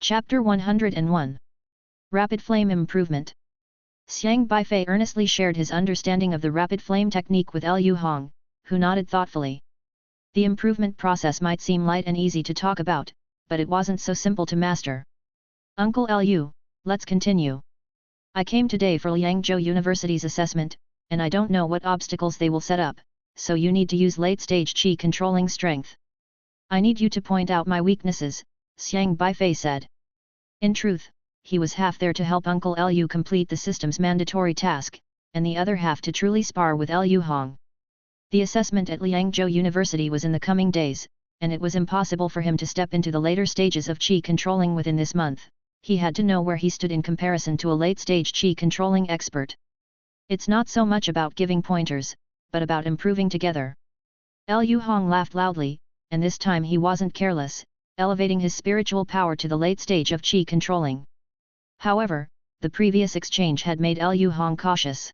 Chapter 101. Rapid Flame Improvement. Xiang Beifei earnestly shared his understanding of the rapid flame technique with Liu Hong, who nodded thoughtfully. The improvement process might seem light and easy to talk about, but it wasn't so simple to master. Uncle Liu, let's continue. I came today for Liangzhou University's assessment, and I don't know what obstacles they will set up, so you need to use late-stage qi controlling strength. I need you to point out my weaknesses, Xiang Beifei said. In truth, he was half there to help Uncle Liu complete the system's mandatory task, and the other half to truly spar with Liu Hong. The assessment at Liangzhou University was in the coming days, and it was impossible for him to step into the later stages of qi controlling within this month. He had to know where he stood in comparison to a late-stage qi controlling expert. It's not so much about giving pointers, but about improving together. Liu Hong laughed loudly, and this time he wasn't careless, elevating his spiritual power to the late stage of qi controlling. However, the previous exchange had made Liu Hong cautious.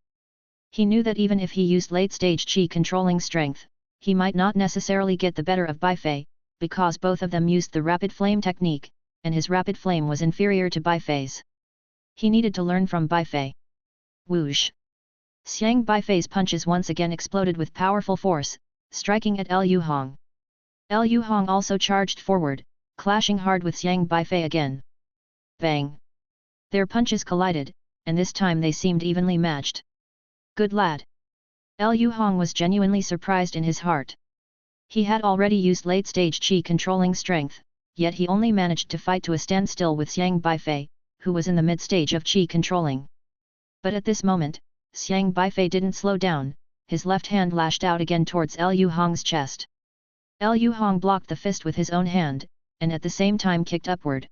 He knew that even if he used late-stage qi controlling strength, he might not necessarily get the better of Beifei, because both of them used the rapid flame technique, and his rapid flame was inferior to Beifei's. He needed to learn from Beifei. Whoosh! Xiang Beifei's punches once again exploded with powerful force, striking at Liu Hong. Liu Hong also charged forward, clashing hard with Xiang Beifei again. Bang! Their punches collided, and this time they seemed evenly matched. Good lad! Liu Hong was genuinely surprised in his heart. He had already used late-stage qi controlling strength, yet he only managed to fight to a standstill with Xiang Beifei, who was in the mid-stage of qi controlling. But at this moment, Xiang Beifei didn't slow down, his left hand lashed out again towards Liu Hong's chest. Liu Hong blocked the fist with his own hand, and at the same time kicked upward.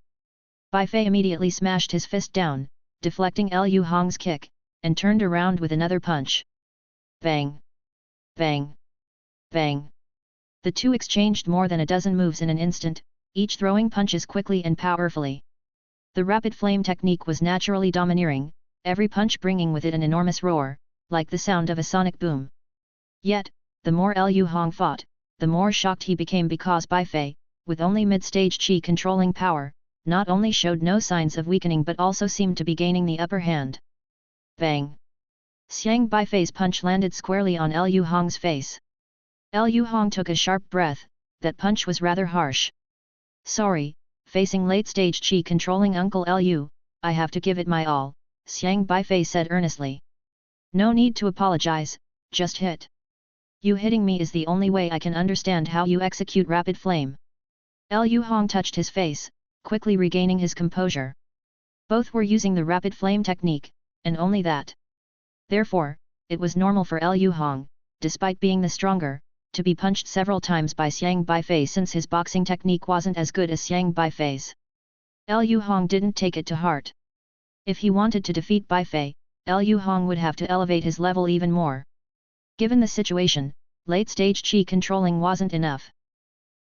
Beifei immediately smashed his fist down, deflecting Liu Hong's kick, and turned around with another punch. Bang! Bang! Bang! The two exchanged more than a dozen moves in an instant, each throwing punches quickly and powerfully. The rapid flame technique was naturally domineering, every punch bringing with it an enormous roar, like the sound of a sonic boom. Yet, the more Liu Hong fought, the more shocked he became because Beifei, with only mid-stage qi controlling power, not only showed no signs of weakening but also seemed to be gaining the upper hand. Bang! Xiang Beifei's punch landed squarely on Liu Hong's face. Liu Hong took a sharp breath, that punch was rather harsh. Sorry, facing late-stage qi controlling Uncle Liu, I have to give it my all, Xiang Beifei said earnestly. No need to apologize, just hit. You hitting me is the only way I can understand how you execute rapid flame. Liu Hong touched his face, quickly regaining his composure. Both were using the rapid flame technique, and only that. Therefore, it was normal for Liu Hong, despite being the stronger, to be punched several times by Xiang Beifei since his boxing technique wasn't as good as Xiang Beifei's. Liu Hong didn't take it to heart. If he wanted to defeat Beifei, Liu Hong would have to elevate his level even more. Given the situation, late-stage qi controlling wasn't enough.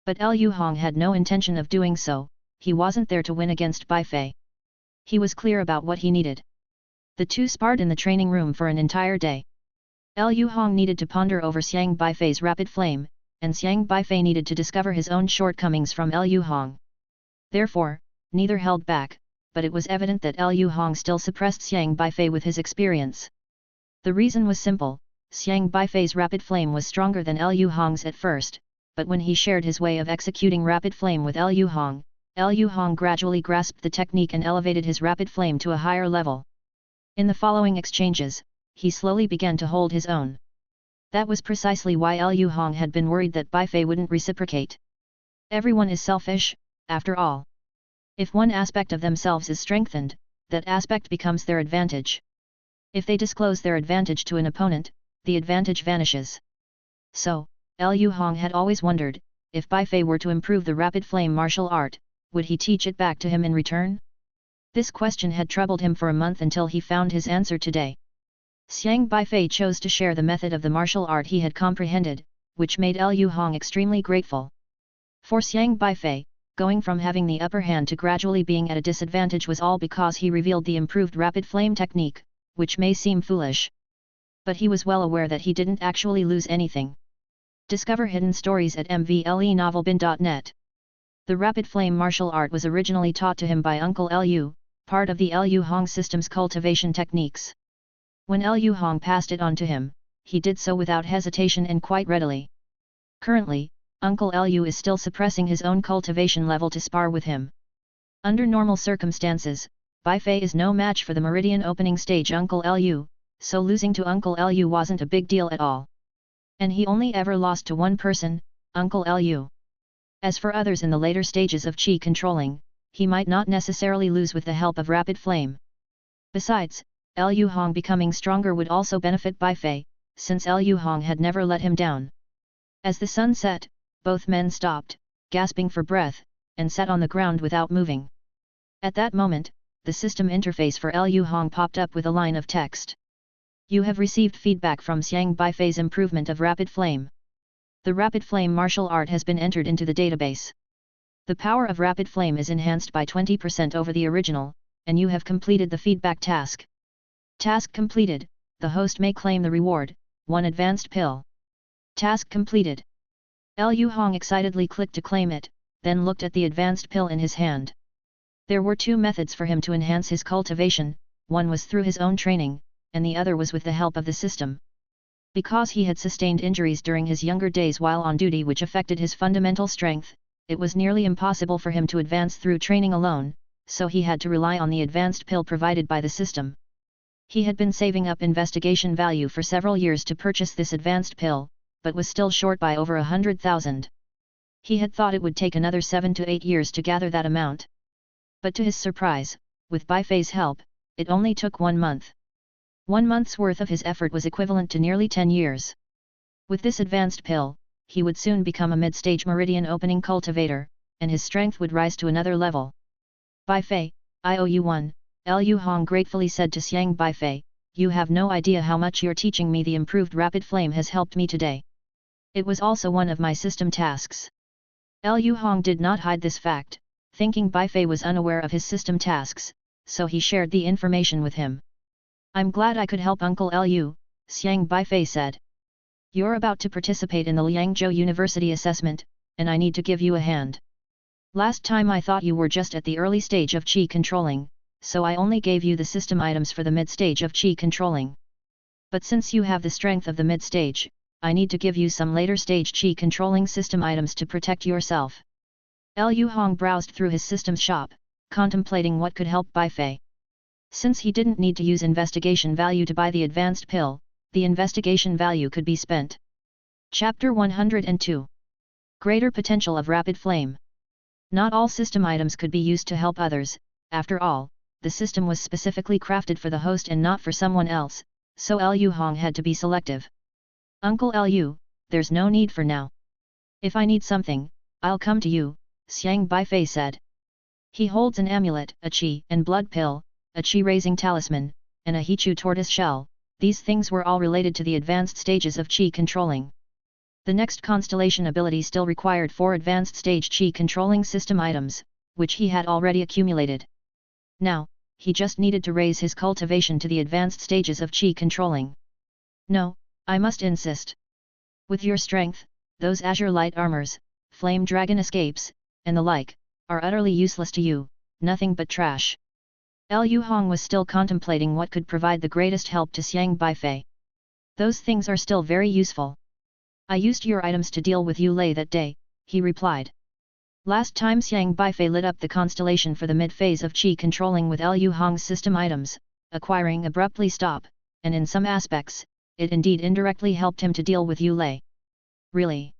But Liu Hong had no intention of doing so, he wasn't there to win against Beifei. He was clear about what he needed. The two sparred in the training room for an entire day. Liu Hong needed to ponder over Xiang Beifei's rapid flame, and Xiang Beifei needed to discover his own shortcomings from Liu Hong. Therefore, neither held back, but it was evident that Liu Hong still suppressed Xiang Beifei with his experience. The reason was simple. Xiang Beifei's rapid flame was stronger than Liu Hong's at first, but when he shared his way of executing rapid flame with Liu Hong gradually grasped the technique and elevated his rapid flame to a higher level. In the following exchanges, he slowly began to hold his own. That was precisely why Liu Hong had been worried that Beifei wouldn't reciprocate. Everyone is selfish, after all. If one aspect of themselves is strengthened, that aspect becomes their advantage. If they disclose their advantage to an opponent, the advantage vanishes. So, Liu Hong had always wondered, if Beifei were to improve the rapid flame martial art, would he teach it back to him in return? This question had troubled him for a month until he found his answer today. Xiang Beifei chose to share the method of the martial art he had comprehended, which made Liu Hong extremely grateful. For Xiang Beifei, going from having the upper hand to gradually being at a disadvantage was all because he revealed the improved rapid flame technique, which may seem foolish. But he was well aware that he didn't actually lose anything. Discover hidden stories at mvlenovelbin.net. The rapid flame martial art was originally taught to him by Uncle Lu, part of the Lu Hong system's cultivation techniques. When Lu Hong passed it on to him, he did so without hesitation and quite readily. Currently, Uncle Lu is still suppressing his own cultivation level to spar with him. Under normal circumstances, Beifei is no match for the Meridian opening stage Uncle Lu, so losing to Uncle Lu wasn't a big deal at all. And he only ever lost to one person, Uncle Lu. As for others in the later stages of qi controlling, he might not necessarily lose with the help of rapid flame. Besides, Lu Hong becoming stronger would also benefit Beifei, since Lu Hong had never let him down. As the sun set, both men stopped, gasping for breath, and sat on the ground without moving. At that moment, the system interface for Lu Hong popped up with a line of text. You have received feedback from Xiang Beifei's improvement of rapid flame. The rapid flame martial art has been entered into the database. The power of rapid flame is enhanced by 20% over the original, and you have completed the feedback task. Task completed, the host may claim the reward, 1 advanced pill. Task completed. Lu Hong excitedly clicked to claim it, then looked at the advanced pill in his hand. There were 2 methods for him to enhance his cultivation, one was through his own training, and the other was with the help of the system. Because he had sustained injuries during his younger days while on duty which affected his fundamental strength, it was nearly impossible for him to advance through training alone, so he had to rely on the advanced pill provided by the system. He had been saving up investigation value for several years to purchase this advanced pill, but was still short by over 100,000. He had thought it would take another 7 to 8 years to gather that amount. But to his surprise, with Beifei's help, it only took 1 month. 1 month's worth of his effort was equivalent to nearly 10 years. With this advanced pill, he would soon become a mid-stage meridian opening cultivator, and his strength would rise to another level. Beifei, I owe you one, Lu Hong gratefully said to Xiang Beifei, you have no idea how much your teaching me the improved rapid flame has helped me today. It was also one of my system tasks. Lu Hong did not hide this fact, thinking Beifei was unaware of his system tasks, so he shared the information with him. I'm glad I could help Uncle Lu, Xiang Beifei said. You're about to participate in the Liangzhou University assessment, and I need to give you a hand. Last time I thought you were just at the early stage of qi controlling, so I only gave you the system items for the mid-stage of qi controlling. But since you have the strength of the mid-stage, I need to give you some later stage qi controlling system items to protect yourself. Lu Hong browsed through his system's shop, contemplating what could help Beifei. Since he didn't need to use investigation value to buy the advanced pill, the investigation value could be spent. Chapter 102. Greater Potential of Rapid Flame. Not all system items could be used to help others, after all, the system was specifically crafted for the host and not for someone else, so Lu Hong had to be selective. Uncle Lu, there's no need for now. If I need something, I'll come to you, Xiang Beifei said. He holds an amulet, a qi and blood pill, a qi-raising talisman, and a Hichu tortoise shell. These things were all related to the advanced stages of qi controlling. The next constellation ability still required 4 advanced stage qi controlling system items, which he had already accumulated. Now, he just needed to raise his cultivation to the advanced stages of qi controlling. No, I must insist. With your strength, those azure light armors, flame dragon escapes, and the like, are utterly useless to you, nothing but trash. Lu Hong was still contemplating what could provide the greatest help to Xiang Beifei. Those things are still very useful. I used your items to deal with Yu Lei that day, he replied. Last time Xiang Beifei lit up the constellation for the mid-phase of qi controlling with Lu Hong's system items, acquiring abruptly stop, and in some aspects, it indeed indirectly helped him to deal with Yu Lei. Really?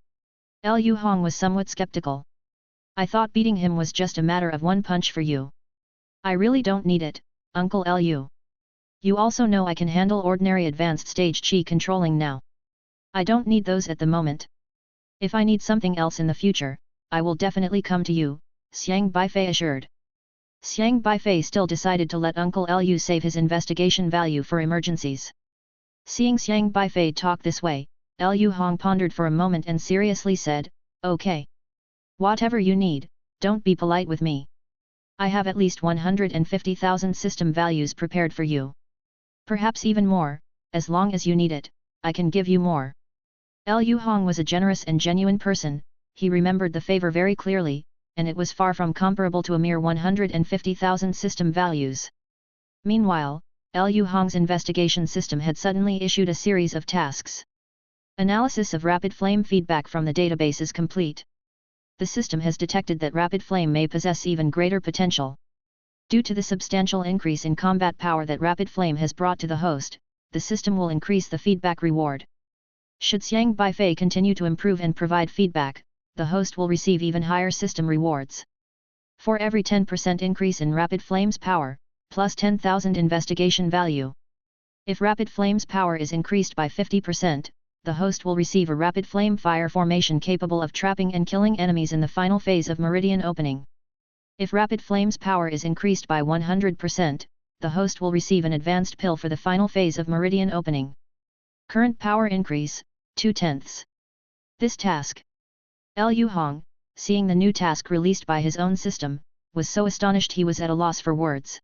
Lu Hong was somewhat skeptical. I thought beating him was just a matter of one punch for you. I really don't need it, Uncle Lu. You also know I can handle ordinary advanced stage qi controlling now. I don't need those at the moment. If I need something else in the future, I will definitely come to you, Xiang Beifei assured. Xiang Beifei still decided to let Uncle Lu save his investigation value for emergencies. Seeing Xiang Beifei talk this way, Lu Hong pondered for a moment and seriously said, okay. Whatever you need, don't be polite with me. I have at least 150,000 system values prepared for you. Perhaps even more, as long as you need it, I can give you more. Lu Hong was a generous and genuine person, he remembered the favor very clearly, and it was far from comparable to a mere 150,000 system values. Meanwhile, Liu Hong's investigation system had suddenly issued a series of tasks. Analysis of rapid flame feedback from the database is complete. The system has detected that rapid flame may possess even greater potential. Due to the substantial increase in combat power that rapid flame has brought to the host, the system will increase the feedback reward. Should Xiang Beifei continue to improve and provide feedback, the host will receive even higher system rewards. For every 10% increase in rapid flame's power, plus 10,000 investigation value. If rapid flame's power is increased by 50%, the host will receive a rapid flame fire formation capable of trapping and killing enemies in the final phase of meridian opening. If rapid flame's power is increased by 100%, the host will receive an advanced pill for the final phase of meridian opening. Current power increase, 2/10. This task. Liu Hong, seeing the new task released by his own system, was so astonished he was at a loss for words.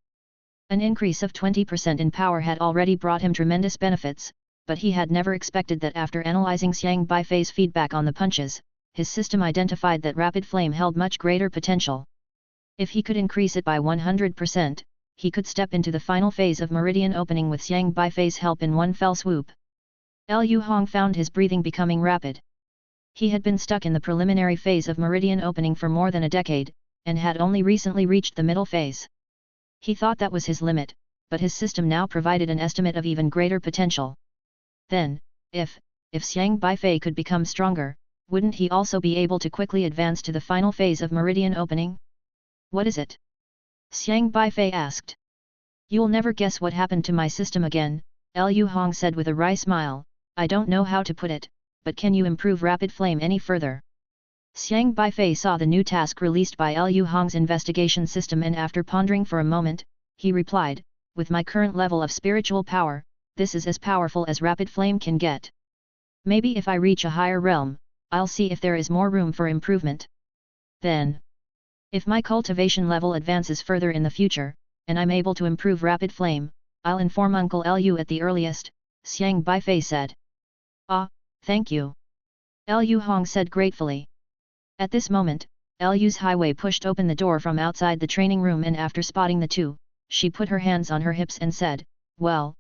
An increase of 20% in power had already brought him tremendous benefits, but he had never expected that after analyzing Xiang Beifei's feedback on the punches, his system identified that rapid flame held much greater potential. If he could increase it by 100%, he could step into the final phase of meridian opening with Xiang Beifei's help in one fell swoop. Liu Hong found his breathing becoming rapid. He had been stuck in the preliminary phase of meridian opening for more than a decade, and had only recently reached the middle phase. He thought that was his limit, but his system now provided an estimate of even greater potential. Then, if Xiang Beifei could become stronger, wouldn't he also be able to quickly advance to the final phase of meridian opening? What is it? Xiang Beifei asked. You'll never guess what happened to my system again, Liu Hong said with a wry smile. I don't know how to put it, but can you improve rapid flame any further? Xiang Beifei saw the new task released by Liu Hong's investigation system, and after pondering for a moment, he replied, with my current level of spiritual power, this is as powerful as rapid flame can get. Maybe if I reach a higher realm, I'll see if there is more room for improvement. Then, if my cultivation level advances further in the future, and I'm able to improve rapid flame, I'll inform Uncle Liu at the earliest, Xiang Beifei said. Ah, thank you. Liu Hong said gratefully. At this moment, Liu's highway pushed open the door from outside the training room, and after spotting the two, she put her hands on her hips and said, well.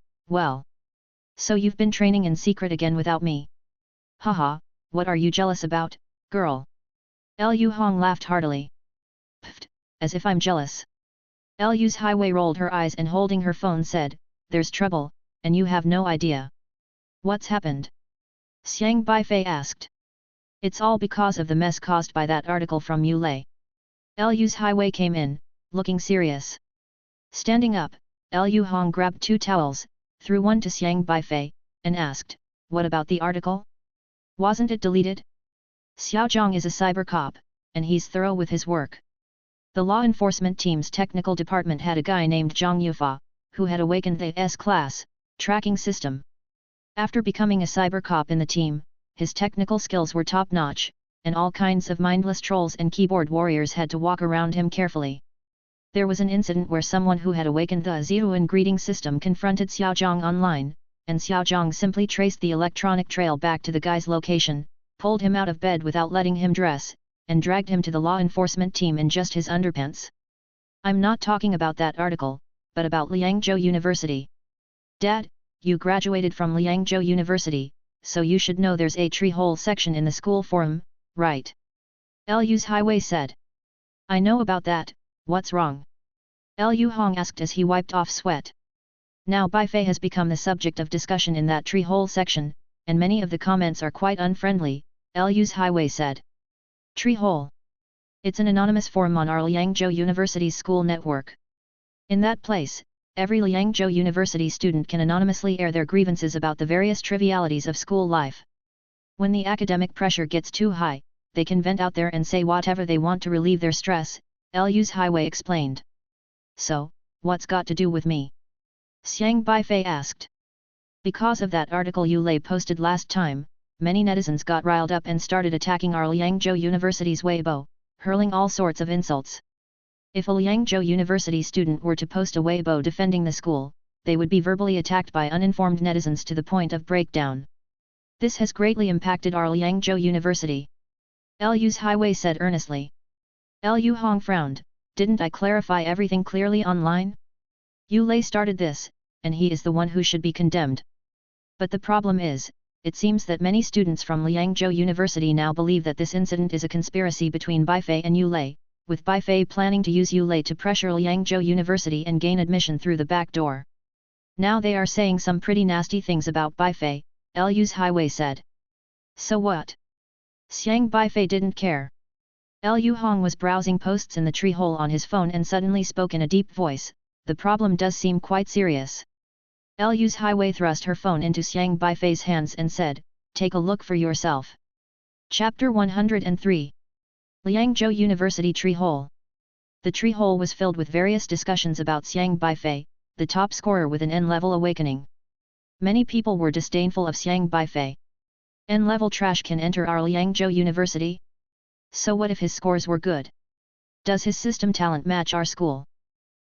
So you've been training in secret again without me? Haha, what are you jealous about, girl? Liu Hong laughed heartily. Pfft, as if I'm jealous. Liu's highway rolled her eyes and holding her phone said, there's trouble, and you have no idea. What's happened? Xiang Beifei asked. It's all because of the mess caused by that article from Yulei. Liu's highway came in, looking serious. Standing up, Liu Hong grabbed 2 towels, threw one to Xiang Beifei, and asked, what about the article? Wasn't it deleted? Xiao Zhang is a cyber cop, and he's thorough with his work. The law enforcement team's technical department had a guy named Zhang Yufa, who had awakened the S-class tracking system. After becoming a cyber cop in the team, his technical skills were top-notch, and all kinds of mindless trolls and keyboard warriors had to walk around him carefully. There was an incident where someone who had awakened the Ziyuan greeting system confronted Xiao Zhang online, and Xiao Zhang simply traced the electronic trail back to the guy's location, pulled him out of bed without letting him dress, and dragged him to the law enforcement team in just his underpants. I'm not talking about that article, but about Liangzhou University. Dad, you graduated from Liangzhou University, so you should know there's a tree hole section in the school forum, right? Liu's highway said. I know about that, what's wrong? Liu Hong asked as he wiped off sweat. Now Beifei has become the subject of discussion in that tree hole section, and many of the comments are quite unfriendly, Liu's highway said. Tree hole. It's an anonymous forum on our Liangzhou University's school network. In that place, every Liangzhou University student can anonymously air their grievances about the various trivialities of school life. When the academic pressure gets too high, they can vent out there and say whatever they want to relieve their stress, Liu's highway explained. So, what's got to do with me? Xiang Beifei asked. Because of that article Yulei posted last time, many netizens got riled up and started attacking our Liangzhou University's Weibo, hurling all sorts of insults. If a Liangzhou University student were to post a Weibo defending the school, they would be verbally attacked by uninformed netizens to the point of breakdown. This has greatly impacted our Liangzhou University. Liu's highway said earnestly. Liu Hong frowned, didn't I clarify everything clearly online? Yu Lei started this, and he is the one who should be condemned. But the problem is, it seems that many students from Liangzhou University now believe that this incident is a conspiracy between Beifei and Yu Lei, with Beifei planning to use Yu Lei to pressure Liangzhou University and gain admission through the back door. Now they are saying some pretty nasty things about Beifei, Liu's Highway said. So what? Xiang Beifei didn't care. Liu Hong was browsing posts in the tree hole on his phone and suddenly spoke in a deep voice, the problem does seem quite serious. Liu's Highway thrust her phone into Xiang Beifei's hands and said, take a look for yourself. Chapter 103. Liangzhou University Tree Hole. The tree hole was filled with various discussions about Xiang Beifei, the top scorer with an N-level awakening. Many people were disdainful of Xiang Beifei. N-level trash can enter our Liangzhou University? So what if his scores were good? Does his system talent match our school?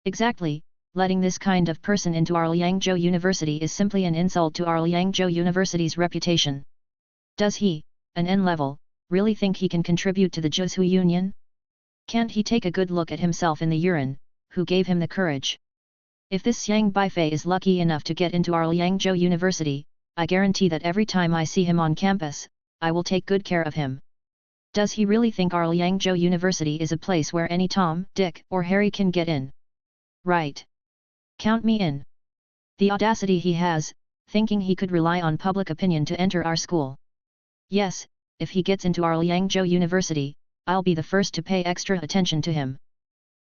Exactly, letting this kind of person into our Liangzhou University is simply an insult to our Liangzhou University's reputation. Does he, an N-level, really think he can contribute to the Zhuzhou Union? Can't he take a good look at himself in the urine, who gave him the courage? If this Xiang Beifei is lucky enough to get into our Liangzhou University, I guarantee that every time I see him on campus, I will take good care of him. Does he really think our Liangzhou University is a place where any Tom, Dick, or Harry can get in? Right. Count me in. The audacity he has, thinking he could rely on public opinion to enter our school. Yes, if he gets into our Liangzhou University, I'll be the first to pay extra attention to him.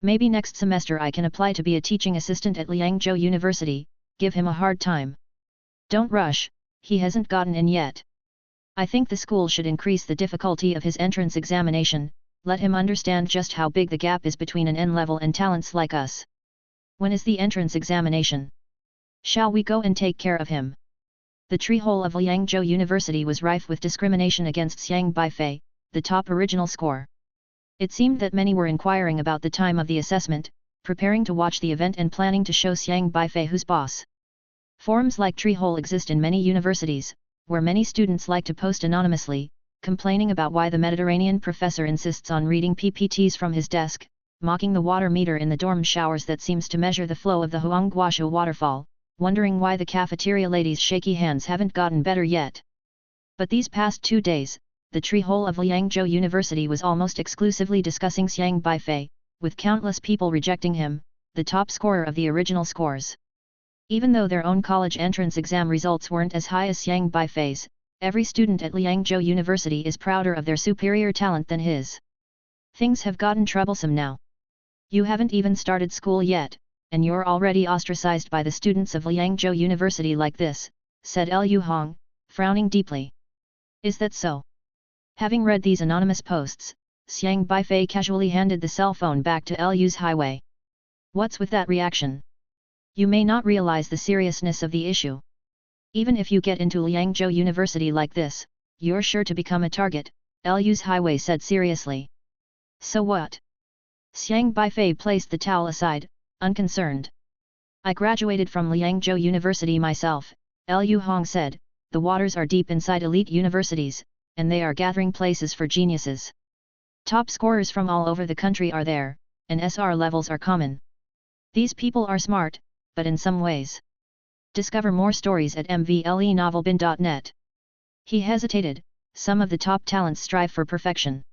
Maybe next semester I can apply to be a teaching assistant at Liangzhou University, give him a hard time. Don't rush, he hasn't gotten in yet. I think the school should increase the difficulty of his entrance examination, let him understand just how big the gap is between an N-level and talents like us. When is the entrance examination? Shall we go and take care of him? The tree hole of Liangzhou University was rife with discrimination against Xiang Beifei, the top original score. It seemed that many were inquiring about the time of the assessment, preparing to watch the event and planning to show Xiang Beifei who's boss. Forums like Tree Hole exist in many universities, where many students like to post anonymously, complaining about why the Mediterranean professor insists on reading PPTs from his desk, mocking the water meter in the dorm showers that seems to measure the flow of the Huangguoshu waterfall, wondering why the cafeteria ladies' shaky hands haven't gotten better yet. But these past 2 days, the tree hole of Liangzhou University was almost exclusively discussing Xiang Beifei, with countless people rejecting him, the top scorer of the original scores. Even though their own college entrance exam results weren't as high as Xiang Beifei's, every student at Liangzhou University is prouder of their superior talent than his. Things have gotten troublesome now. You haven't even started school yet, and you're already ostracized by the students of Liangzhou University like this, said Liu Hong, frowning deeply. Is that so? Having read these anonymous posts, Xiang Beifei casually handed the cell phone back to Liu's Highway. What's with that reaction? You may not realize the seriousness of the issue. Even if you get into Liangzhou University like this, you're sure to become a target, Liu's Highway said seriously. So what? Xiang Beifei placed the towel aside, unconcerned. I graduated from Liangzhou University myself, Liu Hong said, the waters are deep inside elite universities, and they are gathering places for geniuses. Top scorers from all over the country are there, and SR levels are common. These people are smart, but in some ways. Discover more stories at mvlenovelbin.net. He hesitated, some of the top talents strive for perfection.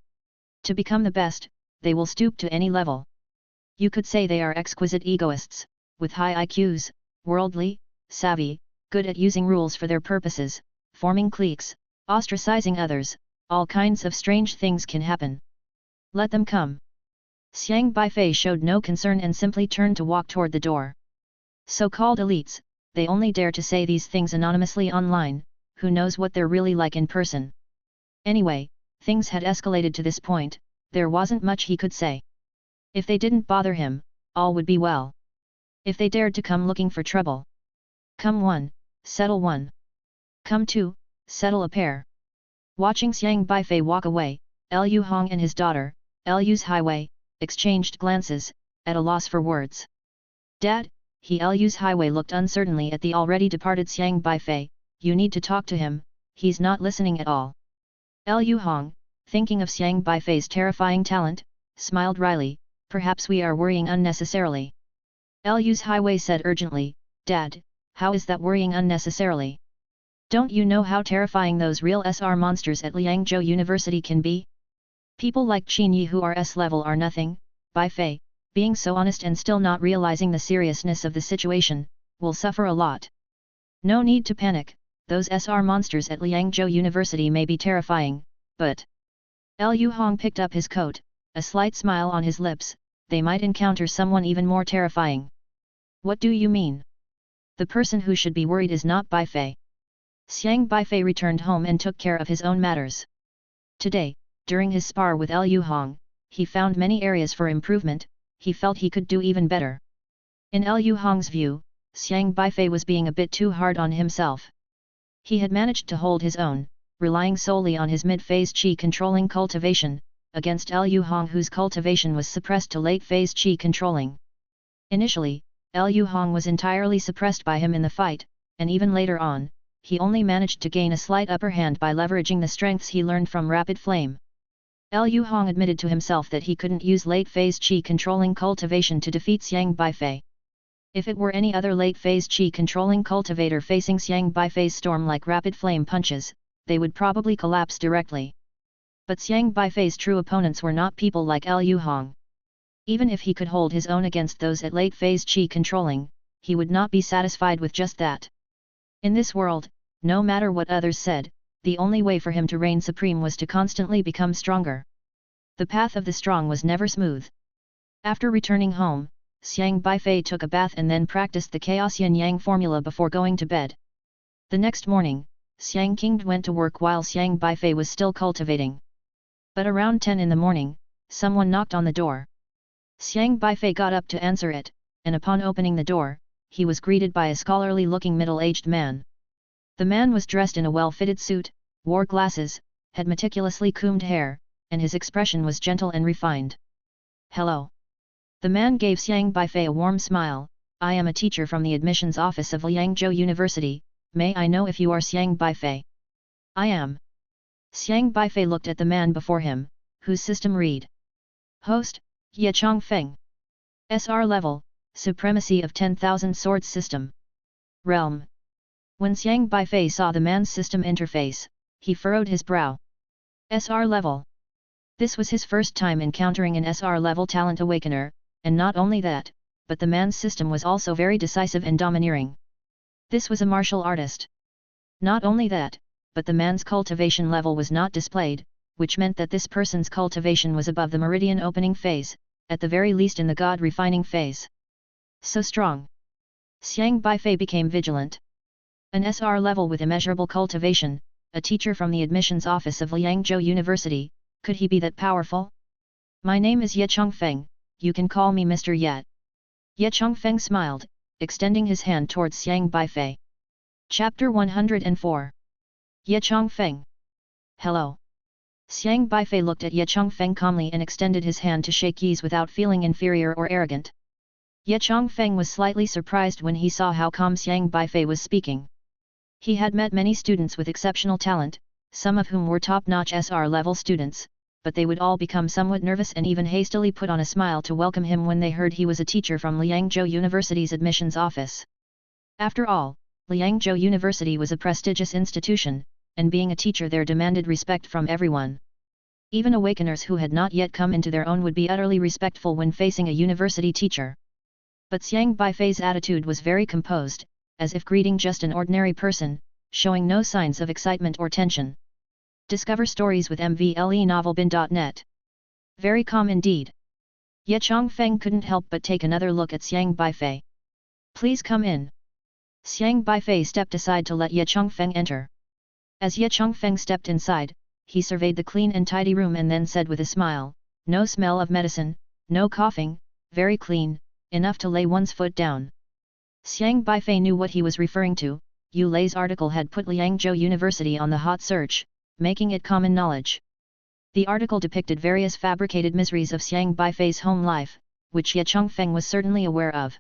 To become the best, they will stoop to any level. You could say they are exquisite egoists, with high IQs, worldly, savvy, good at using rules for their purposes, forming cliques, ostracizing others, all kinds of strange things can happen. Let them come. Xiang Beifei showed no concern and simply turned to walk toward the door. So-called elites, they only dare to say these things anonymously online, who knows what they're really like in person. Anyway, things had escalated to this point, there wasn't much he could say. If they didn't bother him, all would be well. If they dared to come looking for trouble. Come one, settle one. Come two, settle a pair. Watching Xiang Beifei walk away, Liu Hong and his daughter, Liu's Highway, exchanged glances, at a loss for words. Dad, Liu's Highway looked uncertainly at the already departed Xiang Beifei, you need to talk to him, he's not listening at all. Liu Hong, thinking of Xiang Beifei's terrifying talent, smiled wryly, perhaps we are worrying unnecessarily. Lu's Highway said urgently, Dad, how is that worrying unnecessarily? Don't you know how terrifying those real SR monsters at Liangzhou University can be? People like Qin Yi who are S-level are nothing. Beifei, being so honest and still not realizing the seriousness of the situation, will suffer a lot. No need to panic, those SR monsters at Liangzhou University may be terrifying, but... Lu Hong picked up his coat, a slight smile on his lips, they might encounter someone even more terrifying. What do you mean? The person who should be worried is not Beifei. Xiang Beifei returned home and took care of his own matters. Today, during his spar with Lu Hong, he found many areas for improvement, he felt he could do even better. In Lu Hong's view, Xiang Beifei was being a bit too hard on himself. He had managed to hold his own, relying solely on his mid-phase qi controlling cultivation, against Lu Hong whose cultivation was suppressed to late-phase qi controlling. Initially, Lu Hong was entirely suppressed by him in the fight, and even later on, he only managed to gain a slight upper hand by leveraging the strengths he learned from Rapid Flame. Lu Hong admitted to himself that he couldn't use late-phase qi controlling cultivation to defeat Xiang Beifei. If it were any other late-phase qi controlling cultivator facing Xiang Beifei's storm-like Rapid Flame punches, they would probably collapse directly. But Xiang Beifei's true opponents were not people like Lu Hong. Even if he could hold his own against those at late-phase qi controlling, he would not be satisfied with just that. In this world, no matter what others said, the only way for him to reign supreme was to constantly become stronger. The path of the strong was never smooth. After returning home, Xiang Beifei took a bath and then practiced the Chaos Yin-Yang formula before going to bed. The next morning, Xiang Qingde went to work while Xiang Beifei was still cultivating. But around 10 in the morning, someone knocked on the door. Xiang Beifei got up to answer it, and upon opening the door, he was greeted by a scholarly-looking middle-aged man. The man was dressed in a well-fitted suit, wore glasses, had meticulously combed hair, and his expression was gentle and refined. Hello. The man gave Xiang Beifei a warm smile, I am a teacher from the admissions office of Liangzhou University, may I know if you are Xiang Beifei? I am. Xiang Beifei looked at the man before him, whose system read. Host, Ye Chongfeng. SR level, Supremacy of 10,000 Swords System. Realm. When Xiang Beifei saw the man's system interface, he furrowed his brow. SR level. This was his first time encountering an SR level talent awakener, and not only that, but the man's system was also very decisive and domineering. This was a martial artist. Not only that, but the man's cultivation level was not displayed, which meant that this person's cultivation was above the meridian opening phase, at the very least in the god refining phase. So strong. Xiang Beifei became vigilant. An SR level with immeasurable cultivation, a teacher from the admissions office of Liangzhou University, could he be that powerful? My name is Ye Chongfeng, you can call me Mr. Yet. Ye Chongfeng smiled, extending his hand towards Xiang Beifei. Chapter 104. Ye Chongfeng. Hello. Xiang Beifei looked at Ye Chongfeng calmly and extended his hand to shake Ye's without feeling inferior or arrogant. Ye Chongfeng was slightly surprised when he saw how calm Xiang Beifei was speaking. He had met many students with exceptional talent, some of whom were top-notch SR level students, but they would all become somewhat nervous and even hastily put on a smile to welcome him when they heard he was a teacher from Liangzhou University's admissions office. After all, Liangzhou University was a prestigious institution, and being a teacher there demanded respect from everyone. Even awakeners who had not yet come into their own would be utterly respectful when facing a university teacher. But Xiang Beifei's attitude was very composed, as if greeting just an ordinary person, showing no signs of excitement or tension. Discover stories with mvlenovelbin.net. Very calm indeed. Ye Chongfeng couldn't help but take another look at Xiang Beifei. Please come in. Xiang Beifei stepped aside to let Ye Chongfeng enter. As Ye Chongfeng stepped inside, he surveyed the clean and tidy room and then said with a smile, no smell of medicine, no coughing, very clean, enough to lay one's foot down. Xiang Beifei knew what he was referring to. Yu Lei's article had put Liangzhou University on the hot search, making it common knowledge. The article depicted various fabricated miseries of Xiang Beifei's home life, which Ye Chongfeng was certainly aware of.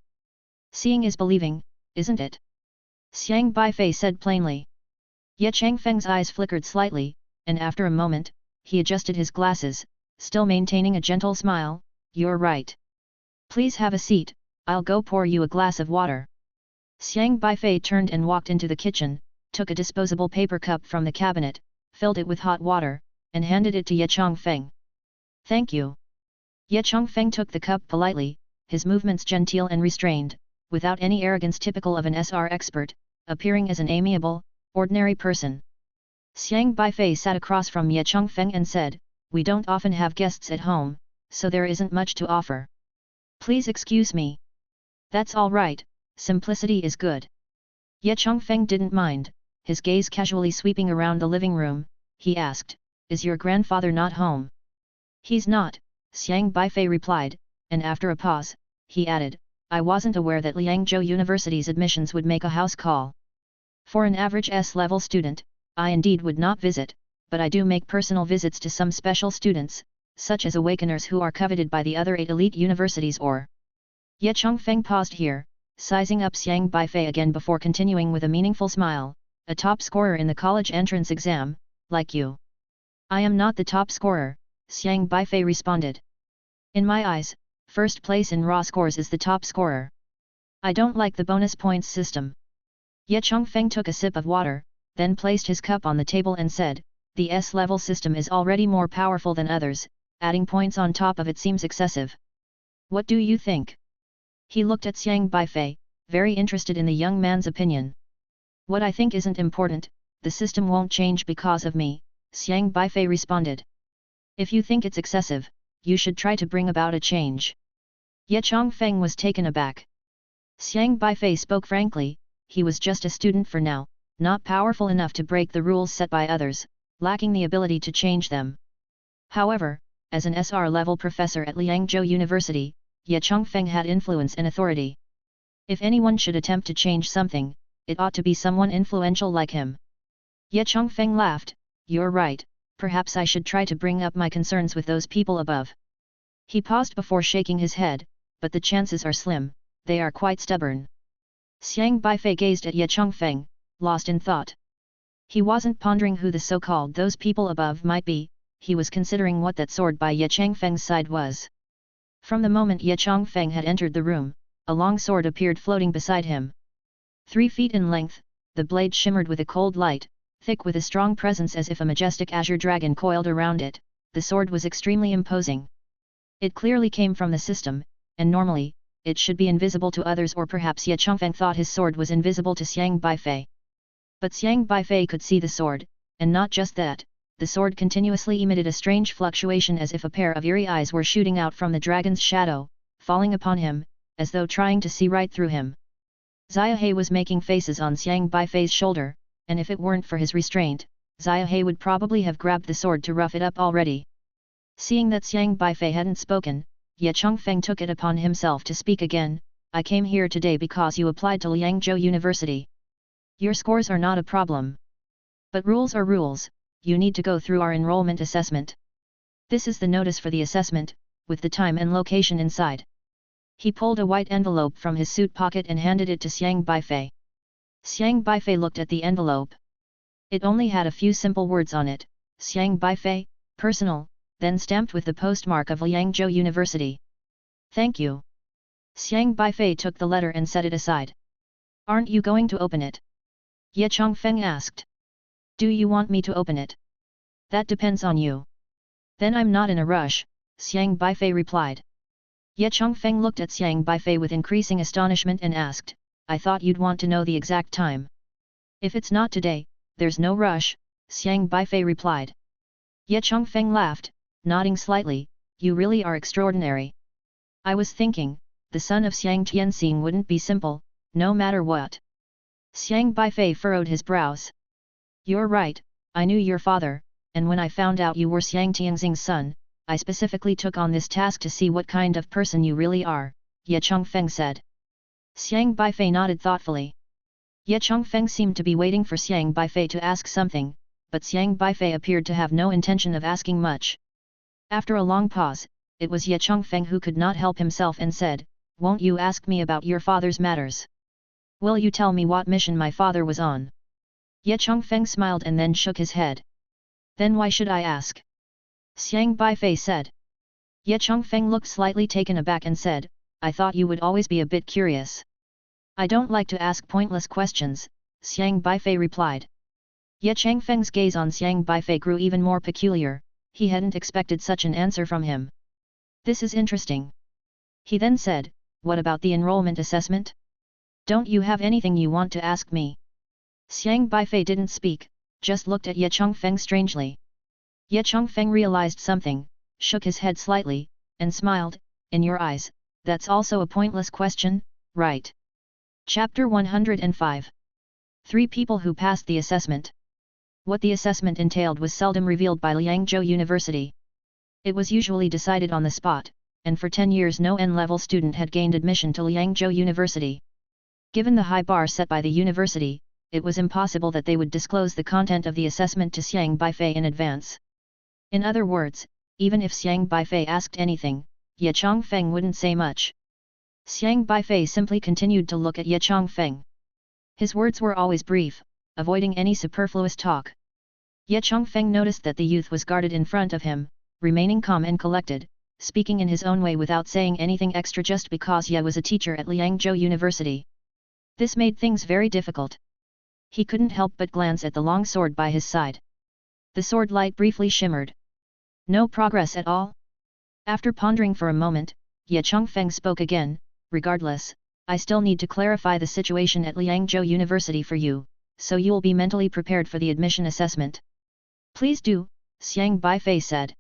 Seeing is believing, isn't it? Xiang Beifei said plainly. Ye Chongfeng's eyes flickered slightly, and after a moment, he adjusted his glasses, still maintaining a gentle smile, "You're right. Please have a seat, I'll go pour you a glass of water." Xiang Beifei turned and walked into the kitchen, took a disposable paper cup from the cabinet, filled it with hot water, and handed it to Ye Chongfeng. "Thank you." Ye Chongfeng took the cup politely, his movements genteel and restrained, without any arrogance typical of an SR expert, appearing as an amiable, ordinary person. Xiang Beifei sat across from Ye Chongfeng and said, "We don't often have guests at home, so there isn't much to offer. Please excuse me." "That's all right, simplicity is good." Ye Chongfeng didn't mind, his gaze casually sweeping around the living room, he asked, "Is your grandfather not home?" "He's not," Xiang Beifei replied, and after a pause, he added, "I wasn't aware that Liangzhou University's admissions would make a house call. For an average S-level student, I indeed would not visit, but I do make personal visits to some special students, such as awakeners who are coveted by the other 8 elite universities or..." Ye Chongfeng paused here, sizing up Xiang Beifei again before continuing with a meaningful smile, "A top scorer in the college entrance exam, like you." "I am not the top scorer," Xiang Beifei responded. "In my eyes, first place in raw scores is the top scorer. I don't like the bonus points system." Ye Chongfeng took a sip of water, then placed his cup on the table and said, "The S-level system is already more powerful than others, adding points on top of it seems excessive. What do you think?" He looked at Xiang Beifei, very interested in the young man's opinion. "What I think isn't important, the system won't change because of me," Xiang Beifei responded. "If you think it's excessive, you should try to bring about a change." Ye Chongfeng was taken aback. Xiang Beifei spoke frankly, he was just a student for now, not powerful enough to break the rules set by others, lacking the ability to change them. However, as an SR-level professor at Liangzhou University, Ye Chongfeng had influence and authority. If anyone should attempt to change something, it ought to be someone influential like him. Ye Chongfeng laughed, "You're right, perhaps I should try to bring up my concerns with those people above." He paused before shaking his head, "But the chances are slim, they are quite stubborn." Xiang Beifei gazed at Ye Chongfeng, lost in thought. He wasn't pondering who the so-called those people above might be, he was considering what that sword by Ye Chongfeng's side was. From the moment Ye Chongfeng had entered the room, a long sword appeared floating beside him. 3 feet in length, the blade shimmered with a cold light, thick with a strong presence as if a majestic azure dragon coiled around it, the sword was extremely imposing. It clearly came from the system, and normally, it should be invisible to others, or perhaps Ye Chongfeng thought his sword was invisible to Xiang Beifei. But Xiang Beifei could see the sword, and not just that, the sword continuously emitted a strange fluctuation as if a pair of eerie eyes were shooting out from the dragon's shadow, falling upon him, as though trying to see right through him. Xiaohe was making faces on Xiang Beifei's shoulder, and if it weren't for his restraint, Xiaohe would probably have grabbed the sword to rough it up already. Seeing that Xiang Beifei hadn't spoken, Ye Chongfeng took it upon himself to speak again, "I came here today because you applied to Liangzhou University. Your scores are not a problem. But rules are rules, you need to go through our enrollment assessment. This is the notice for the assessment, with the time and location inside." He pulled a white envelope from his suit pocket and handed it to Xiang Beifei. Xiang Beifei looked at the envelope. It only had a few simple words on it, "Xiang Beifei, personal," then stamped with the postmark of Liangzhou University. "Thank you." Xiang Beifei took the letter and set it aside. "Aren't you going to open it?" Ye Chongfeng asked. "Do you want me to open it?" "That depends on you." "Then I'm not in a rush," Xiang Beifei replied. Ye Chongfeng looked at Xiang Beifei with increasing astonishment and asked, "I thought you'd want to know the exact time." "If it's not today, there's no rush," Xiang Beifei replied. Ye Chongfeng laughed, nodding slightly, "You really are extraordinary. I was thinking, the son of Xiang Tianxing wouldn't be simple, no matter what." Xiang Beifei furrowed his brows. "You're right, I knew your father, and when I found out you were Xiang Tianxing's son, I specifically took on this task to see what kind of person you really are," Ye Chongfeng said. Xiang Beifei nodded thoughtfully. Ye Chongfeng seemed to be waiting for Xiang Beifei to ask something, but Xiang Beifei appeared to have no intention of asking much. After a long pause, it was Ye Chongfeng who could not help himself and said, "Won't you ask me about your father's matters? Will you tell me what mission my father was on?" Ye Chongfeng smiled and then shook his head. "Then why should I ask?" Xiang Beifei said. Ye Chongfeng looked slightly taken aback and said, I thought you would always be a bit curious. I don't like to ask pointless questions, Xiang Beifei replied. Ye Changfeng's gaze on Xiang Beifei grew even more peculiar, he hadn't expected such an answer from him. This is interesting. He then said, what about the enrollment assessment? Don't you have anything you want to ask me? Xiang Beifei didn't speak, just looked at Ye Chongfeng strangely. Ye Chongfeng realized something, shook his head slightly, and smiled, in your eyes, that's also a pointless question, right? Chapter 105. 3 people who passed the assessment. What the assessment entailed was seldom revealed by Liangzhou University. It was usually decided on the spot, and for 10 years no N-level student had gained admission to Liangzhou University. Given the high bar set by the university, it was impossible that they would disclose the content of the assessment to Xiang Beifei in advance. In other words, even if Xiang Beifei asked anything, Ye Chongfeng wouldn't say much. Xiang Beifei simply continued to look at Ye Chongfeng. His words were always brief, avoiding any superfluous talk. Ye Chongfeng noticed that the youth was guarded in front of him, remaining calm and collected, speaking in his own way without saying anything extra just because Ye was a teacher at Liangzhou University. This made things very difficult. He couldn't help but glance at the long sword by his side. The sword light briefly shimmered. No progress at all? After pondering for a moment, Ye Chongfeng spoke again, regardless, I still need to clarify the situation at Liangzhou University for you, so you'll be mentally prepared for the admission assessment. Please do, Xiang Beifei said.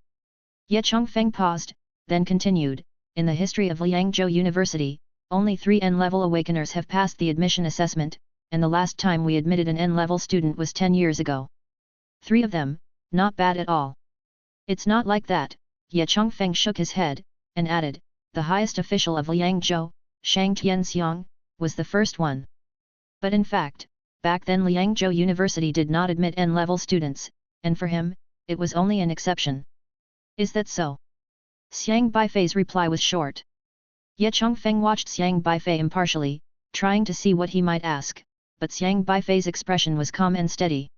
Ye Chongfeng paused, then continued, in the history of Liangzhou University, only 3 N-level awakeners have passed the admission assessment, and the last time we admitted an N-level student was 10 years ago. 3 of them, not bad at all. It's not like that, Ye Chongfeng shook his head, and added, the highest official of Liangzhou, Shang Tianxiang, was the first one. But in fact, back then Liangzhou University did not admit N-level students, and for him, it was only an exception. Is that so? Xiang Beifei's reply was short. Ye Chongfeng watched Xiang Beifei impartially, trying to see what he might ask, but Xiang Beifei's expression was calm and steady.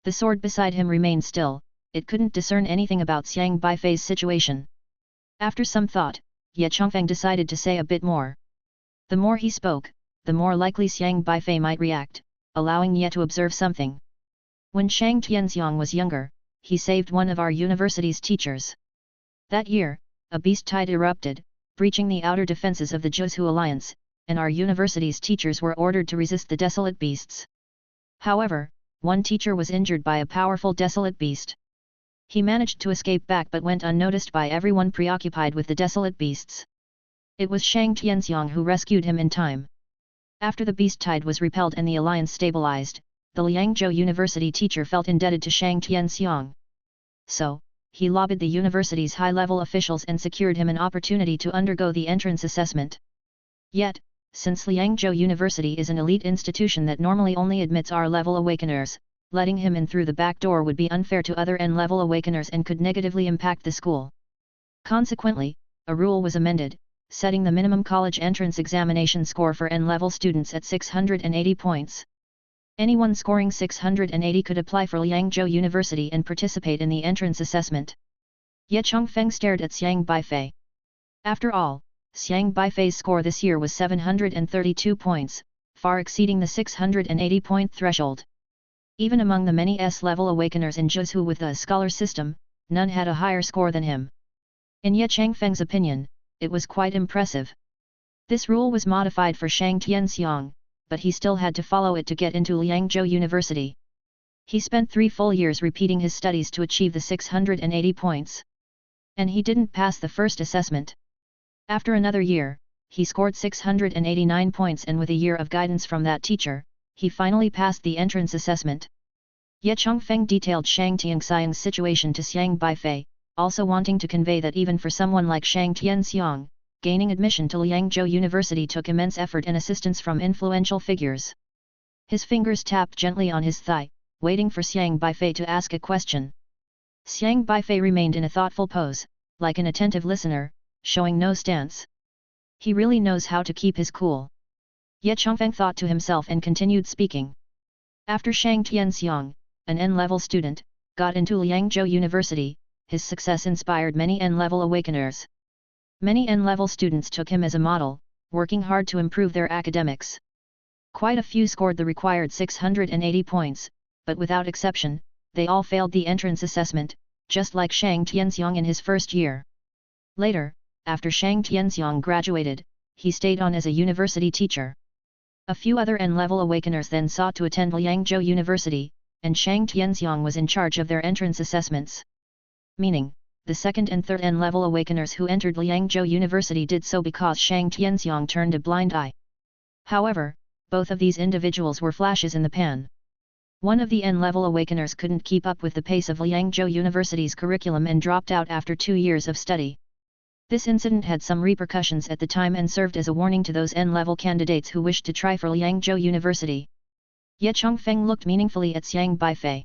The sword beside him remained still, it couldn't discern anything about Xiang Beifei's situation. After some thought, Ye Chongfeng decided to say a bit more. The more he spoke, the more likely Xiang Beifei might react, allowing Ye to observe something. When Shang Tianxiang was younger, he saved one of our university's teachers. That year, a beast tide erupted, breaching the outer defenses of the Zhuzhu Alliance, and our university's teachers were ordered to resist the desolate beasts. However, one teacher was injured by a powerful desolate beast. He managed to escape back but went unnoticed by everyone preoccupied with the desolate beasts. It was Shang Tianxiang who rescued him in time. After the beast tide was repelled and the alliance stabilized, the Liangzhou University teacher felt indebted to Shang Tianxiang. So, he lobbied the university's high-level officials and secured him an opportunity to undergo the entrance assessment. Yet, since Liangzhou University is an elite institution that normally only admits R-level awakeners, letting him in through the back door would be unfair to other N-level awakeners and could negatively impact the school. Consequently, a rule was amended, setting the minimum college entrance examination score for N-level students at 680 points. Anyone scoring 680 could apply for Liangzhou University and participate in the entrance assessment. Ye Chongfeng stared at Xiang Beifei. After all, Xiang Beifei's score this year was 732 points, far exceeding the 680-point threshold. Even among the many S-level awakeners in Zhuzhu with the scholar system, none had a higher score than him. In Ye Changfeng's opinion, it was quite impressive. This rule was modified for Shang Tianxiang, but he still had to follow it to get into Liangzhou University. He spent 3 full years repeating his studies to achieve the 680 points. And he didn't pass the first assessment. After another year, he scored 689 points and with a year of guidance from that teacher, he finally passed the entrance assessment. Ye Chongfeng detailed Shang Tianxiang's situation to Xiang Beifei, also wanting to convey that even for someone like Shang Tianxiang, gaining admission to Liangzhou University took immense effort and assistance from influential figures. His fingers tapped gently on his thigh, waiting for Xiang Beifei to ask a question. Xiang Beifei remained in a thoughtful pose, like an attentive listener, showing no stance. He really knows how to keep his cool. Ye Chongfeng thought to himself and continued speaking. After Shang Tianxiang, an N-level student, got into Liangzhou University, his success inspired many N-level awakeners. Many N-level students took him as a model, working hard to improve their academics. Quite a few scored the required 680 points, but without exception, they all failed the entrance assessment, just like Xiang Tianxiang in his first year. Later, after Xiang Tianxiang graduated, he stayed on as a university teacher. A few other N-level awakeners then sought to attend Liangzhou University, and Xiang Tianxiang was in charge of their entrance assessments. Meaning, the second and third N-level awakeners who entered Liangzhou University did so because Xiang Tianxiang turned a blind eye. However, both of these individuals were flashes in the pan. One of the N-level awakeners couldn't keep up with the pace of Liangzhou University's curriculum and dropped out after 2 years of study. This incident had some repercussions at the time and served as a warning to those N-level candidates who wished to try for Liangzhou University. Ye Chongfeng looked meaningfully at Xiang Beifei.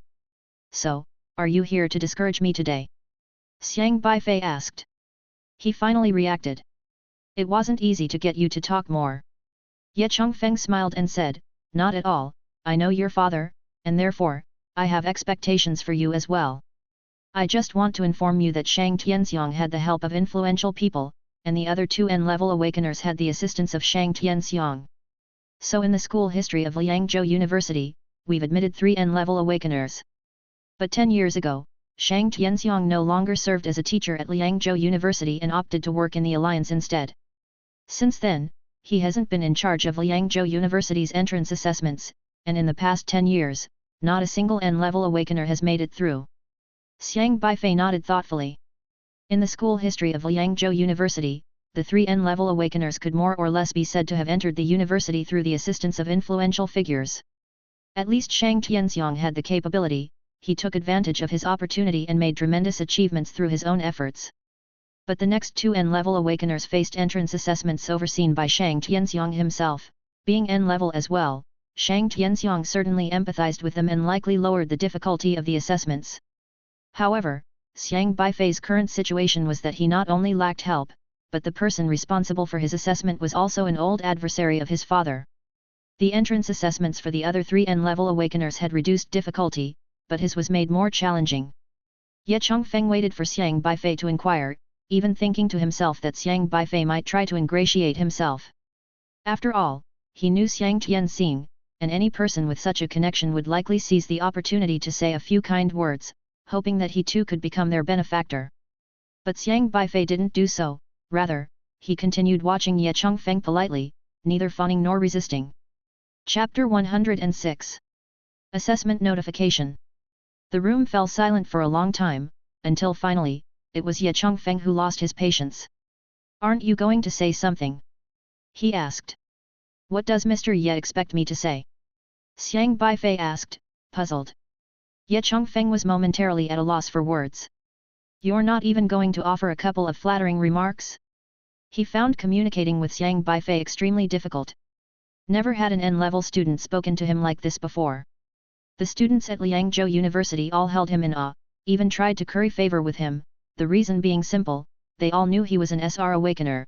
"So, are you here to discourage me today?" Xiang Beifei asked. He finally reacted. "It wasn't easy to get you to talk more." Ye Chongfeng smiled and said, "Not at all, I know your father, and therefore, I have expectations for you as well. I just want to inform you that Xiang Tianxiang had the help of influential people, and the other 2 N-level awakeners had the assistance of Xiang Tianxiang. So in the school history of Liangzhou University, we've admitted 3 N-level awakeners. But 10 years ago, Xiang Tianxiang no longer served as a teacher at Liangzhou University and opted to work in the alliance instead. Since then, he hasn't been in charge of Liangzhou University's entrance assessments, and in the past 10 years, not a single N-level awakener has made it through." Xiang Beifei nodded thoughtfully. In the school history of Liangzhou University, the 3 N-level awakeners could more or less be said to have entered the university through the assistance of influential figures. At least Xiang Tianxiang had the capability, he took advantage of his opportunity and made tremendous achievements through his own efforts. But the next 2 N-level awakeners faced entrance assessments overseen by Xiang Tianxiang himself. Being N-level as well, Xiang Tianxiang certainly empathized with them and likely lowered the difficulty of the assessments. However, Xiang Beifei's current situation was that he not only lacked help, but the person responsible for his assessment was also an old adversary of his father. The entrance assessments for the other 3 N-level awakeners had reduced difficulty, but his was made more challenging. Ye Chongfeng waited for Xiang Beifei to inquire, even thinking to himself that Xiang Beifei might try to ingratiate himself. After all, he knew Xiang Tianxing, and any person with such a connection would likely seize the opportunity to say a few kind words, hoping that he too could become their benefactor. But Xiang Beifei didn't do so, rather, he continued watching Ye Chongfeng politely, neither fawning nor resisting. Chapter 106. Assessment Notification. The room fell silent for a long time, until finally, it was Ye Chongfeng who lost his patience. "Aren't you going to say something?" he asked. "What does Mr. Ye expect me to say?" Xiang Beifei asked, puzzled. Ye Chongfeng was momentarily at a loss for words. "You're not even going to offer a couple of flattering remarks?" He found communicating with Xiang Beifei extremely difficult. Never had an N-level student spoken to him like this before. The students at Liangzhou University all held him in awe, even tried to curry favor with him, the reason being simple, they all knew he was an SR awakener.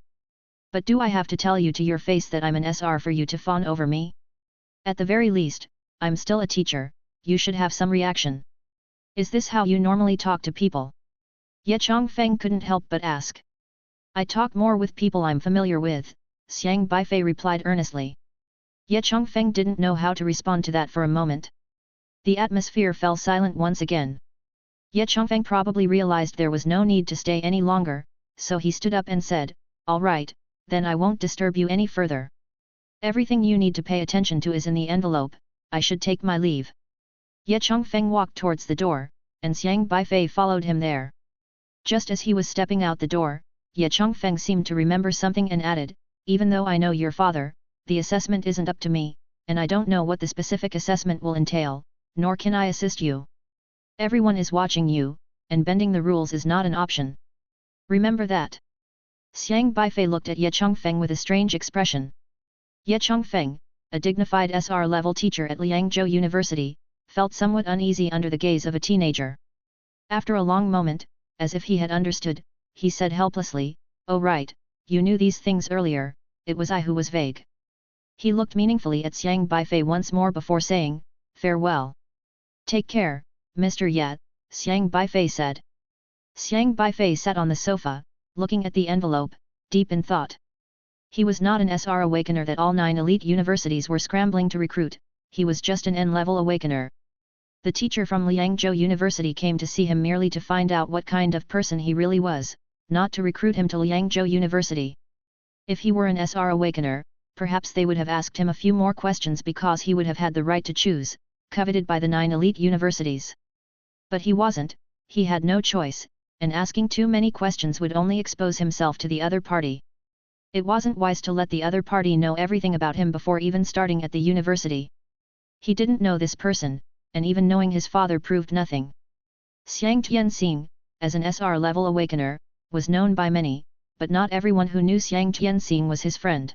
"But do I have to tell you to your face that I'm an SR for you to fawn over me? At the very least, I'm still a teacher, you should have some reaction. Is this how you normally talk to people?" Ye Chongfeng couldn't help but ask. "I talk more with people I'm familiar with," Xiang Beifei replied earnestly. Ye Chongfeng didn't know how to respond to that for a moment. The atmosphere fell silent once again. Ye Chongfeng probably realized there was no need to stay any longer, so he stood up and said, "All right, then I won't disturb you any further. Everything you need to pay attention to is in the envelope, I should take my leave." Ye Chongfeng walked towards the door, and Xiang Beifei followed him there. Just as he was stepping out the door, Ye Chongfeng seemed to remember something and added, "Even though I know your father, the assessment isn't up to me, and I don't know what the specific assessment will entail, nor can I assist you. Everyone is watching you, and bending the rules is not an option. Remember that." Xiang Beifei looked at Ye Chongfeng with a strange expression. Ye Chongfeng, a dignified SR-level teacher at Liangzhou University, felt somewhat uneasy under the gaze of a teenager. After a long moment, as if he had understood, he said helplessly, "Oh right, you knew these things earlier, it was I who was vague." He looked meaningfully at Xiang Beifei once more before saying, "Farewell. Take care, Mr. Ye," Xiang Beifei said. Xiang Beifei sat on the sofa, looking at the envelope, deep in thought. He was not an SR awakener that all 9 elite universities were scrambling to recruit, he was just an N-level awakener. The teacher from Liangzhou University came to see him merely to find out what kind of person he really was, not to recruit him to Liangzhou University. If he were an SR awakener, perhaps they would have asked him a few more questions because he would have had the right to choose, coveted by the 9 elite universities. But he wasn't, he had no choice, and asking too many questions would only expose himself to the other party. It wasn't wise to let the other party know everything about him before even starting at the university. He didn't know this person, and even knowing his father proved nothing. Xiang Tianxing, as an SR-level awakener, was known by many, but not everyone who knew Xiang Tianxing was his friend.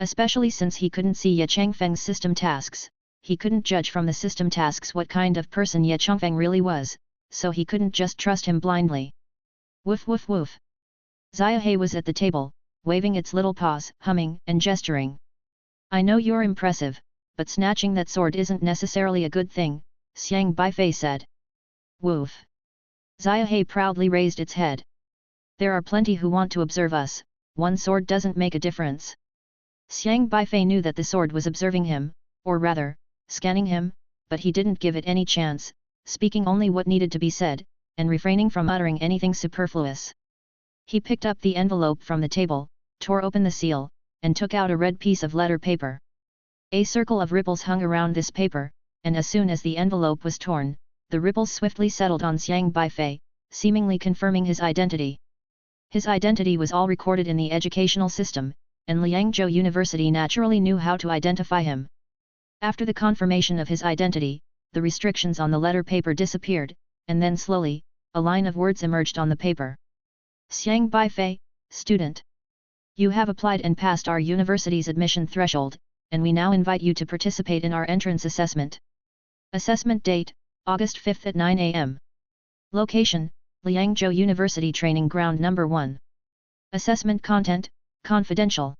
Especially since he couldn't see Ye Changfeng's system tasks, he couldn't judge from the system tasks what kind of person Ye Changfeng really was, so he couldn't just trust him blindly. Woof woof woof. Xiaohe was at the table, waving its little paws, humming and gesturing. I know you're impressive, but snatching that sword isn't necessarily a good thing, Xiang Beifei said. Woof. Xiaohe proudly raised its head. There are plenty who want to observe us, one sword doesn't make a difference. Xiang Beifei knew that the sword was observing him, or rather, scanning him, but he didn't give it any chance, speaking only what needed to be said, and refraining from uttering anything superfluous. He picked up the envelope from the table, tore open the seal, and took out a red piece of letter paper. A circle of ripples hung around this paper, and as soon as the envelope was torn, the ripples swiftly settled on Xiang Beifei, seemingly confirming his identity. His identity was all recorded in the educational system, and Liangzhou University naturally knew how to identify him. After the confirmation of his identity, the restrictions on the letter paper disappeared, and then slowly, a line of words emerged on the paper. Xiang Beifei, student. You have applied and passed our university's admission threshold, and we now invite you to participate in our entrance assessment. Assessment date, August 5 at 9 am. Location, Liangzhou University Training Ground No. 1. Assessment content, confidential.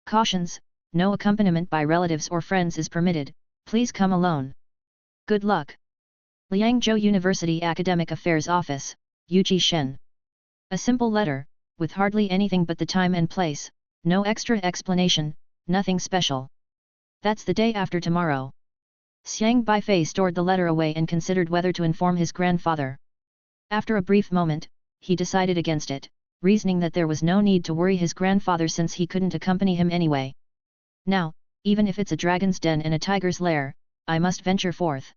Cautions, no accompaniment by relatives or friends is permitted, please come alone. Good luck. Liangzhou University Academic Affairs Office, Yuji Shen. A simple letter, with hardly anything but the time and place, no extra explanation, nothing special. That's the day after tomorrow. Xiang Beifei stored the letter away and considered whether to inform his grandfather. After a brief moment, he decided against it, reasoning that there was no need to worry his grandfather since he couldn't accompany him anyway. Now, even if it's a dragon's den and a tiger's lair, I must venture forth.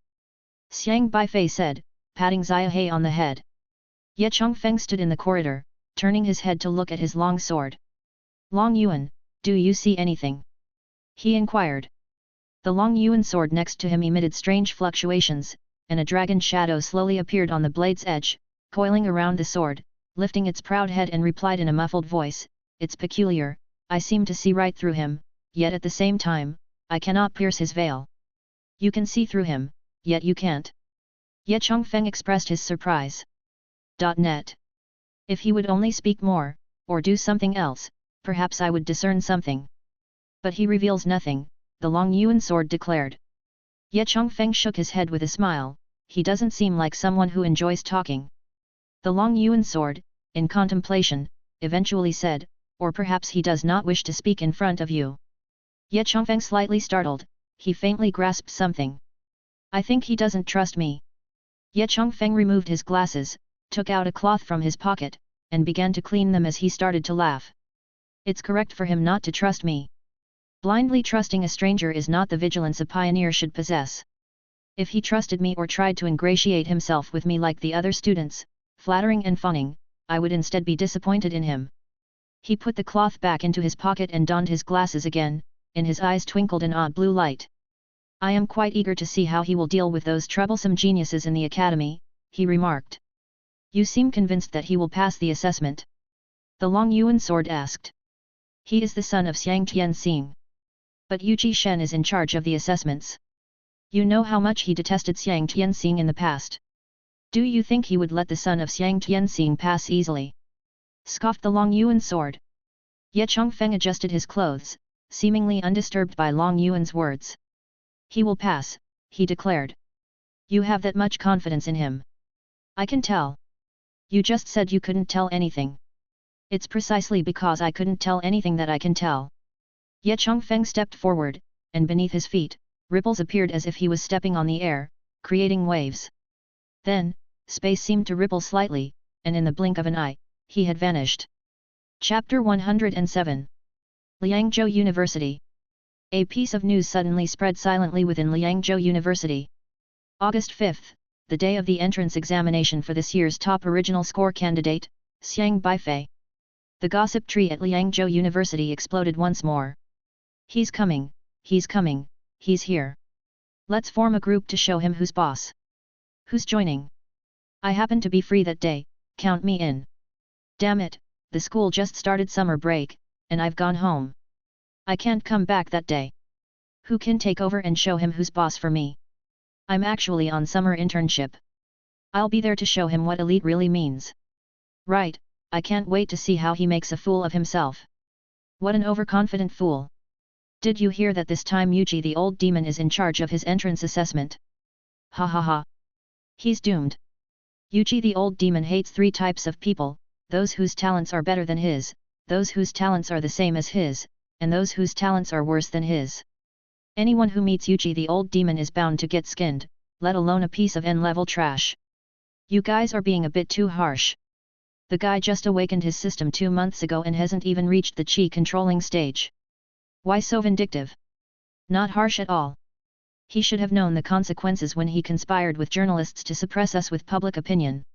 Xiang Beifei said, patting Xiaohe on the head. Ye Changfeng stood in the corridor, turning his head to look at his long sword. Long Yuan, do you see anything? He inquired. The Long Yuan sword next to him emitted strange fluctuations, and a dragon shadow slowly appeared on the blade's edge, coiling around the sword, lifting its proud head and replied in a muffled voice, it's peculiar, I seem to see right through him, yet at the same time, I cannot pierce his veil. You can see through him, yet you can't. Ye Changfeng expressed his surprise. Net. If he would only speak more, or do something else, perhaps I would discern something. But he reveals nothing, the Long Yuan sword declared. Ye Changfeng shook his head with a smile, he doesn't seem like someone who enjoys talking. The Long Yuan sword, in contemplation, eventually said, or perhaps he does not wish to speak in front of you. Ye Changfeng slightly startled, he faintly grasped something. I think he doesn't trust me. Ye Changfeng removed his glasses, took out a cloth from his pocket, and began to clean them as he started to laugh. It's correct for him not to trust me. Blindly trusting a stranger is not the vigilance a pioneer should possess. If he trusted me or tried to ingratiate himself with me like the other students, flattering and fawning, I would instead be disappointed in him. He put the cloth back into his pocket and donned his glasses again, in his eyes twinkled an odd blue light. I am quite eager to see how he will deal with those troublesome geniuses in the academy, he remarked. You seem convinced that he will pass the assessment? The Long Yuan sword asked. He is the son of Xiang Tianxing. But Yuji Shen is in charge of the assessments. You know how much he detested Xiang Tianxing in the past. Do you think he would let the son of Xiang Tianxing pass easily? Scoffed the Long Yuan sword. Ye Changfeng adjusted his clothes, seemingly undisturbed by Long Yuan's words. He will pass, he declared. You have that much confidence in him? I can tell. You just said you couldn't tell anything. It's precisely because I couldn't tell anything that I can tell. Ye Chongfeng stepped forward, and beneath his feet, ripples appeared as if he was stepping on the air, creating waves. Then, space seemed to ripple slightly, and in the blink of an eye, he had vanished. Chapter 107. Liangzhou University. A piece of news suddenly spread silently within Liangzhou University. August 5, the day of the entrance examination for this year's top original score candidate, Xiang Beifei. The gossip tree at Liangzhou University exploded once more. He's coming, he's here. Let's form a group to show him who's boss. Who's joining? I happen to be free that day, count me in. Damn it, the school just started summer break, and I've gone home. I can't come back that day. Who can take over and show him who's boss for me? I'm actually on summer internship. I'll be there to show him what elite really means. Right, I can't wait to see how he makes a fool of himself. What an overconfident fool. Did you hear that this time Yuji the old demon is in charge of his entrance assessment? Ha ha ha. He's doomed. Yuji the old demon hates three types of people, those whose talents are better than his, those whose talents are the same as his, and those whose talents are worse than his. Anyone who meets Yuji the old demon is bound to get skinned, let alone a piece of N-level trash. You guys are being a bit too harsh. The guy just awakened his system 2 months ago and hasn't even reached the chi controlling stage. Why so vindictive? Not harsh at all. He should have known the consequences when he conspired with journalists to suppress us with public opinion.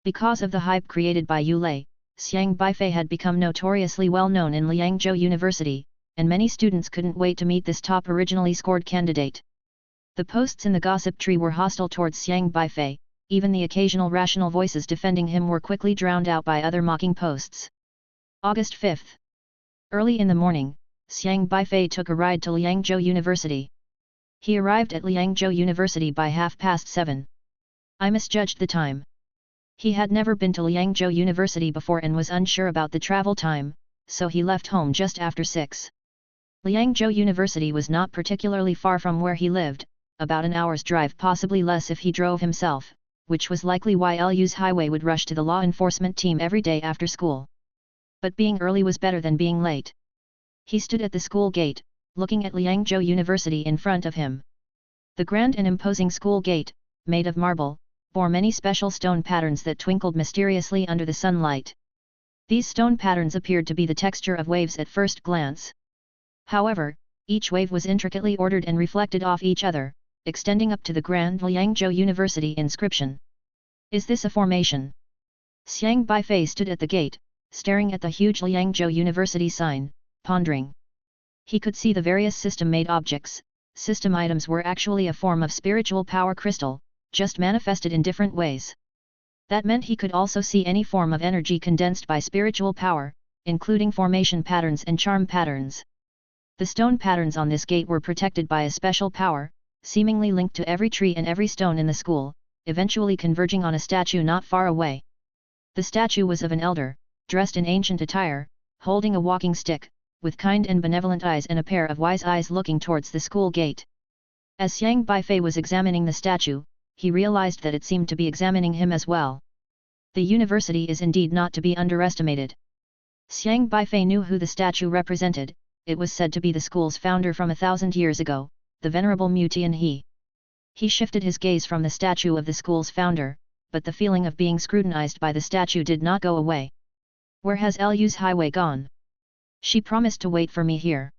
Because of the hype created by Yu Lei, Xiang Beifei had become notoriously well known in Liangzhou University, and many students couldn't wait to meet this top originally scored candidate. The posts in the gossip tree were hostile towards Xiang Beifei, even the occasional rational voices defending him were quickly drowned out by other mocking posts. August 5. Early in the morning, Xiang Beifei took a ride to Liangzhou University. He arrived at Liangzhou University by 7:30. I misjudged the time. He had never been to Liangzhou University before and was unsure about the travel time, so he left home just after 6. Liangzhou University was not particularly far from where he lived, about an hour's drive, possibly less if he drove himself, which was likely why Lu's highway would rush to the law enforcement team every day after school. But being early was better than being late. He stood at the school gate, looking at Liangzhou University in front of him. The grand and imposing school gate, made of marble, bore many special stone patterns that twinkled mysteriously under the sunlight. These stone patterns appeared to be the texture of waves at first glance. However, each wave was intricately ordered and reflected off each other, extending up to the grand Liangzhou University inscription. Is this a formation? Xiang Beifei stood at the gate, staring at the huge Liangzhou University sign, pondering. He could see the various system-made objects. System items were actually a form of spiritual power crystal, just manifested in different ways. That meant he could also see any form of energy condensed by spiritual power, including formation patterns and charm patterns. The stone patterns on this gate were protected by a special power, seemingly linked to every tree and every stone in the school, eventually converging on a statue not far away. The statue was of an elder, dressed in ancient attire, holding a walking stick, with kind and benevolent eyes and a pair of wise eyes looking towards the school gate. As Xiang Beifei was examining the statue, he realized that it seemed to be examining him as well. The university is indeed not to be underestimated. Xiang Beifei knew who the statue represented. It was said to be the school's founder from 1,000 years ago, the Venerable Mu Tianhe. He shifted his gaze from the statue of the school's founder, but the feeling of being scrutinized by the statue did not go away. Where has Lu's highway gone? She promised to wait for me here.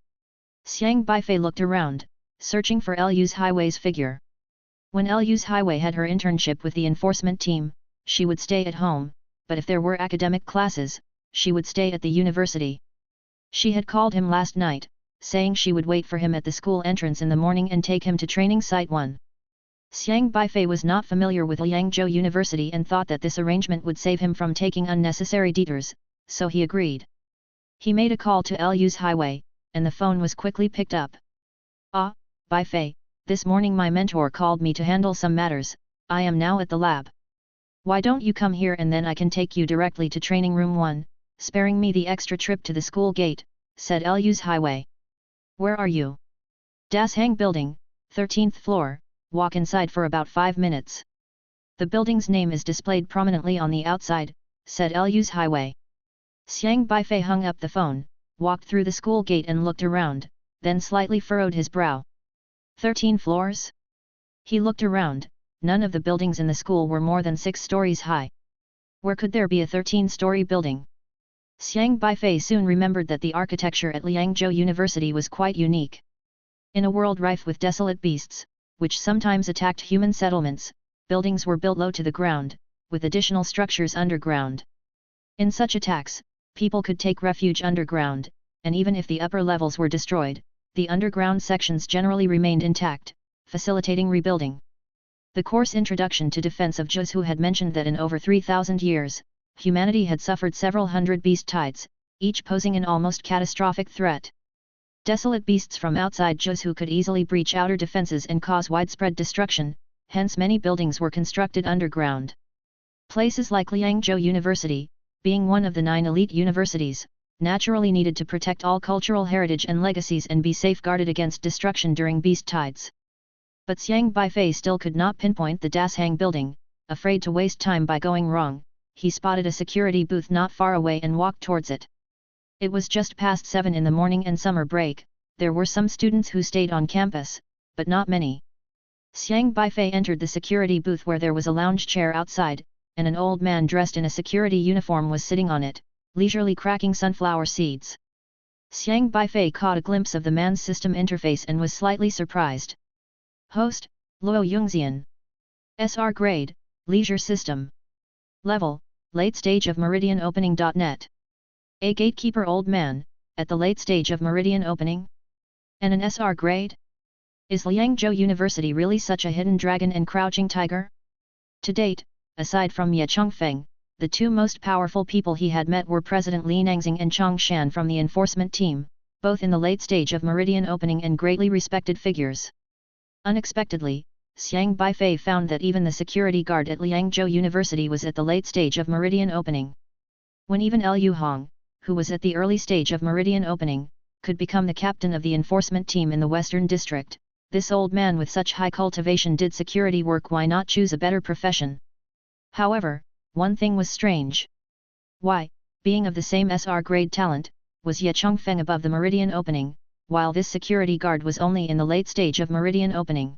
Xiang Beifei looked around, searching for Lu's highway's figure. When Lu's highway had her internship with the enforcement team, she would stay at home, but if there were academic classes, she would stay at the university. She had called him last night, saying she would wait for him at the school entrance in the morning and take him to training site 1. Xiang Beifei was not familiar with Liangzhou University and thought that this arrangement would save him from taking unnecessary detours, so he agreed. He made a call to Lu's highway, and the phone was quickly picked up. Ah, Beifei, this morning my mentor called me to handle some matters. I am now at the lab. Why don't you come here and then I can take you directly to training room 1, sparing me the extra trip to the school gate, said Lu's highway. Where are you? Das Hang building, 13th floor, walk inside for about 5 minutes. The building's name is displayed prominently on the outside, said Lu's highway. Xiang Beifei hung up the phone, walked through the school gate and looked around, then slightly furrowed his brow. 13 floors? He looked around, none of the buildings in the school were more than 6 stories high. Where could there be a 13-story building? Xiang Beifei soon remembered that the architecture at Liangzhou University was quite unique. In a world rife with desolate beasts, which sometimes attacked human settlements, buildings were built low to the ground, with additional structures underground. In such attacks, people could take refuge underground, and even if the upper levels were destroyed, the underground sections generally remained intact, facilitating rebuilding. The course Introduction to Defense of Zhuzhou had mentioned that in over 3,000 years, humanity had suffered several hundred beast tides, each posing an almost catastrophic threat. Desolate beasts from outside Zhuzhou could easily breach outer defenses and cause widespread destruction, hence many buildings were constructed underground. Places like Liangzhou University, being one of the 9 elite universities, naturally needed to protect all cultural heritage and legacies and be safeguarded against destruction during beast tides. But Xiang Beifei still could not pinpoint the Dashang building. Afraid to waste time by going wrong, he spotted a security booth not far away and walked towards it. It was just past 7 in the morning and summer break. There were some students who stayed on campus, but not many. Xiang Beifei entered the security booth where there was a lounge chair outside, and an old man dressed in a security uniform was sitting on it, leisurely cracking sunflower seeds. Xiang Beifei caught a glimpse of the man's system interface and was slightly surprised. Host, Luo Yongxian. SR Grade, Leisure System. Level, Late Stage of Meridian Opening.net. A gatekeeper old man, at the late stage of Meridian Opening? And an SR Grade? Is Liangzhou University really such a hidden dragon and crouching tiger? To date, aside from Ye Chongfeng, the 2 most powerful people he had met were President Li Nangxing and Chong Shan from the enforcement team, both in the late stage of Meridian Opening and greatly respected figures. Unexpectedly, Xiang Beifei found that even the security guard at Liangzhou University was at the late stage of Meridian Opening. When even Lu Hong, who was at the early stage of Meridian Opening, could become the captain of the enforcement team in the Western District, this old man with such high cultivation did security work. Why not choose a better profession? However, one thing was strange. Why, being of the same SR grade talent, was Ye Chongfeng above the Meridian Opening, while this security guard was only in the late stage of Meridian Opening?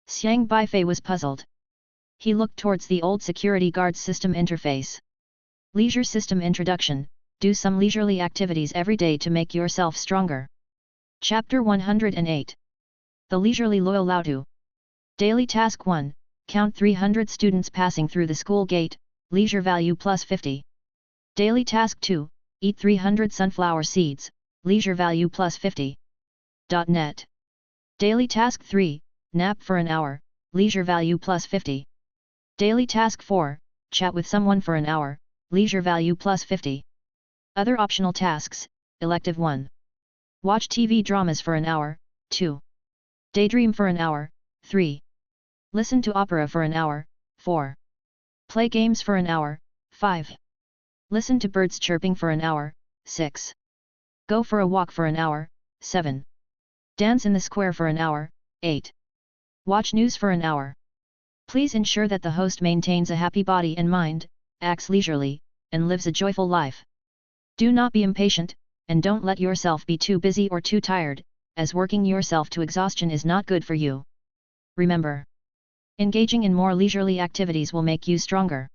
Xiang Beifei was puzzled. He looked towards the old security guard's system interface. Leisure System Introduction. Do some leisurely activities every day to make yourself stronger. Chapter 108. The Leisurely Loyal Laotu. Daily Task 1. Count 300 students passing through the school gate, leisure value plus 50. Daily Task 2. Eat 300 sunflower seeds, leisure value plus 50. .net. Daily Task 3. Nap for an hour, leisure value plus 50. Daily Task 4. Chat with someone for an hour, leisure value plus 50. Other optional tasks, Elective 1. Watch TV dramas for an hour, 2. Daydream for an hour, 3. Listen to opera for an hour, 4. Play games for an hour, 5. Listen to birds chirping for an hour, 6. Go for a walk for an hour, 7. Dance in the square for an hour, 8. Watch news for an hour. Please ensure that the host maintains a happy body and mind, acts leisurely, and lives a joyful life. Do not be impatient, and don't let yourself be too busy or too tired, as working yourself to exhaustion is not good for you. Remember, engaging in more leisurely activities will make you stronger.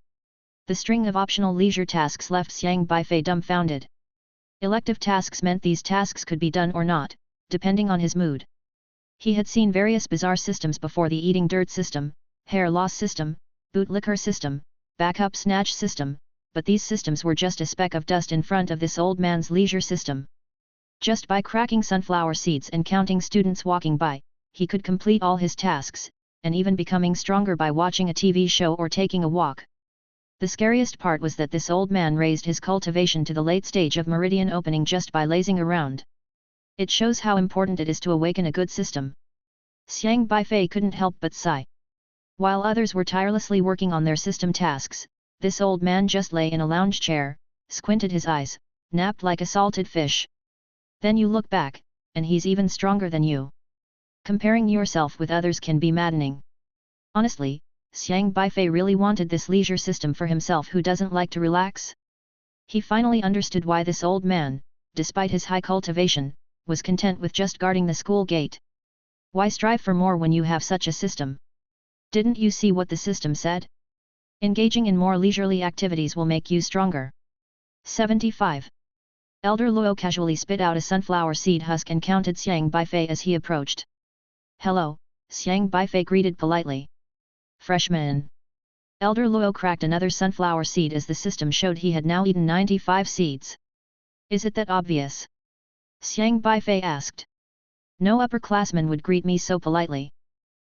The string of optional leisure tasks left Xiang Beifei dumbfounded. Elective tasks meant these tasks could be done or not, depending on his mood. He had seen various bizarre systems before: the eating dirt system, hair loss system, bootlicker system, backup snatch system, but these systems were just a speck of dust in front of this old man's leisure system. Just by cracking sunflower seeds and counting students walking by, he could complete all his tasks, and even becoming stronger by watching a TV show or taking a walk. The scariest part was that this old man raised his cultivation to the late stage of Meridian Opening just by lazing around. It shows how important it is to awaken a good system. Xiang Beifei couldn't help but sigh. While others were tirelessly working on their system tasks, this old man just lay in a lounge chair, squinted his eyes, napped like a salted fish. Then you look back, and he's even stronger than you. Comparing yourself with others can be maddening. Honestly, Xiang Beifei really wanted this leisure system for himself. Who doesn't like to relax? He finally understood why this old man, despite his high cultivation, was content with just guarding the school gate. Why strive for more when you have such a system? Didn't you see what the system said? Engaging in more leisurely activities will make you stronger. 75. Elder Luo casually spit out a sunflower seed husk and counted Xiang Beifei as he approached. Hello, Xiang Beifei greeted politely. Freshman. Elder Luo cracked another sunflower seed as the system showed he had now eaten 95 seeds. Is it that obvious? Xiang Beifei asked. No upperclassman would greet me so politely.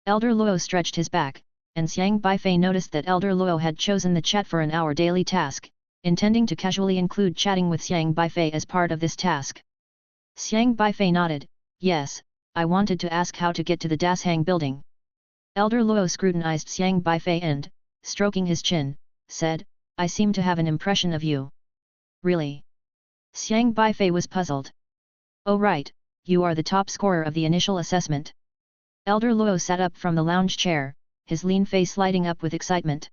Elder Luo stretched his back, and Xiang Beifei noticed that Elder Luo had chosen the chat for an hour daily task, intending to casually include chatting with Xiang Beifei as part of this task. Xiang Beifei nodded. Yes, I wanted to ask how to get to the Dashang building. Elder Luo scrutinized Xiang Beifei and, stroking his chin, said, I seem to have an impression of you. Really? Xiang Beifei was puzzled. Oh right, you are the top scorer of the initial assessment. Elder Luo sat up from the lounge chair, his lean face lighting up with excitement.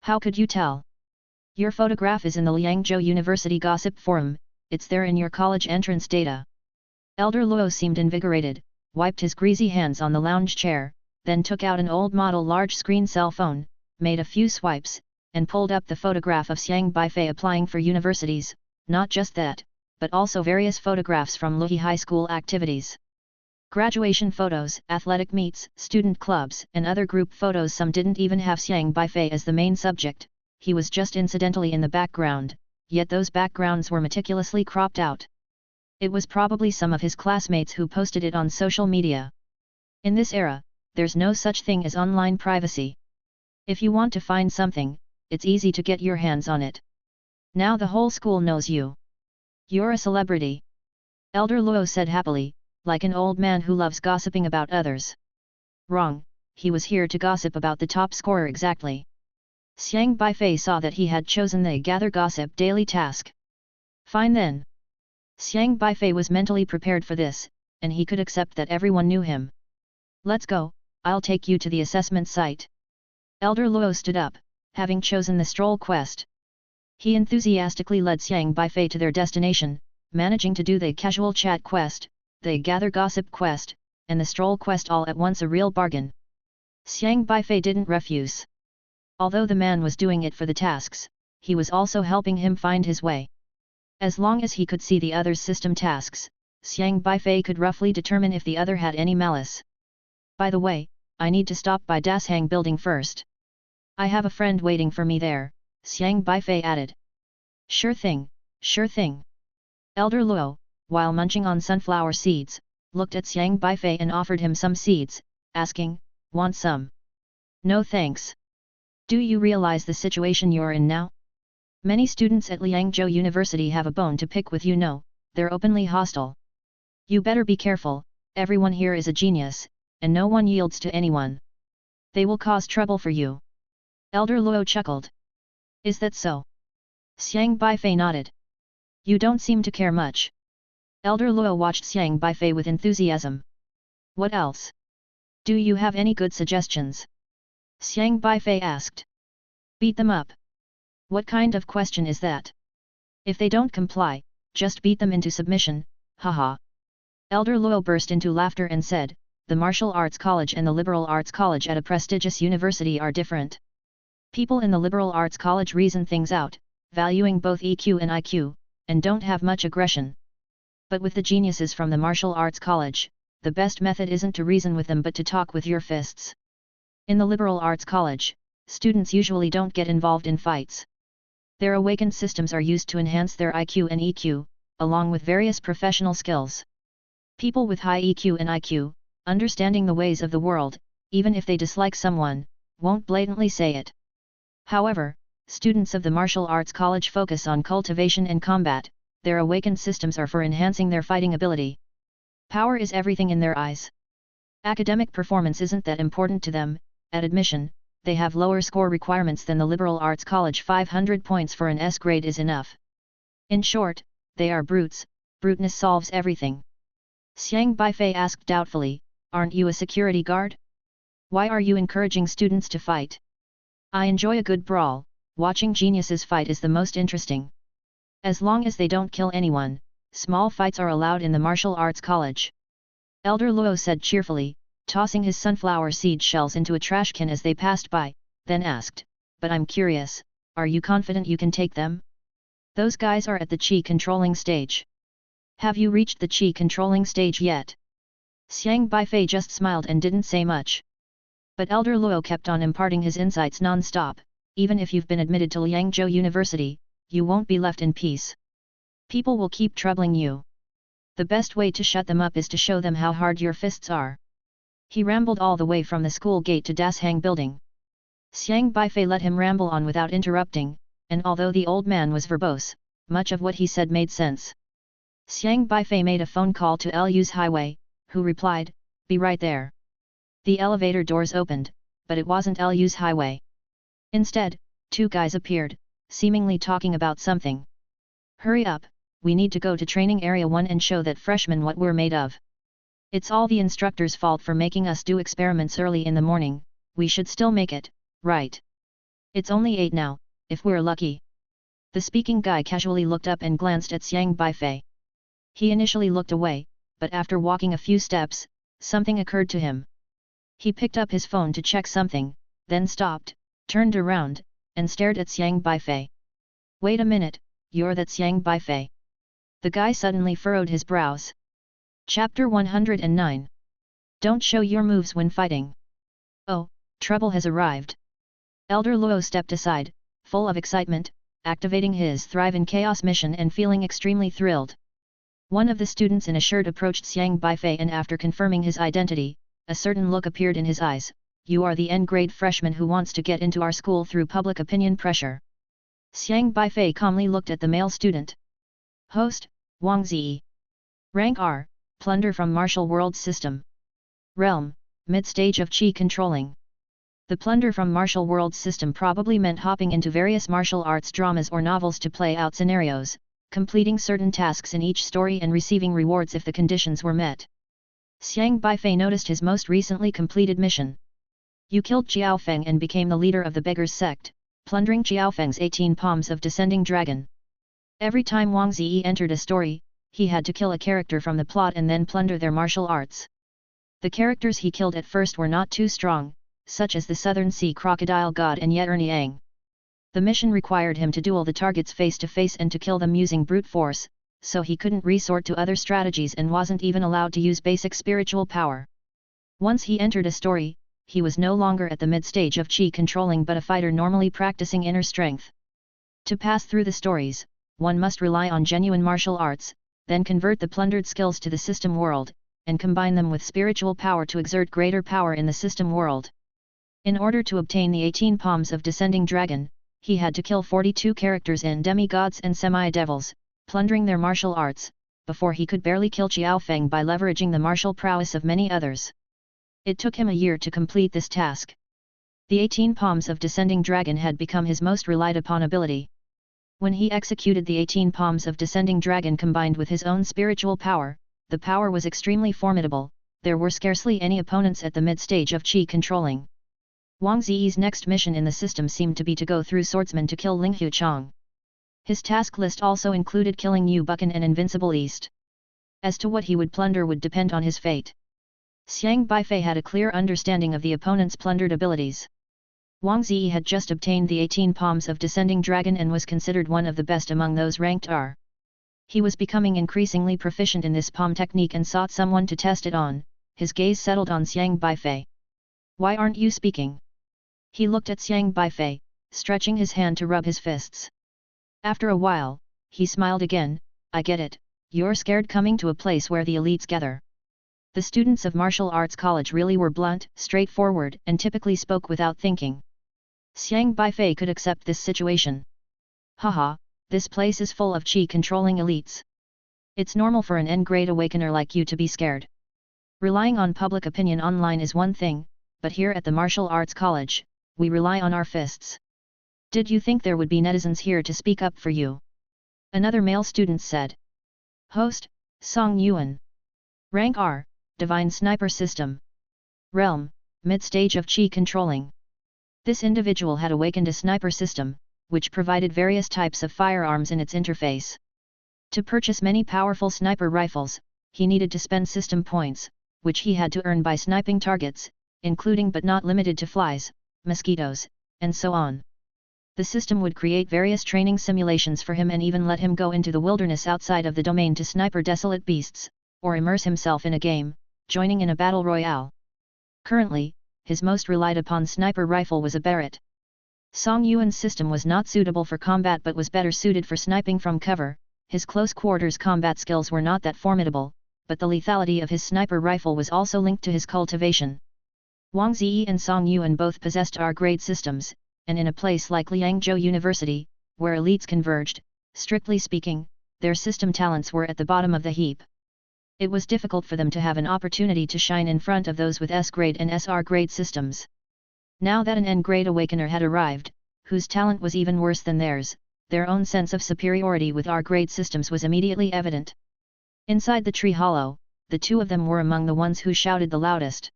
How could you tell? Your photograph is in the Liangzhou University Gossip Forum, it's there in your college entrance data. Elder Luo seemed invigorated, wiped his greasy hands on the lounge chair, then took out an old model large-screen cell phone, made a few swipes, and pulled up the photograph of Xiang Beifei applying for universities. Not just that, but also various photographs from Luhi High School activities. Graduation photos, athletic meets, student clubs, and other group photos. Some didn't even have Xiang Beifei as the main subject, he was just incidentally in the background, yet those backgrounds were meticulously cropped out. It was probably some of his classmates who posted it on social media. In this era, there's no such thing as online privacy. If you want to find something, it's easy to get your hands on it. Now the whole school knows you. You're a celebrity. Elder Luo said happily, like an old man who loves gossiping about others. Wrong, he was here to gossip about the top scorer exactly. Xiang Beifei saw that he had chosen the gather gossip daily task. Fine then. Xiang Beifei was mentally prepared for this, and he could accept that everyone knew him. Let's go, I'll take you to the assessment site. Elder Luo stood up, having chosen the stroll quest. He enthusiastically led Xiang Beifei to their destination, managing to do the casual chat quest, the gather gossip quest, and the stroll quest all at once, a real bargain. Xiang Beifei didn't refuse. Although the man was doing it for the tasks, he was also helping him find his way. As long as he could see the other's system tasks, Xiang Beifei could roughly determine if the other had any malice. By the way, I need to stop by Dashang building first. I have a friend waiting for me there, Xiang Beifei added. Sure thing, sure thing. Elder Luo, while munching on sunflower seeds, looked at Xiang Beifei and offered him some seeds, asking, want some? No thanks. Do you realize the situation you're in now? Many students at Liangzhou University have a bone to pick with you. Know, they're openly hostile. You better be careful, everyone here is a genius, and no one yields to anyone. They will cause trouble for you. Elder Luo chuckled. Is that so? Xiang Beifei nodded. You don't seem to care much. Elder Luo watched Xiang Beifei with enthusiasm. What else? Do you have any good suggestions? Xiang Beifei asked. Beat them up. What kind of question is that? If they don't comply, just beat them into submission, haha. Elder Luo burst into laughter and said, the martial arts college and the liberal arts college at a prestigious university are different. People in the liberal arts college reason things out, valuing both EQ and IQ, and don't have much aggression. But with the geniuses from the martial arts college, the best method isn't to reason with them but to talk with your fists. In the liberal arts college, students usually don't get involved in fights. Their awakened systems are used to enhance their IQ and EQ, along with various professional skills. People with high EQ and IQ, understanding the ways of the world, even if they dislike someone, won't blatantly say it. However, students of the martial arts college focus on cultivation and combat, their awakened systems are for enhancing their fighting ability. Power is everything in their eyes. Academic performance isn't that important to them. At admission, they have lower score requirements than the liberal arts college. 500 points for an S grade is enough. In short, they are brutes, bruteness solves everything. Xiang Beifei asked doubtfully, aren't you a security guard? Why are you encouraging students to fight? I enjoy a good brawl, watching geniuses fight is the most interesting. As long as they don't kill anyone, small fights are allowed in the martial arts college. Elder Luo said cheerfully, tossing his sunflower seed shells into a trash can as they passed by, then asked, but I'm curious, are you confident you can take them? Those guys are at the qi controlling stage. Have you reached the qi controlling stage yet? Xiang Beifei just smiled and didn't say much. But Elder Luo kept on imparting his insights non-stop, even if you've been admitted to Liangzhou University, you won't be left in peace. People will keep troubling you. The best way to shut them up is to show them how hard your fists are. He rambled all the way from the school gate to Dashang building. Xiang Beifei let him ramble on without interrupting, and although the old man was verbose, much of what he said made sense. Xiang Beifei made a phone call to Lu's highway, who replied, "Be right there." The elevator doors opened, but it wasn't Lu's highway. Instead, two guys appeared, seemingly talking about something. "Hurry up, we need to go to training area 1 and show that freshmen what we're made of. It's all the instructor's fault for making us do experiments early in the morning, we should still make it, right? It's only 8 now, if we're lucky." The speaking guy casually looked up and glanced at Xiang Beifei. He initially looked away, but after walking a few steps, something occurred to him. He picked up his phone to check something, then stopped, turned around, and stared at Xiang Beifei. "Wait a minute, you're that Xiang Beifei?" The guy suddenly furrowed his brows. Chapter 109. Don't show your moves when fighting. Oh, trouble has arrived. Elder Luo stepped aside, full of excitement, activating his Thrive in Chaos mission and feeling extremely thrilled. One of the students in a shirt approached Xiang Beifei and after confirming his identity, a certain look appeared in his eyes. "You are the N-grade freshman who wants to get into our school through public opinion pressure." Xiang Beifei calmly looked at the male student. "Host, Wang Ziyi. Rank R, plunder from martial world system. Realm, mid-stage of qi controlling." The plunder from martial world system probably meant hopping into various martial arts dramas or novels to play out scenarios, completing certain tasks in each story and receiving rewards if the conditions were met. Xiang Beifei noticed his most recently completed mission. You killed Xiaofeng and became the leader of the Beggars sect, plundering Xiaofeng's 18 palms of descending dragon. Every time Wang Ziyi entered a story, he had to kill a character from the plot and then plunder their martial arts. The characters he killed at first were not too strong, such as the Southern Sea Crocodile God and Ye Erniang. The mission required him to duel the targets face to face and to kill them using brute force, so he couldn't resort to other strategies and wasn't even allowed to use basic spiritual power. Once he entered a story, he was no longer at the mid-stage of qi controlling but a fighter normally practicing inner strength. To pass through the stories, one must rely on genuine martial arts, then convert the plundered skills to the system world, and combine them with spiritual power to exert greater power in the system world. In order to obtain the 18 palms of descending dragon, he had to kill 42 characters and demigods and semi-devils, plundering their martial arts, before he could barely kill Xiaofeng by leveraging the martial prowess of many others. It took him a year to complete this task. The 18 palms of descending dragon had become his most relied upon ability. When he executed the 18 palms of descending dragon combined with his own spiritual power, the power was extremely formidable, there were scarcely any opponents at the mid-stage of qi controlling. Wang Ziyi's next mission in the system seemed to be to go through swordsman to kill Ling Huchang. His task list also included killing Yu Buchan and Invincible East. As to what he would plunder would depend on his fate. Xiang Beifei had a clear understanding of the opponent's plundered abilities. Wang Ziyi had just obtained the 18 palms of descending dragon and was considered one of the best among those ranked R. He was becoming increasingly proficient in this palm technique and sought someone to test it on. His gaze settled on Xiang Beifei. "Why aren't you speaking?" He looked at Xiang Beifei, stretching his hand to rub his fists. After a while, he smiled again. "I get it, you're scared coming to a place where the elites gather." The students of martial arts college really were blunt, straightforward, and typically spoke without thinking. Xiang Beifei could accept this situation. "Haha, this place is full of qi-controlling elites. It's normal for an N-grade awakener like you to be scared. Relying on public opinion online is one thing, but here at the martial arts college, we rely on our fists. Did you think there would be netizens here to speak up for you?" Another male student said. "Host, Song Yuan. Rank R, Divine Sniper System. Realm, mid-stage of qi controlling." This individual had awakened a sniper system, which provided various types of firearms in its interface. To purchase many powerful sniper rifles, he needed to spend system points, which he had to earn by sniping targets, including but not limited to flies, mosquitoes, and so on. The system would create various training simulations for him and even let him go into the wilderness outside of the domain to sniper desolate beasts, or immerse himself in a game, joining in a battle royale. Currently, his most relied upon sniper rifle was a Barrett. Song Yuan's system was not suitable for combat but was better suited for sniping from cover. His close quarters combat skills were not that formidable, but the lethality of his sniper rifle was also linked to his cultivation. Wang Ziyi and Song Yuan both possessed R-grade systems, and in a place like Liangzhou University, where elites converged, strictly speaking, their system talents were at the bottom of the heap. It was difficult for them to have an opportunity to shine in front of those with S-grade and SR-grade systems. Now that an N-grade awakener had arrived, whose talent was even worse than theirs, their own sense of superiority with R-grade systems was immediately evident. Inside the tree hollow, the two of them were among the ones who shouted the loudest.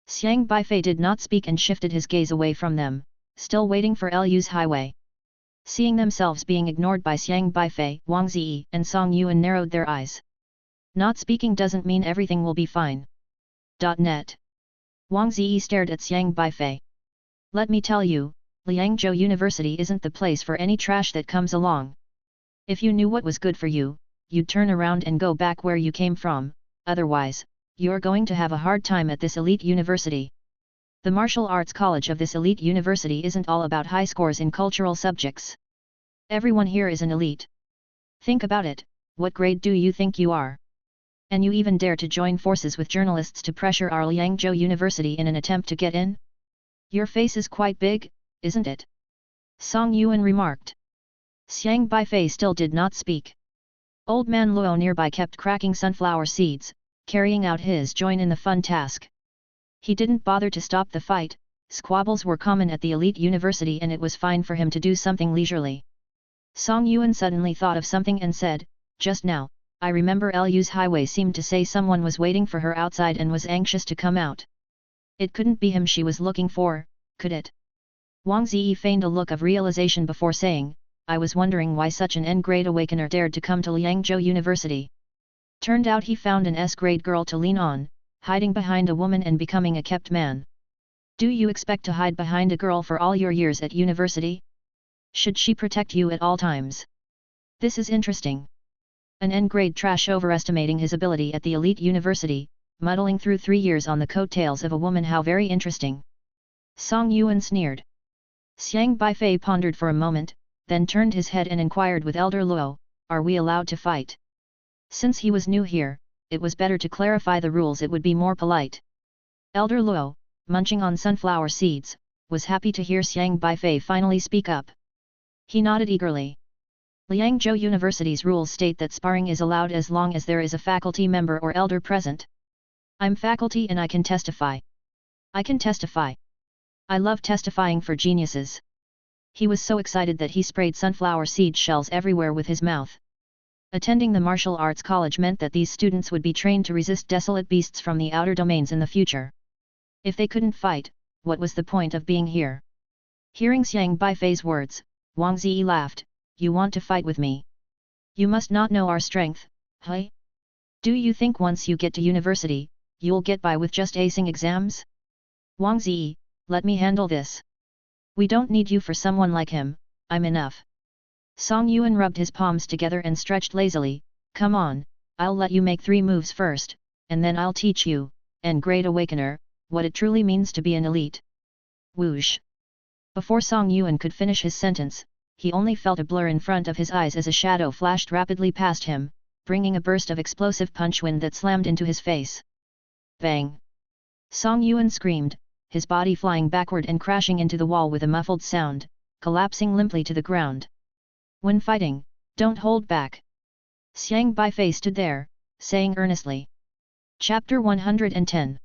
Xiang Beifei did not speak and shifted his gaze away from them, still waiting for Lu's highway. Seeing themselves being ignored by Xiang Beifei, Wang Ziyi and Song Yuan narrowed their eyes. Not speaking doesn't mean everything will be fine. Net. Wang Ziyi stared at Xiang Beifei. Let me tell you, Liangzhou University isn't the place for any trash that comes along. If you knew what was good for you, you'd turn around and go back where you came from, otherwise, you're going to have a hard time at this elite university. The martial arts college of this elite university isn't all about high scores in cultural subjects. Everyone here is an elite. Think about it, what grade do you think you are? And you even dare to join forces with journalists to pressure our Liangzhou University in an attempt to get in? Your face is quite big, isn't it? Song Yuan remarked. Xiang Beifei still did not speak. Old man Luo nearby kept cracking sunflower seeds, carrying out his join in the fun task. He didn't bother to stop the fight. Squabbles were common at the elite university and it was fine for him to do something leisurely. Song Yuan suddenly thought of something and said, just now, I remember Lu's highway seemed to say someone was waiting for her outside and was anxious to come out. It couldn't be him she was looking for, could it? Wang Ziyi feigned a look of realization before saying, I was wondering why such an N-grade awakener dared to come to Liangzhou University. Turned out he found an S-grade girl to lean on, hiding behind a woman and becoming a kept man. Do you expect to hide behind a girl for all your years at university? Should she protect you at all times? This is interesting. An N-grade trash overestimating his ability at the elite university, muddling through 3 years on the coattails of a woman, how very interesting. Song Yuan sneered. Xiang Beifei pondered for a moment, then turned his head and inquired with Elder Luo, are we allowed to fight? Since he was new here, it was better to clarify the rules, it would be more polite. Elder Luo, munching on sunflower seeds, was happy to hear Xiang Beifei finally speak up. He nodded eagerly. Liangzhou University's rules state that sparring is allowed as long as there is a faculty member or elder present. I'm faculty and I can testify. I can testify. I love testifying for geniuses. He was so excited that he sprayed sunflower seed shells everywhere with his mouth. Attending the martial arts college meant that these students would be trained to resist desolate beasts from the outer domains in the future. If they couldn't fight, what was the point of being here? Hearing Xiang Beifei's words, Wang Ziyi laughed. You want to fight with me? You must not know our strength, hey? Do you think once you get to university, you'll get by with just acing exams? Wang Ziyi, let me handle this. We don't need you for someone like him, I'm enough. Song Yuan rubbed his palms together and stretched lazily, come on, I'll let you make 3 moves first, and then I'll teach you, N-grade awakener, what it truly means to be an elite. Whoosh! Before Song Yuan could finish his sentence, he only felt a blur in front of his eyes as a shadow flashed rapidly past him, bringing a burst of explosive punch wind that slammed into his face. Bang! Song Yuan screamed, his body flying backward and crashing into the wall with a muffled sound, collapsing limply to the ground. When fighting, don't hold back. Xiang Beifei stood there, saying earnestly. Chapter 110.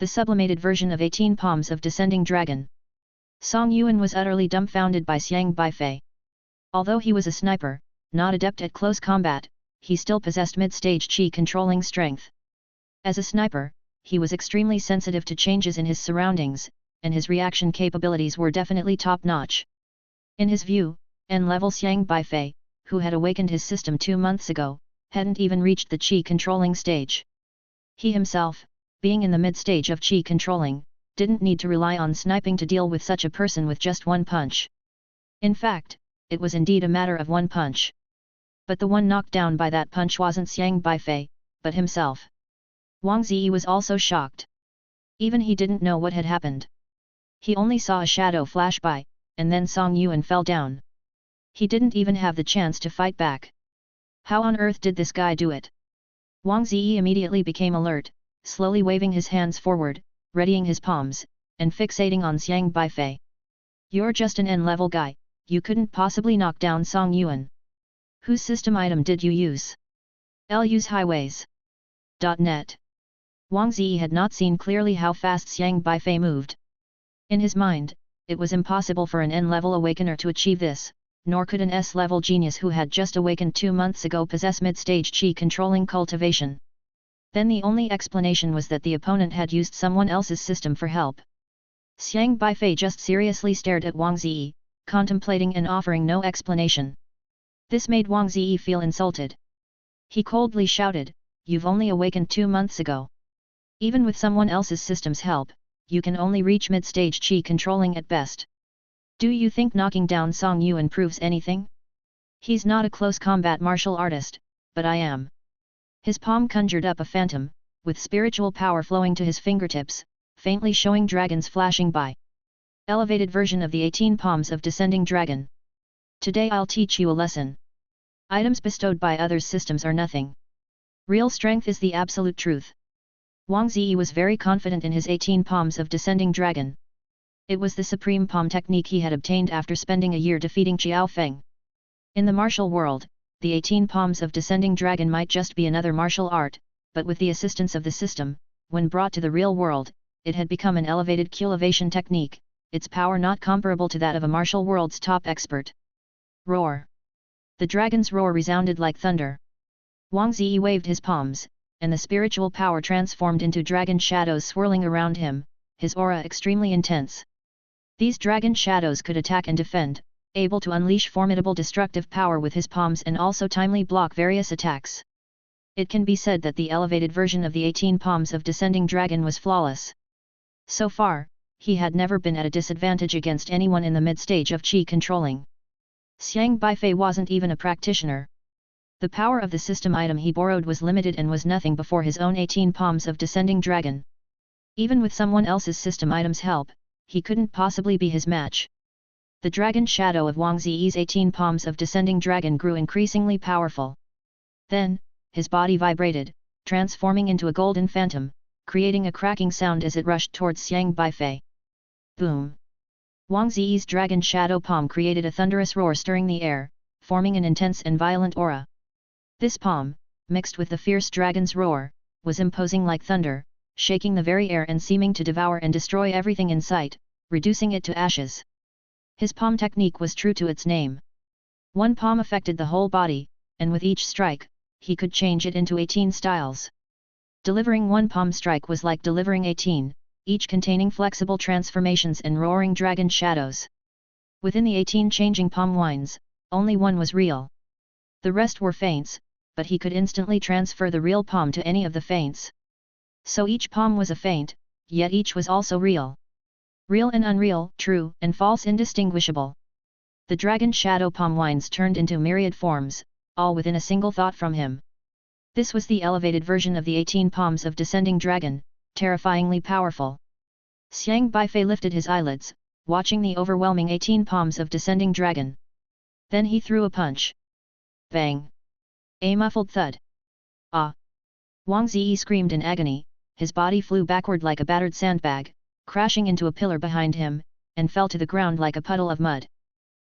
The sublimated version of 18 Palms of Descending Dragon. Song Yuan was utterly dumbfounded by Xiang Beifei. Although he was a sniper, not adept at close combat, he still possessed mid-stage chi controlling strength. As a sniper, he was extremely sensitive to changes in his surroundings, and his reaction capabilities were definitely top-notch. In his view, N-level Xiang Beifei, who had awakened his system 2 months ago, hadn't even reached the qi controlling stage. He himself, being in the mid-stage of qi controlling, didn't need to rely on sniping to deal with such a person with just one punch. In fact, it was indeed a matter of one punch. But the one knocked down by that punch wasn't Xiang Beifei, but himself. Wang Ziyi was also shocked. Even he didn't know what had happened. He only saw a shadow flash by, and then Song Yuan fell down. He didn't even have the chance to fight back. How on earth did this guy do it? Wang Ziyi immediately became alert, slowly waving his hands forward, readying his palms, and fixating on Xiang Beifei. You're just an N-level guy, you couldn't possibly knock down Song Yuan. Whose system item did you use? Lu's highways. .net. Wang Ziyi had not seen clearly how fast Xiang Beifei moved. In his mind, it was impossible for an N-level awakener to achieve this, nor could an S-level genius who had just awakened 2 months ago possess mid-stage qi controlling cultivation. Then the only explanation was that the opponent had used someone else's system for help. Xiang Beifei just seriously stared at Wang Ziyi, contemplating and offering no explanation. This made Wang Ziyi feel insulted. He coldly shouted, "You've only awakened 2 months ago. Even with someone else's system's help, you can only reach mid-stage qi controlling at best. Do you think knocking down Song Yuan proves anything? He's not a close combat martial artist, but I am." His palm conjured up a phantom, with spiritual power flowing to his fingertips, faintly showing dragons flashing by. Elevated version of the 18 palms of descending dragon. Today I'll teach you a lesson. Items bestowed by others' systems are nothing. Real strength is the absolute truth. Wang Ziyi was very confident in his 18 palms of descending dragon. It was the supreme palm technique he had obtained after spending a year defeating Xiao Feng. In the martial world, the 18 palms of descending dragon might just be another martial art, but with the assistance of the system, when brought to the real world, it had become an elevated cultivation technique, its power not comparable to that of a martial world's top expert. Roar! The dragon's roar resounded like thunder. Wang Ziyi waved his palms, and the spiritual power transformed into dragon shadows swirling around him, his aura extremely intense. These dragon shadows could attack and defend, able to unleash formidable destructive power with his palms and also timely block various attacks. It can be said that the elevated version of the 18 palms of descending dragon was flawless. So far, he had never been at a disadvantage against anyone in the mid-stage of qi controlling. Xiang Beifei wasn't even a practitioner. The power of the system item he borrowed was limited and was nothing before his own 18 palms of descending dragon. Even with someone else's system item's help, he couldn't possibly be his match. The dragon shadow of Wang Ziyi's 18 palms of descending dragon grew increasingly powerful. Then, his body vibrated, transforming into a golden phantom, creating a cracking sound as it rushed towards Xiang Beifei. Boom! Wang Ziyi's dragon shadow palm created a thunderous roar stirring the air, forming an intense and violent aura. This palm, mixed with the fierce dragon's roar, was imposing like thunder, shaking the very air and seeming to devour and destroy everything in sight, reducing it to ashes. His palm technique was true to its name. One palm affected the whole body, and with each strike, he could change it into 18 styles. Delivering one palm strike was like delivering 18, each containing flexible transformations and roaring dragon shadows. Within the 18 changing palm winds, only one was real. The rest were feints, but he could instantly transfer the real palm to any of the feints. So each palm was a feint, yet each was also real. Real and unreal, true and false indistinguishable. The dragon shadow palm winds turned into myriad forms, all within a single thought from him. This was the elevated version of the 18 palms of descending dragon, terrifyingly powerful. Xiang Beifei lifted his eyelids, watching the overwhelming 18 palms of descending dragon. Then he threw a punch. Bang! A muffled thud. Ah! Wang Ziyi screamed in agony, his body flew backward like a battered sandbag, crashing into a pillar behind him, and fell to the ground like a puddle of mud.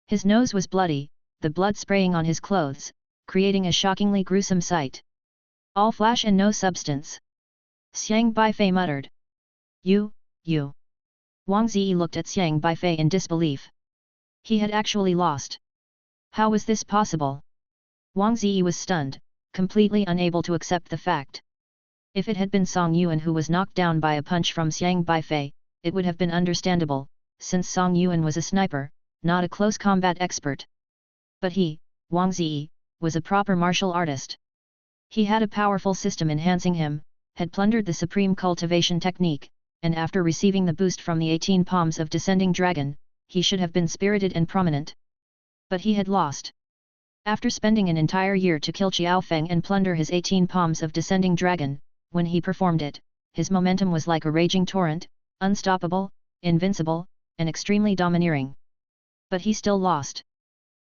His nose was bloody, the blood spraying on his clothes, creating a shockingly gruesome sight. All flash and no substance. Xiang Beifei muttered. You. Wang Ziyi looked at Xiang Beifei in disbelief. He had actually lost. How was this possible? Wang Ziyi was stunned, completely unable to accept the fact. If it had been Song Yuan who was knocked down by a punch from Xiang Beifei, it would have been understandable, since Song Yuan was a sniper, not a close combat expert. But he, Wang Ziyi, was a proper martial artist. He had a powerful system enhancing him, had plundered the supreme cultivation technique, and after receiving the boost from the 18 palms of descending dragon, he should have been spirited and prominent. But he had lost. After spending an entire year to kill Qiao Feng and plunder his 18 palms of descending dragon, when he performed it, his momentum was like a raging torrent, unstoppable, invincible, and extremely domineering. But he still lost.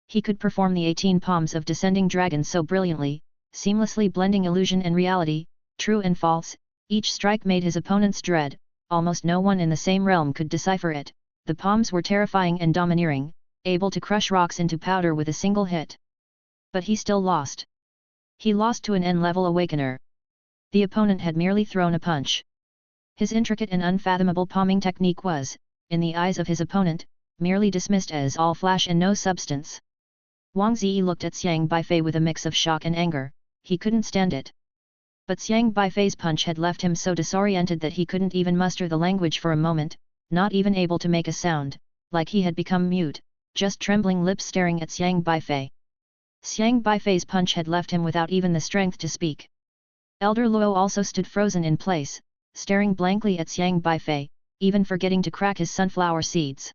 He could perform the 18 palms of descending dragon so brilliantly, seamlessly blending illusion and reality, true and false, each strike made his opponents dread, almost no one in the same realm could decipher it, the palms were terrifying and domineering, able to crush rocks into powder with a single hit. But he still lost. He lost to an N-level awakener. The opponent had merely thrown a punch. His intricate and unfathomable palming technique was, in the eyes of his opponent, merely dismissed as all flash and no substance. Wang Ziyi looked at Xiang Beifei with a mix of shock and anger, he couldn't stand it. But Xiang Beifei's punch had left him so disoriented that he couldn't even muster the language for a moment, not even able to make a sound, like he had become mute, just trembling lips staring at Xiang Beifei. Xiang Beifei's punch had left him without even the strength to speak. Elder Luo also stood frozen in place, staring blankly at Xiang Beifei, even forgetting to crack his sunflower seeds.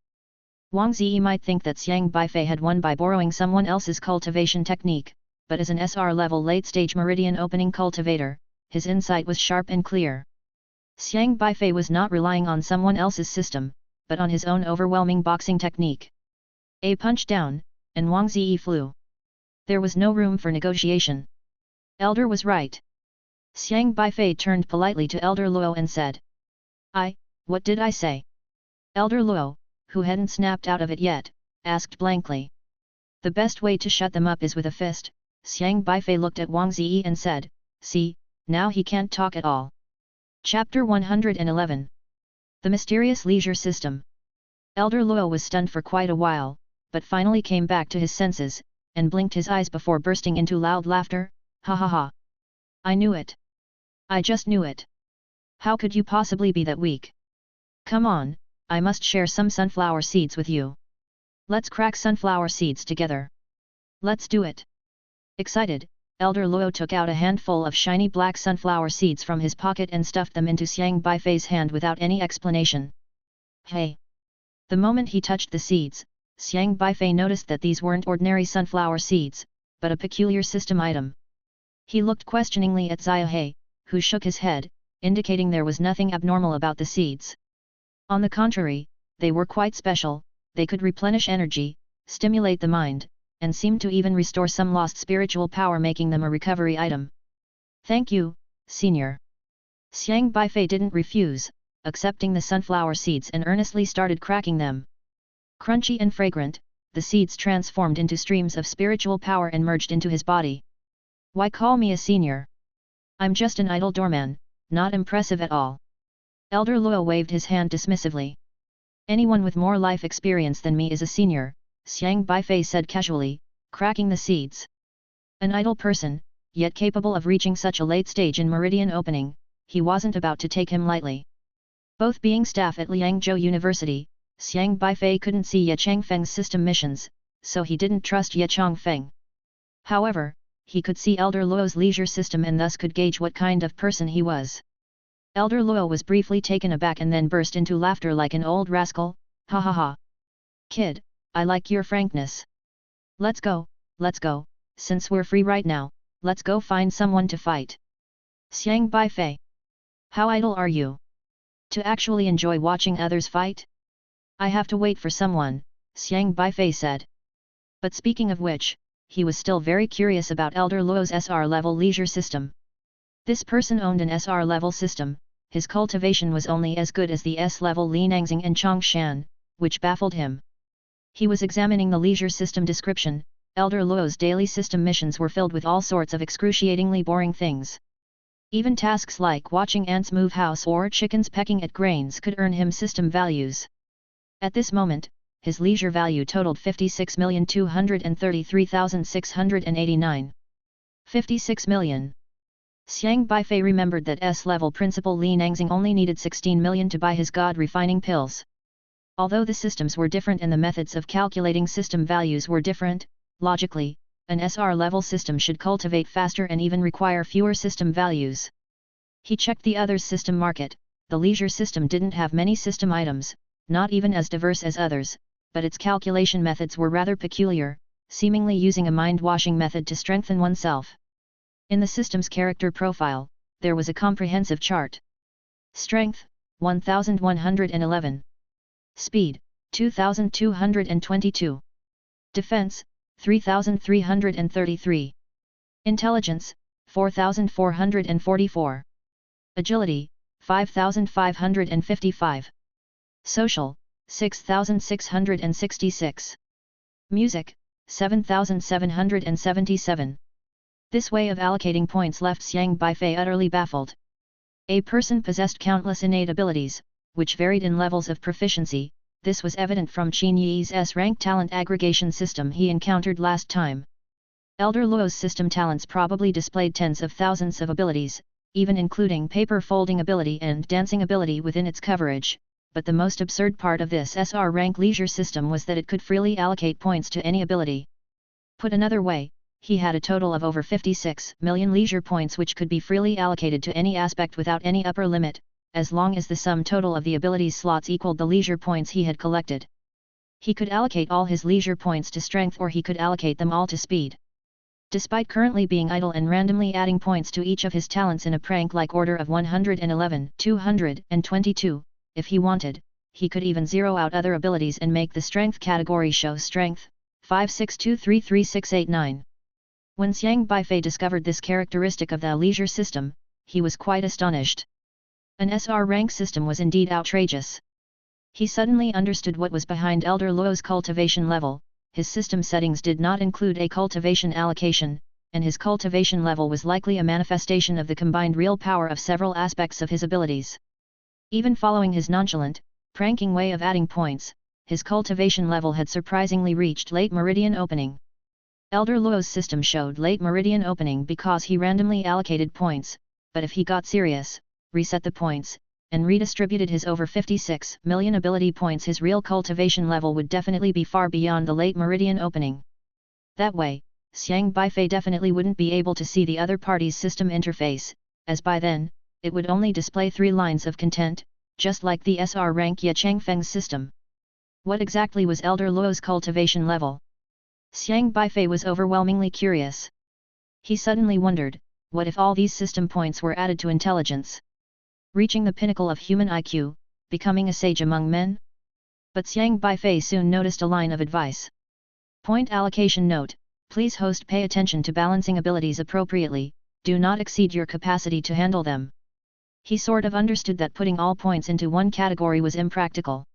Wang Ziyi might think that Xiang Beifei had won by borrowing someone else's cultivation technique, but as an SR-level late-stage meridian opening cultivator, his insight was sharp and clear. Xiang Beifei was not relying on someone else's system, but on his own overwhelming boxing technique. A punch down, and Wang Ziyi flew. There was no room for negotiation. Elder was right. Xiang Beifei turned politely to Elder Luo and said, What did I say? Elder Luo, who hadn't snapped out of it yet, asked blankly. The best way to shut them up is with a fist. Xiang Beifei looked at Wang Ziyi and said, see, now he can't talk at all. Chapter 111. The Mysterious Leisure System. Elder Luo was stunned for quite a while, but finally came back to his senses, and blinked his eyes before bursting into loud laughter, ha ha ha. I knew it. I just knew it. How could you possibly be that weak? Come on, I must share some sunflower seeds with you. Let's crack sunflower seeds together. Let's do it. Excited, Elder Luo took out a handful of shiny black sunflower seeds from his pocket and stuffed them into Xiang Beifei's hand without any explanation. Hey! The moment he touched the seeds, Xiang Beifei noticed that these weren't ordinary sunflower seeds, but a peculiar system item. He looked questioningly at Xia He, who shook his head, indicating there was nothing abnormal about the seeds. On the contrary, they were quite special, they could replenish energy, stimulate the mind, and seemed to even restore some lost spiritual power, making them a recovery item. Thank you, Senior. Xiang Beifei didn't refuse, accepting the sunflower seeds and earnestly started cracking them. Crunchy and fragrant, the seeds transformed into streams of spiritual power and merged into his body. Why call me a senior? I'm just an idle doorman, not impressive at all. Elder Luo waved his hand dismissively. Anyone with more life experience than me is a senior, Xiang Beifei said casually, cracking the seeds. An idle person, yet capable of reaching such a late stage in meridian opening, he wasn't about to take him lightly. Both being staff at Liangzhou University, Xiang Beifei couldn't see Ye Changfeng's system missions, so he didn't trust Ye Changfeng. However, he could see Elder Luo's leisure system and thus could gauge what kind of person he was. Elder Luo was briefly taken aback and then burst into laughter like an old rascal, ha ha ha. Kid, I like your frankness. Let's go, since we're free right now, let's go find someone to fight. Xiang Beifei. How idle are you? To actually enjoy watching others fight? I have to wait for someone, Xiang Beifei said. But speaking of which, he was still very curious about Elder Luo's SR-level leisure system. This person owned an SR-level system, his cultivation was only as good as the S-level Li Nangxing and Chongshan, which baffled him. He was examining the leisure system description. Elder Luo's daily system missions were filled with all sorts of excruciatingly boring things. Even tasks like watching ants move house or chickens pecking at grains could earn him system values. At this moment, his leisure value totaled 56,233,689. 56 million. Xiang Beifei remembered that S-level principal Li Nangxing only needed 16 million to buy his god-refining pills. Although the systems were different and the methods of calculating system values were different, logically, an SR-level system should cultivate faster and even require fewer system values. He checked the others' system market. The leisure system didn't have many system items, not even as diverse as others, but its calculation methods were rather peculiar, seemingly using a mind-washing method to strengthen oneself. In the system's character profile, there was a comprehensive chart. Strength, 1111. Speed, 2222. Defense, 3333. Intelligence, 4444. Agility, 5555. Social, 6666. Music, 7777. This way of allocating points left Xiang Beifei utterly baffled. A person possessed countless innate abilities, which varied in levels of proficiency. This was evident from Qin Yi's S-rank talent aggregation system he encountered last time. Elder Luo's system talents probably displayed tens of thousands of abilities, even including paper folding ability and dancing ability within its coverage, but the most absurd part of this SR rank leisure system was that it could freely allocate points to any ability. Put another way, he had a total of over 56 million leisure points which could be freely allocated to any aspect without any upper limit, as long as the sum total of the abilities slots equaled the leisure points he had collected. He could allocate all his leisure points to strength or he could allocate them all to speed. Despite currently being idle and randomly adding points to each of his talents in a prank-like order of 111, 222, if he wanted, he could even zero out other abilities and make the strength category show strength, 562333689. When Xiang Beifei discovered this characteristic of the leisure system, he was quite astonished. An SR rank system was indeed outrageous. He suddenly understood what was behind Elder Luo's cultivation level. His system settings did not include a cultivation allocation, and his cultivation level was likely a manifestation of the combined real power of several aspects of his abilities. Even following his nonchalant, pranking way of adding points, his cultivation level had surprisingly reached late meridian opening. Elder Luo's system showed late meridian opening because he randomly allocated points, but if he got serious, reset the points, and redistributed his over 56 million ability points, his real cultivation level would definitely be far beyond the late meridian opening. That way, Xiang Beifei definitely wouldn't be able to see the other party's system interface, as by then, it would only display 3 lines of content, just like the SR rank Ye Changfeng's system. What exactly was Elder Luo's cultivation level? Xiang Beifei was overwhelmingly curious. He suddenly wondered, what if all these system points were added to intelligence? Reaching the pinnacle of human IQ, becoming a sage among men? But Xiang Beifei soon noticed a line of advice. Point allocation note: please host, pay attention to balancing abilities appropriately, do not exceed your capacity to handle them. He sort of understood that putting all points into one category was impractical.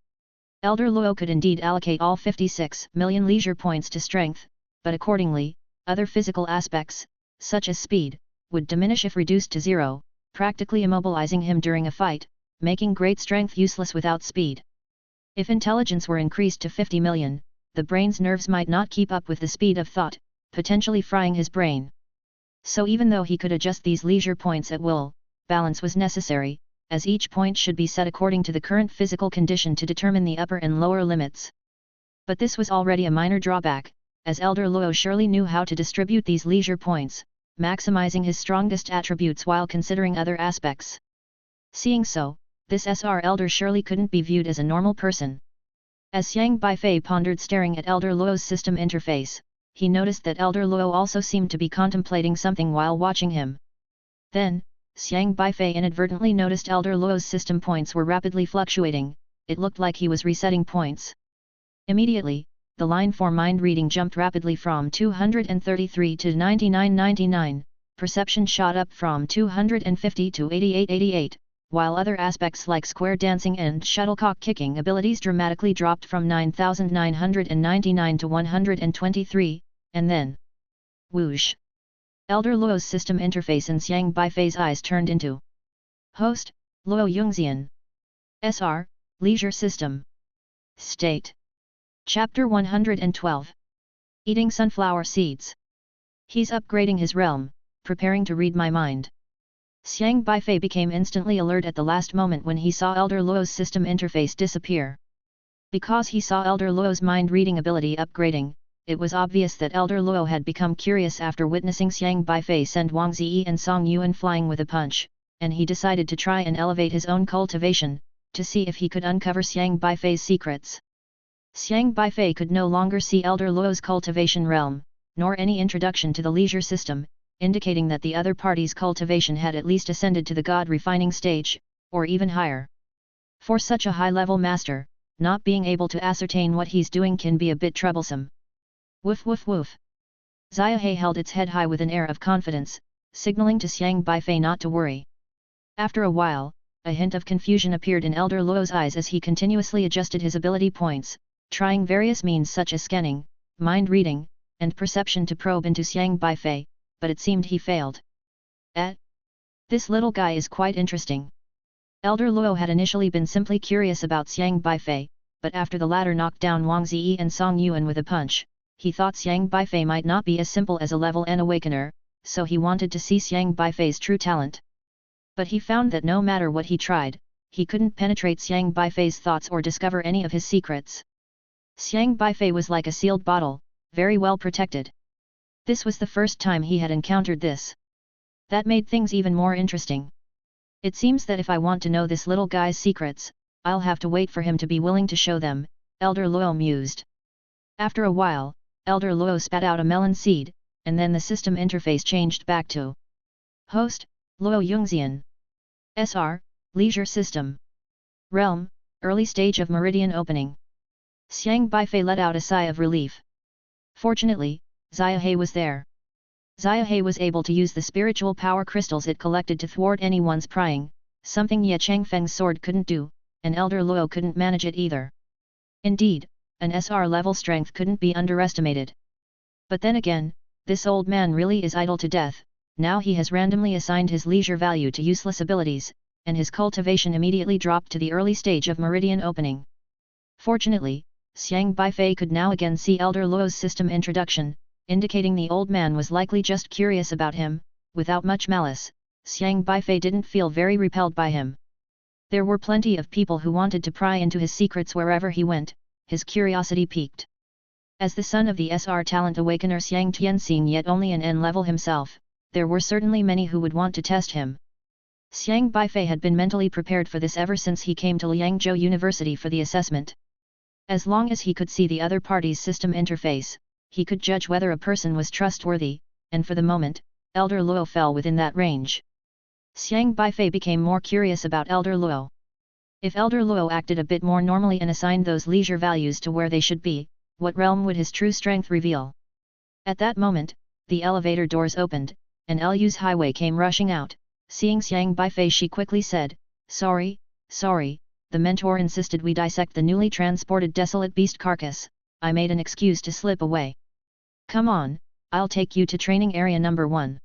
Elder Luo could indeed allocate all 56 million leisure points to strength, but accordingly, other physical aspects, such as speed, would diminish if reduced to 0, practically immobilizing him during a fight, making great strength useless without speed. If intelligence were increased to 50 million, the brain's nerves might not keep up with the speed of thought, potentially frying his brain. So even though he could adjust these leisure points at will, balance was necessary, as each point should be set according to the current physical condition to determine the upper and lower limits. But this was already a minor drawback, as Elder Luo surely knew how to distribute these leisure points, maximizing his strongest attributes while considering other aspects. Seeing so, this SR elder surely couldn't be viewed as a normal person. As Xiang Beifei pondered staring at Elder Luo's system interface, he noticed that Elder Luo also seemed to be contemplating something while watching him. Then, Xiang Beifei inadvertently noticed Elder Luo's system points were rapidly fluctuating. It looked like he was resetting points. Immediately, the line for mind reading jumped rapidly from 233 to 9999, perception shot up from 250 to 8888, while other aspects like square dancing and shuttlecock kicking abilities dramatically dropped from 9999 to 123, and then, whoosh! Elder Luo's system interface in Xiang Beifei's eyes turned into Host, Luo Yungxian. SR, Leisure System. State. Chapter 112. Eating sunflower seeds. He's upgrading his realm, preparing to read my mind. Xiang Beifei became instantly alert at the last moment when he saw Elder Luo's system interface disappear. Because he saw Elder Luo's mind-reading ability upgrading, it was obvious that Elder Luo had become curious after witnessing Xiang Beifei send Wang Ziyi and Song Yuan flying with a punch, and he decided to try and elevate his own cultivation, to see if he could uncover Xiang Beifei's secrets. Xiang Beifei could no longer see Elder Luo's cultivation realm, nor any introduction to the leisure system, indicating that the other party's cultivation had at least ascended to the god-refining stage, or even higher. For such a high-level master, not being able to ascertain what he's doing can be a bit troublesome. Woof woof woof. Xiaohe held its head high with an air of confidence, signaling to Xiang Beifei not to worry. After a while, a hint of confusion appeared in Elder Luo's eyes as he continuously adjusted his ability points, trying various means such as scanning, mind-reading, and perception to probe into Xiang Beifei, but it seemed he failed. This little guy is quite interesting. Elder Luo had initially been simply curious about Xiang Beifei, but after the latter knocked down Wang Ziyi and Song Yuan with a punch, he thought Xiang Beifei might not be as simple as a level N awakener, so he wanted to see Xiang Beifei's true talent. But he found that no matter what he tried, he couldn't penetrate Xiang Beifei's thoughts or discover any of his secrets. Xiang Beifei was like a sealed bottle, very well protected. This was the first time he had encountered this. That made things even more interesting. It seems that if I want to know this little guy's secrets, I'll have to wait for him to be willing to show them, Elder Luo mused. After a while, Elder Luo spat out a melon seed, and then the system interface changed back to Host, Luo Yungxian. SR, Leisure System. Realm, Early Stage of Meridian Opening. Xiang Beifei let out a sigh of relief. Fortunately, Xiaohe was there. Xiaohe was able to use the spiritual power crystals it collected to thwart anyone's prying, something Ye Changfeng's sword couldn't do, and Elder Luo couldn't manage it either. Indeed, an SR level strength couldn't be underestimated. But then again, this old man really is idle to death. Now he has randomly assigned his leisure value to useless abilities, and his cultivation immediately dropped to the early stage of meridian opening. Fortunately, Xiang Beifei could now again see Elder Luo's system introduction, indicating the old man was likely just curious about him. Without much malice, Xiang Beifei didn't feel very repelled by him. There were plenty of people who wanted to pry into his secrets wherever he went. His curiosity piqued. As the son of the SR talent awakener Xiang Tianxing, yet only an N level himself, there were certainly many who would want to test him. Xiang Beifei had been mentally prepared for this ever since he came to Liangzhou University for the assessment. As long as he could see the other party's system interface, he could judge whether a person was trustworthy, and for the moment, Elder Luo fell within that range. Xiang Beifei became more curious about Elder Luo. If Elder Luo acted a bit more normally and assigned those leisure values to where they should be, what realm would his true strength reveal? At that moment, the elevator doors opened, and Lu's highway came rushing out. Seeing Xiang Beifei, she quickly said, sorry, the mentor insisted we dissect the newly transported desolate beast carcass. I made an excuse to slip away. Come on, I'll take you to training area number 1.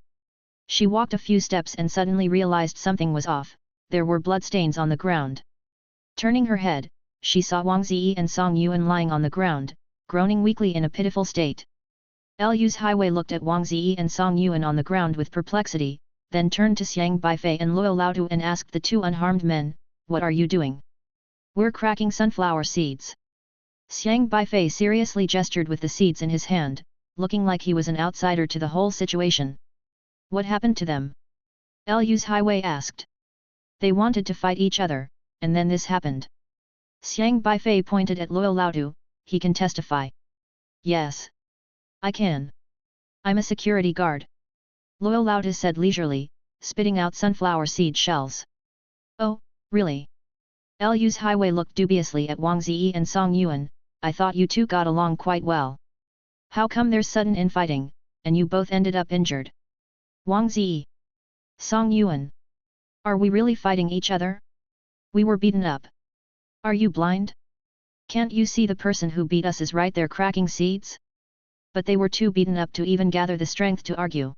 She walked a few steps and suddenly realized something was off. There were bloodstains on the ground. Turning her head, she saw Wang Ziyi and Song Yuan lying on the ground, groaning weakly in a pitiful state. Lu's highway looked at Wang Ziyi and Song Yuan on the ground with perplexity, then turned to Xiang Beifei and Luo Laotu and asked the two unharmed men, "What are you doing?" "We're cracking sunflower seeds." Xiang Beifei seriously gestured with the seeds in his hand, looking like he was an outsider to the whole situation. "What happened to them?" Lu's highway asked. "They wanted to fight each other, and then this happened." Xiang Beifei pointed at Luo Laotu. "He can testify." "Yes. I can. I'm a security guard," Luo Laotu said leisurely, spitting out sunflower seed shells. "Oh, really?" Lu's highway looked dubiously at Wang Ziyi and Song Yuan. "I thought you two got along quite well. How come there's sudden infighting, and you both ended up injured?" "Wang Ziyi. Song Yuan. Are we really fighting each other? We were beaten up. Are you blind? Can't you see the person who beat us is right there cracking seeds?" But they were too beaten up to even gather the strength to argue.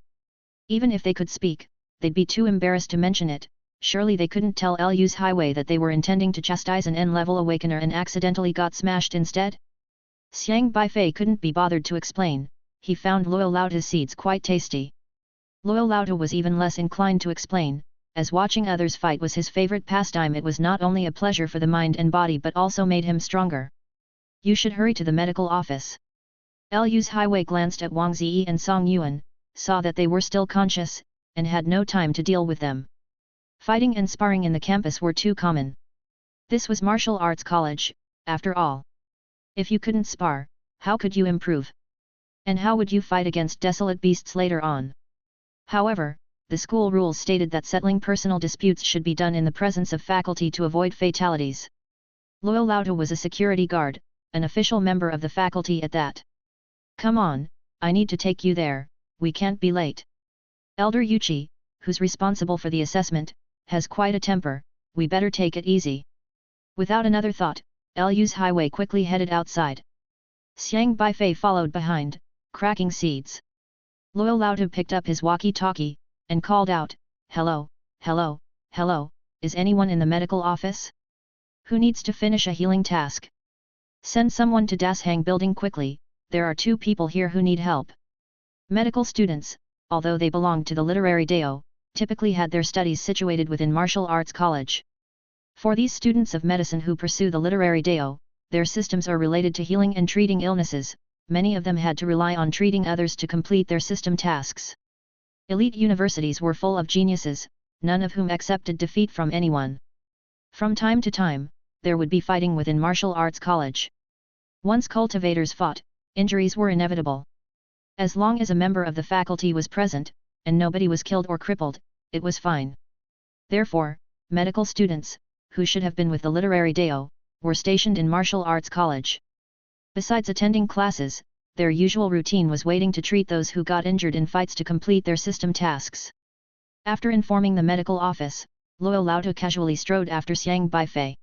Even if they could speak, they'd be too embarrassed to mention it. Surely they couldn't tell Lu's highway that they were intending to chastise an N-level awakener and accidentally got smashed instead? Xiang Beifei couldn't be bothered to explain. He found Luo Laotu's seeds quite tasty. Luo Laotu was even less inclined to explain, as watching others fight was his favorite pastime. It was not only a pleasure for the mind and body but also made him stronger. You should hurry to the medical office. Lu's Highway glanced at Wang Ziyi and Song Yuan, saw that they were still conscious, and had no time to deal with them. Fighting and sparring in the campus were too common. This was martial arts college, after all. If you couldn't spar, how could you improve? And how would you fight against desolate beasts later on? However, the school rules stated that settling personal disputes should be done in the presence of faculty to avoid fatalities. Luo Laotu was a security guard, an official member of the faculty at that. Come on, I need to take you there, we can't be late. Elder Yuqi, who's responsible for the assessment, has quite a temper, we better take it easy. Without another thought, Lu's Highway quickly headed outside. Xiang Beifei followed behind, cracking seeds. Luo Laotu picked up his walkie-talkie, and called out, "Hello, hello, hello, is anyone in the medical office? Who needs to finish a healing task? Send someone to Dashang building quickly, there are 2 people here who need help." Medical students, although they belonged to the literary dao, typically had their studies situated within martial arts college. For these students of medicine who pursue the literary dao, their systems are related to healing and treating illnesses, many of them had to rely on treating others to complete their system tasks. Elite universities were full of geniuses, none of whom accepted defeat from anyone. From time to time, there would be fighting within martial arts college. Once cultivators fought, injuries were inevitable. As long as a member of the faculty was present, and nobody was killed or crippled, it was fine. Therefore, medical students, who should have been with the literary dao, were stationed in martial arts college. Besides attending classes, their usual routine was waiting to treat those who got injured in fights to complete their system tasks. After informing the medical office, Luo Laotu casually strode after Xiang Beifei.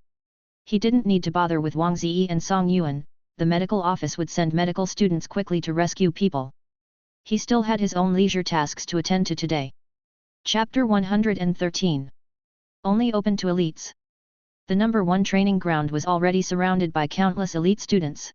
He didn't need to bother with Wang Ziyi and Song Yuan, the medical office would send medical students quickly to rescue people. He still had his own leisure tasks to attend to today. Chapter 113. Only open to elites. The number 1 training ground was already surrounded by countless elite students.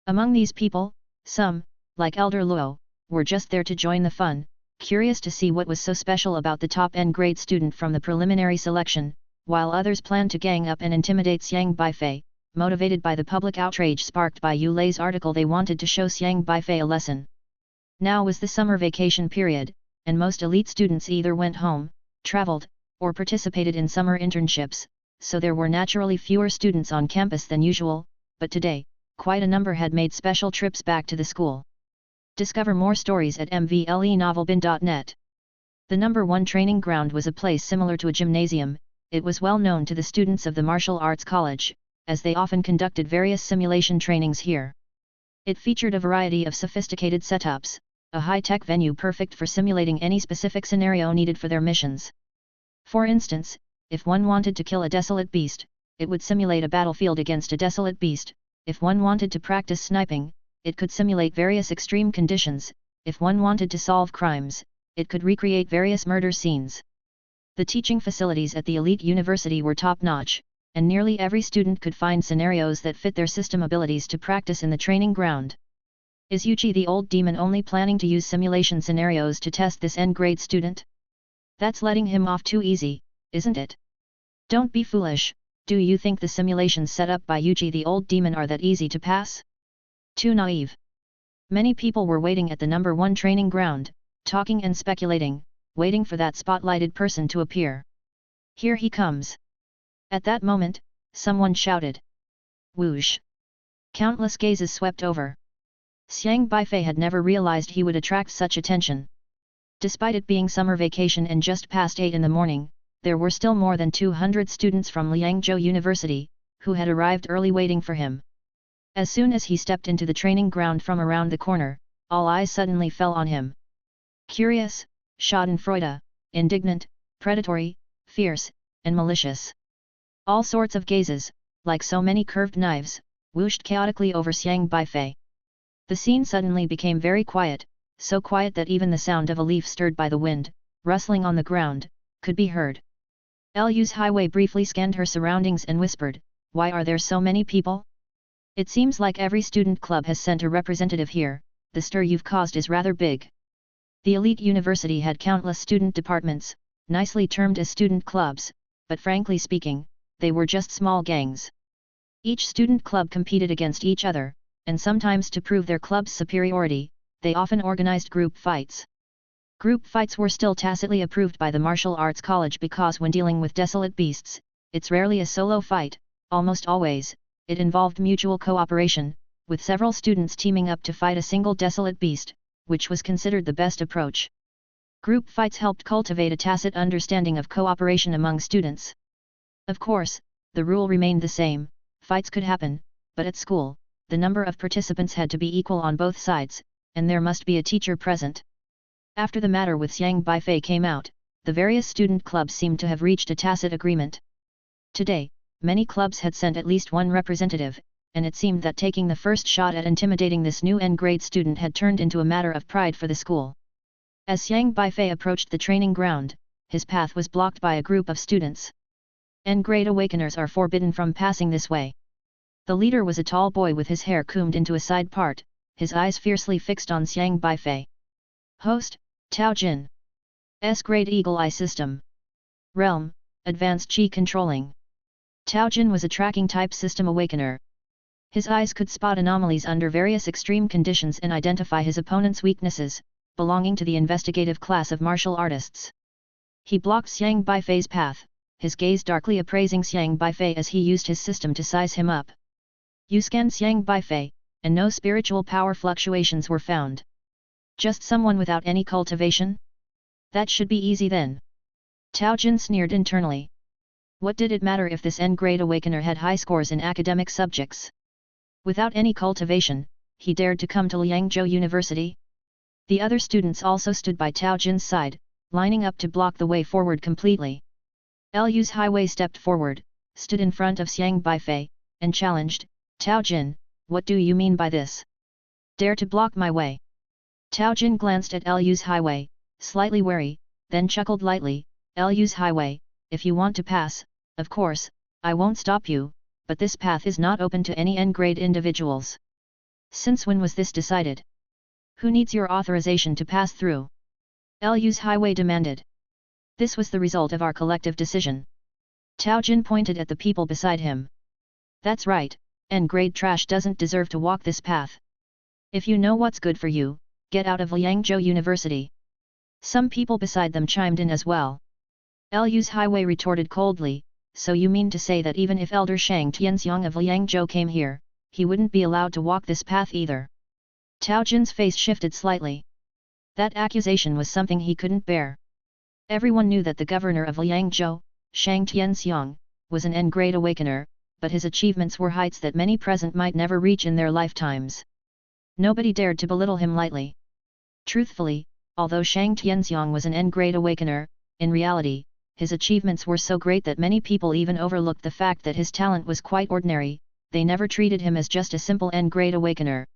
Among these people, some, like Elder Luo, were just there to join the fun, curious to see what was so special about the top-end grade student from the preliminary selection, while others planned to gang up and intimidate Xiang Beifei, motivated by the public outrage sparked by Yu Lei's article. They wanted to show Xiang Beifei a lesson. Now was the summer vacation period, and most elite students either went home, traveled, or participated in summer internships, so there were naturally fewer students on campus than usual, but today, quite a number had made special trips back to the school. Discover more stories at mvlenovelbin.net. The number 1 training ground was a place similar to a gymnasium. It was well known to the students of the martial arts college, as they often conducted various simulation trainings here. It featured a variety of sophisticated setups, a high-tech venue perfect for simulating any specific scenario needed for their missions. For instance, if one wanted to kill a desolate beast, it would simulate a battlefield against a desolate beast. If one wanted to practice sniping, it could simulate various extreme conditions. If one wanted to solve crimes, it could recreate various murder scenes. The teaching facilities at the elite university were top-notch, and nearly every student could find scenarios that fit their system abilities to practice in the training ground. Is Yuqi the old demon only planning to use simulation scenarios to test this N-grade student? That's letting him off too easy, isn't it? Don't be foolish. Do you think the simulations set up by Yuqi the old demon are that easy to pass? Too naive. Many people were waiting at the number 1 training ground, talking and speculating, waiting for that spotlighted person to appear. Here he comes. At that moment, someone shouted. Whoosh! Countless gazes swept over. Xiang Beifei had never realized he would attract such attention. Despite it being summer vacation and just past 8 in the morning, there were still more than 200 students from Liangzhou University, who had arrived early waiting for him. As soon as he stepped into the training ground from around the corner, all eyes suddenly fell on him. Curious, schadenfreude, indignant, predatory, fierce, and malicious. All sorts of gazes, like so many curved knives, whooshed chaotically over Xiang Beifei. The scene suddenly became very quiet, so quiet that even the sound of a leaf stirred by the wind, rustling on the ground, could be heard. Lu's Highway briefly scanned her surroundings and whispered, "Why are there so many people? It seems like every student club has sent a representative here, the stir you've caused is rather big." The elite university had countless student departments, nicely termed as student clubs, but frankly speaking, they were just small gangs. Each student club competed against each other, and sometimes to prove their club's superiority, they often organized group fights. Group fights were still tacitly approved by the martial arts college because when dealing with desolate beasts, it's rarely a solo fight, almost always, it involved mutual cooperation, with several students teaming up to fight a single desolate beast, which was considered the best approach. Group fights helped cultivate a tacit understanding of cooperation among students. Of course, the rule remained the same, fights could happen, but at school, the number of participants had to be equal on both sides, and there must be a teacher present. After the matter with Xiang Beifei came out, the various student clubs seemed to have reached a tacit agreement. Today, many clubs had sent at least one representative, and it seemed that taking the first shot at intimidating this new N-grade student had turned into a matter of pride for the school. As Xiang Beifei approached the training ground, his path was blocked by a group of students. N-grade awakeners are forbidden from passing this way. The leader was a tall boy with his hair combed into a side part, his eyes fiercely fixed on Xiang Beifei. Host, Tao Jin. S-grade Eagle Eye System. Realm, Advanced Qi Controlling. Tao Jin was a tracking type system awakener. His eyes could spot anomalies under various extreme conditions and identify his opponent's weaknesses, belonging to the investigative class of martial artists. He blocked Xiang Beifei's path, his gaze darkly appraising Xiang Beifei as he used his system to size him up. You scanned Xiang Beifei, and no spiritual power fluctuations were found. Just someone without any cultivation? That should be easy then. Tao Jin sneered internally. What did it matter if this N-grade awakener had high scores in academic subjects? Without any cultivation, he dared to come to Liangzhou University? The other students also stood by Tao Jin's side, lining up to block the way forward completely. Lu's Highway stepped forward, stood in front of Xiang Beifei, and challenged, Tao Jin, what do you mean by this? Dare to block my way? Tao Jin glanced at Lu's Highway, slightly wary, then chuckled lightly, Lu's Highway, if you want to pass, of course, I won't stop you, but this path is not open to any N-grade individuals. Since when was this decided? Who needs your authorization to pass through? Lu's Highway demanded. This was the result of our collective decision. Tao Jin pointed at the people beside him. That's right, N-grade trash doesn't deserve to walk this path. If you know what's good for you, get out of Liangzhou University. Some people beside them chimed in as well. Lu's Highway retorted coldly, so you mean to say that even if Elder Shang Tianxiang of Liangzhou came here, he wouldn't be allowed to walk this path either? Tao Jin's face shifted slightly. That accusation was something he couldn't bear. Everyone knew that the governor of Liangzhou, Shang Tianxiang, was an N-grade awakener, but his achievements were heights that many present might never reach in their lifetimes. Nobody dared to belittle him lightly. Truthfully, although Shang Tianxiang was an N-grade awakener, in reality, his achievements were so great that many people even overlooked the fact that his talent was quite ordinary. They never treated him as just a simple N-grade awakener.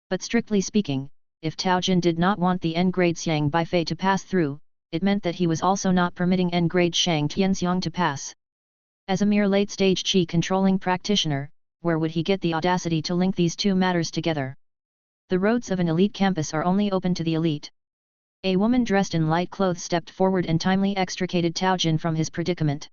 But strictly speaking, if Tao Jin did not want the N-grade Xiang Beifei to pass through, it meant that he was also not permitting N-grade Shang Tianxiang to pass. As a mere late-stage qi controlling practitioner, where would he get the audacity to link these two matters together? The roads of an elite campus are only open to the elite. A woman dressed in light clothes stepped forward and timely extricated Tao Jin from his predicament.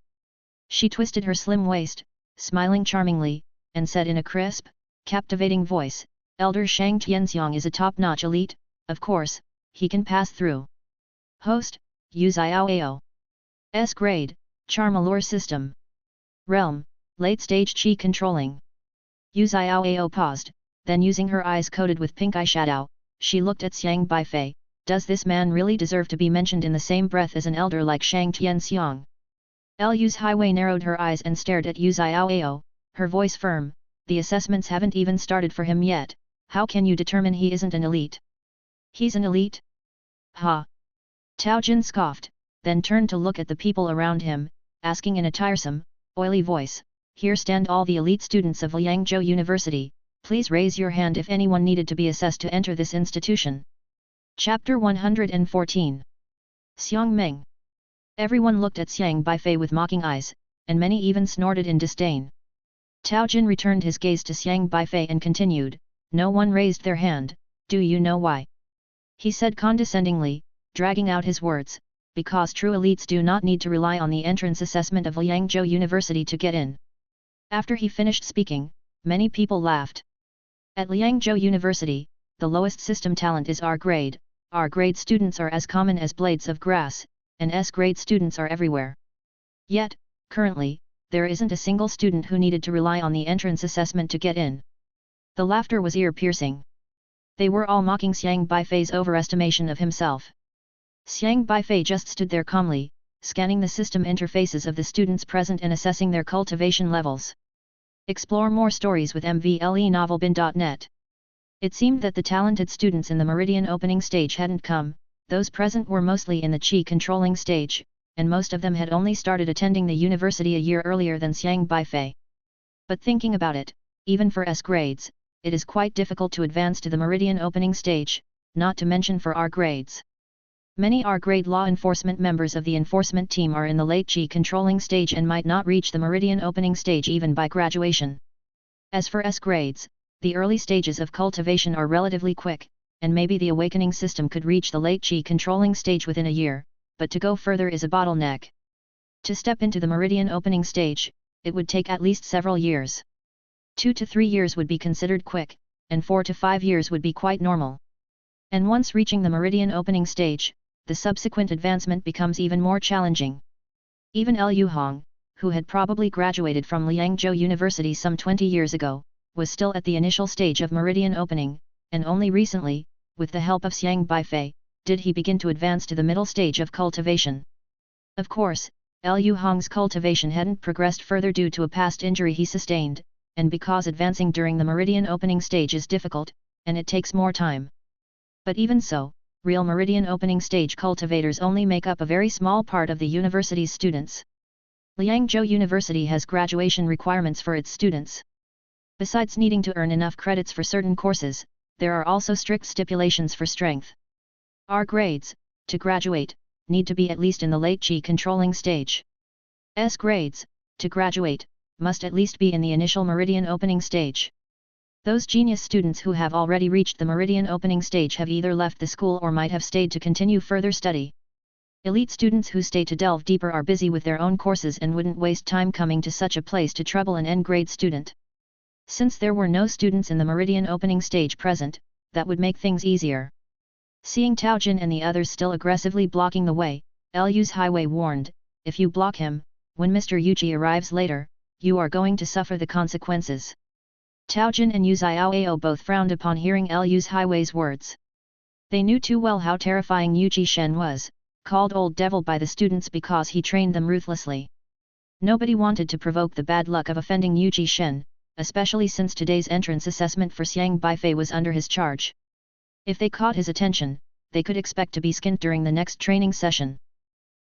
She twisted her slim waist, smiling charmingly, and said in a crisp, captivating voice, Elder Shang Tianxiang is a top-notch elite, of course, he can pass through. Host, Yu Xiaoao. S grade, Charm Allure System. Realm, late-stage qi controlling. Yu Xiaoao paused, then using her eyes coated with pink eyeshadow, she looked at Xiang Beifei. Does this man really deserve to be mentioned in the same breath as an elder like Shang Tianxiang? Lu's Highway narrowed her eyes and stared at Yu Xiaoao, her voice firm, the assessments haven't even started for him yet, how can you determine he isn't an elite? He's an elite? Ha! Tao Jin scoffed, then turned to look at the people around him, asking in a tiresome, oily voice, here stand all the elite students of Liangzhou University, please raise your hand if anyone needed to be assessed to enter this institution. Chapter 114. Xiang Meng. Everyone looked at Xiang Beifei with mocking eyes, and many even snorted in disdain. Tao Jin returned his gaze to Xiang Beifei and continued, no one raised their hand, do you know why? He said condescendingly, dragging out his words, because true elites do not need to rely on the entrance assessment of Liangzhou University to get in. After he finished speaking, many people laughed. At Liangzhou University, the lowest system talent is R grade. R grade students are as common as blades of grass, and S grade students are everywhere. Yet, currently, there isn't a single student who needed to rely on the entrance assessment to get in. The laughter was ear-piercing. They were all mocking Xiang Beifei's overestimation of himself. Xiang Beifei just stood there calmly, scanning the system interfaces of the students present and assessing their cultivation levels. Explore more stories with mvlenovelbin.net. It seemed that the talented students in the Meridian opening stage hadn't come. Those present were mostly in the Qi controlling stage, and most of them had only started attending the university a year earlier than Xiang Beifei. But thinking about it, even for S grades, it is quite difficult to advance to the Meridian opening stage, not to mention for R grades. Many R-grade law enforcement members of the enforcement team are in the late Qi controlling stage and might not reach the Meridian opening stage even by graduation. As for S grades, the early stages of cultivation are relatively quick, and maybe the awakening system could reach the late Qi controlling stage within a year, but to go further is a bottleneck. To step into the Meridian opening stage, it would take at least several years. 2 to 3 years would be considered quick, and 4 to 5 years would be quite normal. And once reaching the Meridian opening stage, the subsequent advancement becomes even more challenging. Even Liu Hong, who had probably graduated from Liangzhou University some 20 years ago, was still at the initial stage of Meridian opening, and only recently, with the help of Xiang Beifei, did he begin to advance to the middle stage of cultivation. Of course, Liu Hong's cultivation hadn't progressed further due to a past injury he sustained, and because advancing during the Meridian opening stage is difficult, and it takes more time. But even so, real Meridian opening stage cultivators only make up a very small part of the university's students. Liangzhou University has graduation requirements for its students. Besides needing to earn enough credits for certain courses, there are also strict stipulations for strength. R grades, to graduate, need to be at least in the late Qi controlling stage. S grades, to graduate, must at least be in the initial Meridian opening stage. Those genius students who have already reached the Meridian opening stage have either left the school or might have stayed to continue further study. Elite students who stay to delve deeper are busy with their own courses and wouldn't waste time coming to such a place to trouble an N-grade student. Since there were no students in the Meridian opening stage present, that would make things easier. Seeing Tao Jin and the others still aggressively blocking the way, Liu's highway warned, "If you block him, when Mr. Yuji arrives later, you are going to suffer the consequences." Tao Jin and Yu Xiaoao both frowned upon hearing Liu's highway's words. They knew too well how terrifying Yuji Shen was, called Old Devil by the students because he trained them ruthlessly. Nobody wanted to provoke the bad luck of offending Yuji Shen, especially since today's entrance assessment for Xiang Beifei was under his charge. If they caught his attention, they could expect to be skinned during the next training session.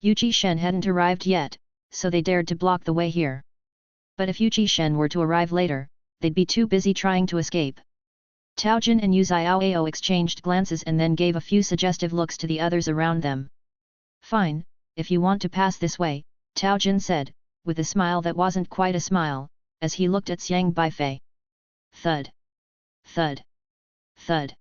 Yuji Shen hadn't arrived yet, so they dared to block the way here. But if Yuji Shen were to arrive later, they'd be too busy trying to escape. Tao Jin and Yu Xiaoao exchanged glances and then gave a few suggestive looks to the others around them. "Fine, if you want to pass this way," Tao Jin said, with a smile that wasn't quite a smile, as he looked at Xiang Beifei. Thud. Thud. Thud.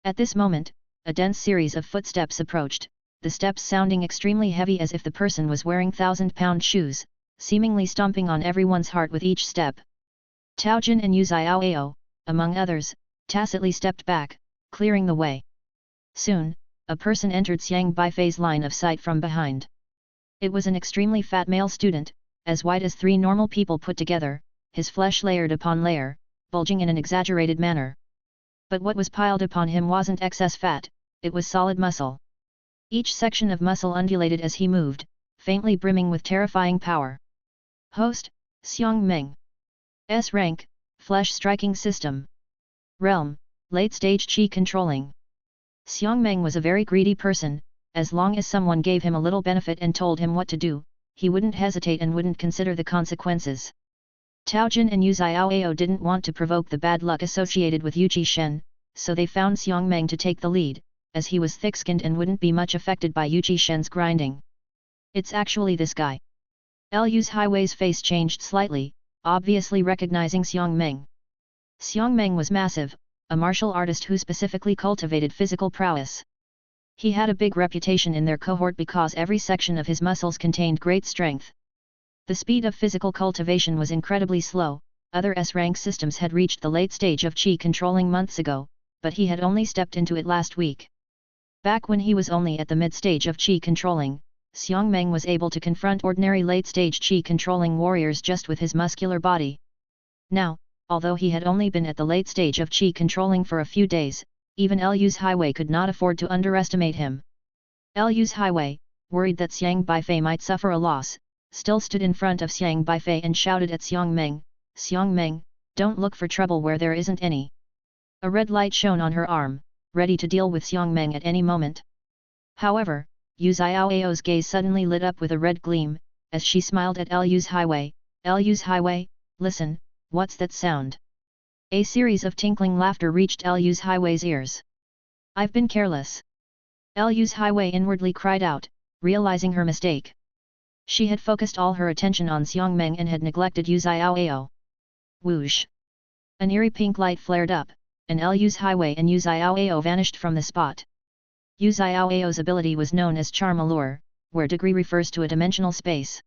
At this moment, a dense series of footsteps approached, the steps sounding extremely heavy as if the person was wearing 1,000-pound shoes, seemingly stomping on everyone's heart with each step. Tao Jin and Yu Xiaoao, among others, tacitly stepped back, clearing the way. Soon, a person entered Xiang Beifei's line of sight from behind. It was an extremely fat male student, as white as 3 normal people put together, his flesh layered upon layer, bulging in an exaggerated manner. But what was piled upon him wasn't excess fat, it was solid muscle. Each section of muscle undulated as he moved, faintly brimming with terrifying power. Host, Xiang Meng. S rank, Flesh Striking System. Realm, Late Stage Qi Controlling. Xiang Meng was a very greedy person, as long as someone gave him a little benefit and told him what to do, he wouldn't hesitate and wouldn't consider the consequences. Tao Jin and Yu Xiaoao didn't want to provoke the bad luck associated with Yuji Shen, so they found Xiang Meng to take the lead, as he was thick-skinned and wouldn't be much affected by Yuji Shen's grinding. "It's actually this guy." Liu's highway's face changed slightly, obviously recognizing Xiang Meng. Xiang Meng was massive, a martial artist who specifically cultivated physical prowess. He had a big reputation in their cohort because every section of his muscles contained great strength. The speed of physical cultivation was incredibly slow. Other S-rank systems had reached the late stage of qi controlling months ago, but he had only stepped into it last week. Back when he was only at the mid-stage of qi controlling, Xiang Meng was able to confront ordinary late-stage qi controlling warriors just with his muscular body. Now, although he had only been at the late stage of qi controlling for a few days, even Lu's highway could not afford to underestimate him. Lu's highway, worried that Xiang Beifei might suffer a loss, still stood in front of Xiang Beifei and shouted at Xiang Meng, don't look for trouble where there isn't any. A red light shone on her arm, ready to deal with Xiang Meng at any moment. However, Yu Xiaoao's gaze suddenly lit up with a red gleam, as she smiled at Lu's highway. Lu's highway, listen, what's that sound? A series of tinkling laughter reached Lu's highway's ears. I've been careless. Lu's highway inwardly cried out, realizing her mistake. She had focused all her attention on Xiang Meng and had neglected Yu Xiaoao. Whoosh! An eerie pink light flared up, and Lu's highway and Yu Xiaoao vanished from the spot. Yu Xiaoao's ability was known as Charm Allure, where degree refers to a dimensional space.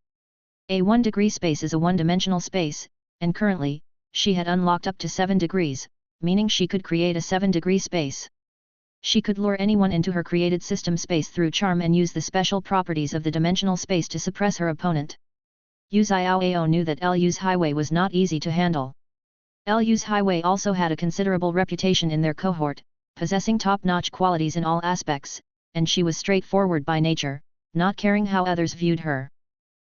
A 1-degree space is a one-dimensional space, and currently, she had unlocked up to 7 degrees, meaning she could create a 7-degree space. She could lure anyone into her created system space through charm and use the special properties of the dimensional space to suppress her opponent. Yu Xiaoao knew that Lu's highway was not easy to handle. Lu's highway also had a considerable reputation in their cohort, possessing top-notch qualities in all aspects, and she was straightforward by nature, not caring how others viewed her.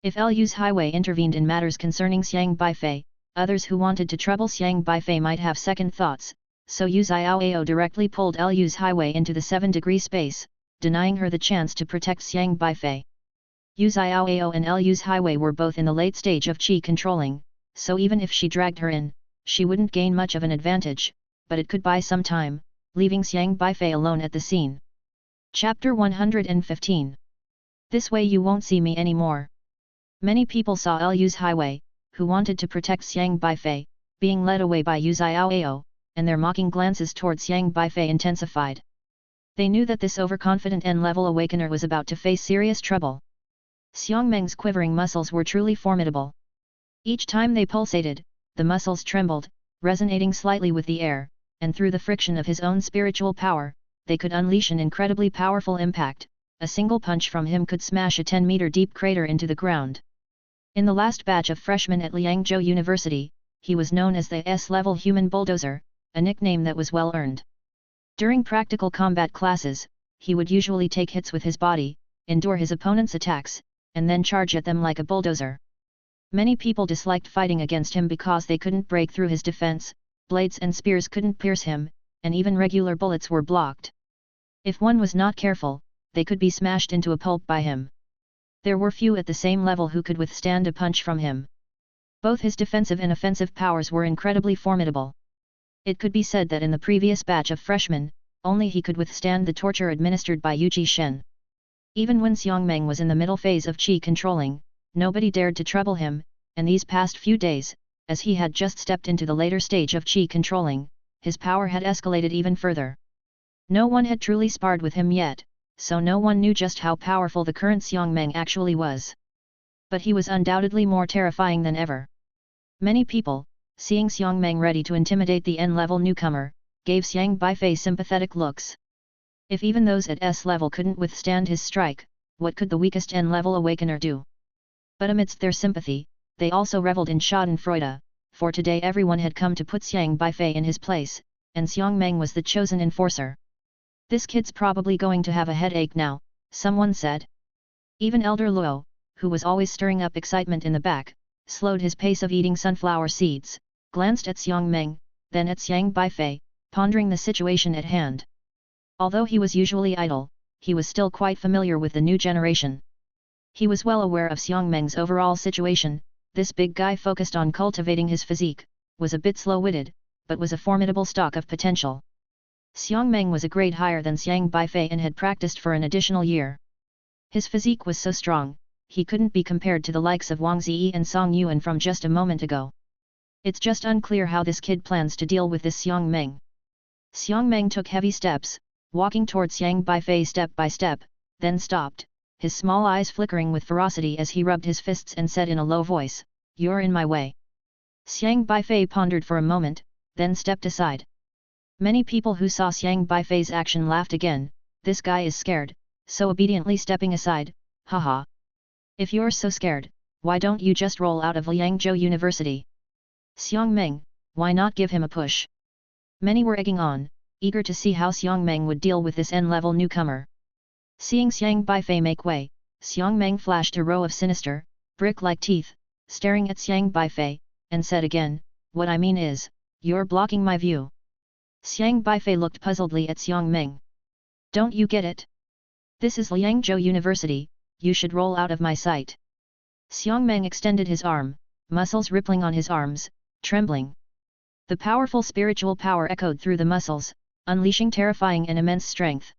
If Lu's highway intervened in matters concerning Xiang Beifei, others who wanted to trouble Xiang Beifei might have second thoughts, so Yu Xiaoao directly pulled Lu's highway into the 7-degree space, denying her the chance to protect Xiang Beifei. Yu Xiaoao and Lu's highway were both in the late stage of qi controlling, so even if she dragged her in, she wouldn't gain much of an advantage, but it could buy some time, leaving Xiang Beifei alone at the scene. Chapter 115. This way you won't see me anymore. Many people saw Lu's highway, who wanted to protect Xiang Beifei, being led away by Yu Xiaoao, and their mocking glances towards Xiang Beifei intensified. They knew that this overconfident N-level awakener was about to face serious trouble. Xiang Meng's quivering muscles were truly formidable. Each time they pulsated, the muscles trembled, resonating slightly with the air, and through the friction of his own spiritual power, they could unleash an incredibly powerful impact. A single punch from him could smash a 10-meter deep crater into the ground. In the last batch of freshmen at Liangzhou University, he was known as the S-level human bulldozer, a nickname that was well earned. During practical combat classes, he would usually take hits with his body, endure his opponent's attacks, and then charge at them like a bulldozer. Many people disliked fighting against him because they couldn't break through his defense, blades and spears couldn't pierce him, and even regular bullets were blocked. If one was not careful, they could be smashed into a pulp by him. There were few at the same level who could withstand a punch from him. Both his defensive and offensive powers were incredibly formidable. It could be said that in the previous batch of freshmen, only he could withstand the torture administered by Yu Shen. Even when Xiang Meng was in the middle phase of qi controlling, nobody dared to trouble him, and these past few days, as he had just stepped into the later stage of qi controlling, his power had escalated even further. No one had truly sparred with him yet, so no one knew just how powerful the current Xiang Meng actually was. But he was undoubtedly more terrifying than ever. Many people, seeing Xiang Meng ready to intimidate the N-level newcomer, gave Xiang Beifei sympathetic looks. If even those at S-level couldn't withstand his strike, what could the weakest N-level awakener do? But amidst their sympathy, they also reveled in schadenfreude, for today everyone had come to put Xiang Beifei in his place, and Xiang Meng was the chosen enforcer. This kid's probably going to have a headache now, someone said. Even Elder Luo, who was always stirring up excitement in the back, slowed his pace of eating sunflower seeds, glanced at Xiang Meng, then at Xiang Beifei, pondering the situation at hand. Although he was usually idle, he was still quite familiar with the new generation. He was well aware of Xiang Meng's overall situation. This big guy focused on cultivating his physique, was a bit slow-witted, but was a formidable stock of potential. Xiang Meng was a grade higher than Xiang Beifei and had practiced for an additional year. His physique was so strong, he couldn't be compared to the likes of Wang Ziyi and Song Yuan from just a moment ago. It's just unclear how this kid plans to deal with this Xiang Meng. Xiang Meng took heavy steps, walking towards Xiang Beifei step by step, then stopped, his small eyes flickering with ferocity as he rubbed his fists and said in a low voice, "You're in my way." Xiang Beifei pondered for a moment, then stepped aside. Many people who saw Xiang Beifei's action laughed again. This guy is scared, so obediently stepping aside, haha. If you're so scared, why don't you just roll out of Liangzhou University? Xiang Meng, why not give him a push? Many were egging on, eager to see how Xiang Meng would deal with this N-level newcomer. Seeing Xiang Beifei make way, Xiang Meng flashed a row of sinister, brick-like teeth, staring at Xiang Beifei, and said again, "What I mean is, you're blocking my view." Xiang Beifei looked puzzledly at Xiang Meng. "Don't you get it? This is Liangzhou University, you should roll out of my sight." Xiang Meng extended his arm, muscles rippling on his arms, trembling. The powerful spiritual power echoed through the muscles, unleashing terrifying and immense strength.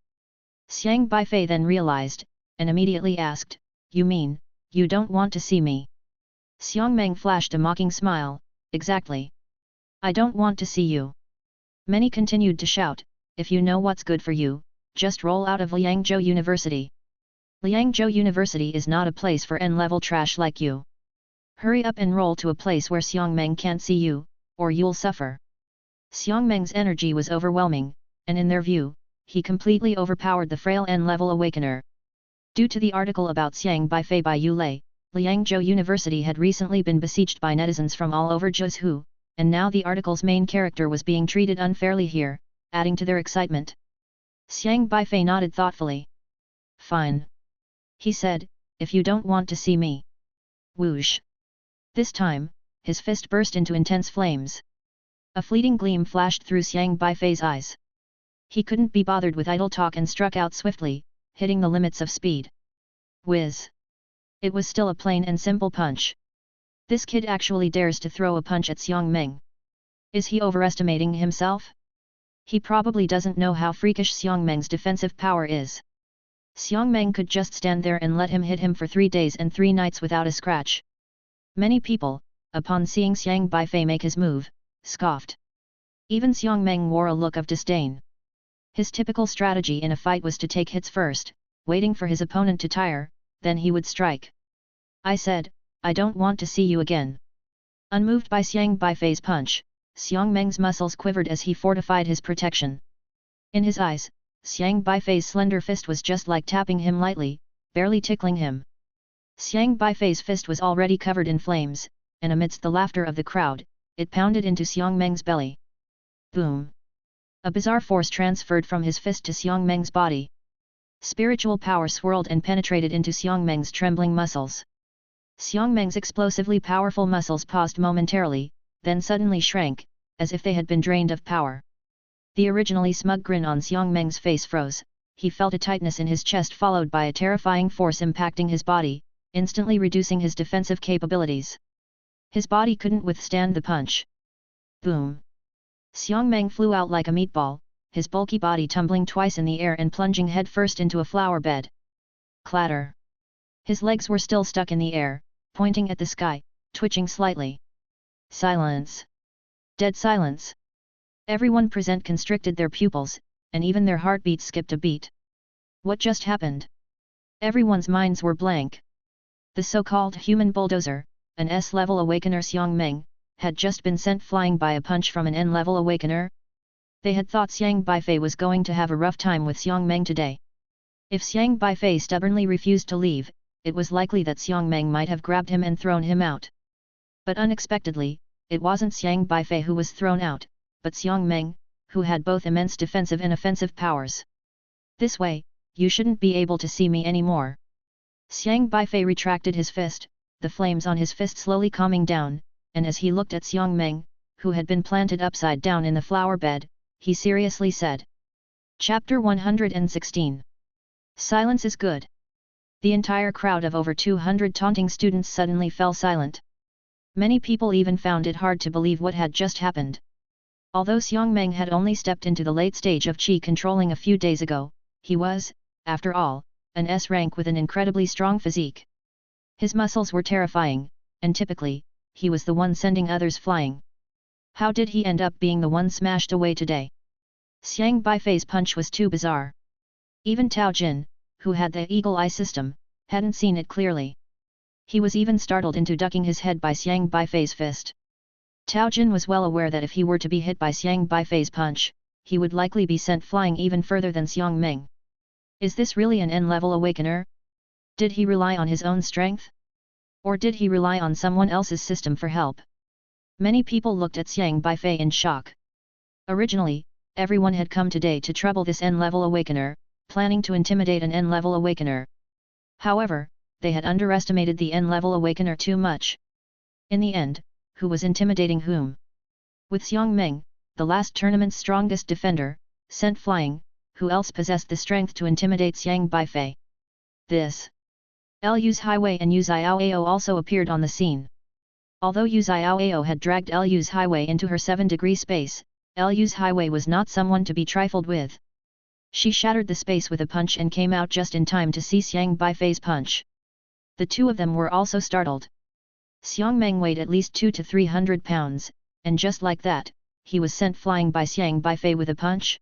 Xiang Beifei then realized, and immediately asked, "You mean, you don't want to see me?" Xiang Meng flashed a mocking smile, "Exactly. I don't want to see you." Many continued to shout, "If you know what's good for you, just roll out of Liangzhou University. Liangzhou University is not a place for N-level trash like you. Hurry up and roll to a place where Xiang Meng can't see you, or you'll suffer." Xiang Meng's energy was overwhelming, and in their view, he completely overpowered the frail N-level awakener. Due to the article about Xiang Beifei by Yu Lei, Liangzhou University had recently been besieged by netizens from all over Zhuzhou, and now the article's main character was being treated unfairly here, adding to their excitement. Xiang Beifei nodded thoughtfully. "Fine," he said, "if you don't want to see me." Whoosh! This time, his fist burst into intense flames. A fleeting gleam flashed through Xiang Beifei's eyes. He couldn't be bothered with idle talk and struck out swiftly, hitting the limits of speed. Whiz! It was still a plain and simple punch. This kid actually dares to throw a punch at Xiang Meng. Is he overestimating himself? He probably doesn't know how freakish Xiang Meng's defensive power is. Xiang Meng could just stand there and let him hit him for 3 days and 3 nights without a scratch. Many people, upon seeing Xiang Beifei make his move, scoffed. Even Xiang Meng wore a look of disdain. His typical strategy in a fight was to take hits first, waiting for his opponent to tire, then he would strike. "I said, I don't want to see you again." Unmoved by Xiang Beifei's punch, Xiang Meng's muscles quivered as he fortified his protection. In his eyes, Xiang Beifei's slender fist was just like tapping him lightly, barely tickling him. Xiang Beifei's fist was already covered in flames, and amidst the laughter of the crowd, it pounded into Xiang Meng's belly. Boom! A bizarre force transferred from his fist to Xiang Meng's body. Spiritual power swirled and penetrated into Xiang Meng's trembling muscles. Xiang Meng's explosively powerful muscles paused momentarily, then suddenly shrank, as if they had been drained of power. The originally smug grin on Xiang Meng's face froze, he felt a tightness in his chest followed by a terrifying force impacting his body, instantly reducing his defensive capabilities. His body couldn't withstand the punch. Boom! Xiang Meng flew out like a meatball, his bulky body tumbling twice in the air and plunging headfirst into a flower bed. Clatter! His legs were still stuck in the air, pointing at the sky, twitching slightly. Silence! Dead silence! Everyone present constricted their pupils, and even their heartbeats skipped a beat. What just happened? Everyone's minds were blank. The so-called human bulldozer, an S-level awakener Xiang Meng, had just been sent flying by a punch from an N-level awakener. They had thought Xiang Beifei was going to have a rough time with Xiang Meng today. If Xiang Beifei stubbornly refused to leave, it was likely that Xiang Meng might have grabbed him and thrown him out. But unexpectedly, it wasn't Xiang Beifei who was thrown out, but Xiang Meng, who had both immense defensive and offensive powers. "This way, you shouldn't be able to see me anymore." Xiang Beifei retracted his fist, the flames on his fist slowly calming down, and as he looked at Xiang Meng, who had been planted upside down in the flower bed, he seriously said. Chapter 116. Silence is good. The entire crowd of over 200 taunting students suddenly fell silent. Many people even found it hard to believe what had just happened. Although Xiang Meng had only stepped into the late stage of qi controlling a few days ago, he was, after all, an S rank with an incredibly strong physique. His muscles were terrifying, and typically, he was the one sending others flying. How did he end up being the one smashed away today? Xiang Beifei's punch was too bizarre. Even Tao Jin, who had the eagle eye system, hadn't seen it clearly. He was even startled into ducking his head by Xiang Beifei's fist. Tao Jin was well aware that if he were to be hit by Xiang Beifei's punch, he would likely be sent flying even further than Xiang Meng. Is this really an N-level awakener? Did he rely on his own strength? Or did he rely on someone else's system for help? Many people looked at Xiang Beifei in shock. Originally, everyone had come today to trouble this N-level awakener, planning to intimidate an N-level awakener. However, they had underestimated the N-level awakener too much. In the end, who was intimidating whom? With Xiang Meng, the last tournament's strongest defender, sent flying, who else possessed the strength to intimidate Xiang Beifei? This. Lu's Highway and Yu Xiaoao also appeared on the scene. Although Yu Xiaoao had dragged Lu's Highway into her 7-degree space, Lu's Highway was not someone to be trifled with. She shattered the space with a punch and came out just in time to see Xiang Beifei's punch. The two of them were also startled. Xiang Meng weighed at least 200 to 300 pounds, and just like that, he was sent flying by Xiang Beifei with a punch?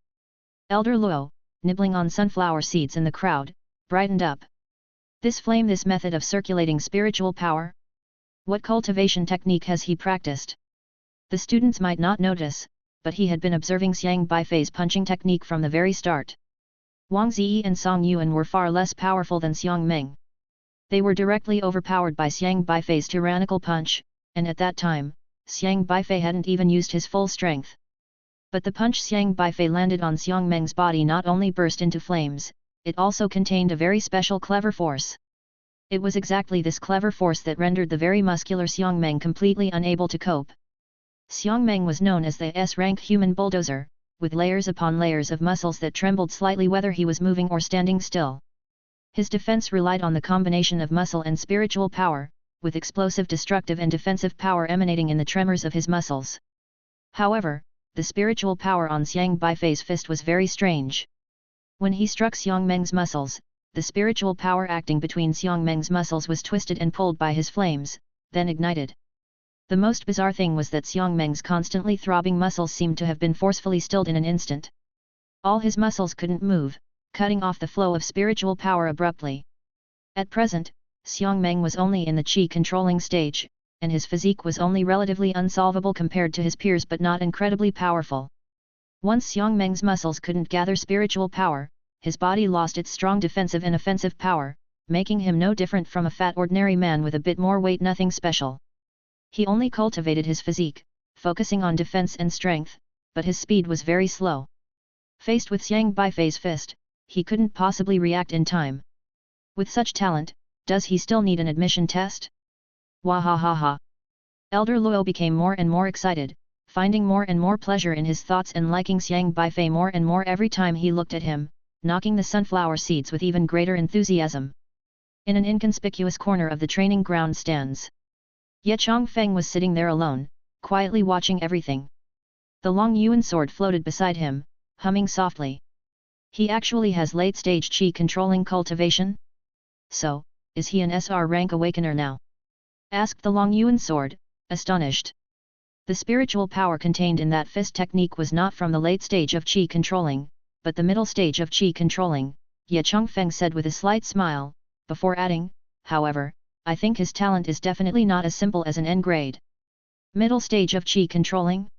Elder Luo, nibbling on sunflower seeds in the crowd, brightened up. This method of circulating spiritual power? What cultivation technique has he practiced? The students might not notice, but he had been observing Xiang Beifei's punching technique from the very start. Wang Ziyi and Song Yuan were far less powerful than Xiang Meng. They were directly overpowered by Xiang Beifei's tyrannical punch, and at that time, Xiang Beifei hadn't even used his full strength. But the punch Xiang Beifei landed on Xiang Meng's body not only burst into flames, it also contained a very special clever force. It was exactly this clever force that rendered the very muscular Xiang Meng completely unable to cope. Xiang Meng was known as the S-rank human bulldozer, with layers upon layers of muscles that trembled slightly whether he was moving or standing still. His defense relied on the combination of muscle and spiritual power, with explosive destructive and defensive power emanating in the tremors of his muscles. However, the spiritual power on Xiang Beifei's fist was very strange. When he struck Xiang Meng's muscles, the spiritual power acting between Xiang Meng's muscles was twisted and pulled by his flames, then ignited. The most bizarre thing was that Xiang Meng's constantly throbbing muscles seemed to have been forcefully stilled in an instant. All his muscles couldn't move, cutting off the flow of spiritual power abruptly. At present, Xiang Meng was only in the qi controlling stage, and his physique was only relatively unsolvable compared to his peers but not incredibly powerful. Once Xiang Meng's muscles couldn't gather spiritual power, his body lost its strong defensive and offensive power, making him no different from a fat ordinary man with a bit more weight, nothing special. He only cultivated his physique, focusing on defense and strength, but his speed was very slow. Faced with Xiang Beifei's fist, he couldn't possibly react in time. With such talent, does he still need an admission test? Wahahaha! Elder Luo became more and more excited, finding more and more pleasure in his thoughts and liking Xiang Beifei more and more every time he looked at him, knocking the sunflower seeds with even greater enthusiasm. In an inconspicuous corner of the training ground stands, Ye Chongfeng was sitting there alone, quietly watching everything. The Long Yuan sword floated beside him, humming softly. He actually has late-stage qi controlling cultivation? So, is he an SR rank awakener now? Asked the Long Yuan sword, astonished. The spiritual power contained in that fist technique was not from the late stage of qi controlling, but the middle stage of qi controlling, Ye Chongfeng said with a slight smile, before adding, however, I think his talent is definitely not as simple as an N grade. Middle stage of qi controlling?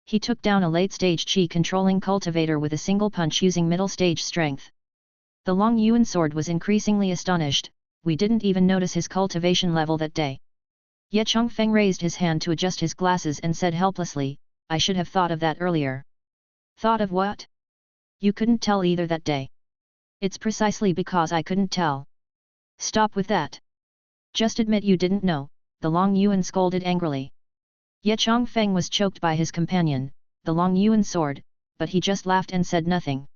He took down a late stage qi controlling cultivator with a single punch using middle stage strength. The Long Yuan sword was increasingly astonished, we didn't even notice his cultivation level that day. Ye Chongfeng raised his hand to adjust his glasses and said helplessly, I should have thought of that earlier. Thought of what? You couldn't tell either that day. It's precisely because I couldn't tell. Stop with that. Just admit you didn't know, the Long Yuan scolded angrily. Ye Chongfeng was choked by his companion, the Long Yuan sword, but he just laughed and said nothing.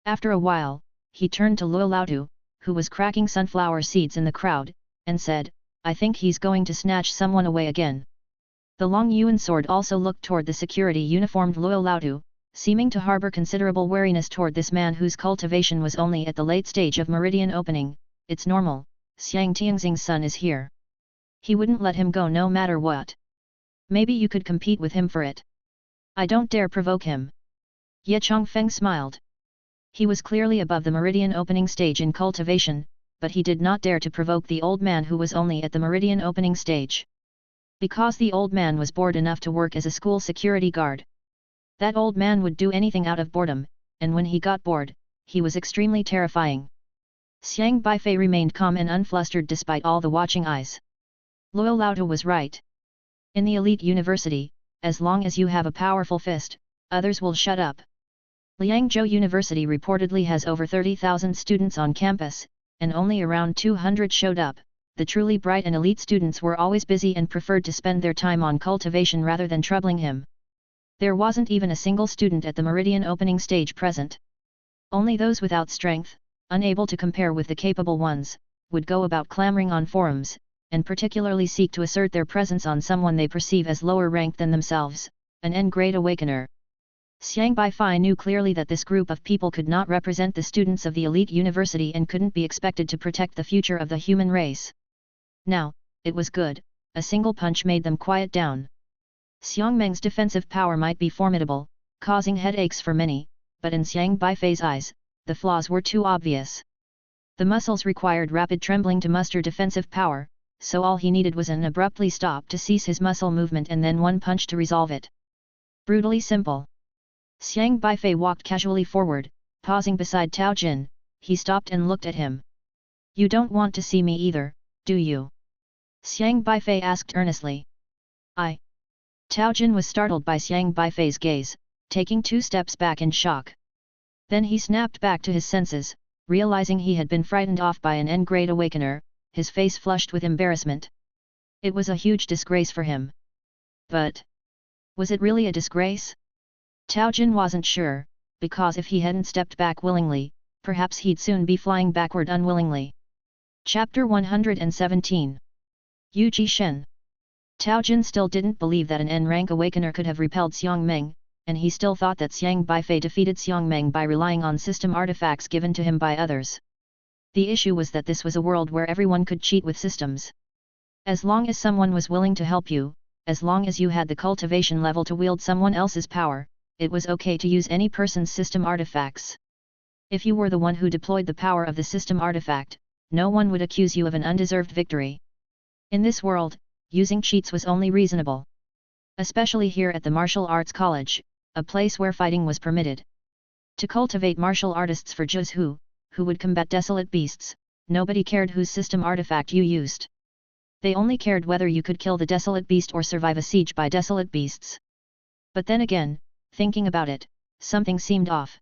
After a while, he turned to Luo Laotu, who was cracking sunflower seeds in the crowd, and said, I think he's going to snatch someone away again. The Long Yuan sword also looked toward the security uniformed Luo Laotu, seeming to harbor considerable wariness toward this man whose cultivation was only at the late stage of meridian opening. It's normal, Xiang Tianxing's son is here. He wouldn't let him go no matter what. Maybe you could compete with him for it. I don't dare provoke him. Ye Chongfeng smiled. He was clearly above the meridian opening stage in cultivation, but he did not dare to provoke the old man who was only at the meridian opening stage. Because the old man was bored enough to work as a school security guard. That old man would do anything out of boredom, and when he got bored, he was extremely terrifying. Xiang Beifei remained calm and unflustered despite all the watching eyes. Luo Laotu was right. In the elite university, as long as you have a powerful fist, others will shut up. Liangzhou University reportedly has over 30,000 students on campus, and only around 200 showed up. The truly bright and elite students were always busy and preferred to spend their time on cultivation rather than troubling him. There wasn't even a single student at the meridian opening stage present. Only those without strength, unable to compare with the capable ones, would go about clamoring on forums, and particularly seek to assert their presence on someone they perceive as lower ranked than themselves, an N-grade awakener. Xiang Beifei knew clearly that this group of people could not represent the students of the elite university and couldn't be expected to protect the future of the human race. Now, it was good, a single punch made them quiet down. Xiang Meng's defensive power might be formidable, causing headaches for many, but in Xiang Beifei's eyes, the flaws were too obvious. The muscles required rapid trembling to muster defensive power, so all he needed was an abruptly stop to cease his muscle movement and then one punch to resolve it. Brutally simple. Xiang Beifei walked casually forward, pausing beside Tao Jin. He stopped and looked at him. "You don't want to see me either, do you?" Xiang Beifei asked earnestly. "I." Tao Jin was startled by Xiang Beifei's gaze, taking 2 steps back in shock. Then he snapped back to his senses, realizing he had been frightened off by an N-grade awakener, his face flushed with embarrassment. It was a huge disgrace for him. But was it really a disgrace? Tao Jin wasn't sure, because if he hadn't stepped back willingly, perhaps he'd soon be flying backward unwillingly. Chapter 117. Yu Ji Shen. Tao Jin still didn't believe that an N-rank awakener could have repelled Xiang Meng, and he still thought that Xiang Beifei defeated Xiang Meng by relying on system artifacts given to him by others. The issue was that this was a world where everyone could cheat with systems. As long as someone was willing to help you, as long as you had the cultivation level to wield someone else's power, it was okay to use any person's system artifacts. If you were the one who deployed the power of the system artifact, no one would accuse you of an undeserved victory. In this world, using cheats was only reasonable. Especially here at the martial arts college, a place where fighting was permitted. To cultivate martial artists for Juz who would combat desolate beasts, nobody cared whose system artifact you used. They only cared whether you could kill the desolate beast or survive a siege by desolate beasts. But then again, thinking about it, something seemed off.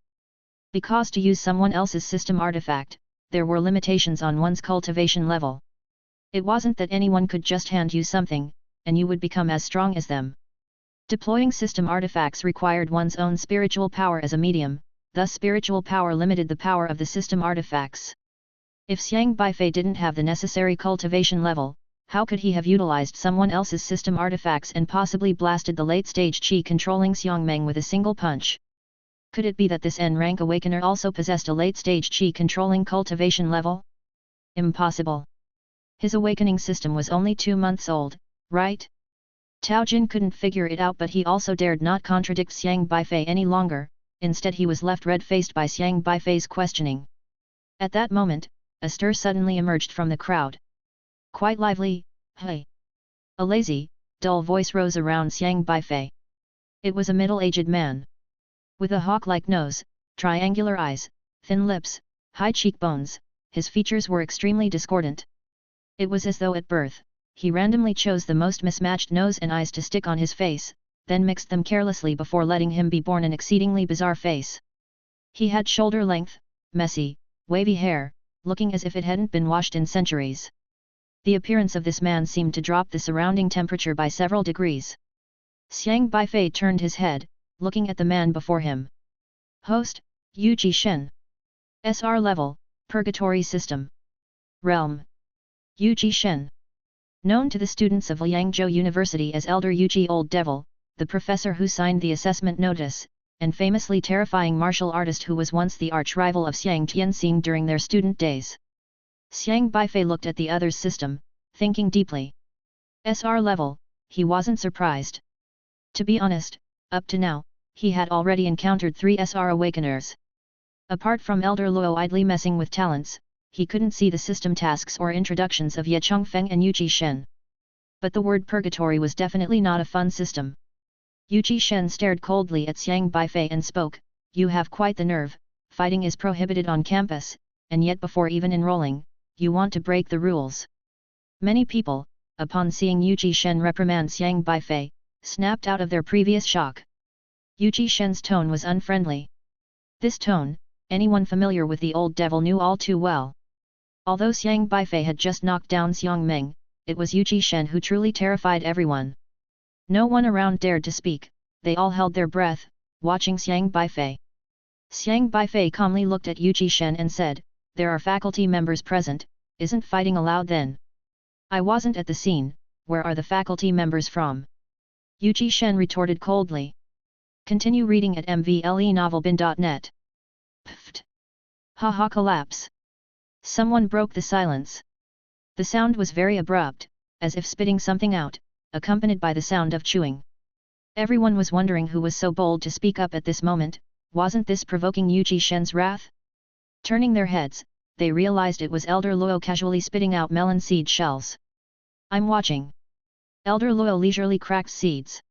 Because to use someone else's system artifact, there were limitations on one's cultivation level. It wasn't that anyone could just hand you something, and you would become as strong as them. Deploying system artifacts required one's own spiritual power as a medium, thus spiritual power limited the power of the system artifacts. If Xiang Beifei didn't have the necessary cultivation level, how could he have utilized someone else's system artifacts and possibly blasted the late-stage Qi controlling Xiang Meng with a single punch? Could it be that this N-rank awakener also possessed a late-stage Qi controlling cultivation level? Impossible. His awakening system was only 2 months old, right? Tao Jin couldn't figure it out, but he also dared not contradict Xiang Beifei any longer. Instead he was left red-faced by Xiang Beifei's questioning. At that moment, a stir suddenly emerged from the crowd. Quite lively, hey! A lazy, dull voice rose around Xiang Beifei. It was a middle-aged man. With a hawk-like nose, triangular eyes, thin lips, high cheekbones, his features were extremely discordant. It was as though at birth, he randomly chose the most mismatched nose and eyes to stick on his face, then mixed them carelessly before letting him be born an exceedingly bizarre face. He had shoulder-length, messy, wavy hair, looking as if it hadn't been washed in centuries. The appearance of this man seemed to drop the surrounding temperature by several degrees. Xiang Beifei turned his head, looking at the man before him. Host, Yu Ji Shen. SR level, Purgatory System. Realm. Yu Ji Shen. Known to the students of Liangzhou University as Elder Yu Ji Old Devil, the professor who signed the assessment notice, and famously terrifying martial artist who was once the arch-rival of Xiang Tianxing during their student days. Xiang Beifei looked at the other's system, thinking deeply. SR level, he wasn't surprised. To be honest, up to now, he had already encountered 3 SR awakeners. Apart from Elder Luo idly messing with talents, he couldn't see the system tasks or introductions of Ye Chongfeng and Yu Shen. But the word purgatory was definitely not a fun system. Yu Shen stared coldly at Xiang Beifei and spoke, "You have quite the nerve, fighting is prohibited on campus, and yet before even enrolling, you want to break the rules." Many people, upon seeing Yu Shen reprimand Xiang Beifei, snapped out of their previous shock. Yu Shen's tone was unfriendly. This tone, anyone familiar with the old devil knew all too well. Although Xiang Beifei had just knocked down Xiang Ming, it was Yu Shen who truly terrified everyone. No one around dared to speak, they all held their breath, watching Xiang Beifei. Xiang Beifei calmly looked at Yu Shen and said, "There are faculty members present, isn't fighting allowed then?" "I wasn't at the scene, where are the faculty members from?" Yu Shen retorted coldly. Continue reading at mvlenovelbin.net. Pfft! Ha ha collapse! Someone broke the silence. The sound was very abrupt, as if spitting something out, accompanied by the sound of chewing. Everyone was wondering who was so bold to speak up at this moment. Wasn't this provoking Yu Shen's wrath? Turning their heads, they realized it was Elder Luo casually spitting out melon seed shells. "I'm watching." Elder Luo leisurely cracked seeds.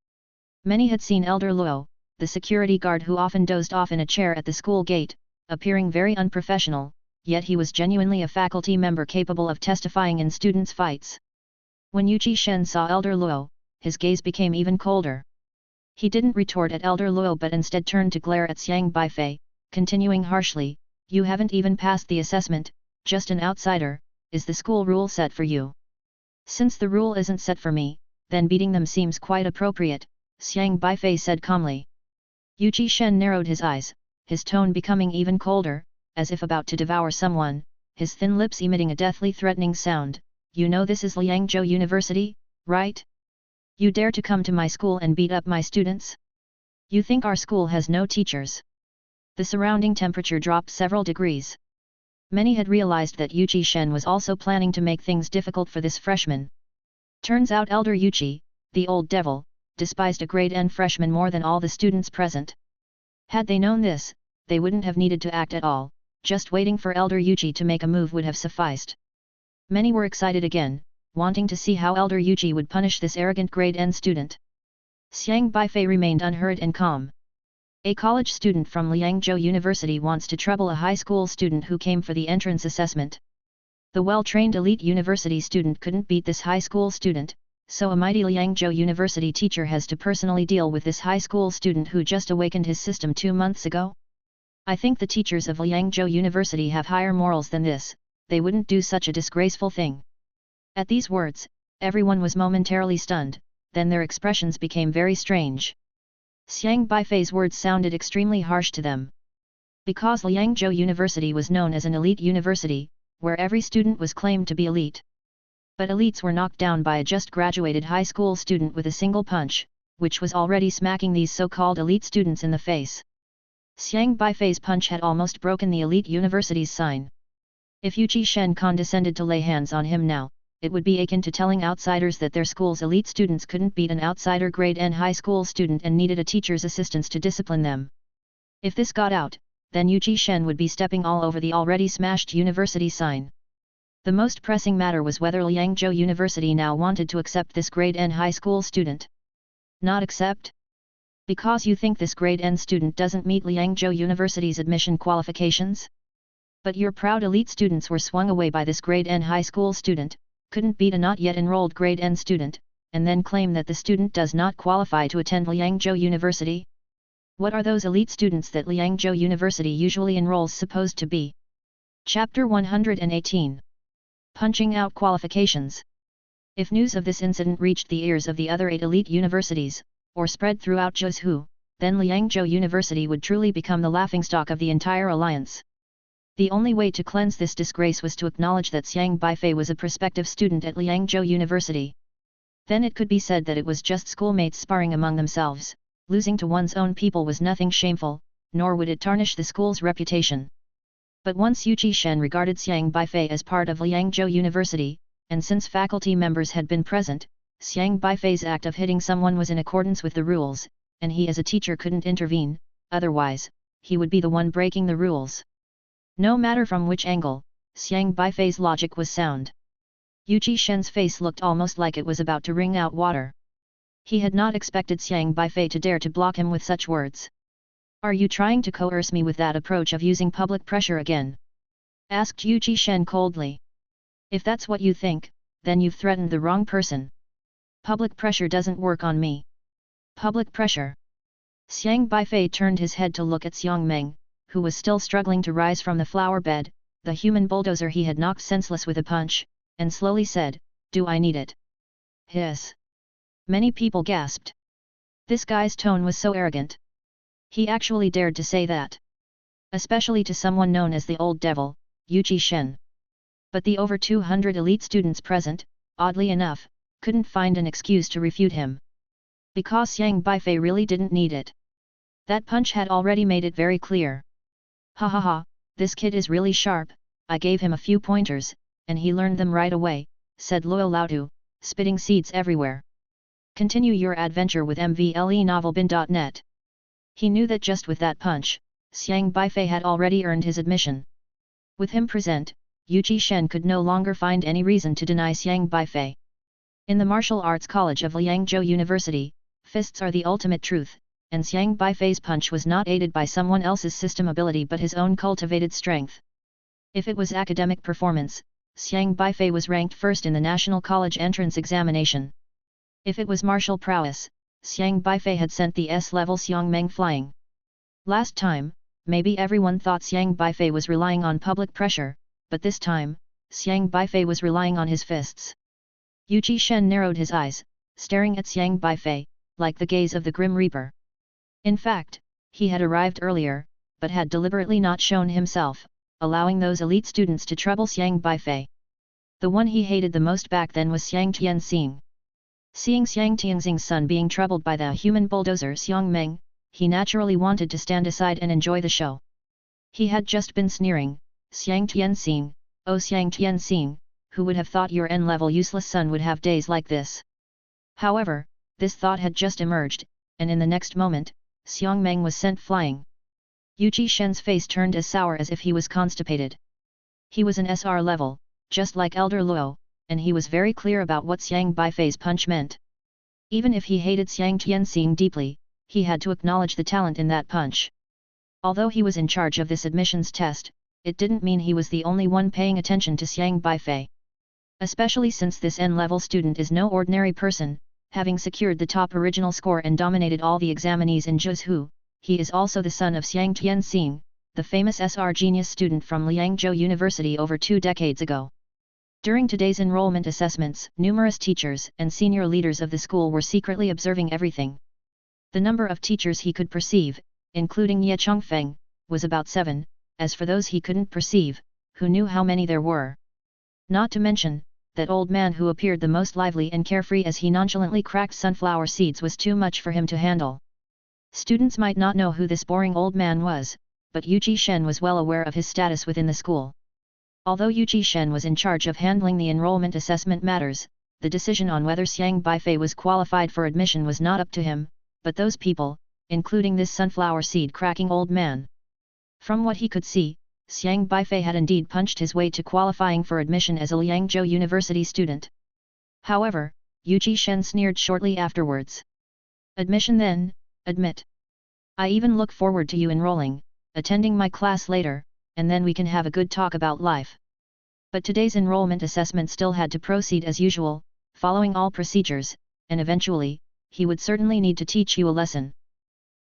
Many had seen Elder Luo, the security guard who often dozed off in a chair at the school gate, appearing very unprofessional, yet he was genuinely a faculty member capable of testifying in students' fights. When Yu Shen saw Elder Luo, his gaze became even colder. He didn't retort at Elder Luo but instead turned to glare at Xiang Beifei, continuing harshly, "You haven't even passed the assessment, just an outsider, is the school rule set for you?" "Since the rule isn't set for me, then beating them seems quite appropriate," Xiang Beifei said calmly. Yu Shen narrowed his eyes, his tone becoming even colder, as if about to devour someone, his thin lips emitting a deathly threatening sound. "You know this is Liangzhou University, right? You dare to come to my school and beat up my students? You think our school has no teachers?" The surrounding temperature dropped several degrees. Many had realized that Yu Shen was also planning to make things difficult for this freshman. Turns out Elder Yu, the old devil, despised a grade N freshman more than all the students present. Had they known this, they wouldn't have needed to act at all, just waiting for Elder Yu to make a move would have sufficed. Many were excited again, wanting to see how Elder Yu would punish this arrogant grade N student. Xiang Beifei remained unhurried and calm. A college student from Liangzhou University wants to trouble a high school student who came for the entrance assessment. The well-trained elite university student couldn't beat this high school student, so a mighty Liangzhou University teacher has to personally deal with this high school student who just awakened his system 2 months ago? I think the teachers of Liangzhou University have higher morals than this, they wouldn't do such a disgraceful thing. At these words, everyone was momentarily stunned, then their expressions became very strange. Xiang Beifei's words sounded extremely harsh to them. Because Liangzhou University was known as an elite university, where every student was claimed to be elite. But elites were knocked down by a just graduated high school student with a single punch, which was already smacking these so-called elite students in the face. Xiang Beifei's punch had almost broken the elite university's sign. If Yu Shen condescended to lay hands on him now, it would be akin to telling outsiders that their school's elite students couldn't beat an outsider grade N high school student and needed a teacher's assistance to discipline them. If this got out, then Yu Shen would be stepping all over the already smashed university sign. The most pressing matter was whether Liangzhou University now wanted to accept this grade N high school student. Not accept? Because you think this grade N student doesn't meet Liangzhou University's admission qualifications? But your proud elite students were swung away by this grade N high school student, couldn't beat a not yet enrolled grade N student, and then claim that the student does not qualify to attend Liangzhou University? What are those elite students that Liangzhou University usually enrolls supposed to be? Chapter 118. Punching out qualifications. If news of this incident reached the ears of the other 8 elite universities, or spread throughout Zhuzhou, then Liangzhou University would truly become the laughingstock of the entire alliance. The only way to cleanse this disgrace was to acknowledge that Xiang Beifei was a prospective student at Liangzhou University. Then it could be said that it was just schoolmates sparring among themselves, losing to one's own people was nothing shameful, nor would it tarnish the school's reputation. But once Yu Shen regarded Xiang Beifei as part of Liangzhou University, and since faculty members had been present, Xiang Beifei's act of hitting someone was in accordance with the rules, and he as a teacher couldn't intervene, otherwise, he would be the one breaking the rules. No matter from which angle, Xiang Beifei's logic was sound. Yu Shen's face looked almost like it was about to wring out water. He had not expected Xiang Beifei to dare to block him with such words. "Are you trying to coerce me with that approach of using public pressure again?" asked Yu Shen coldly. "If that's what you think, then you've threatened the wrong person. Public pressure doesn't work on me." Public pressure. Xiang Beifei turned his head to look at Xiang Meng, who was still struggling to rise from the flower bed, the human bulldozer he had knocked senseless with a punch, and slowly said, "Do I need it?" Hiss. Many people gasped. This guy's tone was so arrogant. He actually dared to say that. Especially to someone known as the Old Devil, Yu Shen. But the over 200 elite students present, oddly enough, couldn't find an excuse to refute him. Because Xiang Beifei really didn't need it. That punch had already made it very clear. "Ha ha ha, this kid is really sharp, I gave him a few pointers, and he learned them right away," said Luo Laotu, spitting seeds everywhere. Continue your adventure with mvlenovelbin.net. He knew that just with that punch, Xiang Beifei had already earned his admission. With him present, Yu Shen could no longer find any reason to deny Xiang Beifei. In the martial arts college of Liangzhou University, fists are the ultimate truth, and Xiang Beifei's punch was not aided by someone else's system ability but his own cultivated strength. If it was academic performance, Xiang Beifei was ranked first in the National College entrance examination. If it was martial prowess, Xiang Beifei had sent the S-level Xiang Meng flying. Last time, maybe everyone thought Xiang Beifei was relying on public pressure, but this time, Xiang Beifei was relying on his fists. Yu Shen narrowed his eyes, staring at Xiang Beifei, like the gaze of the Grim Reaper. In fact, he had arrived earlier, but had deliberately not shown himself, allowing those elite students to trouble Xiang Beifei. The one he hated the most back then was Xiang Tianxing. Seeing Xiang Tianxing's son being troubled by the human bulldozer Xiang Meng, he naturally wanted to stand aside and enjoy the show. He had just been sneering, "Xiang Tianxing, oh Xiang Tianxing, who would have thought your N-level useless son would have days like this?" However, this thought had just emerged, and in the next moment, Xiang Meng was sent flying. Yu Shen's face turned as sour as if he was constipated. He was an SR level, just like Elder Luo, and he was very clear about what Xiang Beifei's punch meant. Even if he hated Xiang Tianxing deeply, he had to acknowledge the talent in that punch. Although he was in charge of this admissions test, it didn't mean he was the only one paying attention to Xiang Beifei. Especially since this N-level student is no ordinary person, having secured the top original score and dominated all the examinees in Zhuzhou, he is also the son of Xiang Tianxing, the famous SR genius student from Liangzhou University over 2 decades ago. During today's enrollment assessments, numerous teachers and senior leaders of the school were secretly observing everything. The number of teachers he could perceive, including Ye Chongfeng, was about 7, as for those he couldn't perceive, who knew how many there were? Not to mention, that old man who appeared the most lively and carefree as he nonchalantly cracked sunflower seeds was too much for him to handle. Students might not know who this boring old man was, but Yu Shen was well aware of his status within the school. Although Yu Shen was in charge of handling the enrollment assessment matters, the decision on whether Xiang Beifei was qualified for admission was not up to him, but those people, including this sunflower seed cracking old man. From what he could see, Xiang Beifei had indeed punched his way to qualifying for admission as a Liangzhou University student. However, Yu Shen sneered shortly afterwards. "Admission then, admit. I even look forward to you enrolling, attending my class later, and then we can have a good talk about life." But today's enrollment assessment still had to proceed as usual, following all procedures, and eventually, he would certainly need to teach you a lesson.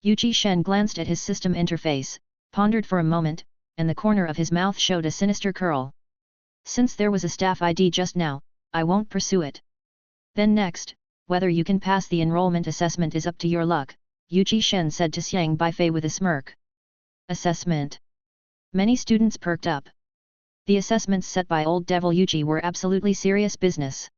Yu Shen glanced at his system interface, pondered for a moment, and the corner of his mouth showed a sinister curl. "Since there was a staff ID just now, I won't pursue it. Then next, whether you can pass the enrollment assessment is up to your luck," Yu Shen said to Xiang Beifei with a smirk. Assessment. Many students perked up. The assessments set by Old Devil Yu were absolutely serious business.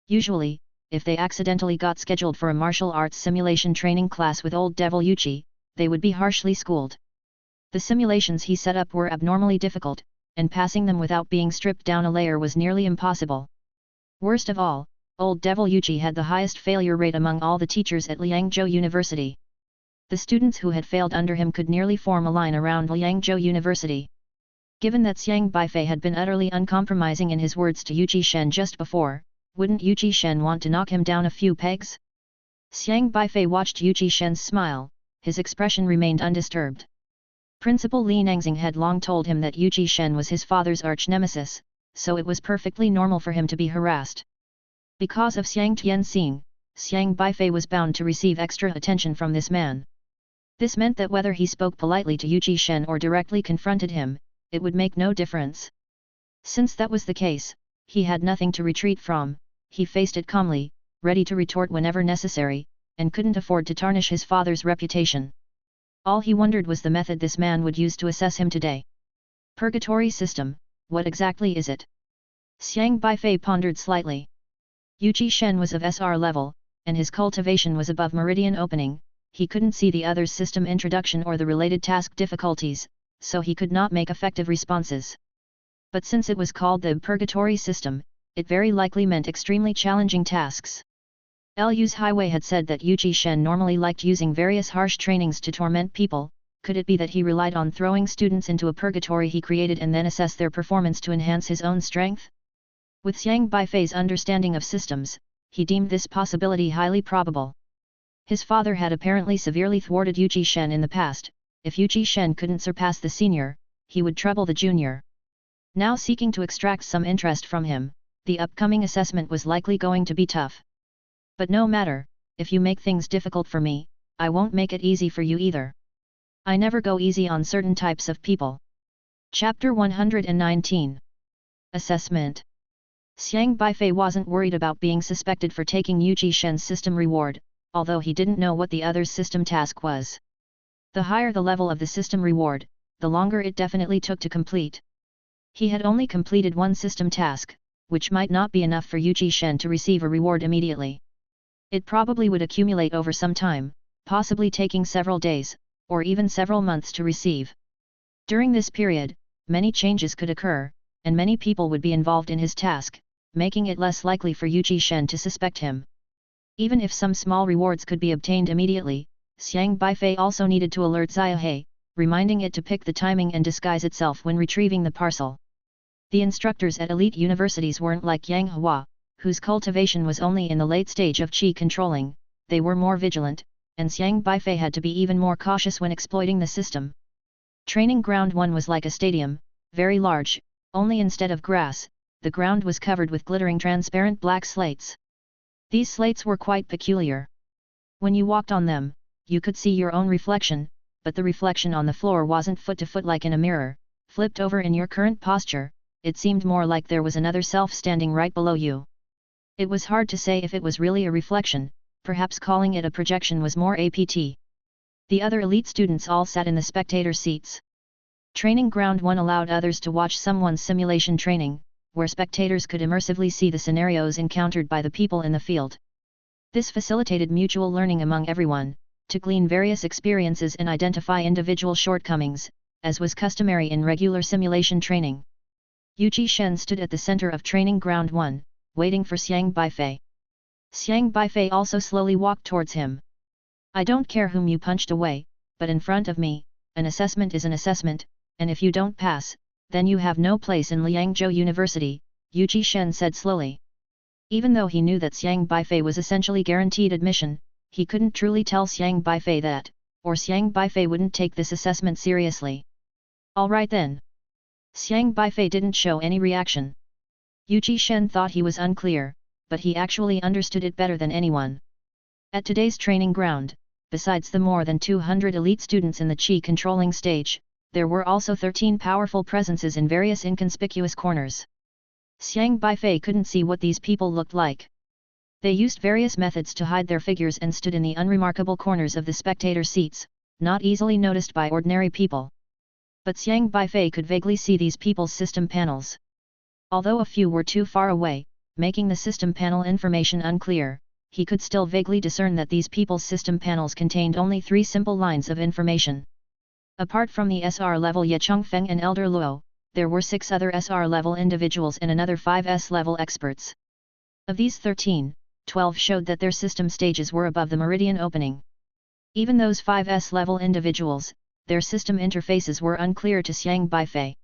Usually, if they accidentally got scheduled for a martial arts simulation training class with Old Devil Yu, they would be harshly schooled. The simulations he set up were abnormally difficult, and passing them without being stripped down a layer was nearly impossible. Worst of all, Old Devil Yu had the highest failure rate among all the teachers at Liangzhou University. The students who had failed under him could nearly form a line around Liangzhou University. Given that Xiang Beifei had been utterly uncompromising in his words to Yu Shen just before, wouldn't Yu Shen want to knock him down a few pegs? Xiang Beifei watched Yu Shen's smile, his expression remained undisturbed. Principal Li Nangxing had long told him that Yu Shen was his father's arch-nemesis, so it was perfectly normal for him to be harassed. Because of Xiang Tianxing, Xiang Beifei was bound to receive extra attention from this man. This meant that whether he spoke politely to Yu Shen or directly confronted him, it would make no difference. Since that was the case, he had nothing to retreat from, he faced it calmly, ready to retort whenever necessary, and couldn't afford to tarnish his father's reputation. All he wondered was the method this man would use to assess him today. Purgatory system, what exactly is it? Xiang Beifei pondered slightly. Yu Shen was of SR level, and his cultivation was above meridian opening. He couldn't see the other's system introduction or the related task difficulties, so he could not make effective responses. But since it was called the purgatory system, it very likely meant extremely challenging tasks. Lu's Highway had said that Yu Shen normally liked using various harsh trainings to torment people. Could it be that he relied on throwing students into a purgatory he created and then assess their performance to enhance his own strength? With Xiang Beifei's understanding of systems, he deemed this possibility highly probable. His father had apparently severely thwarted Yu Shen in the past. If Yu Shen couldn't surpass the senior, he would trouble the junior. Now seeking to extract some interest from him, the upcoming assessment was likely going to be tough. But no matter, if you make things difficult for me, I won't make it easy for you either. I never go easy on certain types of people. Chapter 119. Assessment. Xiang Beifei wasn't worried about being suspected for taking Yu Shen's system reward, although he didn't know what the other's system task was. The higher the level of the system reward, the longer it definitely took to complete. He had only completed one system task, which might not be enough for Yu Shen to receive a reward immediately. It probably would accumulate over some time, possibly taking several days, or even several months to receive. During this period, many changes could occur, and many people would be involved in his task, making it less likely for Yu Shen to suspect him. Even if some small rewards could be obtained immediately, Xiang Beifei also needed to alert Xiaohe, reminding it to pick the timing and disguise itself when retrieving the parcel. The instructors at elite universities weren't like Yang Hua, whose cultivation was only in the late stage of qi controlling. They were more vigilant, and Xiang Beifei had to be even more cautious when exploiting the system. Training Ground 1 was like a stadium, very large, only instead of grass, the ground was covered with glittering transparent black slates. These slates were quite peculiar. When you walked on them, you could see your own reflection, but the reflection on the floor wasn't foot to foot like in a mirror, flipped over in your current posture. It seemed more like there was another self standing right below you. It was hard to say if it was really a reflection, perhaps calling it a projection was more apt. The other elite students all sat in the spectator seats. Training Ground 1 allowed others to watch someone's simulation training, where spectators could immersively see the scenarios encountered by the people in the field. This facilitated mutual learning among everyone, to glean various experiences and identify individual shortcomings, as was customary in regular simulation training. Yu Shen stood at the center of Training Ground 1, waiting for Xiang Beifei. Xiang Beifei also slowly walked towards him. I don't care whom you punched away, but in front of me, an assessment is an assessment, and if you don't pass, then you have no place in Liangzhou University, Yu Shen said slowly. Even though he knew that Xiang Beifei was essentially guaranteed admission, he couldn't truly tell Xiang Beifei that, or Xiang Beifei wouldn't take this assessment seriously. All right then. Xiang Beifei didn't show any reaction. Yu Shen thought he was unclear, but he actually understood it better than anyone. At today's training ground, besides the more than 200 elite students in the qi controlling stage, there were also 13 powerful presences in various inconspicuous corners. Xiang Beifei couldn't see what these people looked like. They used various methods to hide their figures and stood in the unremarkable corners of the spectator seats, not easily noticed by ordinary people. But Xiang Beifei could vaguely see these people's system panels. Although a few were too far away, making the system panel information unclear, he could still vaguely discern that these people's system panels contained only 3 simple lines of information. Apart from the SR level Ye Chongfeng and Elder Luo, there were 6 other SR level individuals and another 5 S level experts. Of these 13, 12 showed that their system stages were above the meridian opening. Even those 5S level individuals, their system interfaces were unclear to Xiang Beifei.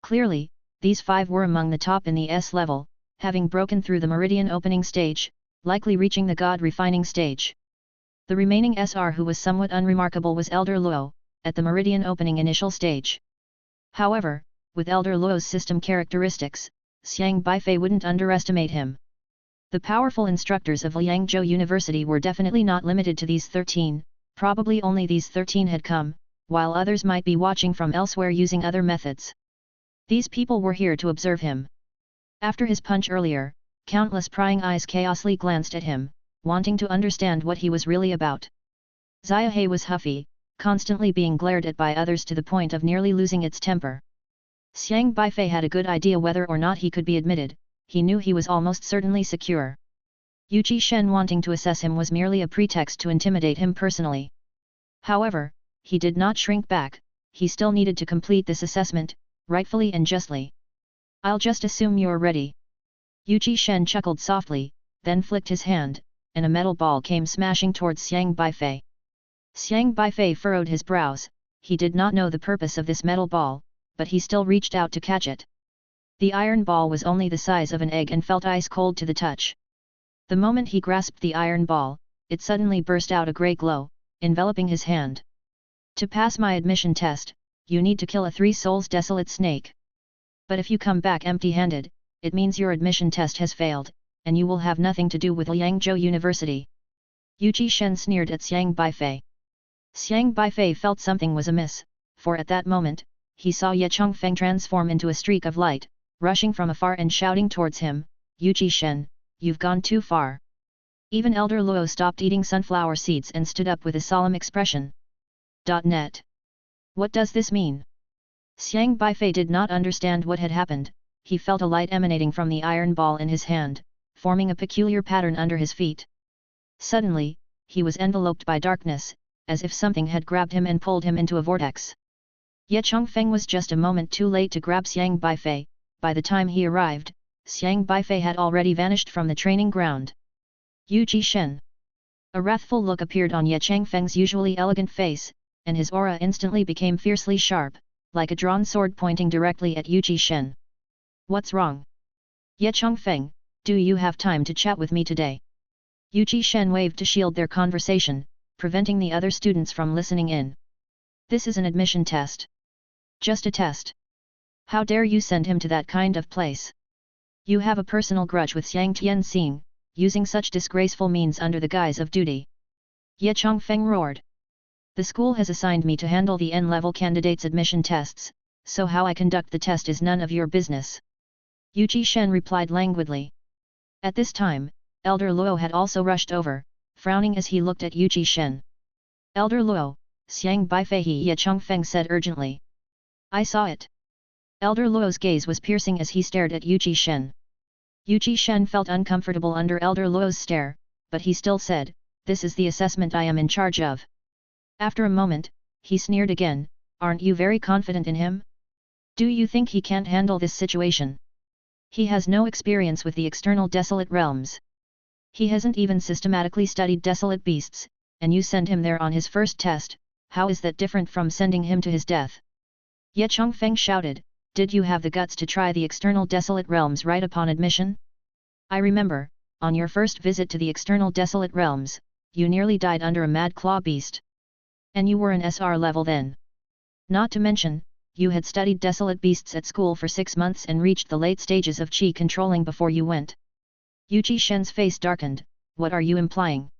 Clearly, these 5 were among the top in the S level, having broken through the meridian opening stage, likely reaching the God refining stage. The remaining SR who was somewhat unremarkable was Elder Luo, at the meridian opening initial stage. However, with Elder Luo's system characteristics, Xiang Beifei wouldn't underestimate him. The powerful instructors of Liangzhou University were definitely not limited to these 13, probably only these 13 had come, while others might be watching from elsewhere using other methods. These people were here to observe him. After his punch earlier, countless prying eyes chaosly glanced at him, wanting to understand what he was really about. Xiaohe was huffy, constantly being glared at by others to the point of nearly losing its temper. Xiang Beifei had a good idea whether or not he could be admitted, he knew he was almost certainly secure. Yu Shen wanting to assess him was merely a pretext to intimidate him personally. However, he did not shrink back, he still needed to complete this assessment, rightfully and justly. I'll just assume you're ready. Yu Shen chuckled softly, then flicked his hand, and a metal ball came smashing towards Xiang Beifei. Xiang Beifei furrowed his brows, he did not know the purpose of this metal ball, but he still reached out to catch it. The iron ball was only the size of an egg and felt ice cold to the touch. The moment he grasped the iron ball, it suddenly burst out a grey glow, enveloping his hand. To pass my admission test, you need to kill a 3 souls desolate snake. But if you come back empty-handed, it means your admission test has failed, and you will have nothing to do with Liangzhou University. Yu Shen sneered at Xiang Beifei. Xiang Beifei felt something was amiss, for at that moment, he saw Ye Chongfeng transform into a streak of light, rushing from afar and shouting towards him, Yu Shen, you've gone too far. Even Elder Luo stopped eating sunflower seeds and stood up with a solemn expression. Net. What does this mean? Xiang Beifei did not understand what had happened, he felt a light emanating from the iron ball in his hand, forming a peculiar pattern under his feet. Suddenly, he was enveloped by darkness, as if something had grabbed him and pulled him into a vortex. Ye Chongfeng was just a moment too late to grab Xiang Beifei. By the time he arrived, Xiang Beifei had already vanished from the training ground. Yu Shen. A wrathful look appeared on Ye Chongfeng's usually elegant face, and his aura instantly became fiercely sharp, like a drawn sword pointing directly at Yu Shen. What's wrong? Ye Chongfeng, do you have time to chat with me today? Yu Shen waved to shield their conversation, preventing the other students from listening in. This is an admission test. Just a test. How dare you send him to that kind of place? You have a personal grudge with Xiang Tianxing, using such disgraceful means under the guise of duty. Ye Chongfeng roared. The school has assigned me to handle the N-level candidates' admission tests, so how I conduct the test is none of your business. Yu Shen replied languidly. At this time, Elder Luo had also rushed over, frowning as he looked at Yu Shen. Elder Luo, Xiang Beifei Ye Chongfeng said urgently. I saw it. Elder Luo's gaze was piercing as he stared at Yu Shen. Yu Shen felt uncomfortable under Elder Luo's stare, but he still said, this is the assessment I am in charge of. After a moment, he sneered again, aren't you very confident in him? Do you think he can't handle this situation? He has no experience with the external desolate realms. He hasn't even systematically studied desolate beasts, and you send him there on his first test, how is that different from sending him to his death? Ye Chongfeng shouted, did you have the guts to try the external desolate realms right upon admission? I remember, on your first visit to the external desolate realms, you nearly died under a mad claw beast. And you were an SR level then. Not to mention, you had studied desolate beasts at school for 6 months and reached the late stages of qi controlling before you went. Yu Shen's face darkened, what are you implying?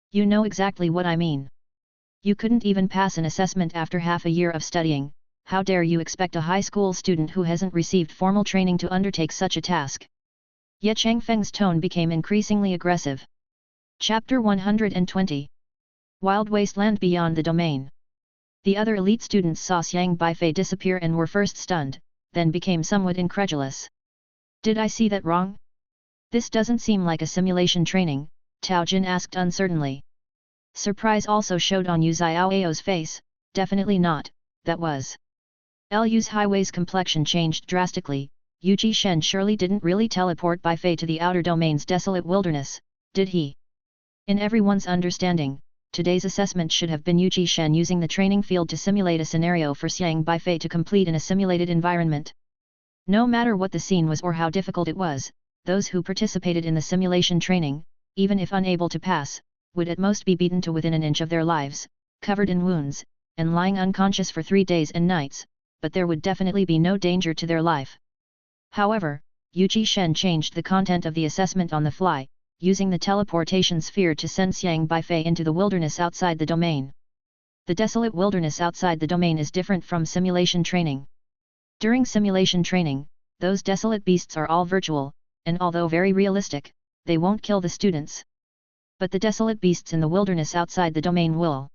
You know exactly what I mean. You couldn't even pass an assessment after half a year of studying, how dare you expect a high school student who hasn't received formal training to undertake such a task? Ye Chongfeng's tone became increasingly aggressive. Chapter 120. Wild Wasteland Beyond the Domain. The other elite students saw Xiang Beifei disappear and were first stunned, then became somewhat incredulous. Did I see that wrong? This doesn't seem like a simulation training, Tao Jin asked uncertainly. Surprise also showed on Yu Xiaoao's face, definitely not, that was. Lu's highway's complexion changed drastically, Yu Shen surely didn't really teleport Beifei to the outer domain's desolate wilderness, did he? In everyone's understanding, today's assessment should have been Yu Shen using the training field to simulate a scenario for Xiang Beifei to complete in a simulated environment. No matter what the scene was or how difficult it was, those who participated in the simulation training, even if unable to pass, would at most be beaten to within an inch of their lives, covered in wounds, and lying unconscious for 3 days and nights, but there would definitely be no danger to their life. However, Yu Shen changed the content of the assessment on the fly, using the teleportation sphere to send Xiang Beifei into the wilderness outside the domain. The desolate wilderness outside the domain is different from simulation training. During simulation training, those desolate beasts are all virtual, and although very realistic, they won't kill the students. But the desolate beasts in the wilderness outside the domain will.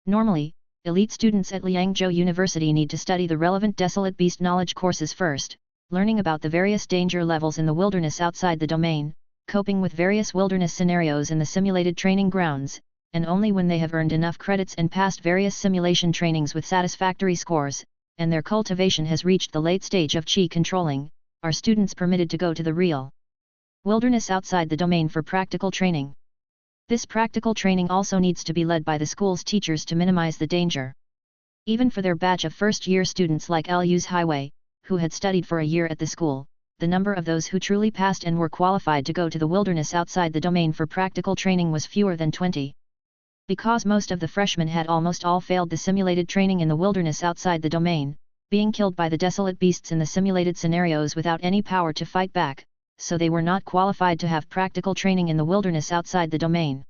Normally, elite students at Liangzhou University need to study the relevant desolate beast knowledge courses first, learning about the various danger levels in the wilderness outside the domain, coping with various wilderness scenarios in the simulated training grounds, and only when they have earned enough credits and passed various simulation trainings with satisfactory scores, and their cultivation has reached the late stage of qi controlling, are students permitted to go to the real wilderness outside the domain for practical training. This practical training also needs to be led by the school's teachers to minimize the danger. Even for their batch of first-year students like Lu's Highway, who had studied for a year at the school, the number of those who truly passed and were qualified to go to the wilderness outside the domain for practical training was fewer than 20. Because most of the freshmen had almost all failed the simulated training in the wilderness outside the domain, being killed by the desolate beasts in the simulated scenarios without any power to fight back, so they were not qualified to have practical training in the wilderness outside the domain.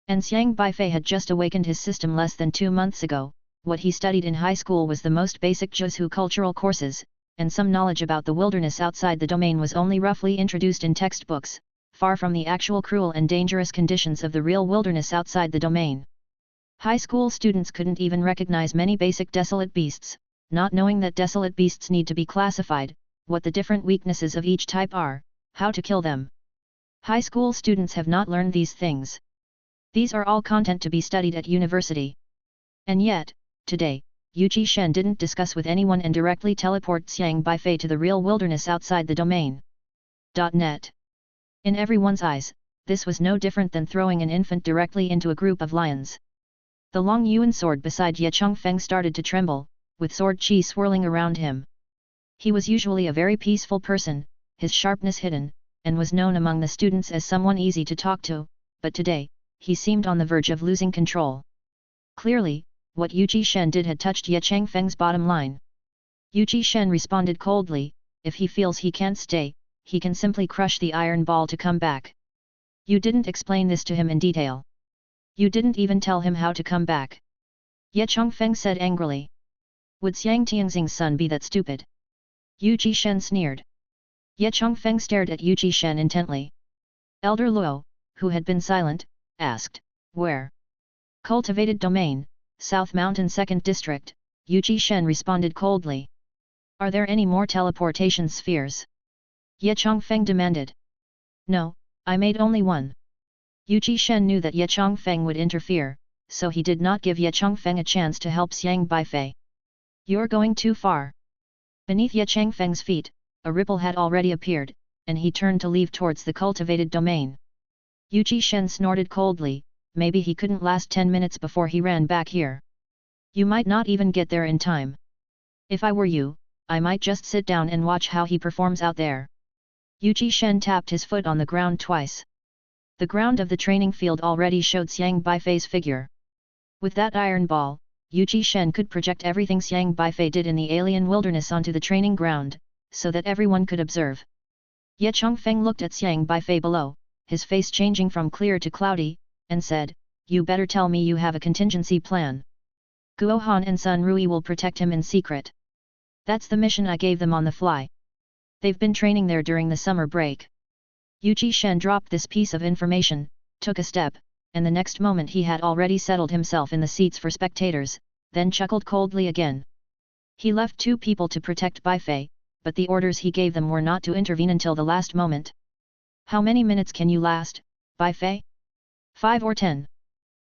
And Xiang Beifei had just awakened his system less than 2 months ago. What he studied in high school was the most basic Zhuzhu cultural courses, and some knowledge about the wilderness outside the domain was only roughly introduced in textbooks, far from the actual cruel and dangerous conditions of the real wilderness outside the domain. High school students couldn't even recognize many basic desolate beasts, not knowing that desolate beasts need to be classified, what the different weaknesses of each type are, how to kill them. High school students have not learned these things. These are all content to be studied at university. And yet, today, Yu Shen didn't discuss with anyone and directly teleport Xiang Beifei to the real wilderness outside the domain. Net. In everyone's eyes, this was no different than throwing an infant directly into a group of lions. The long Yuan sword beside Ye Chongfeng started to tremble, with sword qi swirling around him. He was usually a very peaceful person, his sharpness hidden, and was known among the students as someone easy to talk to, but today, he seemed on the verge of losing control. Clearly, what Yu Shen did had touched Ye Changfeng's bottom line. Yu Shen responded coldly, if he feels he can't stay, he can simply crush the iron ball to come back. You didn't explain this to him in detail. You didn't even tell him how to come back. Ye Chongfeng said angrily. Would Xiang Tianxing's son be that stupid? Yu Shen sneered. Ye Chongfeng stared at Yu Shen intently. Elder Luo, who had been silent, asked, where? Cultivated domain, South Mountain 2nd District, Yu Shen responded coldly. Are there any more teleportation spheres? Ye Chongfeng demanded. No, I made only one. Yu Shen knew that Ye Chongfeng would interfere, so he did not give Ye Chongfeng a chance to help Xiang Beifei. You're going too far. Beneath Ye Chongfeng's feet, a ripple had already appeared, and he turned to leave towards the cultivated domain. Yu Shen snorted coldly, maybe he couldn't last 10 minutes before he ran back here. You might not even get there in time. If I were you, I might just sit down and watch how he performs out there. Yu Shen tapped his foot on the ground twice. The ground of the training field already showed Xiang Beifei's figure. With that iron ball, Yu Shen could project everything Xiang Beifei did in the alien wilderness onto the training ground, so that everyone could observe. Ye Chongfeng looked at Xiang Beifei below, his face changing from clear to cloudy, and said, you better tell me you have a contingency plan. Guo Han and Sun Rui will protect him in secret. That's the mission I gave them on the fly. They've been training there during the summer break. Yu Shen dropped this piece of information, took a step, and the next moment he had already settled himself in the seats for spectators, then chuckled coldly again. He left 2 people to protect Beifei, but the orders he gave them were not to intervene until the last moment. How many minutes can you last, Beifei? 5 or 10.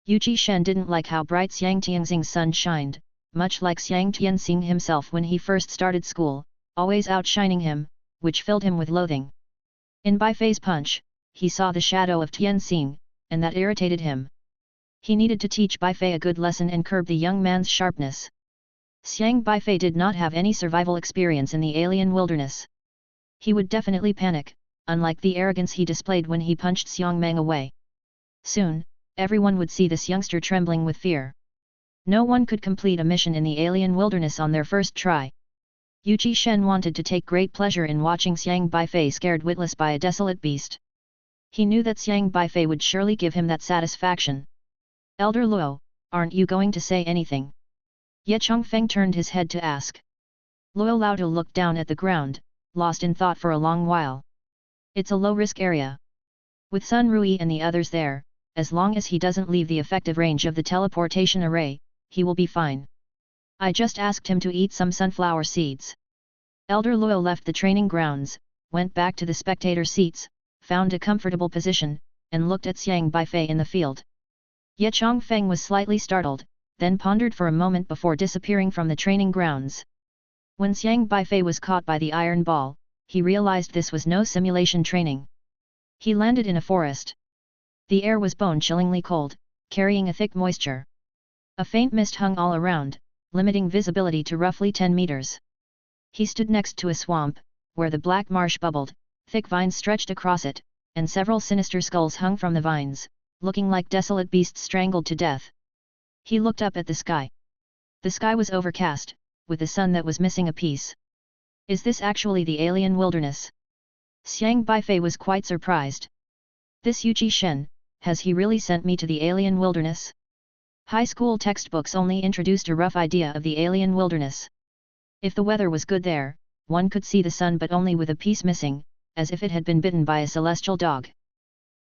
Yu Shen didn't like how bright Xiang Tianxing's sun shined, much like Xiang Tianxing himself when he first started school, always outshining him, which filled him with loathing. In Beifei's punch, he saw the shadow of Tianxing, and that irritated him. He needed to teach Beifei a good lesson and curb the young man's sharpness. Xiang Beifei did not have any survival experience in the alien wilderness. He would definitely panic, unlike the arrogance he displayed when he punched Xiang Meng away. Soon, everyone would see this youngster trembling with fear. No one could complete a mission in the alien wilderness on their first try. Yu Shen wanted to take great pleasure in watching Xiang Beifei scared witless by a desolate beast. He knew that Xiang Beifei would surely give him that satisfaction. Elder Luo, aren't you going to say anything? Ye Chongfeng turned his head to ask. Luo Laotu looked down at the ground, lost in thought for a long while. It's a low-risk area. With Sun Rui and the others there, as long as he doesn't leave the effective range of the teleportation array, he will be fine. I just asked him to eat some sunflower seeds. Elder Luo left the training grounds, went back to the spectator seats, found a comfortable position, and looked at Xiang Beifei in the field. Ye Chongfeng was slightly startled, then pondered for a moment before disappearing from the training grounds. When Xiang Beifei was caught by the iron ball, he realized this was no simulation training. He landed in a forest. The air was bone-chillingly cold, carrying a thick moisture. A faint mist hung all around, limiting visibility to roughly 10 meters. He stood next to a swamp, where the black marsh bubbled, thick vines stretched across it, and several sinister skulls hung from the vines, looking like desolate beasts strangled to death. He looked up at the sky. The sky was overcast, with the sun that was missing a piece. Is this actually the alien wilderness? Xiang Beifei was quite surprised. This Yu Shen, has he really sent me to the alien wilderness? High school textbooks only introduced a rough idea of the alien wilderness. If the weather was good there, one could see the sun but only with a piece missing, as if it had been bitten by a celestial dog.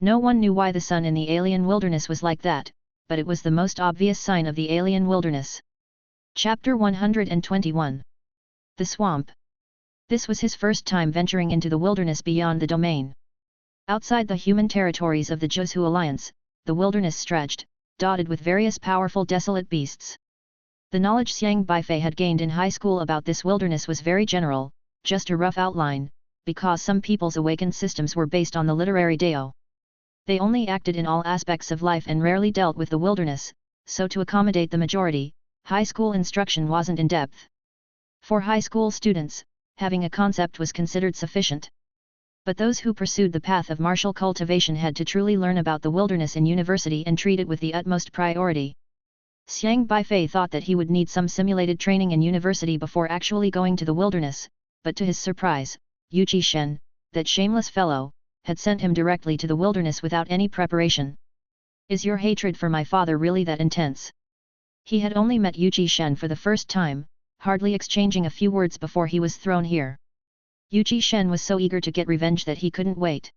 No one knew why the sun in the alien wilderness was like that, but it was the most obvious sign of the alien wilderness. Chapter 121. The Swamp. This was his first time venturing into the wilderness beyond the domain. Outside the human territories of the Zhuzhu Alliance, the wilderness stretched, dotted with various powerful desolate beasts. The knowledge Xiang Beifei had gained in high school about this wilderness was very general, just a rough outline, because some people's awakened systems were based on the literary Dao. They only acted in all aspects of life and rarely dealt with the wilderness, so to accommodate the majority, high school instruction wasn't in depth. For high school students, having a concept was considered sufficient. But those who pursued the path of martial cultivation had to truly learn about the wilderness in university and treat it with the utmost priority. Xiang Beifei thought that he would need some simulated training in university before actually going to the wilderness, but to his surprise, Yu Shen, that shameless fellow, had sent him directly to the wilderness without any preparation. Is your hatred for my father really that intense? He had only met Yu Shen for the first time, hardly exchanging a few words before he was thrown here. Yu Shen was so eager to get revenge that he couldn't wait.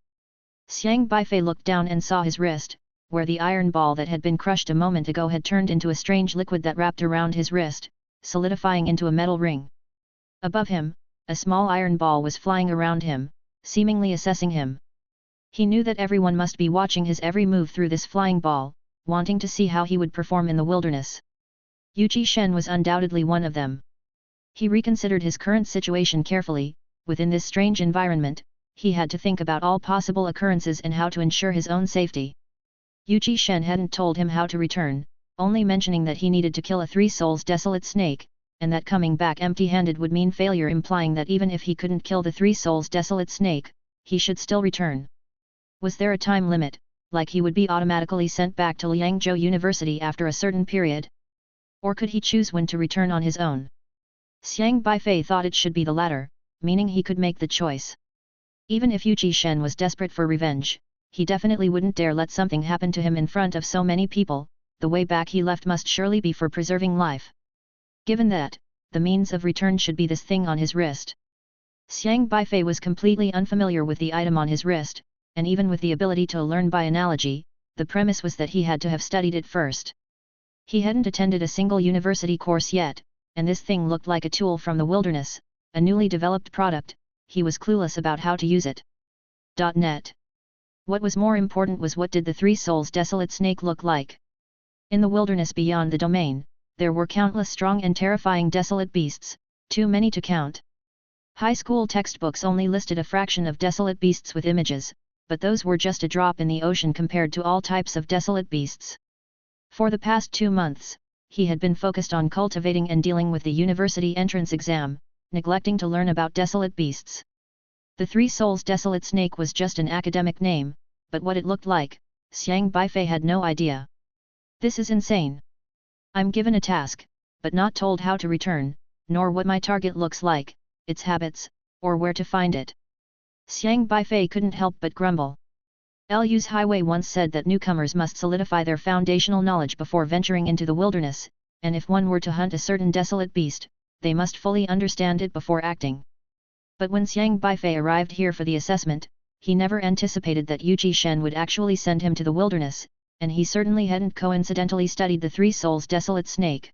Xiang Beifei looked down and saw his wrist, where the iron ball that had been crushed a moment ago had turned into a strange liquid that wrapped around his wrist, solidifying into a metal ring. Above him, a small iron ball was flying around him, seemingly assessing him. He knew that everyone must be watching his every move through this flying ball, wanting to see how he would perform in the wilderness. Yu Shen was undoubtedly one of them. He reconsidered his current situation carefully. Within this strange environment, he had to think about all possible occurrences and how to ensure his own safety. Yu Shen hadn't told him how to return, only mentioning that he needed to kill a 3 souls desolate snake, and that coming back empty-handed would mean failure, implying that even if he couldn't kill the 3 souls desolate snake, he should still return. Was there a time limit, like he would be automatically sent back to Liangzhou University after a certain period? Or could he choose when to return on his own? Xiang Beifei thought it should be the latter, meaning he could make the choice. Even if Yu Shen was desperate for revenge, he definitely wouldn't dare let something happen to him in front of so many people. The way back he left must surely be for preserving life. Given that, the means of return should be this thing on his wrist. Xiang Beifei was completely unfamiliar with the item on his wrist, and even with the ability to learn by analogy, the premise was that he had to have studied it first. He hadn't attended a single university course yet, and this thing looked like a tool from the wilderness, a newly developed product. He was clueless about how to use it. Net. What was more important was what did the 3 souls desolate snake look like? In the wilderness beyond the domain, there were countless strong and terrifying desolate beasts, too many to count. High school textbooks only listed a fraction of desolate beasts with images, but those were just a drop in the ocean compared to all types of desolate beasts. For the past 2 months, he had been focused on cultivating and dealing with the university entrance exam, neglecting to learn about desolate beasts. The Three Souls Desolate Snake was just an academic name, but what it looked like, Xiang Beifei had no idea. This is insane. I'm given a task, but not told how to return, nor what my target looks like, its habits, or where to find it. Xiang Beifei couldn't help but grumble. Lu's highway once said that newcomers must solidify their foundational knowledge before venturing into the wilderness, and if one were to hunt a certain desolate beast, they must fully understand it before acting. But when Xiang Beifei arrived here for the assessment, he never anticipated that Yu Shen would actually send him to the wilderness, and he certainly hadn't coincidentally studied the Three Souls Desolate Snake.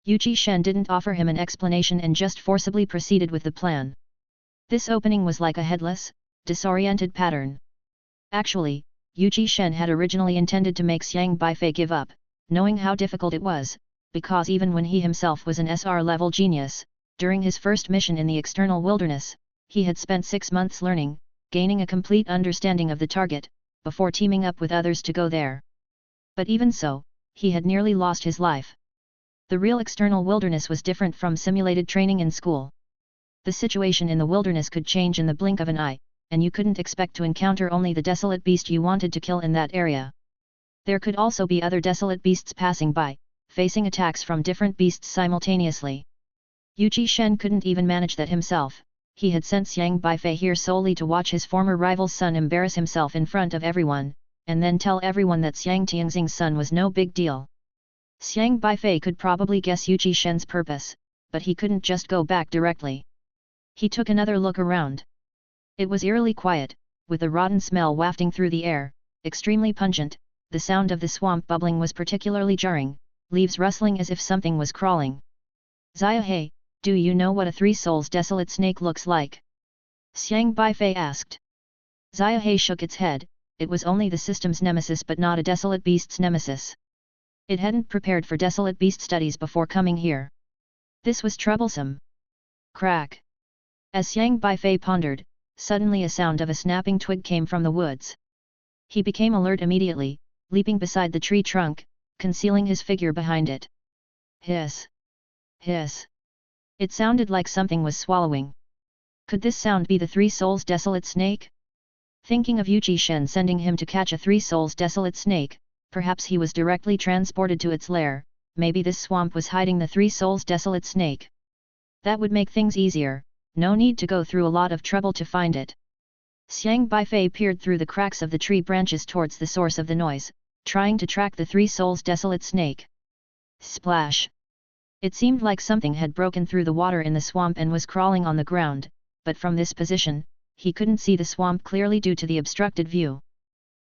Yu Shen didn't offer him an explanation and just forcibly proceeded with the plan. This opening was like a headless, disoriented pattern. Actually, Yu Shen had originally intended to make Xiang Beifei give up, knowing how difficult it was, because even when he himself was an SR-level genius, during his first mission in the external wilderness, he had spent 6 months learning, gaining a complete understanding of the target, before teaming up with others to go there. But even so, he had nearly lost his life. The real external wilderness was different from simulated training in school. The situation in the wilderness could change in the blink of an eye, and you couldn't expect to encounter only the desolate beast you wanted to kill in that area. There could also be other desolate beasts passing by, facing attacks from different beasts simultaneously. Yu Shen couldn't even manage that himself. He had sent Xiang Beifei here solely to watch his former rival's son embarrass himself in front of everyone, and then tell everyone that Xiang Tianxing's son was no big deal. Xiang Beifei could probably guess Yu Shen's purpose, but he couldn't just go back directly. He took another look around. It was eerily quiet, with a rotten smell wafting through the air, extremely pungent. The sound of the swamp bubbling was particularly jarring, leaves rustling as if something was crawling. Xiahei, do you know what a Three Souls Desolate Snake looks like? Xiang Beifei asked. Xiahei shook its head. It was only the system's nemesis but not a desolate beast's nemesis. It hadn't prepared for desolate beast studies before coming here. This was troublesome. Crack. As Xiang Beifei pondered, suddenly a sound of a snapping twig came from the woods. He became alert immediately, leaping beside the tree trunk, concealing his figure behind it. Hiss! Hiss! It sounded like something was swallowing. Could this sound be the Three Souls Desolate Snake? Thinking of Yu Shen sending him to catch a Three Souls Desolate Snake, perhaps he was directly transported to its lair. Maybe this swamp was hiding the Three Souls Desolate Snake. That would make things easier, no need to go through a lot of trouble to find it. Xiang Beifei peered through the cracks of the tree branches towards the source of the noise, trying to track the Three Souls Desolate Snake. Splash! It seemed like something had broken through the water in the swamp and was crawling on the ground, but from this position, he couldn't see the swamp clearly due to the obstructed view.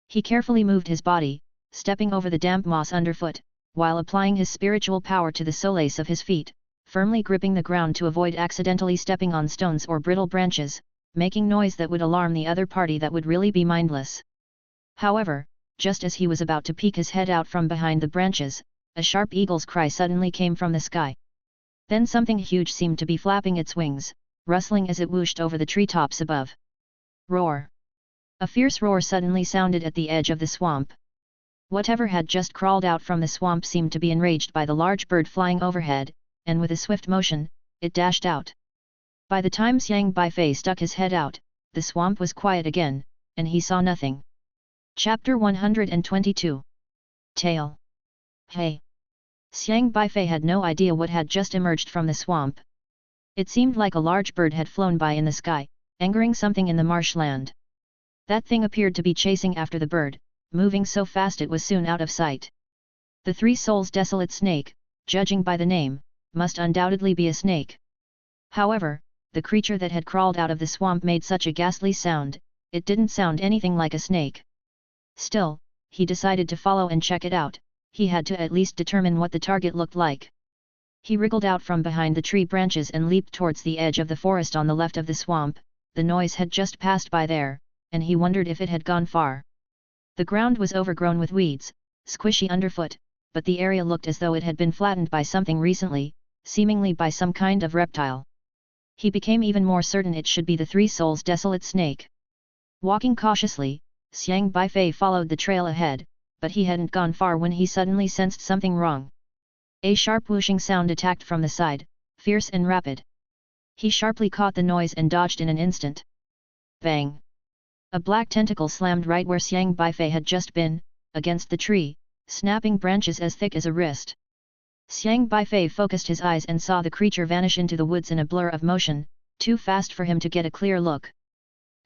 He carefully moved his body, stepping over the damp moss underfoot, while applying his spiritual power to the soles of his feet, firmly gripping the ground to avoid accidentally stepping on stones or brittle branches, making noise that would alarm the other party that would really be mindless. However, just as he was about to peek his head out from behind the branches, a sharp eagle's cry suddenly came from the sky. Then something huge seemed to be flapping its wings, rustling as it whooshed over the treetops above. Roar! A fierce roar suddenly sounded at the edge of the swamp. Whatever had just crawled out from the swamp seemed to be enraged by the large bird flying overhead, and with a swift motion, it dashed out. By the time Xiang Beifei stuck his head out, the swamp was quiet again, and he saw nothing. Chapter 122. Tail. Hey! Xiang Beifei had no idea what had just emerged from the swamp. It seemed like a large bird had flown by in the sky, angering something in the marshland. That thing appeared to be chasing after the bird, moving so fast it was soon out of sight. The Three Souls Desolate Snake, judging by the name, must undoubtedly be a snake. However, the creature that had crawled out of the swamp made such a ghastly sound, it didn't sound anything like a snake. Still, he decided to follow and check it out. He had to at least determine what the target looked like. He wriggled out from behind the tree branches and leaped towards the edge of the forest on the left of the swamp. The noise had just passed by there, and he wondered if it had gone far. The ground was overgrown with weeds, squishy underfoot, but the area looked as though it had been flattened by something recently, seemingly by some kind of reptile. He became even more certain it should be the Three Souls Desolate Snake. Walking cautiously, Xiang Beifei followed the trail ahead, but he hadn't gone far when he suddenly sensed something wrong. A sharp whooshing sound attacked from the side, fierce and rapid. He sharply caught the noise and dodged in an instant. Bang! A black tentacle slammed right where Xiang Beifei had just been, against the tree, snapping branches as thick as a wrist. Xiang Beifei focused his eyes and saw the creature vanish into the woods in a blur of motion, too fast for him to get a clear look.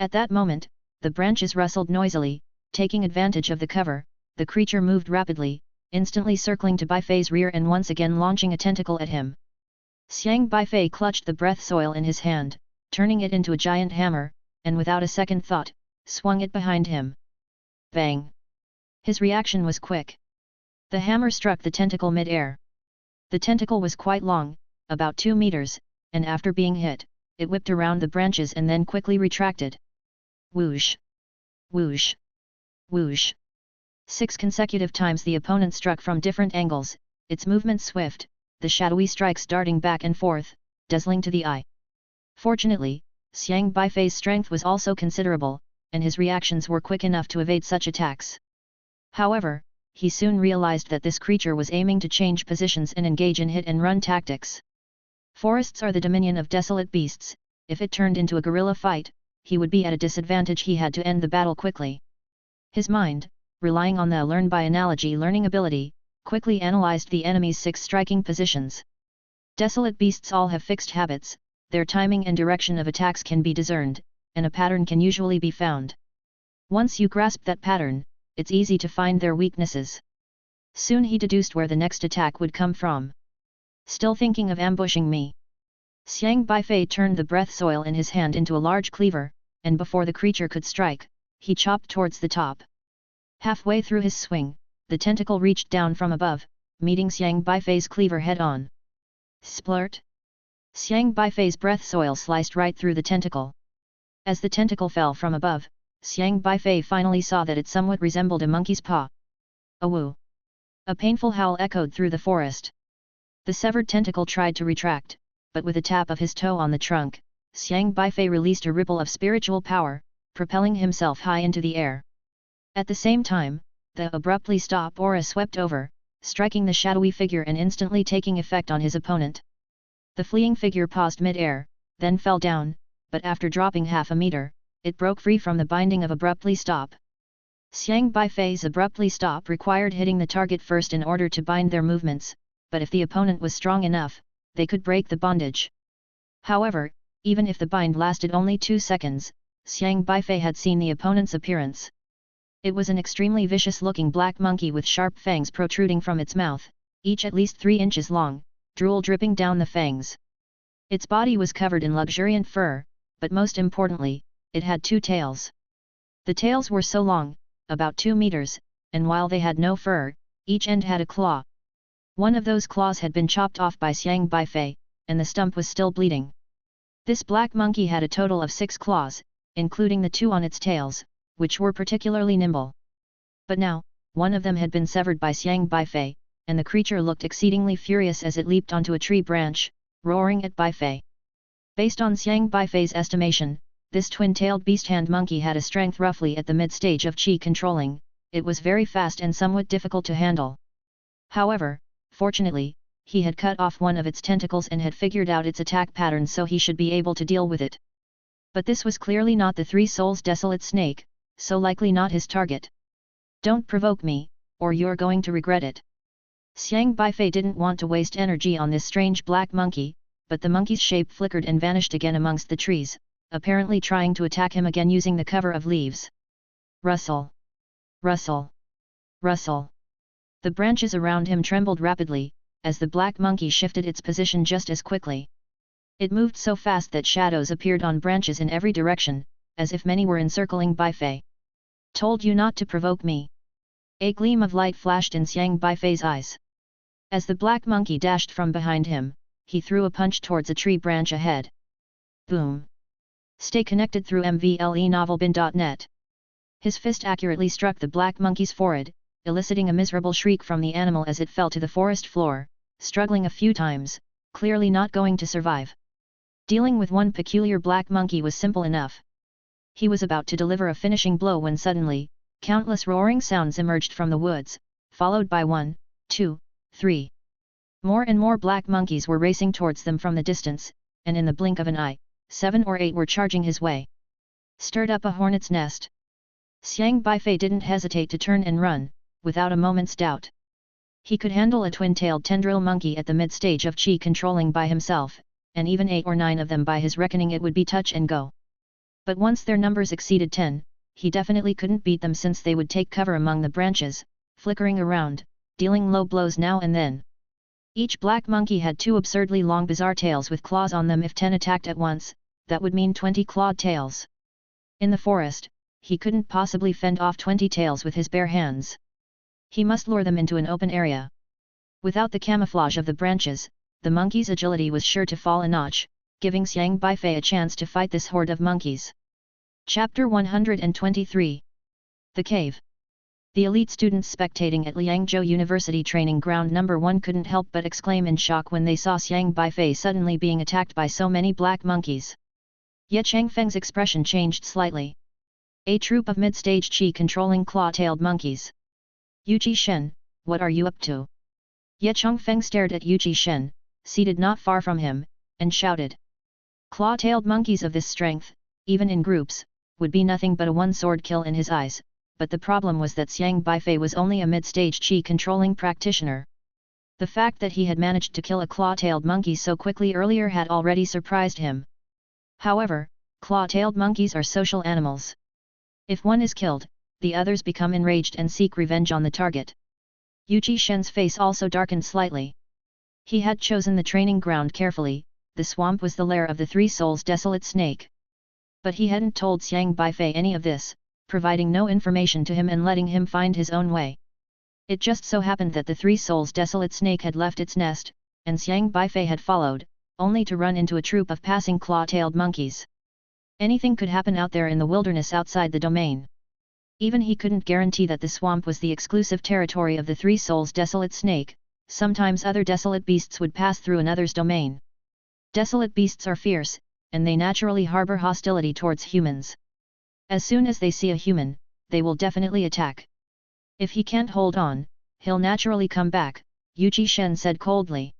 At that moment, the branches rustled noisily, taking advantage of the cover. The creature moved rapidly, instantly circling to Beifei's rear and once again launching a tentacle at him. Xiang Beifei clutched the breath soil in his hand, turning it into a giant hammer, and without a second thought, swung it behind him. Bang! His reaction was quick. The hammer struck the tentacle mid-air. The tentacle was quite long, about 2 meters, and after being hit, it whipped around the branches and then quickly retracted. Whoosh! Whoosh! Whoosh! 6 consecutive times the opponent struck from different angles, its movement swift, the shadowy strikes darting back and forth, dazzling to the eye. Fortunately, Xiang Beifei's strength was also considerable, and his reactions were quick enough to evade such attacks. However, he soon realized that this creature was aiming to change positions and engage in hit-and-run tactics. Forests are the dominion of desolate beasts. If it turned into a guerrilla fight, he would be at a disadvantage. He had to end the battle quickly. His mind, relying on the learn by analogy learning ability, quickly analyzed the enemy's 6 striking positions. Desolate beasts all have fixed habits, their timing and direction of attacks can be discerned, and a pattern can usually be found. Once you grasp that pattern, it's easy to find their weaknesses. Soon he deduced where the next attack would come from. Still thinking of ambushing me? Xiang Beifei turned the breath soil in his hand into a large cleaver, and before the creature could strike, he chopped towards the top. Halfway through his swing, the tentacle reached down from above, meeting Xiang Beifei's cleaver head-on. Splurt! Xiang Beifei's breath soil sliced right through the tentacle. As the tentacle fell from above, Xiang Beifei finally saw that it somewhat resembled a monkey's paw. Awoo! A painful howl echoed through the forest. The severed tentacle tried to retract, but with a tap of his toe on the trunk, Xiang Beifei released a ripple of spiritual power, propelling himself high into the air. At the same time, the abruptly stop aura swept over, striking the shadowy figure and instantly taking effect on his opponent. The fleeing figure paused mid-air, then fell down, but after dropping half a meter, it broke free from the binding of abruptly stop. Xiang Beifei's abruptly stop required hitting the target first in order to bind their movements, but if the opponent was strong enough, they could break the bondage. However, even if the bind lasted only 2 seconds, Xiang Beifei had seen the opponent's appearance. It was an extremely vicious-looking black monkey with sharp fangs protruding from its mouth, each at least 3 inches long, drool dripping down the fangs. Its body was covered in luxuriant fur, but most importantly, it had 2 tails. The tails were so long, about 2 meters, and while they had no fur, each end had a claw. One of those claws had been chopped off by Xiang Beifei, and the stump was still bleeding. This black monkey had a total of 6 claws, including the 2 on its tails, which were particularly nimble. But now, one of them had been severed by Xiang Beifei, and the creature looked exceedingly furious as it leaped onto a tree branch, roaring at Beifei. Based on Xiang Beifei's estimation, this twin-tailed beast-hand monkey had a strength roughly at the mid-stage of qi controlling. It was very fast and somewhat difficult to handle. However, fortunately, he had cut off one of its tentacles and had figured out its attack pattern, so he should be able to deal with it. But this was clearly not the 3 souls desolate snake, so likely not his target. Don't provoke me, or you're going to regret it. Xiang Beifei didn't want to waste energy on this strange black monkey, but the monkey's shape flickered and vanished again amongst the trees, apparently trying to attack him again using the cover of leaves. Rustle! Rustle! Rustle! The branches around him trembled rapidly, as the black monkey shifted its position just as quickly. It moved so fast that shadows appeared on branches in every direction, as if many were encircling Beifei. Told you not to provoke me. A gleam of light flashed in Xiang Beifei's eyes. As the black monkey dashed from behind him, he threw a punch towards a tree branch ahead. Boom! Stay connected through mvlenovelbin.net. His fist accurately struck the black monkey's forehead, eliciting a miserable shriek from the animal as it fell to the forest floor, struggling a few times, clearly not going to survive. Dealing with one peculiar black monkey was simple enough. He was about to deliver a finishing blow when suddenly, Countless roaring sounds emerged from the woods, followed by 1, 2, 3. More and more black monkeys were racing towards them from the distance, and in the blink of an eye, 7 or 8 were charging his way. Stirred up a hornet's nest. Xiang Beifei didn't hesitate to turn and run, without a moment's doubt. He could handle a twin-tailed tendril monkey at the mid-stage of chi controlling by himself, and even 8 or 9 of them by his reckoning it would be touch and go. But once their numbers exceeded 10, he definitely couldn't beat them since they would take cover among the branches, flickering around, dealing low blows now and then. Each black monkey had 2 absurdly long bizarre tails with claws on them. If 10 attacked at once, that would mean 20 clawed tails. In the forest, he couldn't possibly fend off 20 tails with his bare hands. He must lure them into an open area. Without the camouflage of the branches, the monkey's agility was sure to fall a notch, giving Xiang Beifei a chance to fight this horde of monkeys. Chapter 123. The Cave. The elite students spectating at Liangzhou University Training Ground No. 1 couldn't help but exclaim in shock when they saw Xiang Beifei suddenly being attacked by so many black monkeys. Ye Changfeng's expression changed slightly. A troop of mid-stage chi-controlling claw-tailed monkeys. Yu Shen, what are you up to? Ye Changfeng stared at Yu Shen, seated not far from him, and shouted. Claw-tailed monkeys of this strength, even in groups, would be nothing but a one-sword kill in his eyes, but the problem was that Xiang Beifei was only a mid-stage chi-controlling practitioner. The fact that he had managed to kill a claw-tailed monkey so quickly earlier had already surprised him. However, claw-tailed monkeys are social animals. If one is killed, the others become enraged and seek revenge on the target. Yu Shen's face also darkened slightly. He had chosen the training ground carefully. The swamp was the lair of the Three Souls Desolate Snake. But he hadn't told Xiang Beifei any of this, providing no information to him and letting him find his own way. It just so happened that the Three Souls Desolate Snake had left its nest, and Xiang Beifei had followed, only to run into a troop of passing claw-tailed monkeys. Anything could happen out there in the wilderness outside the domain. Even he couldn't guarantee that the swamp was the exclusive territory of the Three Souls Desolate Snake. Sometimes other desolate beasts would pass through another's domain. Desolate beasts are fierce, and they naturally harbor hostility towards humans. As soon as they see a human, they will definitely attack. If he can't hold on, he'll naturally come back, Yu Shen said coldly.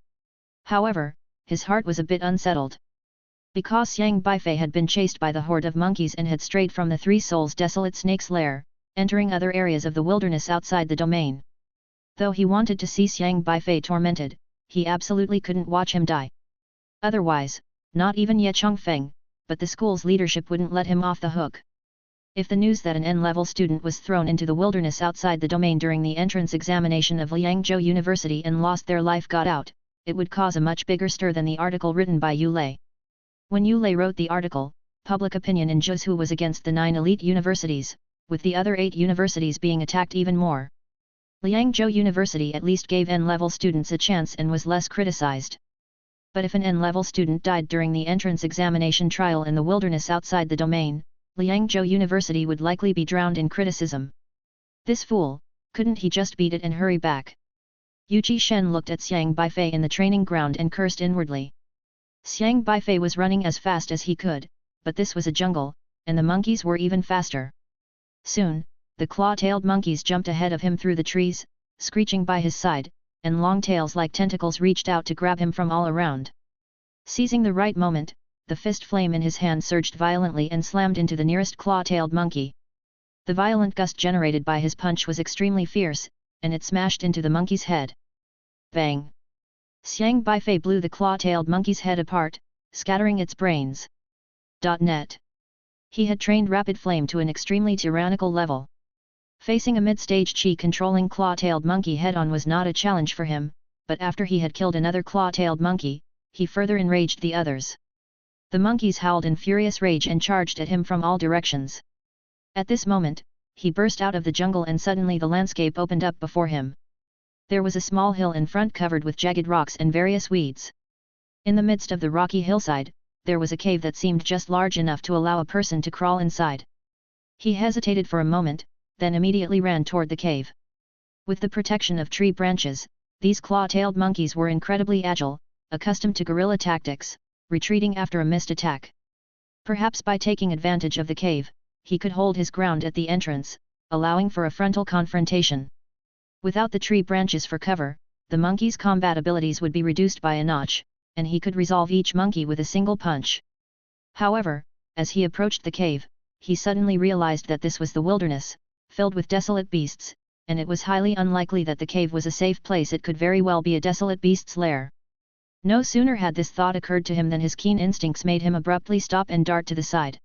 However, his heart was a bit unsettled. Because Xiang Beifei had been chased by the horde of monkeys and had strayed from the Three Souls Desolate Snake's lair, entering other areas of the wilderness outside the domain. Though he wanted to see Xiang Beifei tormented, he absolutely couldn't watch him die. Otherwise, not even Ye Changfeng, but the school's leadership wouldn't let him off the hook. If the news that an N-level student was thrown into the wilderness outside the domain during the entrance examination of Liangzhou University and lost their life got out, it would cause a much bigger stir than the article written by Yu Lei. When Yu Lei wrote the article, public opinion in Zhuzhou was against the 9 elite universities, with the other 8 universities being attacked even more. Liangzhou University at least gave N-level students a chance and was less criticized. But if an N-level student died during the entrance examination trial in the wilderness outside the domain, Liangzhou University would likely be drowned in criticism. This fool, couldn't he just beat it and hurry back? Yu Shen looked at Xiang Beifei in the training ground and cursed inwardly. Xiang Beifei was running as fast as he could, but this was a jungle, and the monkeys were even faster. Soon, the claw-tailed monkeys jumped ahead of him through the trees, screeching by his side, and long tails like tentacles reached out to grab him from all around. Seizing the right moment, the fist flame in his hand surged violently and slammed into the nearest claw-tailed monkey. The violent gust generated by his punch was extremely fierce, and it smashed into the monkey's head. Bang! Xiang Beifei blew the claw-tailed monkey's head apart, scattering its brains. Net. He had trained rapid flame to an extremely tyrannical level. Facing a mid-stage chi-controlling claw-tailed monkey head-on was not a challenge for him, but after he had killed another claw-tailed monkey, he further enraged the others. The monkeys howled in furious rage and charged at him from all directions. At this moment, he burst out of the jungle and suddenly the landscape opened up before him. There was a small hill in front covered with jagged rocks and various weeds. In the midst of the rocky hillside, there was a cave that seemed just large enough to allow a person to crawl inside. He hesitated for a moment, then immediately ran toward the cave. With the protection of tree branches, these claw-tailed monkeys were incredibly agile, accustomed to guerrilla tactics, retreating after a missed attack. Perhaps by taking advantage of the cave, he could hold his ground at the entrance, allowing for a frontal confrontation. Without the tree branches for cover, the monkey's combat abilities would be reduced by a notch, and he could resolve each monkey with a single punch. However, as he approached the cave, he suddenly realized that this was the wilderness, filled with desolate beasts, and it was highly unlikely that the cave was a safe place. It could very well be a desolate beast's lair. No sooner had this thought occurred to him than his keen instincts made him abruptly stop and dart to the side.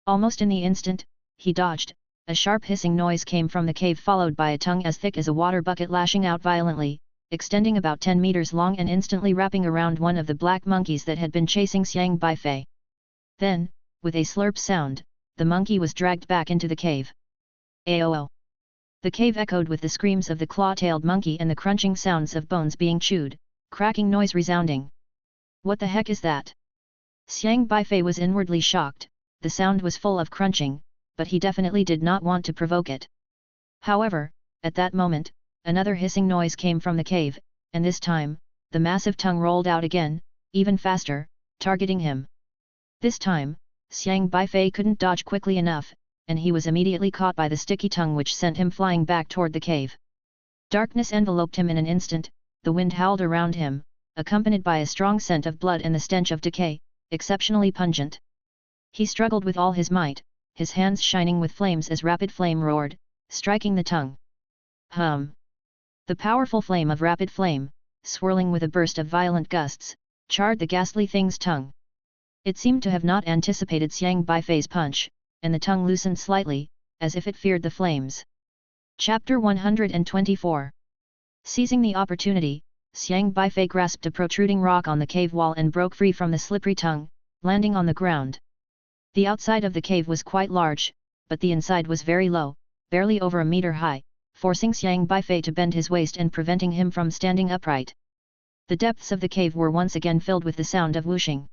Almost in the instant, he dodged. A sharp hissing noise came from the cave, followed by a tongue as thick as a water bucket lashing out violently, extending about 10 meters long and instantly wrapping around one of the black monkeys that had been chasing Xiang Beifei. Then, with a slurp sound, the monkey was dragged back into the cave. Aoo! The cave echoed with the screams of the claw-tailed monkey and the crunching sounds of bones being chewed, cracking noise resounding. What the heck is that? Xiang Beifei was inwardly shocked. The sound was full of crunching, but he definitely did not want to provoke it. However, at that moment, another hissing noise came from the cave, and this time, the massive tongue rolled out again, even faster, targeting him. This time, Xiang Beifei couldn't dodge quickly enough, and he was immediately caught by the sticky tongue, which sent him flying back toward the cave. Darkness enveloped him in an instant. The wind howled around him, accompanied by a strong scent of blood and the stench of decay, exceptionally pungent. He struggled with all his might, his hands shining with flames as rapid flame roared, striking the tongue. Hum! The powerful flame of rapid flame, swirling with a burst of violent gusts, charred the ghastly thing's tongue. It seemed to have not anticipated Xiang Beifei's punch, and the tongue loosened slightly, as if it feared the flames. Chapter 124. Seizing the opportunity, Xiang Beifei grasped a protruding rock on the cave wall and broke free from the slippery tongue, landing on the ground. The outside of the cave was quite large, but the inside was very low, barely over a meter high, forcing Xiang Beifei to bend his waist and preventing him from standing upright. The depths of the cave were once again filled with the sound of whooshing.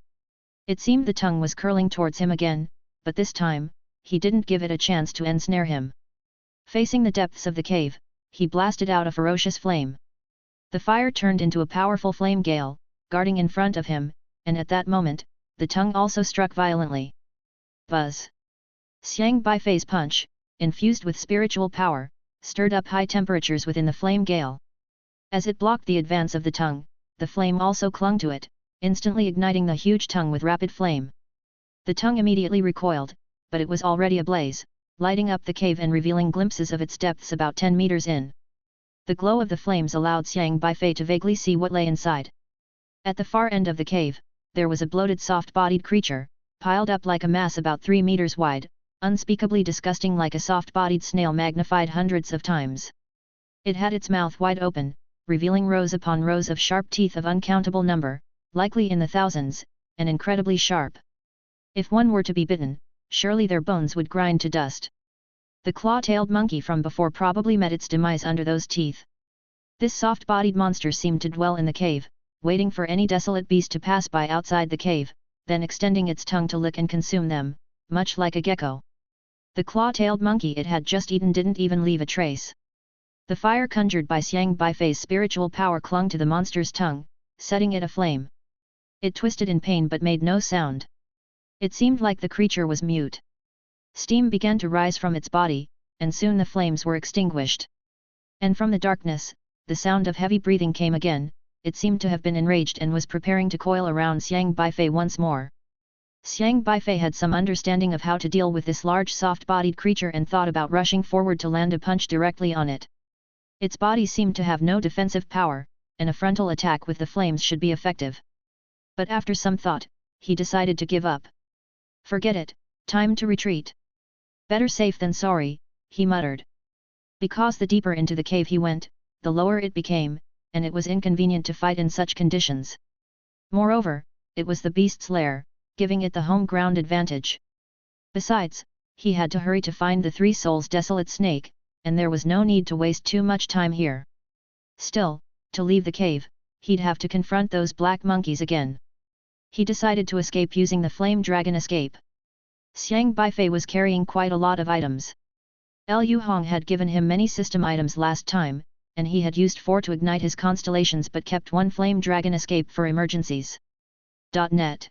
It seemed the tongue was curling towards him again, but this time, he didn't give it a chance to ensnare him. Facing the depths of the cave, he blasted out a ferocious flame. The fire turned into a powerful flame gale, guarding in front of him, and at that moment, the tongue also struck violently. Buzz! Xiang Beifei's punch, infused with spiritual power, stirred up high temperatures within the flame gale. As it blocked the advance of the tongue, the flame also clung to it, instantly igniting the huge tongue with rapid flame. The tongue immediately recoiled, but it was already ablaze, lighting up the cave and revealing glimpses of its depths about 10 meters in. The glow of the flames allowed Xiang Beifei to vaguely see what lay inside. At the far end of the cave, there was a bloated soft-bodied creature, piled up like a mass about 3 meters wide, unspeakably disgusting, like a soft-bodied snail magnified hundreds of times. It had its mouth wide open, revealing rows upon rows of sharp teeth of uncountable number, likely in the thousands, and incredibly sharp. If one were to be bitten, surely their bones would grind to dust. The claw-tailed monkey from before probably met its demise under those teeth. This soft-bodied monster seemed to dwell in the cave, waiting for any desolate beast to pass by outside the cave, then extending its tongue to lick and consume them, much like a gecko. The claw-tailed monkey it had just eaten didn't even leave a trace. The fire conjured by Xiang Beifei's spiritual power clung to the monster's tongue, setting it aflame. It twisted in pain but made no sound. It seemed like the creature was mute. Steam began to rise from its body, and soon the flames were extinguished. And from the darkness, the sound of heavy breathing came again. It seemed to have been enraged and was preparing to coil around Xiang Beifei once more. Xiang Beifei had some understanding of how to deal with this large soft-bodied creature and thought about rushing forward to land a punch directly on it. Its body seemed to have no defensive power, and a frontal attack with the flames should be effective. But after some thought, he decided to give up. Forget it, time to retreat. Better safe than sorry, he muttered. Because the deeper into the cave he went, the lower it became, and it was inconvenient to fight in such conditions. Moreover, it was the beast's lair, giving it the home ground advantage. Besides, he had to hurry to find the Three Souls desolate snake, and there was no need to waste too much time here. Still, to leave the cave, he'd have to confront those black monkeys again. He decided to escape using the flame dragon escape. Xiang Beifei was carrying quite a lot of items. Liu Hong had given him many system items last time, and he had used 4 to ignite his constellations but kept 1 flame dragon escape for emergencies. .net.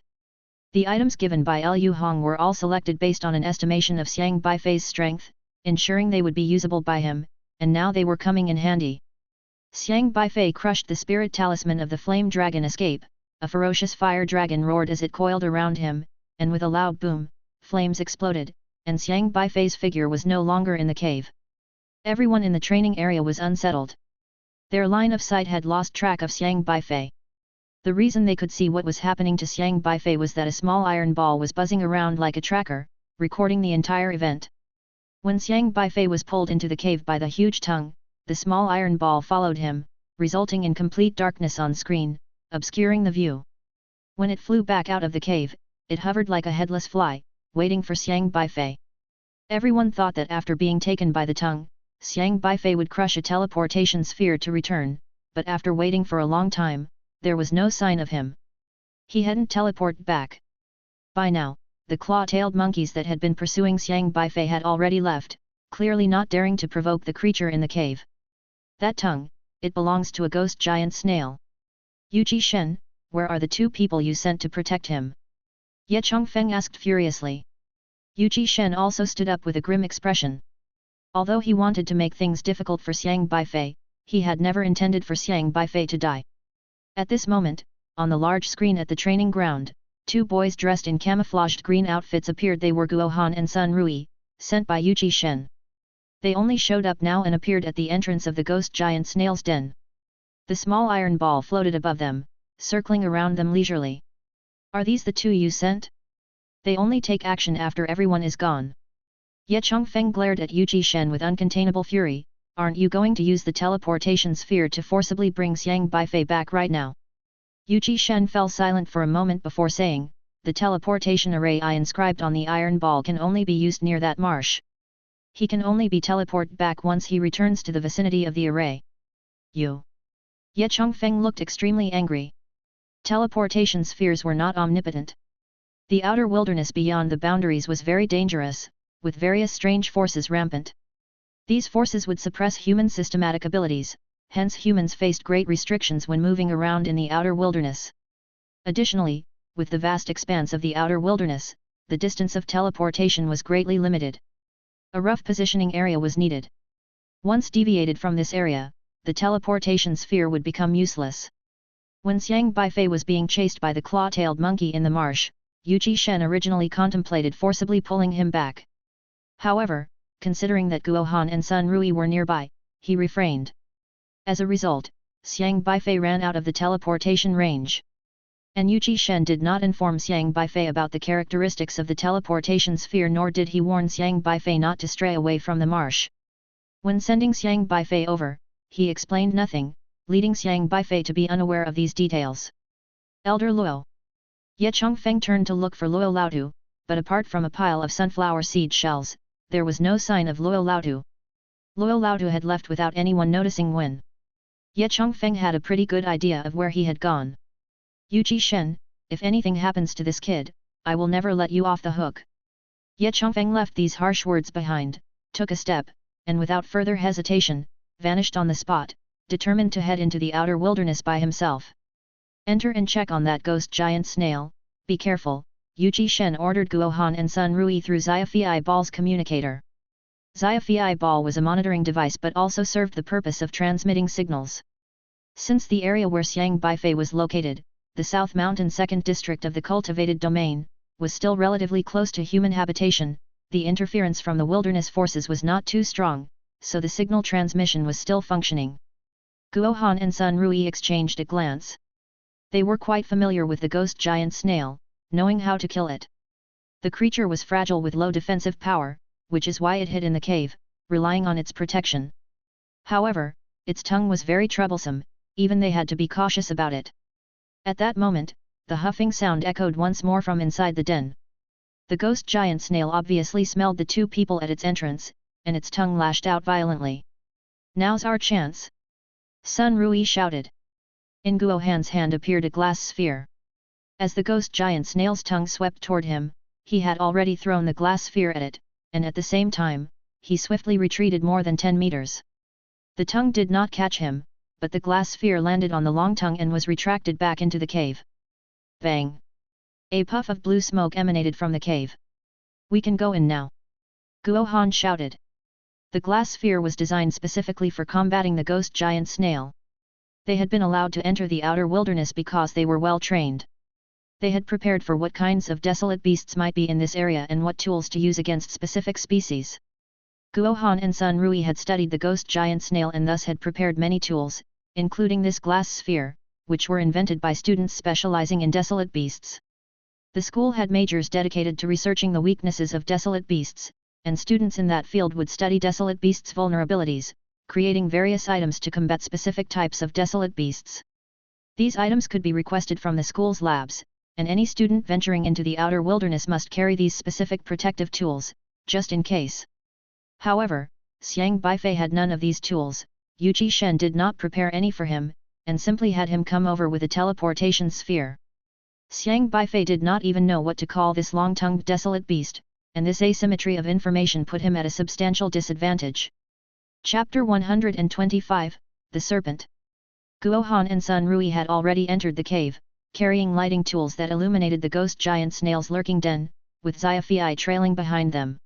The items given by Liu Hong were all selected based on an estimation of Xiang Beifei's strength, ensuring they would be usable by him, and now they were coming in handy. Xiang Beifei crushed the spirit talisman of the flame dragon escape, a ferocious fire dragon roared as it coiled around him, and with a loud boom, flames exploded, and Xiang Beifei's figure was no longer in the cave. Everyone in the training area was unsettled. Their line of sight had lost track of Xiang Beifei. The reason they could see what was happening to Xiang Beifei was that a small iron ball was buzzing around like a tracker, recording the entire event. When Xiang Beifei was pulled into the cave by the huge tongue, the small iron ball followed him, resulting in complete darkness on screen, obscuring the view. When it flew back out of the cave, it hovered like a headless fly, waiting for Xiang Beifei. Everyone thought that after being taken by the tongue, Xiang Beifei would crush a teleportation sphere to return, but after waiting for a long time, there was no sign of him. He hadn't teleported back. By now, the claw-tailed monkeys that had been pursuing Xiang Beifei had already left, clearly not daring to provoke the creature in the cave. That tongue, it belongs to a ghost giant snail. Yuji Shen, where are the two people you sent to protect him? Ye Chongfeng asked furiously. Yuji Shen also stood up with a grim expression. Although he wanted to make things difficult for Xiang Beifei, he had never intended for Xiang Beifei to die. At this moment, on the large screen at the training ground, two boys dressed in camouflaged green outfits appeared. They were Guo Han and Sun Rui, sent by Yuji Shen. They only showed up now and appeared at the entrance of the ghost giant snail's den. The small iron ball floated above them, circling around them leisurely. Are these the two you sent? They only take action after everyone is gone. Ye Chongfeng glared at Yuji Shen with uncontainable fury. Aren't you going to use the teleportation sphere to forcibly bring Xiang Beifei back right now? Yuji Shen fell silent for a moment before saying, the teleportation array I inscribed on the iron ball can only be used near that marsh. He can only be teleported back once he returns to the vicinity of the array. You. Ye Chongfeng looked extremely angry. Teleportation spheres were not omnipotent. The outer wilderness beyond the boundaries was very dangerous, with various strange forces rampant. These forces would suppress human systematic abilities, hence humans faced great restrictions when moving around in the outer wilderness. Additionally, with the vast expanse of the outer wilderness, the distance of teleportation was greatly limited. A rough positioning area was needed. Once deviated from this area, the teleportation sphere would become useless. When Xiang Beifei was being chased by the claw-tailed monkey in the marsh, Yuji Shen originally contemplated forcibly pulling him back. However, considering that Guo Han and Sun Rui were nearby, he refrained. As a result, Xiang Beifei ran out of the teleportation range. And Yuji Shen did not inform Xiang Beifei about the characteristics of the teleportation sphere, nor did he warn Xiang Beifei not to stray away from the marsh. When sending Xiang Beifei over, he explained nothing, leading Xiang Beifei to be unaware of these details. Elder Luo. Ye Chongfeng turned to look for Luo Laotu, but apart from a pile of sunflower seed shells, there was no sign of Luo Laotu. Luo Laotu had left without anyone noticing when. Ye Chongfeng had a pretty good idea of where he had gone. Yuji Shen, if anything happens to this kid, I will never let you off the hook. Ye Chongfeng left these harsh words behind, took a step, and without further hesitation, vanished on the spot, determined to head into the outer wilderness by himself. Enter and check on that ghost giant snail, be careful, Yuji Shen ordered Guo Han and Sun Rui through Xiaofei Ball's communicator. Xiaofei Ball was a monitoring device but also served the purpose of transmitting signals. Since the area where Xiang Beifei was located, the South Mountain 2nd District of the cultivated domain, was still relatively close to human habitation, the interference from the wilderness forces was not too strong, so the signal transmission was still functioning. Guo Han and Sun Rui exchanged a glance. They were quite familiar with the ghost giant snail, knowing how to kill it. The creature was fragile with low defensive power, which is why it hid in the cave, relying on its protection. However, its tongue was very troublesome, even they had to be cautious about it. At that moment, the huffing sound echoed once more from inside the den. The ghost giant snail obviously smelled the two people at its entrance, and its tongue lashed out violently. Now's our chance! Sun Rui shouted. In Guo Han's hand appeared a glass sphere. As the ghost giant snail's tongue swept toward him, he had already thrown the glass sphere at it, and at the same time, he swiftly retreated more than 10 meters. The tongue did not catch him, but the glass sphere landed on the long tongue and was retracted back into the cave. Bang! A puff of blue smoke emanated from the cave. We can go in now. Guo Han shouted. The glass sphere was designed specifically for combating the ghost giant snail. They had been allowed to enter the outer wilderness because they were well trained. They had prepared for what kinds of desolate beasts might be in this area and what tools to use against specific species. Guo Han and Sun Rui had studied the ghost giant snail and thus had prepared many tools, including this glass sphere, which were invented by students specializing in desolate beasts. The school had majors dedicated to researching the weaknesses of desolate beasts, and students in that field would study desolate beasts' vulnerabilities, creating various items to combat specific types of desolate beasts. These items could be requested from the school's labs, and any student venturing into the outer wilderness must carry these specific protective tools, just in case. However, Xiang Beifei had none of these tools. Yu Shen did not prepare any for him, and simply had him come over with a teleportation sphere. Xiang Beifei did not even know what to call this long-tongued desolate beast, and this asymmetry of information put him at a substantial disadvantage. Chapter 125, The Serpent. Guo Han and Sun Rui had already entered the cave, carrying lighting tools that illuminated the ghost giant snail's lurking den, with Xiafei trailing behind them.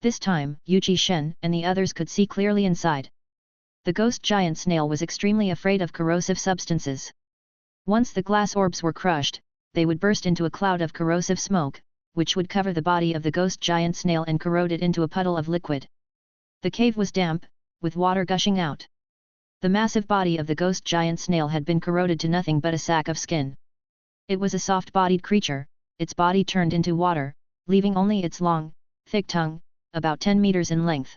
This time, Yu Shen and the others could see clearly inside. The ghost giant snail was extremely afraid of corrosive substances. Once the glass orbs were crushed, they would burst into a cloud of corrosive smoke, which would cover the body of the ghost giant snail and corrode it into a puddle of liquid. The cave was damp, with water gushing out. The massive body of the ghost giant snail had been corroded to nothing but a sack of skin. It was a soft-bodied creature, its body turned into water, leaving only its long, thick tongue, about 10 meters in length.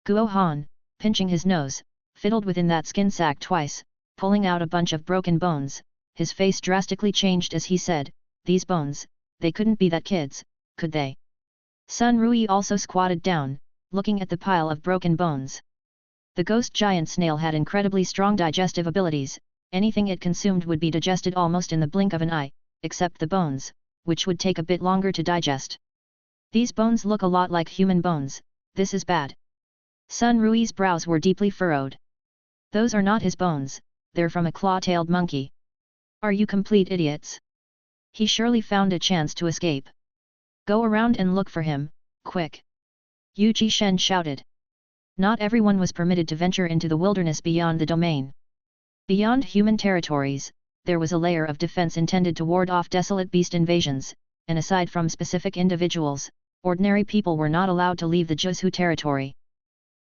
Guo Han, pinching his nose, fiddled within that skin sack twice, pulling out a bunch of broken bones. His face drastically changed as he said, "These bones, they couldn't be that kid's, could they?" Sun Rui also squatted down, looking at the pile of broken bones. The ghost giant snail had incredibly strong digestive abilities. Anything it consumed would be digested almost in the blink of an eye, except the bones, which would take a bit longer to digest. These bones look a lot like human bones. This is bad. Sun Rui's brows were deeply furrowed. Those are not his bones, they're from a claw-tailed monkey. Are you complete idiots? He surely found a chance to escape. Go around and look for him, quick! Yu Shen shouted. Not everyone was permitted to venture into the wilderness beyond the domain. Beyond human territories, there was a layer of defense intended to ward off desolate beast invasions, and aside from specific individuals, ordinary people were not allowed to leave the Zhu territory.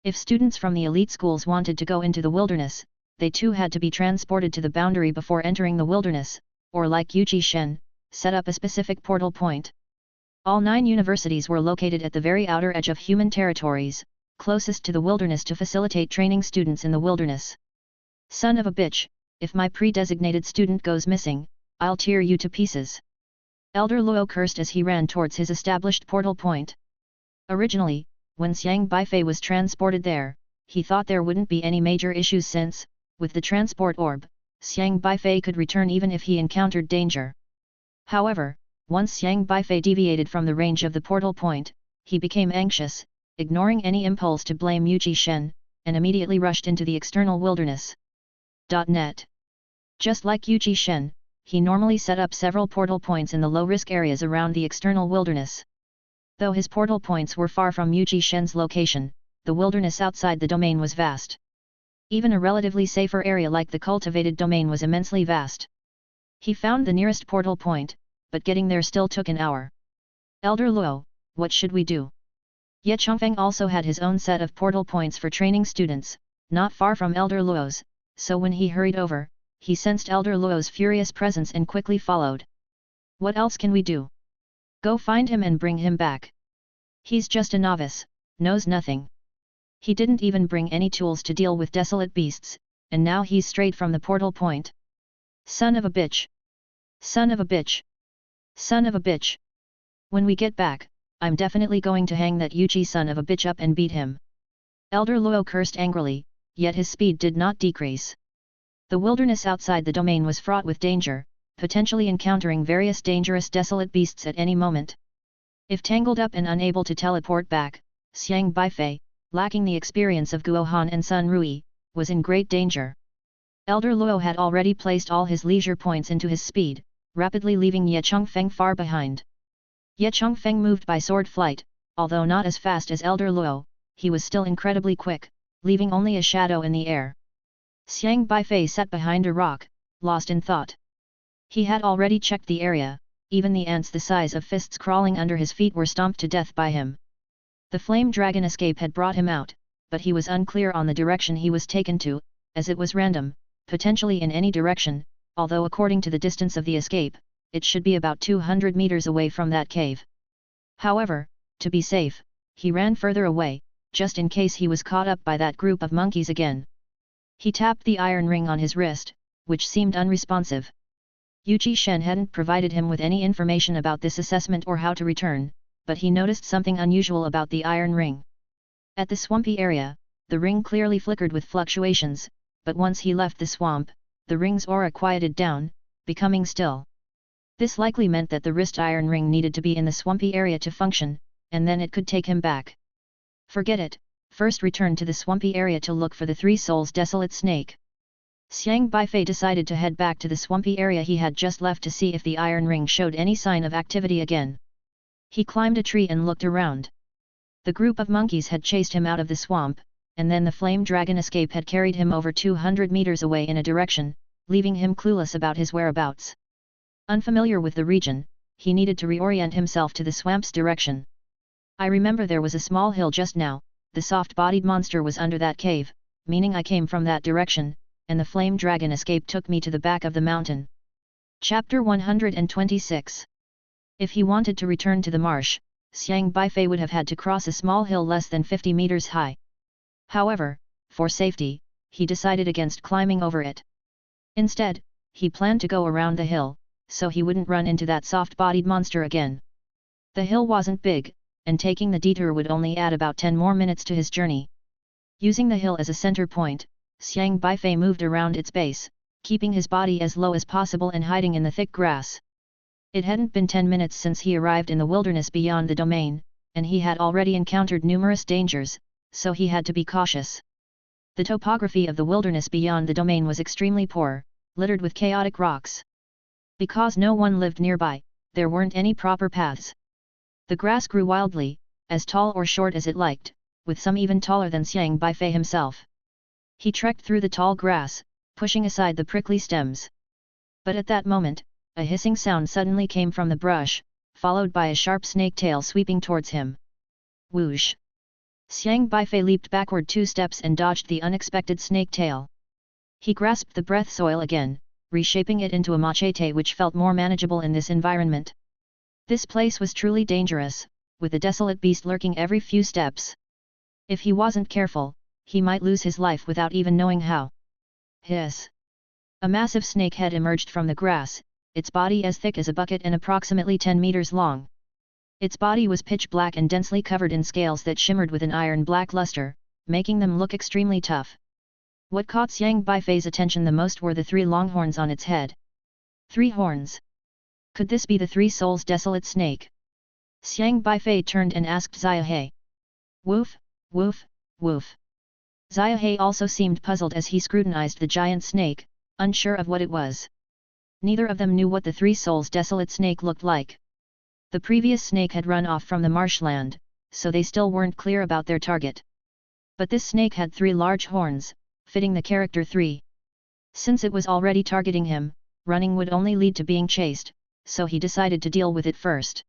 If students from the elite schools wanted to go into the wilderness, they too had to be transported to the boundary before entering the wilderness, or like Yu Shen, set up a specific portal point. All 9 universities were located at the very outer edge of human territories, closest to the wilderness to facilitate training students in the wilderness. Son of a bitch, if my pre-designated student goes missing, I'll tear you to pieces. Elder Luo cursed as he ran towards his established portal point. Originally, when Xiang Beifei was transported there, he thought there wouldn't be any major issues since, with the transport orb, Xiang Beifei could return even if he encountered danger. However, once Xiang Beifei deviated from the range of the portal point, he became anxious, ignoring any impulse to blame Yu Shen, and immediately rushed into the external wilderness. .net. Just like Yu Shen, he normally set up several portal points in the low-risk areas around the external wilderness. Though his portal points were far from Yu Shen's location, the wilderness outside the domain was vast. Even a relatively safer area like the cultivated domain was immensely vast. He found the nearest portal point, but getting there still took an hour. Elder Luo, what should we do? Ye Chongfeng also had his own set of portal points for training students, not far from Elder Luo's, so when he hurried over, he sensed Elder Luo's furious presence and quickly followed. What else can we do? Go find him and bring him back. He's just a novice, knows nothing. He didn't even bring any tools to deal with desolate beasts, and now he's strayed from the portal point. Son of a bitch! Son of a bitch! Son of a bitch! When we get back, I'm definitely going to hang that Yuchi son of a bitch up and beat him. Elder Luo cursed angrily, yet his speed did not decrease. The wilderness outside the domain was fraught with danger, potentially encountering various dangerous desolate beasts at any moment. If tangled up and unable to teleport back, Xiang Beifei, lacking the experience of Guo Han and Sun Rui, was in great danger. Elder Luo had already placed all his leisure points into his speed, rapidly leaving Ye Chongfeng far behind. Ye Chongfeng moved by sword flight, although not as fast as Elder Luo, he was still incredibly quick, leaving only a shadow in the air. Xiang Beifei sat behind a rock, lost in thought. He had already checked the area, even the ants the size of fists crawling under his feet were stomped to death by him. The flame dragon escape had brought him out, but he was unclear on the direction he was taken to, as it was random, potentially in any direction, although according to the distance of the escape, it should be about 200 meters away from that cave. However, to be safe, he ran further away, just in case he was caught up by that group of monkeys again. He tapped the iron ring on his wrist, which seemed unresponsive. Yuji Shen hadn't provided him with any information about this assessment or how to return, but he noticed something unusual about the iron ring. At the swampy area, the ring clearly flickered with fluctuations, but once he left the swamp, the ring's aura quieted down, becoming still. This likely meant that the wrist iron ring needed to be in the swampy area to function, and then it could take him back. Forget it, first return to the swampy area to look for the Three Souls Desolate Snake. Xiang Beifei decided to head back to the swampy area he had just left to see if the iron ring showed any sign of activity again. He climbed a tree and looked around. The group of monkeys had chased him out of the swamp, and then the flame dragon escape had carried him over 200 meters away in a direction, leaving him clueless about his whereabouts. Unfamiliar with the region, he needed to reorient himself to the swamp's direction. I remember there was a small hill just now, the soft-bodied monster was under that cave, meaning I came from that direction, and the flame dragon escape took me to the back of the mountain. Chapter 126. If he wanted to return to the marsh, Xiang Beifei would have had to cross a small hill less than 50 meters high. However, for safety, he decided against climbing over it. Instead, he planned to go around the hill, so he wouldn't run into that soft-bodied monster again. The hill wasn't big, and taking the detour would only add about 10 more minutes to his journey. Using the hill as a center point, Xiang Beifei moved around its base, keeping his body as low as possible and hiding in the thick grass. It hadn't been 10 minutes since he arrived in the wilderness beyond the domain, and he had already encountered numerous dangers, so he had to be cautious. The topography of the wilderness beyond the domain was extremely poor, littered with chaotic rocks. Because no one lived nearby, there weren't any proper paths. The grass grew wildly, as tall or short as it liked, with some even taller than Xiang Beifei himself. He trekked through the tall grass, pushing aside the prickly stems. But at that moment, a hissing sound suddenly came from the brush, followed by a sharp snake tail sweeping towards him. Whoosh! Xiang Beifei leaped backward 2 steps and dodged the unexpected snake tail. He grasped the breath soil again, reshaping it into a machete which felt more manageable in this environment. This place was truly dangerous, with a desolate beast lurking every few steps. If he wasn't careful, he might lose his life without even knowing how. Hiss! A massive snake head emerged from the grass, its body as thick as a bucket and approximately 10 meters long. Its body was pitch black and densely covered in scales that shimmered with an iron-black luster, making them look extremely tough. What caught Xiang Beifei's attention the most were the 3 long horns on its head. 3 horns. Could this be the Three Souls Desolate Snake? Xiang Beifei turned and asked Xiahei. Woof, woof, woof. Xiahei also seemed puzzled as he scrutinized the giant snake, unsure of what it was. Neither of them knew what the Three Souls Desolate Snake looked like. The previous snake had run off from the marshland, so they still weren't clear about their target. But this snake had 3 large horns, fitting the character 3. Since it was already targeting him, running would only lead to being chased, so he decided to deal with it first.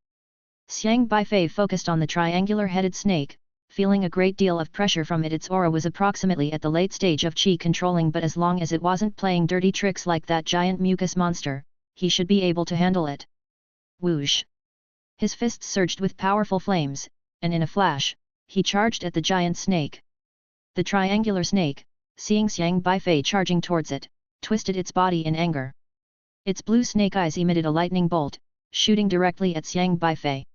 Xiang Beifei focused on the triangular-headed snake, feeling a great deal of pressure from it. Its aura was approximately at the late stage of qi controlling, but as long as it wasn't playing dirty tricks like that giant mucus monster, he should be able to handle it. Whoosh! His fists surged with powerful flames, and in a flash, he charged at the giant snake. The triangular snake, seeing Xiang Beifei charging towards it, twisted its body in anger. Its blue snake eyes emitted a lightning bolt, shooting directly at Xiang Beifei.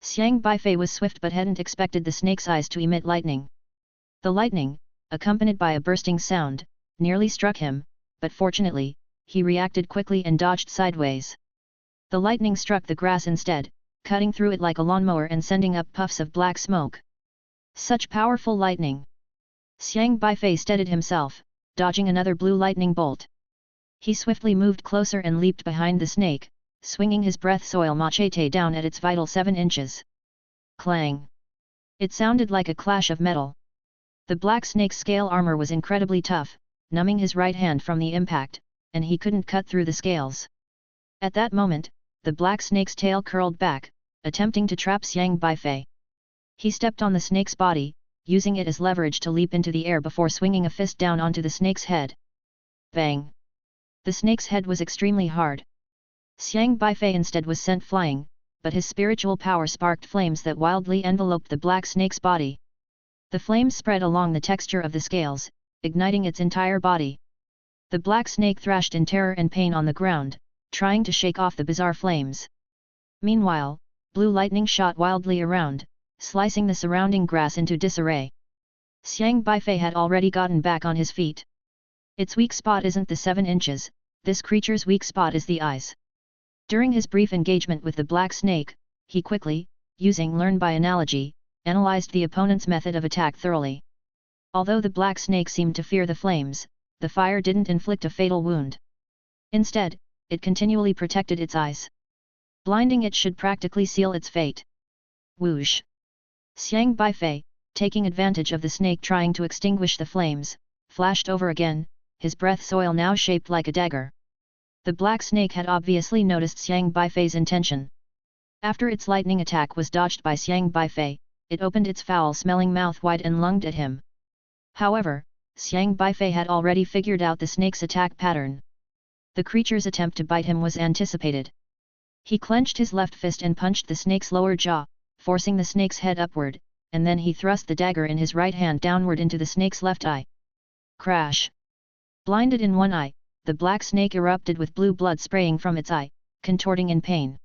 Xiang Beifei was swift but hadn't expected the snake's eyes to emit lightning. The lightning, accompanied by a bursting sound, nearly struck him, but fortunately, he reacted quickly and dodged sideways. The lightning struck the grass instead, cutting through it like a lawnmower and sending up puffs of black smoke. Such powerful lightning! Xiang Beifei steadied himself, dodging another blue lightning bolt. He swiftly moved closer and leaped behind the snake, swinging his breath soil machete down at its vital 7 inches. Clang! It sounded like a clash of metal. The black snake's scale armor was incredibly tough, numbing his right hand from the impact, and he couldn't cut through the scales. At that moment, the black snake's tail curled back, attempting to trap Xiang Beifei. He stepped on the snake's body, using it as leverage to leap into the air before swinging a fist down onto the snake's head. Bang! The snake's head was extremely hard. Xiang Beifei instead was sent flying, but his spiritual power sparked flames that wildly enveloped the black snake's body. The flames spread along the texture of the scales, igniting its entire body. The black snake thrashed in terror and pain on the ground, trying to shake off the bizarre flames. Meanwhile, blue lightning shot wildly around, slicing the surrounding grass into disarray. Xiang Beifei had already gotten back on his feet. Its weak spot isn't the 7 inches, this creature's weak spot is the eyes. During his brief engagement with the black snake, he quickly, using learn by analogy, analyzed the opponent's method of attack thoroughly. Although the black snake seemed to fear the flames, the fire didn't inflict a fatal wound. Instead, it continually protected its eyes. Blinding it should practically seal its fate. Whoosh! Xiang Beifei, taking advantage of the snake trying to extinguish the flames, flashed over again, his breath soil now shaped like a dagger. The black snake had obviously noticed Xiang Beifei's intention. After its lightning attack was dodged by Xiang Beifei, it opened its foul-smelling mouth wide and lunged at him. However, Xiang Beifei had already figured out the snake's attack pattern. The creature's attempt to bite him was anticipated. He clenched his left fist and punched the snake's lower jaw, forcing the snake's head upward, and then he thrust the dagger in his right hand downward into the snake's left eye. Crash! Blinded in one eye, the black snake erupted with blue blood spraying from its eye, contorting in pain.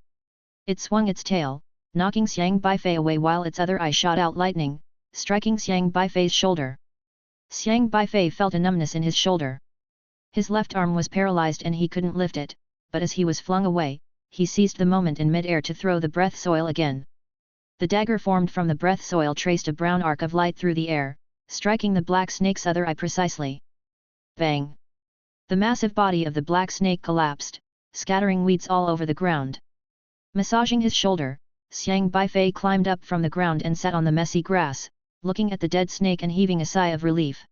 It swung its tail, knocking Xiang Beifei away while its other eye shot out lightning, striking Xiang Beifei's shoulder. Xiang Beifei felt a numbness in his shoulder. His left arm was paralyzed and he couldn't lift it, but as he was flung away, he seized the moment in mid-air to throw the breath soil again. The dagger formed from the breath soil traced a brown arc of light through the air, striking the black snake's other eye precisely. Bang! The massive body of the black snake collapsed, scattering weeds all over the ground. Massaging his shoulder, Xiang Beifei climbed up from the ground and sat on the messy grass, looking at the dead snake and heaving a sigh of relief.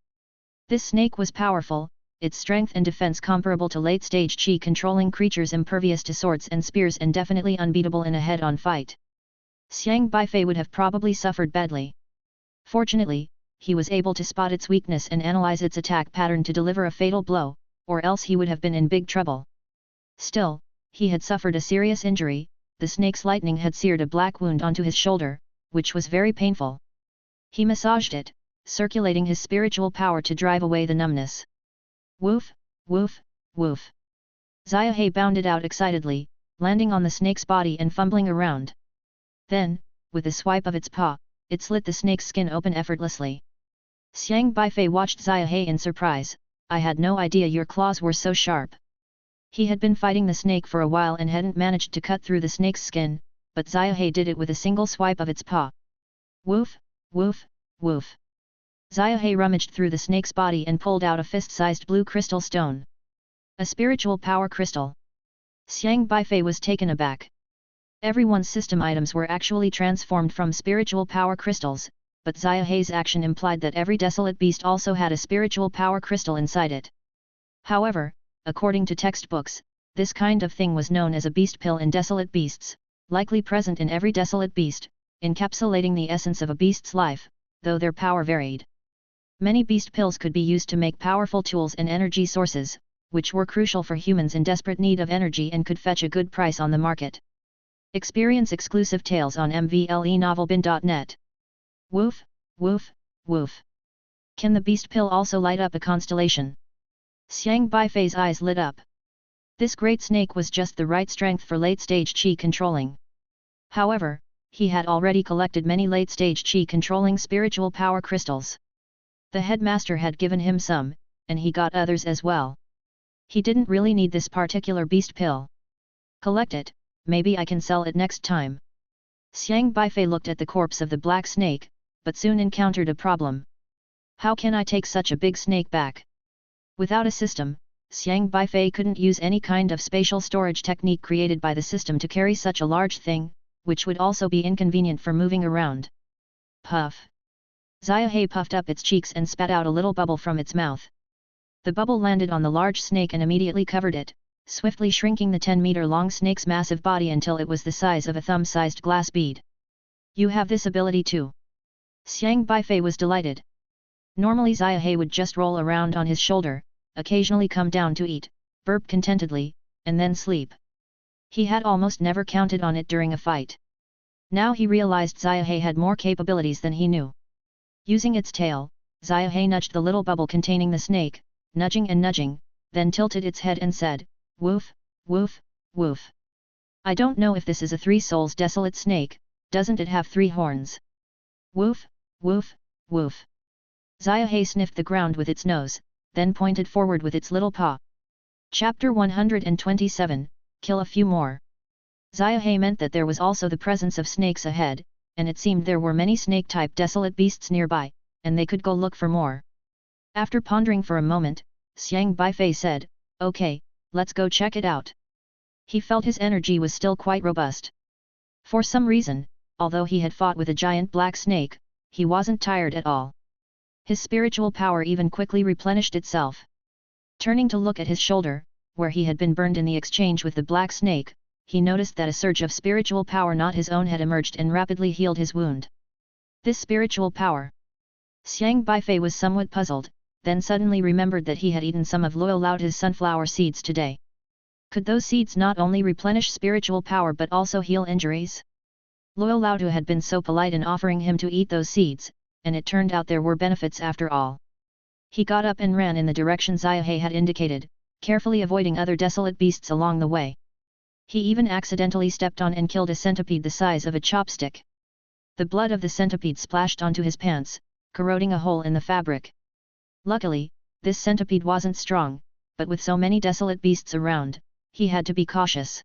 This snake was powerful, its strength and defense comparable to late-stage chi-controlling creatures impervious to swords and spears and definitely unbeatable in a head-on fight. Xiang Beifei would have probably suffered badly. Fortunately, he was able to spot its weakness and analyze its attack pattern to deliver a fatal blow, or else he would have been in big trouble. Still, he had suffered a serious injury, the snake's lightning had seared a black wound onto his shoulder, which was very painful. He massaged it, circulating his spiritual power to drive away the numbness. Woof, woof, woof. Xiaohe bounded out excitedly, landing on the snake's body and fumbling around. Then, with a swipe of its paw, it slit the snake's skin open effortlessly. Xiang Beifei watched Xiaohe in surprise. I had no idea your claws were so sharp. He had been fighting the snake for a while and hadn't managed to cut through the snake's skin, but Xiaohe did it with a single swipe of its paw. Woof, woof, woof. Xiaohe rummaged through the snake's body and pulled out a fist-sized blue crystal stone. A spiritual power crystal. Xiang Beifei was taken aback. Everyone's system items were actually transformed from spiritual power crystals, but Xiaohe's action implied that every desolate beast also had a spiritual power crystal inside it. However, according to textbooks, this kind of thing was known as a beast pill in desolate beasts, likely present in every desolate beast, encapsulating the essence of a beast's life, though their power varied. Many beast pills could be used to make powerful tools and energy sources, which were crucial for humans in desperate need of energy and could fetch a good price on the market. Experience exclusive tales on mvlenovelbin.net. Woof, woof, woof. Can the beast pill also light up a constellation? Xiang Beifei's eyes lit up. This great snake was just the right strength for late-stage qi controlling. However, he had already collected many late-stage qi controlling spiritual power crystals. The headmaster had given him some, and he got others as well. He didn't really need this particular beast pill. Collect it, maybe I can sell it next time. Xiang Beifei looked at the corpse of the black snake, but soon encountered a problem. How can I take such a big snake back? Without a system, Xiang Beifei couldn't use any kind of spatial storage technique created by the system to carry such a large thing, which would also be inconvenient for moving around. Puff! Xiaohe puffed up its cheeks and spat out a little bubble from its mouth. The bubble landed on the large snake and immediately covered it, swiftly shrinking the 10-meter-long snake's massive body until it was the size of a thumb-sized glass bead. You have this ability too. Xiang Beifei was delighted. Normally Xiaohe would just roll around on his shoulder, occasionally come down to eat, burp contentedly, and then sleep. He had almost never counted on it during a fight. Now he realized Xiaohe had more capabilities than he knew. Using its tail, Xiaohe nudged the little bubble containing the snake, nudging and nudging, then tilted its head and said, "Woof, woof, woof. I don't know if this is a 3 souls desolate snake, doesn't it have 3 horns? Woof, woof, woof." Xiaohe sniffed the ground with its nose, then pointed forward with its little paw. Chapter 127, Kill a few more. Xiaohe meant that there was also the presence of snakes ahead, and it seemed there were many snake-type desolate beasts nearby, and they could go look for more. After pondering for a moment, Xiang Beifei said, "Okay, let's go check it out." He felt his energy was still quite robust. For some reason, although he had fought with a giant black snake, he wasn't tired at all. His spiritual power even quickly replenished itself. Turning to look at his shoulder, where he had been burned in the exchange with the black snake, he noticed that a surge of spiritual power not his own had emerged and rapidly healed his wound. This spiritual power. Xiang Beifei was somewhat puzzled, then suddenly remembered that he had eaten some of Luo Laota's sunflower seeds today. Could those seeds not only replenish spiritual power but also heal injuries? Luo Laota had been so polite in offering him to eat those seeds, and it turned out there were benefits after all. He got up and ran in the direction Xiaohe had indicated, carefully avoiding other desolate beasts along the way. He even accidentally stepped on and killed a centipede the size of a chopstick. The blood of the centipede splashed onto his pants, corroding a hole in the fabric. Luckily, this centipede wasn't strong, but with so many desolate beasts around, he had to be cautious.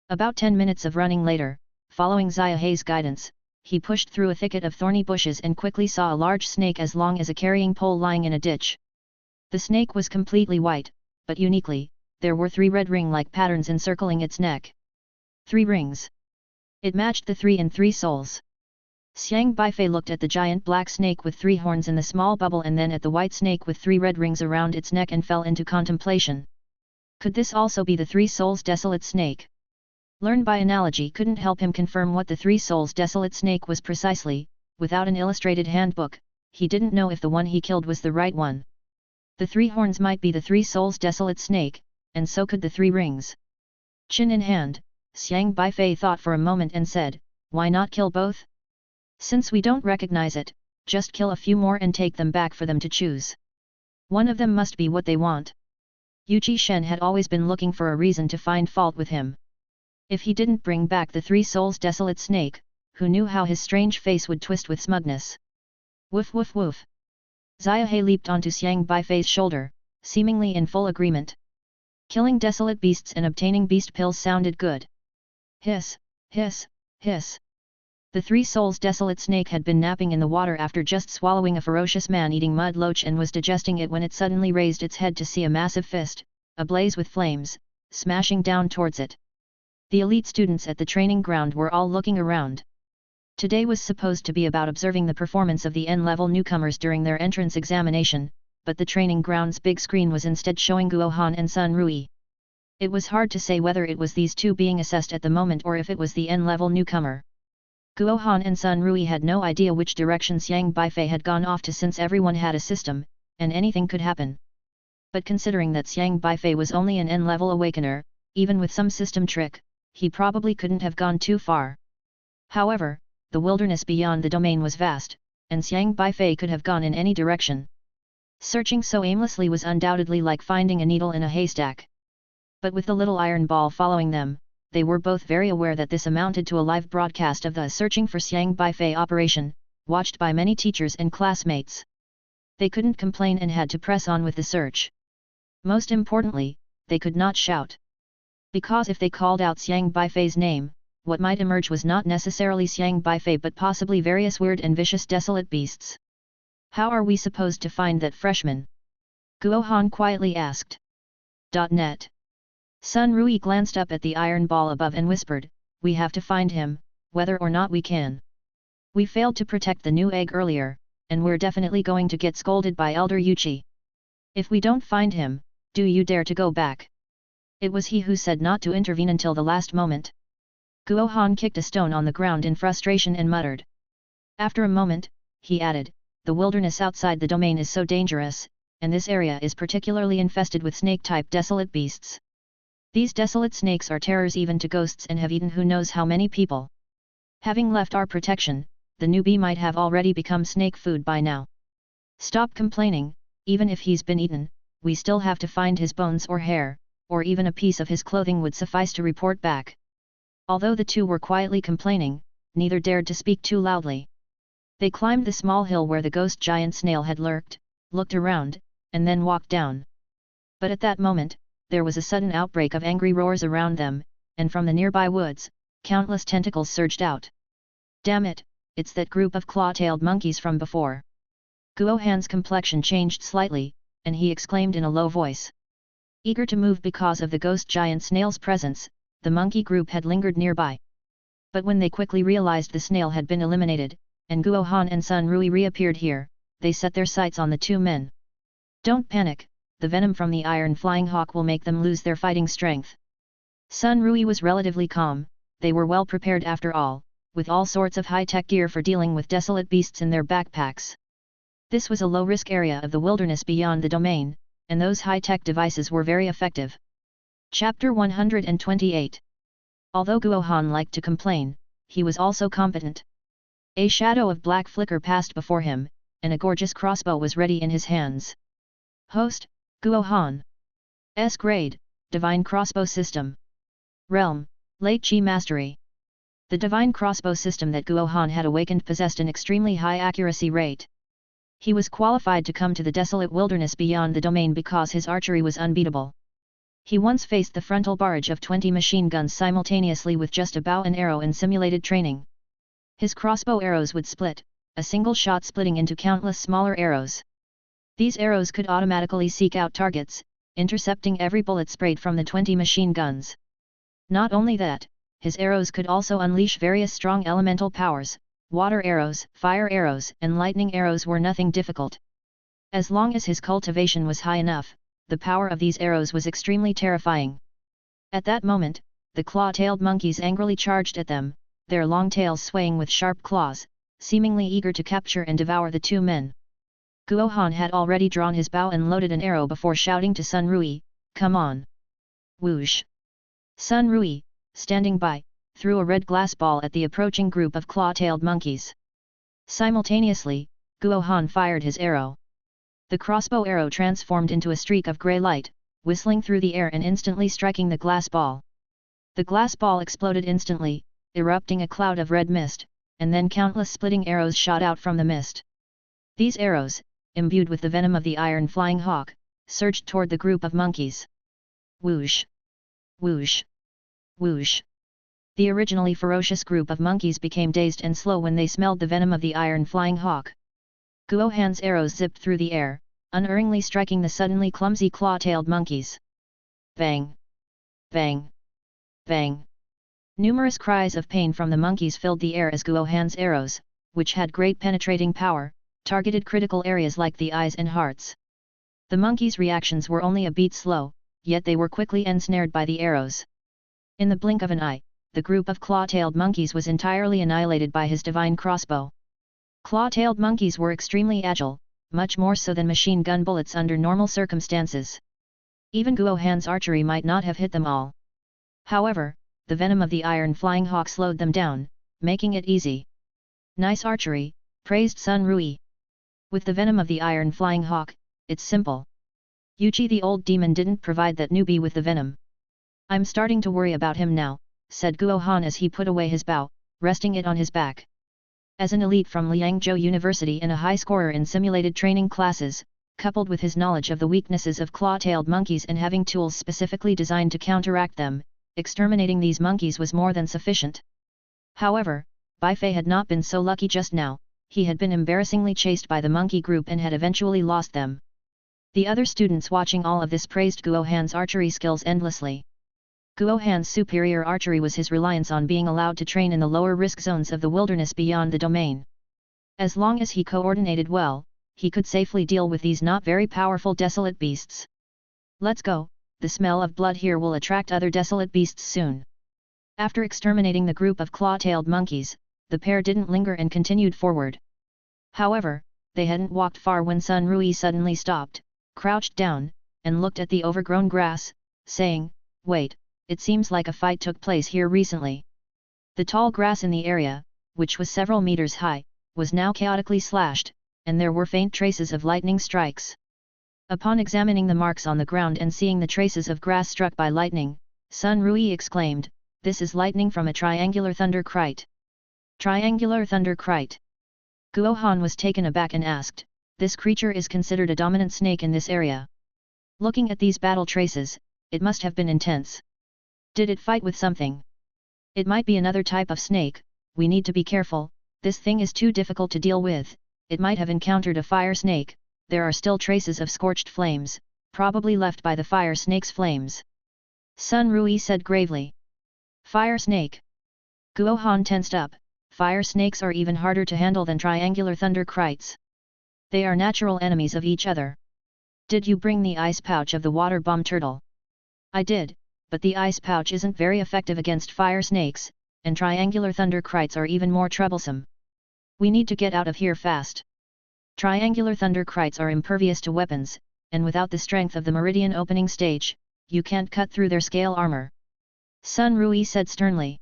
About 10 minutes of running later, following Xiaohe's guidance, he pushed through a thicket of thorny bushes and quickly saw a large snake as long as a carrying pole lying in a ditch. The snake was completely white, but uniquely, there were 3 red ring-like patterns encircling its neck. 3 rings. It matched the 3 in 3 souls. Xiang Beifei looked at the giant black snake with 3 horns in the small bubble and then at the white snake with 3 red rings around its neck and fell into contemplation. Could this also be the 3 souls desolate snake? Learned by analogy couldn't help him confirm what the 3 souls desolate snake was precisely. Without an illustrated handbook, he didn't know if the one he killed was the right one. The 3 horns might be the 3 souls desolate snake, and so could the 3 rings. Chin in hand, Xiang Beifei thought for a moment and said, "Why not kill both? Since we don't recognize it, just kill a few more and take them back for them to choose. One of them must be what they want." Yu Shen had always been looking for a reason to find fault with him. If he didn't bring back the 3 souls desolate snake, who knew how his strange face would twist with smugness. Woof woof woof. Xiaohe leaped onto Xiang Beifei's shoulder, seemingly in full agreement. Killing desolate beasts and obtaining beast pills sounded good. Hiss, hiss, hiss. The 3 souls desolate snake had been napping in the water after just swallowing a ferocious man-eating mud loach and was digesting it when it suddenly raised its head to see a massive fist, ablaze with flames, smashing down towards it. The elite students at the training ground were all looking around. Today was supposed to be about observing the performance of the N-level newcomers during their entrance examination, but the training ground's big screen was instead showing Guo Han and Sun Rui. It was hard to say whether it was these two being assessed at the moment or if it was the N-level newcomer. Guo Han and Sun Rui had no idea which direction Xiang Beifei had gone off to since everyone had a system, and anything could happen. But considering that Xiang Beifei was only an N-level awakener, even with some system trick, he probably couldn't have gone too far. However, the wilderness beyond the domain was vast, and Xiang Beifei could have gone in any direction. Searching so aimlessly was undoubtedly like finding a needle in a haystack. But with the little iron ball following them, they were both very aware that this amounted to a live broadcast of the searching for Xiang Beifei operation, watched by many teachers and classmates. They couldn't complain and had to press on with the search. Most importantly, they could not shout. Because if they called out Xiang Beifei's name, what might emerge was not necessarily Xiang Beifei but possibly various weird and vicious desolate beasts. How are we supposed to find that freshman? Guo Han quietly asked. .net. Sun Rui glanced up at the iron ball above and whispered, "We have to find him, whether or not we can. We failed to protect the new egg earlier, and we're definitely going to get scolded by Elder Yuchi. If we don't find him, do you dare to go back? It was he who said not to intervene until the last moment. Guo Han kicked a stone on the ground in frustration and muttered. After a moment, he added, the wilderness outside the domain is so dangerous, and this area is particularly infested with snake-type desolate beasts. These desolate snakes are terrors even to ghosts and have eaten who knows how many people. Having left our protection, the newbie might have already become snake food by now. Stop complaining, even if he's been eaten, we still have to find his bones or hair, or even a piece of his clothing would suffice to report back. Although the two were quietly complaining, neither dared to speak too loudly. They climbed the small hill where the ghost giant snail had lurked, looked around, and then walked down. But at that moment, there was a sudden outbreak of angry roars around them, and from the nearby woods, countless tentacles surged out. Damn it, it's that group of claw-tailed monkeys from before. Guo Han's complexion changed slightly, and he exclaimed in a low voice. Eager to move because of the ghost giant snail's presence, the monkey group had lingered nearby. But when they quickly realized the snail had been eliminated, and Guo Han and Sun Rui reappeared here, they set their sights on the two men. Don't panic, the venom from the iron flying hawk will make them lose their fighting strength. Sun Rui was relatively calm, they were well prepared after all, with all sorts of high-tech gear for dealing with desolate beasts in their backpacks. This was a low-risk area of the wilderness beyond the domain, and those high-tech devices were very effective. Chapter 128. Although Guo Han liked to complain, he was also competent. A shadow of black flicker passed before him, and a gorgeous crossbow was ready in his hands. Host, Guo Han. S grade, Divine Crossbow System. Realm, Late Chi Mastery. The Divine Crossbow System that Guo Han had awakened possessed an extremely high accuracy rate. He was qualified to come to the desolate wilderness beyond the domain because his archery was unbeatable. He once faced the frontal barrage of 20 machine guns simultaneously with just a bow and arrow in simulated training. His crossbow arrows would split, a single shot splitting into countless smaller arrows. These arrows could automatically seek out targets, intercepting every bullet sprayed from the 20 machine guns. Not only that, his arrows could also unleash various strong elemental powers. Water arrows, fire arrows, and lightning arrows were nothing difficult. As long as his cultivation was high enough, the power of these arrows was extremely terrifying. At that moment, the claw-tailed monkeys angrily charged at them, their long tails swaying with sharp claws, seemingly eager to capture and devour the two men. Guo Han had already drawn his bow and loaded an arrow before shouting to Sun Rui, "Come on!" Whoosh! Sun Rui, standing by, threw a red glass ball at the approaching group of claw-tailed monkeys. Simultaneously, Guo Han fired his arrow. The crossbow arrow transformed into a streak of grey light, whistling through the air and instantly striking the glass ball. The glass ball exploded instantly, erupting a cloud of red mist, and then countless splitting arrows shot out from the mist. These arrows, imbued with the venom of the iron flying hawk, surged toward the group of monkeys. Whoosh! Whoosh! Whoosh! The originally ferocious group of monkeys became dazed and slow when they smelled the venom of the iron flying hawk. Guo Han's arrows zipped through the air, unerringly striking the suddenly clumsy claw-tailed monkeys. Bang! Bang! Bang! Numerous cries of pain from the monkeys filled the air as Guo Han's arrows, which had great penetrating power, targeted critical areas like the eyes and hearts. The monkeys' reactions were only a beat slow, yet they were quickly ensnared by the arrows. In the blink of an eye, the group of claw-tailed monkeys was entirely annihilated by his divine crossbow. Claw-tailed monkeys were extremely agile, much more so than machine gun bullets under normal circumstances. Even Guo Han's archery might not have hit them all. However, the venom of the iron flying hawk slowed them down, making it easy. Nice archery, praised Sun Rui. With the venom of the iron flying hawk, it's simple. Yuchi the old demon didn't provide that newbie with the venom. I'm starting to worry about him now, said Guo Han as he put away his bow, resting it on his back. As an elite from Liangzhou University and a high scorer in simulated training classes, coupled with his knowledge of the weaknesses of claw-tailed monkeys and having tools specifically designed to counteract them, exterminating these monkeys was more than sufficient. However, Beifei had not been so lucky just now, he had been embarrassingly chased by the monkey group and had eventually lost them. The other students watching all of this praised Guo Han's archery skills endlessly. Guo Han's superior archery was his reliance on being allowed to train in the lower risk zones of the wilderness beyond the domain. As long as he coordinated well, he could safely deal with these not very powerful desolate beasts. Let's go, the smell of blood here will attract other desolate beasts soon. After exterminating the group of claw-tailed monkeys, the pair didn't linger and continued forward. However, they hadn't walked far when Sun Rui suddenly stopped, crouched down, and looked at the overgrown grass, saying, "Wait, it seems like a fight took place here recently." The tall grass in the area, which was several meters high, was now chaotically slashed, and there were faint traces of lightning strikes. Upon examining the marks on the ground and seeing the traces of grass struck by lightning, Sun Rui exclaimed, "This is lightning from a triangular thunder kite." Triangular thunder kite. Guo Han was taken aback and asked, "This creature is considered a dominant snake in this area. Looking at these battle traces, it must have been intense. Did it fight with something? It might be another type of snake, we need to be careful, this thing is too difficult to deal with, it might have encountered a fire snake, there are still traces of scorched flames, probably left by the fire snake's flames." Sun Rui said gravely. Fire snake. Guo Han tensed up, fire snakes are even harder to handle than triangular thunder kites. They are natural enemies of each other. Did you bring the ice pouch of the water bomb turtle? I did, but the ice pouch isn't very effective against fire snakes, and triangular thunder kites are even more troublesome. We need to get out of here fast. Triangular thunder kites are impervious to weapons, and without the strength of the meridian opening stage, you can't cut through their scale armor. Sun Rui said sternly.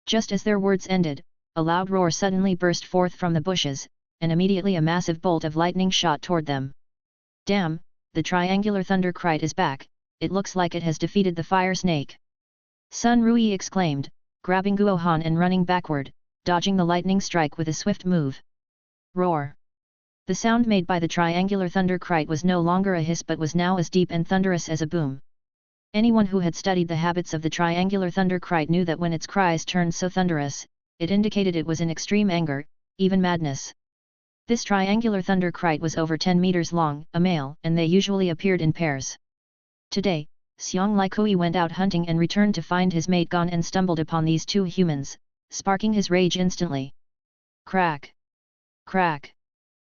Just as their words ended, a loud roar suddenly burst forth from the bushes, and immediately a massive bolt of lightning shot toward them. Damn, the triangular thunder kite is back, it looks like it has defeated the fire snake. Sun Rui exclaimed, grabbing Guo Han and running backward, dodging the lightning strike with a swift move. Roar. The sound made by the triangular thunder kite was no longer a hiss but was now as deep and thunderous as a boom. Anyone who had studied the habits of the triangular thunder kite knew that when its cries turned so thunderous, it indicated it was in extreme anger, even madness. This triangular thunder kite was over 10 meters long, a male, and they usually appeared in pairs. Today, Xiang Beifei went out hunting and returned to find his mate gone and stumbled upon these two humans, sparking his rage instantly. Crack! Crack!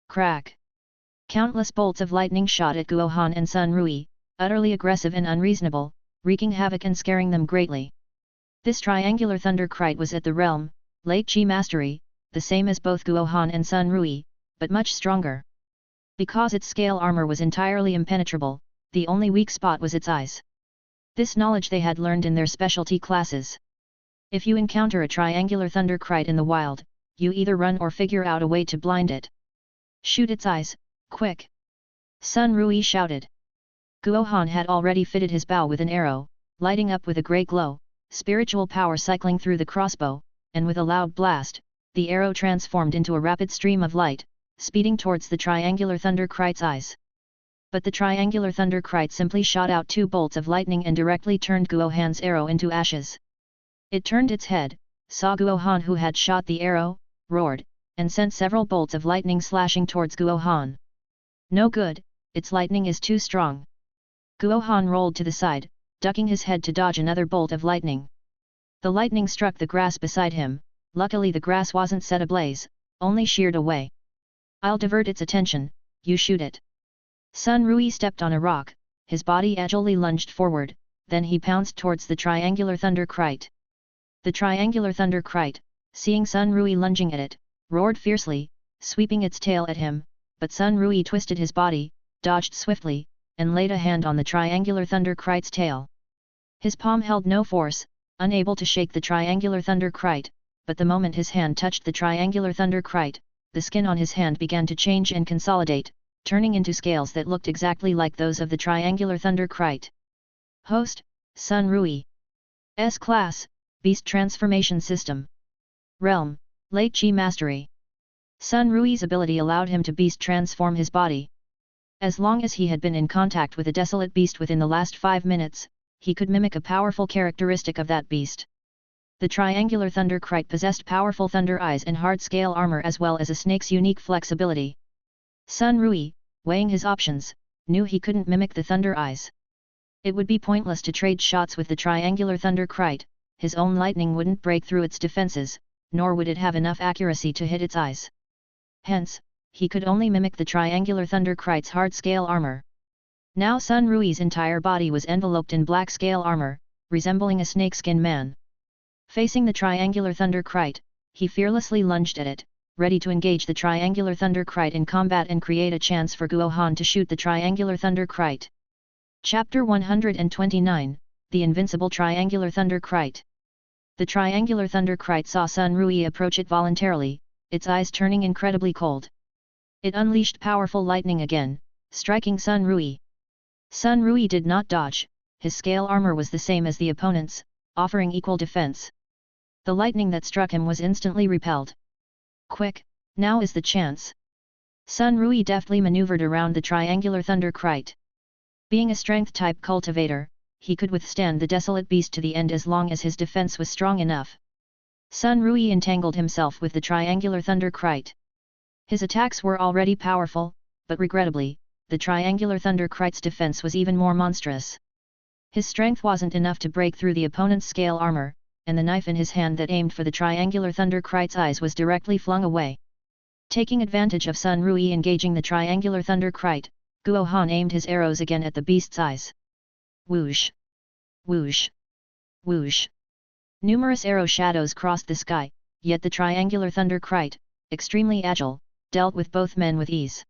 Crack! Countless bolts of lightning shot at Guo Han and Sun Rui, utterly aggressive and unreasonable, wreaking havoc and scaring them greatly. This triangular thunder kite was at the realm, late Qi mastery, the same as both Guo Han and Sun Rui, but much stronger. Because its scale armor was entirely impenetrable, the only weak spot was its eyes. This knowledge they had learned in their specialty classes. If you encounter a triangular thunder kite in the wild, you either run or figure out a way to blind it. Shoot its eyes, quick! Sun Rui shouted. Guo Han had already fitted his bow with an arrow, lighting up with a grey glow, spiritual power cycling through the crossbow, and with a loud blast, the arrow transformed into a rapid stream of light, speeding towards the triangular thunder kite's eyes. But the triangular thunder kite simply shot out 2 bolts of lightning and directly turned Guo Han's arrow into ashes. It turned its head, saw Guo Han who had shot the arrow, roared, and sent several bolts of lightning slashing towards Guo Han. No good, its lightning is too strong. Guo Han rolled to the side, ducking his head to dodge another bolt of lightning. The lightning struck the grass beside him, luckily the grass wasn't set ablaze, only sheared away. I'll divert its attention, you shoot it. Sun Rui stepped on a rock, his body agilely lunged forward, then he pounced towards the triangular thunder kite. The triangular thunder kite, seeing Sun Rui lunging at it, roared fiercely, sweeping its tail at him, but Sun Rui twisted his body, dodged swiftly, and laid a hand on the triangular thunder kite's tail. His palm held no force, unable to shake the triangular thunder kite, but the moment his hand touched the triangular thunder kite, the skin on his hand began to change and consolidate, turning into scales that looked exactly like those of the triangular thunder kite. Host, Sun Rui. S-Class, Beast Transformation System. Realm, Late Qi Mastery. Sun Rui's ability allowed him to beast transform his body. As long as he had been in contact with a desolate beast within the last 5 minutes, he could mimic a powerful characteristic of that beast. The triangular thunder kite possessed powerful thunder eyes and hard scale armor as well as a snake's unique flexibility. Sun Rui, weighing his options, knew he couldn't mimic the thunder eyes. It would be pointless to trade shots with the triangular thunder kite, his own lightning wouldn't break through its defenses, nor would it have enough accuracy to hit its eyes. Hence, he could only mimic the triangular thunder krite's hard scale armor. Now Sun Rui's entire body was enveloped in black scale armor, resembling a snakeskin man. Facing the triangular thunder krite, he fearlessly lunged at it, ready to engage the triangular thunder krite in combat and create a chance for Guo Han to shoot the triangular thunder krite. Chapter 129, The Invincible Triangular Thunder Krite. The triangular thunder krite saw Sun Rui approach it voluntarily, its eyes turning incredibly cold. It unleashed powerful lightning again, striking Sun Rui. Sun Rui did not dodge, his scale armor was the same as the opponent's, offering equal defense. The lightning that struck him was instantly repelled. Quick, now is the chance. Sun Rui deftly maneuvered around the triangular thunder krite. Being a strength-type cultivator, he could withstand the desolate beast to the end as long as his defense was strong enough. Sun Rui entangled himself with the triangular thunder krite. His attacks were already powerful, but regrettably, the triangular thunder krite's defense was even more monstrous. His strength wasn't enough to break through the opponent's scale armor, and the knife in his hand that aimed for the triangular thunder krite's eyes was directly flung away. Taking advantage of Sun Rui engaging the triangular thunder krite, Guo Han aimed his arrows again at the beast's eyes. Whoosh! Whoosh! Whoosh! Numerous arrow shadows crossed the sky, yet the triangular thunder krite, extremely agile, dealt with both men with ease.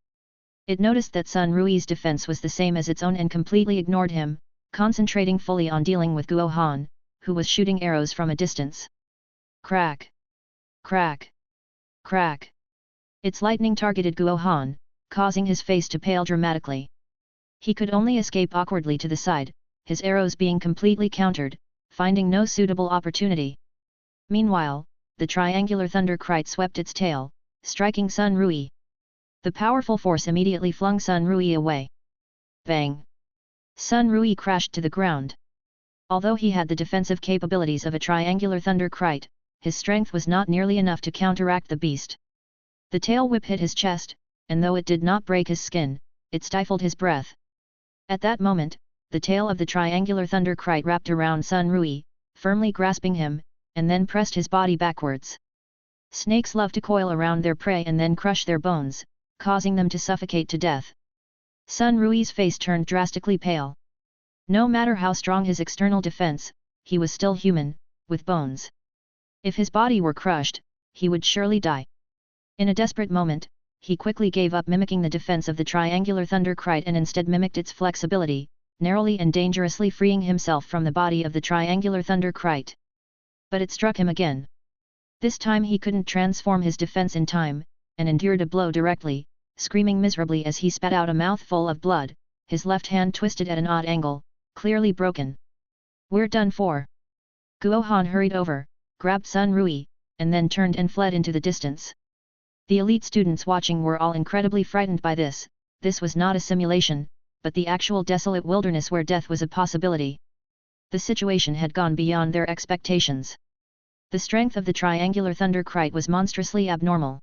It noticed that Sun Rui's defense was the same as its own and completely ignored him, concentrating fully on dealing with Guo Han, who was shooting arrows from a distance. Crack! Crack! Crack! Its lightning targeted Guo Han, causing his face to pale dramatically. He could only escape awkwardly to the side, his arrows being completely countered, finding no suitable opportunity. Meanwhile, the triangular thunder krite swept its tail, striking Sun Rui. The powerful force immediately flung Sun Rui away. Bang! Sun Rui crashed to the ground. Although he had the defensive capabilities of a triangular thunder krite, his strength was not nearly enough to counteract the beast. The tail whip hit his chest, and though it did not break his skin, it stifled his breath. At that moment, the tail of the triangular thunder krite wrapped around Sun Rui, firmly grasping him, and then pressed his body backwards. Snakes love to coil around their prey and then crush their bones, causing them to suffocate to death. Sun Rui's face turned drastically pale. No matter how strong his external defense, he was still human, with bones. If his body were crushed, he would surely die. In a desperate moment, he quickly gave up mimicking the defense of the triangular thunder krite and instead mimicked its flexibility, narrowly and dangerously freeing himself from the body of the triangular thunder krite. But it struck him again. This time he couldn't transform his defense in time, and endured a blow directly, screaming miserably as he spat out a mouthful of blood, his left hand twisted at an odd angle, clearly broken. We're done for. Guo Han hurried over, grabbed Sun Rui, and then turned and fled into the distance. The elite students watching were all incredibly frightened by this. This was not a simulation, but the actual desolate wilderness where death was a possibility. The situation had gone beyond their expectations. The strength of the triangular thunder krite was monstrously abnormal.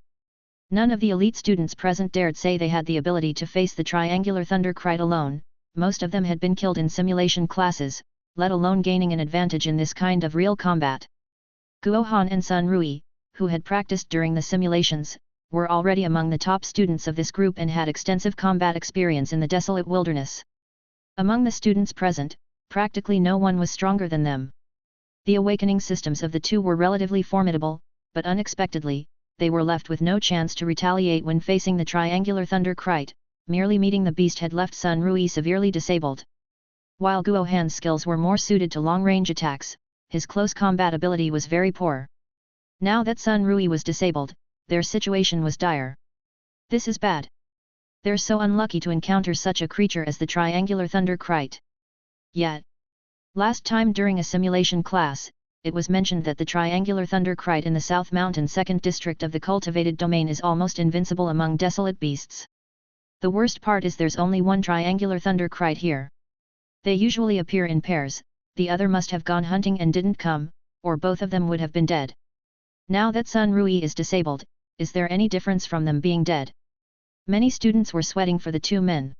None of the elite students present dared say they had the ability to face the triangular thunder krite alone. Most of them had been killed in simulation classes, let alone gaining an advantage in this kind of real combat. Guo Han and Sun Rui, who had practiced during the simulations, were already among the top students of this group and had extensive combat experience in the desolate wilderness. Among the students present, practically no one was stronger than them. The awakening systems of the two were relatively formidable, but unexpectedly, they were left with no chance to retaliate when facing the triangular thunder krite. Merely meeting the beast had left Sun Rui severely disabled. While Guo Han's skills were more suited to long-range attacks, his close combat ability was very poor. Now that Sun Rui was disabled, their situation was dire. This is bad. They're so unlucky to encounter such a creature as the triangular thunder krite. Yet, last time during a simulation class, it was mentioned that the triangular thunder krite in the South Mountain 2nd District of the cultivated domain is almost invincible among desolate beasts. The worst part is there's only one triangular thunder krite here. They usually appear in pairs, the other must have gone hunting and didn't come, or both of them would have been dead. Now that Sun Rui is disabled, is there any difference from them being dead? Many students were sweating for the two men.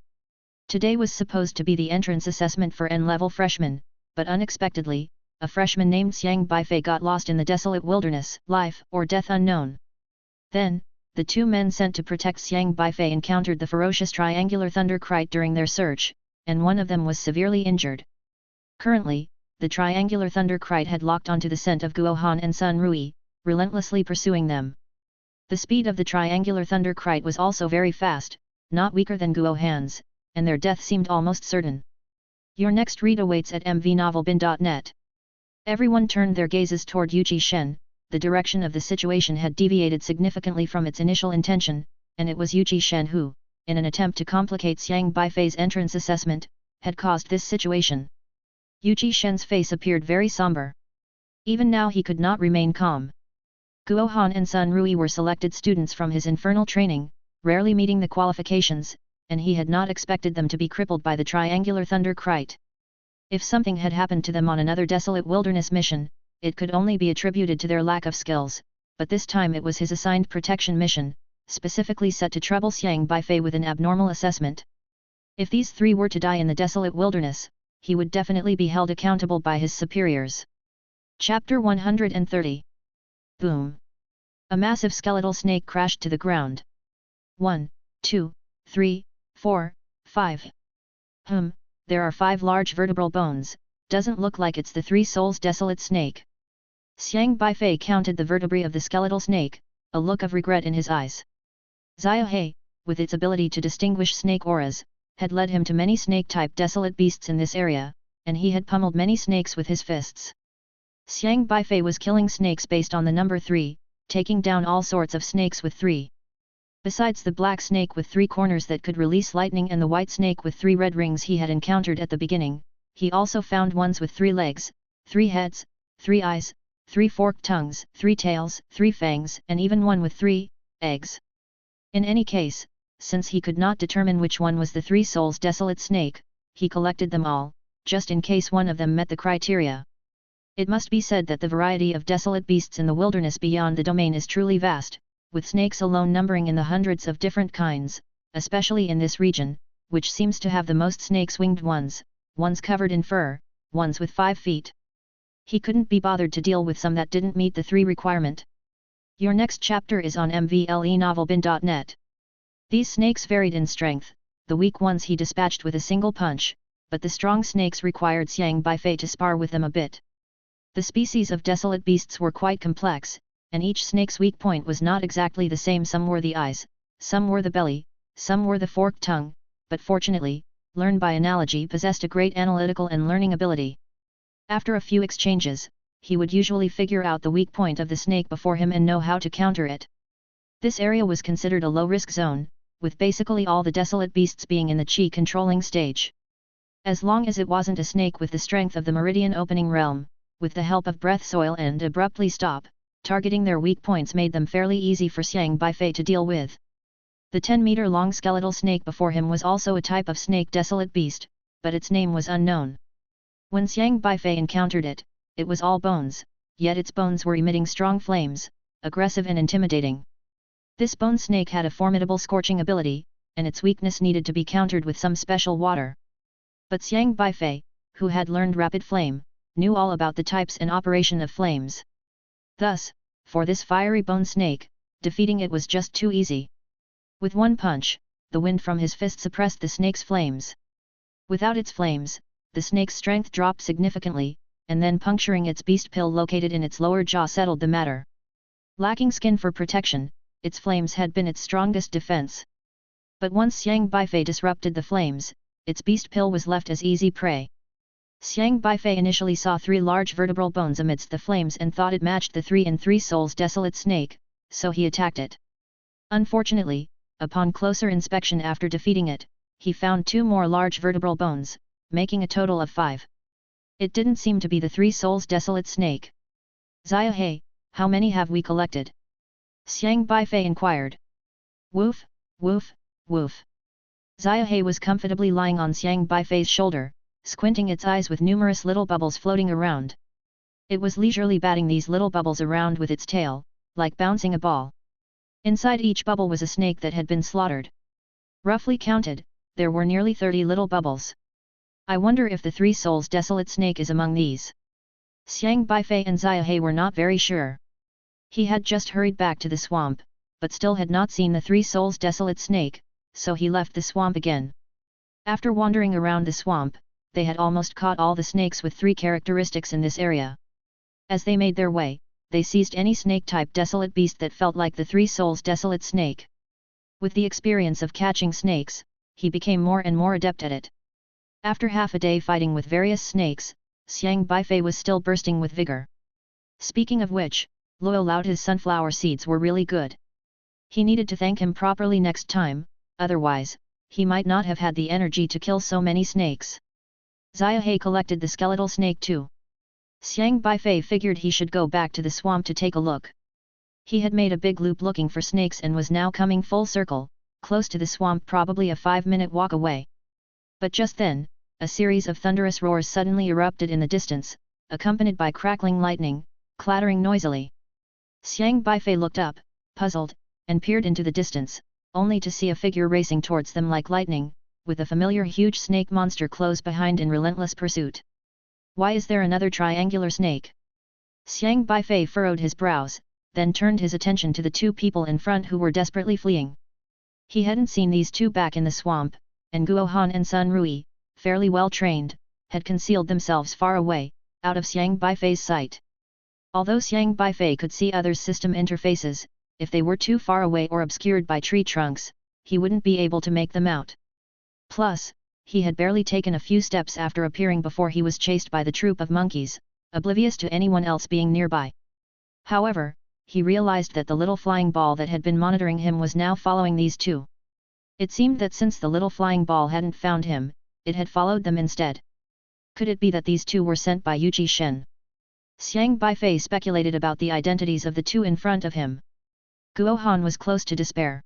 Today was supposed to be the entrance assessment for N-level freshmen, but unexpectedly, a freshman named Xiang Beifei got lost in the desolate wilderness, life or death unknown. Then, the two men sent to protect Xiang Beifei encountered the ferocious triangular thunder kite during their search, and one of them was severely injured. Currently, the triangular thunder kite had locked onto the scent of Guo Han and Sun Rui, relentlessly pursuing them. The speed of the triangular thunder kite was also very fast, not weaker than Guo Han's, and their death seemed almost certain. Your next read awaits at mvnovelbin.net. Everyone turned their gazes toward Yuji Shen. The direction of the situation had deviated significantly from its initial intention, and it was Yuji Shen who, in an attempt to complicate Xiang Beifei's entrance assessment, had caused this situation. Yuji Shen's face appeared very somber. Even now he could not remain calm. Guo Han and Sun Rui were selected students from his infernal training, rarely meeting the qualifications, and he had not expected them to be crippled by the triangular thunder kite. If something had happened to them on another desolate wilderness mission, it could only be attributed to their lack of skills, but this time it was his assigned protection mission, specifically set to trouble Xiang Beifei with an abnormal assessment. If these three were to die in the desolate wilderness, he would definitely be held accountable by his superiors. Chapter 130. Boom! A massive skeletal snake crashed to the ground. 1, 2, 3, 4, 5. There are 5 large vertebral bones, doesn't look like it's the Three Souls desolate snake. Xiang Beifei counted the vertebrae of the skeletal snake, a look of regret in his eyes. Xiaohe, with its ability to distinguish snake auras, had led him to many snake-type desolate beasts in this area, and he had pummeled many snakes with his fists. Xiang Beifei was killing snakes based on the number 3, taking down all sorts of snakes with 3. Besides the black snake with 3 corners that could release lightning and the white snake with 3 red rings he had encountered at the beginning, he also found ones with 3 legs, 3 heads, 3 eyes, 3 forked tongues, 3 tails, 3 fangs, and even one with 3 eggs. In any case, since he could not determine which one was the Three Souls desolate snake, he collected them all, just in case one of them met the criteria. It must be said that the variety of desolate beasts in the wilderness beyond the domain is truly vast, with snakes alone numbering in the hundreds of different kinds, especially in this region, which seems to have the most snakes-winged ones, ones covered in fur, ones with 5 feet. He couldn't be bothered to deal with some that didn't meet the 3 requirement. Your next chapter is on mvnovelbin.net. These snakes varied in strength, the weak ones he dispatched with a single punch, but the strong snakes required Xiang Beifei to spar with them a bit. The species of desolate beasts were quite complex, and each snake's weak point was not exactly the same. Some were the eyes, some were the belly, some were the forked tongue, but fortunately, Learn by Analogy possessed a great analytical and learning ability. After a few exchanges, he would usually figure out the weak point of the snake before him and know how to counter it. This area was considered a low-risk zone, with basically all the desolate beasts being in the chi controlling stage. As long as it wasn't a snake with the strength of the meridian opening realm, with the help of breath soil and abruptly stop, targeting their weak points made them fairly easy for Xiang Beifei to deal with. The 10-meter-long skeletal snake before him was also a type of snake desolate beast, but its name was unknown. When Xiang Beifei encountered it, it was all bones, yet its bones were emitting strong flames, aggressive and intimidating. This bone snake had a formidable scorching ability, and its weakness needed to be countered with some special water. But Xiang Beifei, who had learned rapid flame, knew all about the types and operation of flames. Thus, for this fiery bone snake, defeating it was just too easy. With one punch, the wind from his fist suppressed the snake's flames. Without its flames, the snake's strength dropped significantly, and then puncturing its beast pill located in its lower jaw settled the matter. Lacking skin for protection, its flames had been its strongest defense. But once Xiang Beifei disrupted the flames, its beast pill was left as easy prey. Xiang Beifei initially saw 3 large vertebral bones amidst the flames and thought it matched the 3 in 3 Souls desolate snake, so he attacked it. Unfortunately, upon closer inspection after defeating it, he found 2 more large vertebral bones, making a total of 5. It didn't seem to be the 3 Souls desolate snake. Xiaohe, how many have we collected? Xiang Beifei inquired. Woof, woof, woof. Xiaohe was comfortably lying on Xiang Beifei's shoulder, squinting its eyes with numerous little bubbles floating around. It was leisurely batting these little bubbles around with its tail, like bouncing a ball. Inside each bubble was a snake that had been slaughtered. Roughly counted, there were nearly 30 little bubbles. I wonder if the 3 Souls desolate snake is among these. Xiang Beifei and Xiaohe were not very sure. He had just hurried back to the swamp, but still had not seen the three souls desolate snake, so he left the swamp again. After wandering around the swamp, they had almost caught all the snakes with three characteristics in this area. As they made their way, they seized any snake-type desolate beast that felt like the three souls desolate snake. With the experience of catching snakes, he became more and more adept at it. After half a day fighting with various snakes, Xiang Beifei was still bursting with vigor. Speaking of which, Luo allowed his sunflower seeds were really good. He needed to thank him properly next time, otherwise, he might not have had the energy to kill so many snakes. Xiahei collected the skeletal snake too. Xiang Beifei figured he should go back to the swamp to take a look. He had made a big loop looking for snakes and was now coming full circle, close to the swamp, probably a 5-minute walk away. But just then, a series of thunderous roars suddenly erupted in the distance, accompanied by crackling lightning, clattering noisily. Xiang Beifei looked up, puzzled, and peered into the distance, only to see a figure racing towards them like lightning, with a familiar huge snake monster close behind in relentless pursuit. Why is there another triangular snake? Xiang Beifei furrowed his brows, then turned his attention to the two people in front who were desperately fleeing. He hadn't seen these two back in the swamp, and Guo Han and Sun Rui, fairly well trained, had concealed themselves far away, out of Xiang Beifei's sight. Although Xiang Beifei could see others' system interfaces, if they were too far away or obscured by tree trunks, he wouldn't be able to make them out. Plus, he had barely taken a few steps after appearing before he was chased by the troop of monkeys, oblivious to anyone else being nearby. However, he realized that the little flying ball that had been monitoring him was now following these two. It seemed that since the little flying ball hadn't found him, it had followed them instead. Could it be that these two were sent by Yuji Shen? Xiang Beifei speculated about the identities of the two in front of him. Guo Han was close to despair.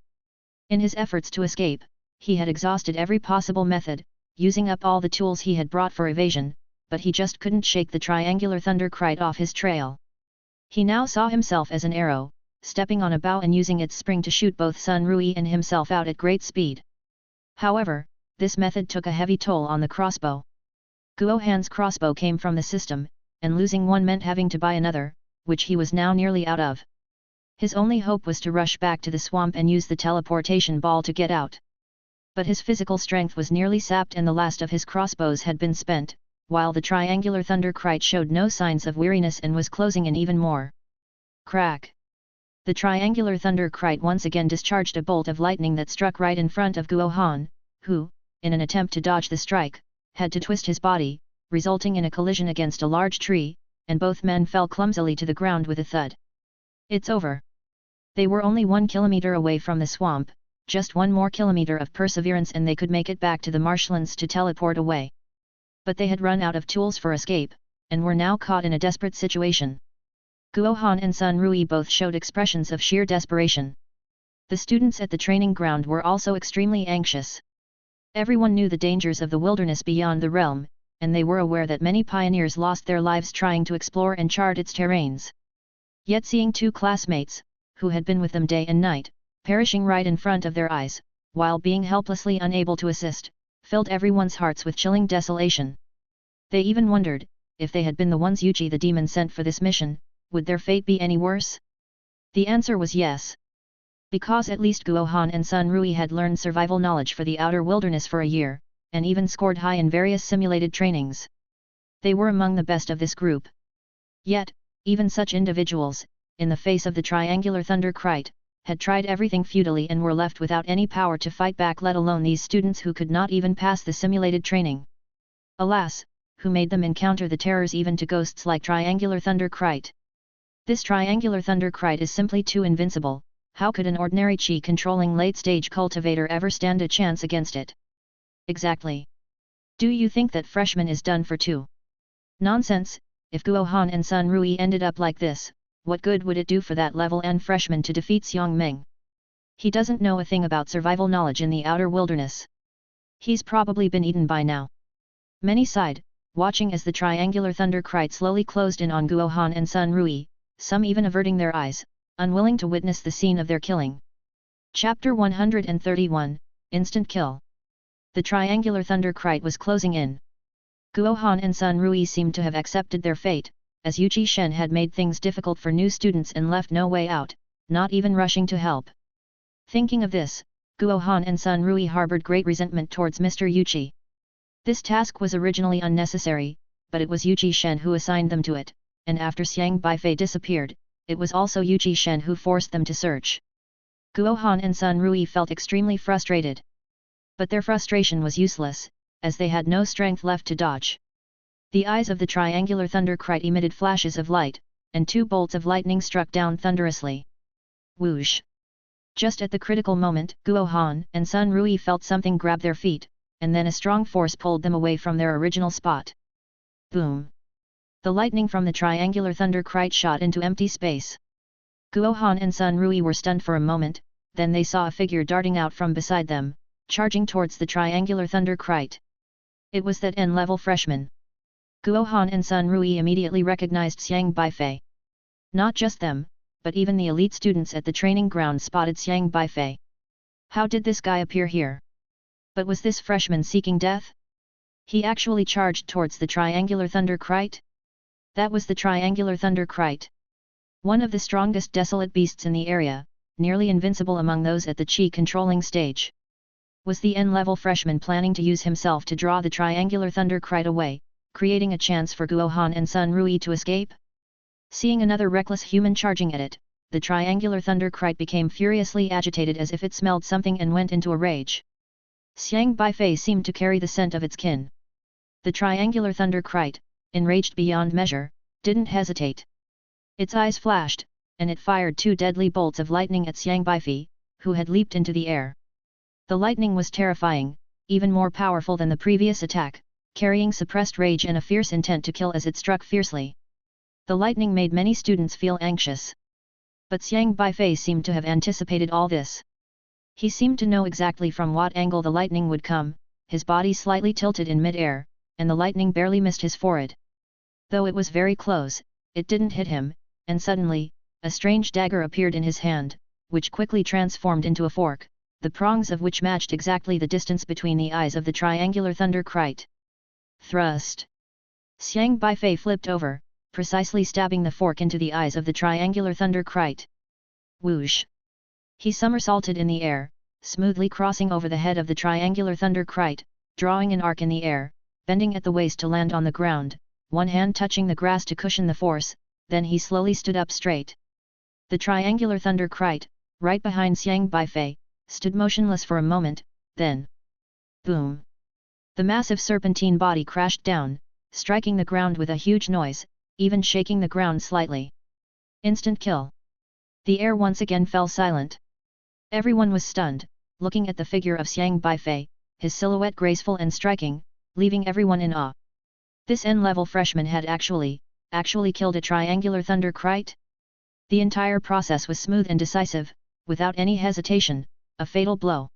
In his efforts to escape, he had exhausted every possible method, using up all the tools he had brought for evasion, but he just couldn't shake the triangular thunder kite off his trail. He now saw himself as an arrow, stepping on a bough and using its spring to shoot both Sun Rui and himself out at great speed. However, this method took a heavy toll on the crossbow. Guo Han's crossbow came from the system, and losing one meant having to buy another, which he was now nearly out of. His only hope was to rush back to the swamp and use the teleportation ball to get out. But his physical strength was nearly sapped and the last of his crossbows had been spent, while the triangular thunder kite showed no signs of weariness and was closing in even more. Crack! The triangular thunder kite once again discharged a bolt of lightning that struck right in front of Guo Han, who, in an attempt to dodge the strike, had to twist his body, resulting in a collision against a large tree, and both men fell clumsily to the ground with a thud. It's over. They were only 1 kilometer away from the swamp, just 1 more kilometer of perseverance and they could make it back to the marshlands to teleport away. But they had run out of tools for escape, and were now caught in a desperate situation. Guo Han and Sun Rui both showed expressions of sheer desperation. The students at the training ground were also extremely anxious. Everyone knew the dangers of the wilderness beyond the realm, and they were aware that many pioneers lost their lives trying to explore and chart its terrains. Yet seeing two classmates, who had been with them day and night, perishing right in front of their eyes, while being helplessly unable to assist, filled everyone's hearts with chilling desolation. They even wondered, if they had been the ones Yuji the demon sent for this mission, would their fate be any worse? The answer was yes. Because at least Guo Han and Sun Rui had learned survival knowledge for the outer wilderness for a year, and even scored high in various simulated trainings. They were among the best of this group. Yet, even such individuals, in the face of the triangular thunder kite, had tried everything futilely and were left without any power to fight back, let alone these students who could not even pass the simulated training. Alas, who made them encounter the terrors even to ghosts like triangular thunder kite? This triangular thunder kite is simply too invincible. How could an ordinary chi-controlling late-stage cultivator ever stand a chance against it? Exactly. Do you think that freshman is done for too? Nonsense. If Guo Han and Sun Rui ended up like this, what good would it do for that level N freshman to defeat Xiang Meng? He doesn't know a thing about survival knowledge in the outer wilderness. He's probably been eaten by now. Many sighed, watching as the triangular thunder kite slowly closed in on Guo Han and Sun Rui, some even averting their eyes, unwilling to witness the scene of their killing. Chapter 131, Instant Kill. The triangular thunder kite was closing in. Guo Han and Sun Rui seemed to have accepted their fate, as Yuji Shen had made things difficult for new students and left no way out, not even rushing to help. Thinking of this, Guo Han and Sun Rui harbored great resentment towards Mr. Yuqi. This task was originally unnecessary, but it was Yuqi Shen who assigned them to it, and after Xiang Beifei disappeared, it was also Yuqi Shen who forced them to search. Guo Han and Sun Rui felt extremely frustrated. But their frustration was useless, as they had no strength left to dodge. The eyes of the triangular thunder kite emitted flashes of light, and 2 bolts of lightning struck down thunderously. Whoosh! Just at the critical moment, Guo Han and Sun Rui felt something grab their feet, and then a strong force pulled them away from their original spot. Boom! The lightning from the triangular thunder kite shot into empty space. Guo Han and Sun Rui were stunned for a moment, then they saw a figure darting out from beside them, charging towards the triangular thunder kite. It was that N-level freshman. Guo Han and Sun Rui immediately recognized Xiang Beifei. Not just them, but even the elite students at the training ground spotted Xiang Beifei. How did this guy appear here? But was this freshman seeking death? He actually charged towards the triangular thunder kite? That was the triangular thunder kite. One of the strongest desolate beasts in the area, nearly invincible among those at the chi controlling stage. Was the N-level freshman planning to use himself to draw the triangular thunder kite away, creating a chance for Guo Han and Sun Rui to escape? Seeing another reckless human charging at it, the triangular thunder kite became furiously agitated as if it smelled something and went into a rage. Xiang Beifei seemed to carry the scent of its kin. The triangular thunder kite, enraged beyond measure, didn't hesitate. Its eyes flashed, and it fired 2 deadly bolts of lightning at Xiang Beifei, who had leaped into the air. The lightning was terrifying, even more powerful than the previous attack, carrying suppressed rage and a fierce intent to kill as it struck fiercely. The lightning made many students feel anxious. But Xiang Beifei seemed to have anticipated all this. He seemed to know exactly from what angle the lightning would come, his body slightly tilted in mid-air, and the lightning barely missed his forehead. Though it was very close, it didn't hit him, and suddenly, a strange dagger appeared in his hand, which quickly transformed into a fork, the prongs of which matched exactly the distance between the eyes of the triangular thunder kite. Thrust! Xiang Beifei flipped over, precisely stabbing the fork into the eyes of the triangular thunder kite. Whoosh! He somersaulted in the air, smoothly crossing over the head of the triangular thunder kite, drawing an arc in the air, bending at the waist to land on the ground, one hand touching the grass to cushion the force, then he slowly stood up straight. The triangular thunder kite, right behind Xiang Beifei, stood motionless for a moment, then... boom! The massive serpentine body crashed down, striking the ground with a huge noise, even shaking the ground slightly. Instant kill. The air once again fell silent. Everyone was stunned, looking at the figure of Xiang Beifei, his silhouette graceful and striking, leaving everyone in awe. This N-level freshman had actually killed a triangular thunder kite? The entire process was smooth and decisive, without any hesitation, a fatal blow.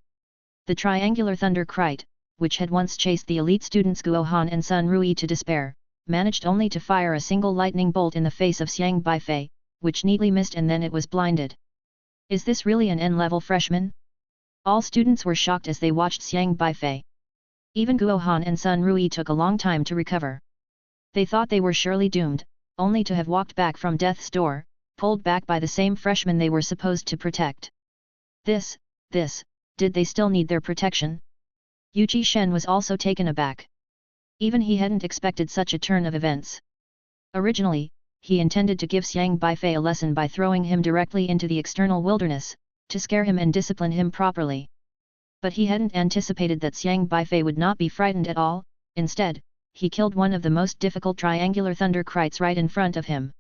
The triangular thunder kite, which had once chased the elite students Guo Han and Sun Rui to despair, managed only to fire a single lightning bolt in the face of Xiang Beifei, which neatly missed and then it was blinded. Is this really an N-level freshman? All students were shocked as they watched Xiang Beifei. Even Guo Han and Sun Rui took a long time to recover. They thought they were surely doomed, only to have walked back from death's door, pulled back by the same freshman they were supposed to protect. Did they still need their protection? Yuqi Shen was also taken aback. Even he hadn't expected such a turn of events. Originally, he intended to give Xiang Beifei a lesson by throwing him directly into the external wilderness, to scare him and discipline him properly. But he hadn't anticipated that Xiang Beifei would not be frightened at all. Instead, he killed one of the most difficult triangular thunder kites right in front of him.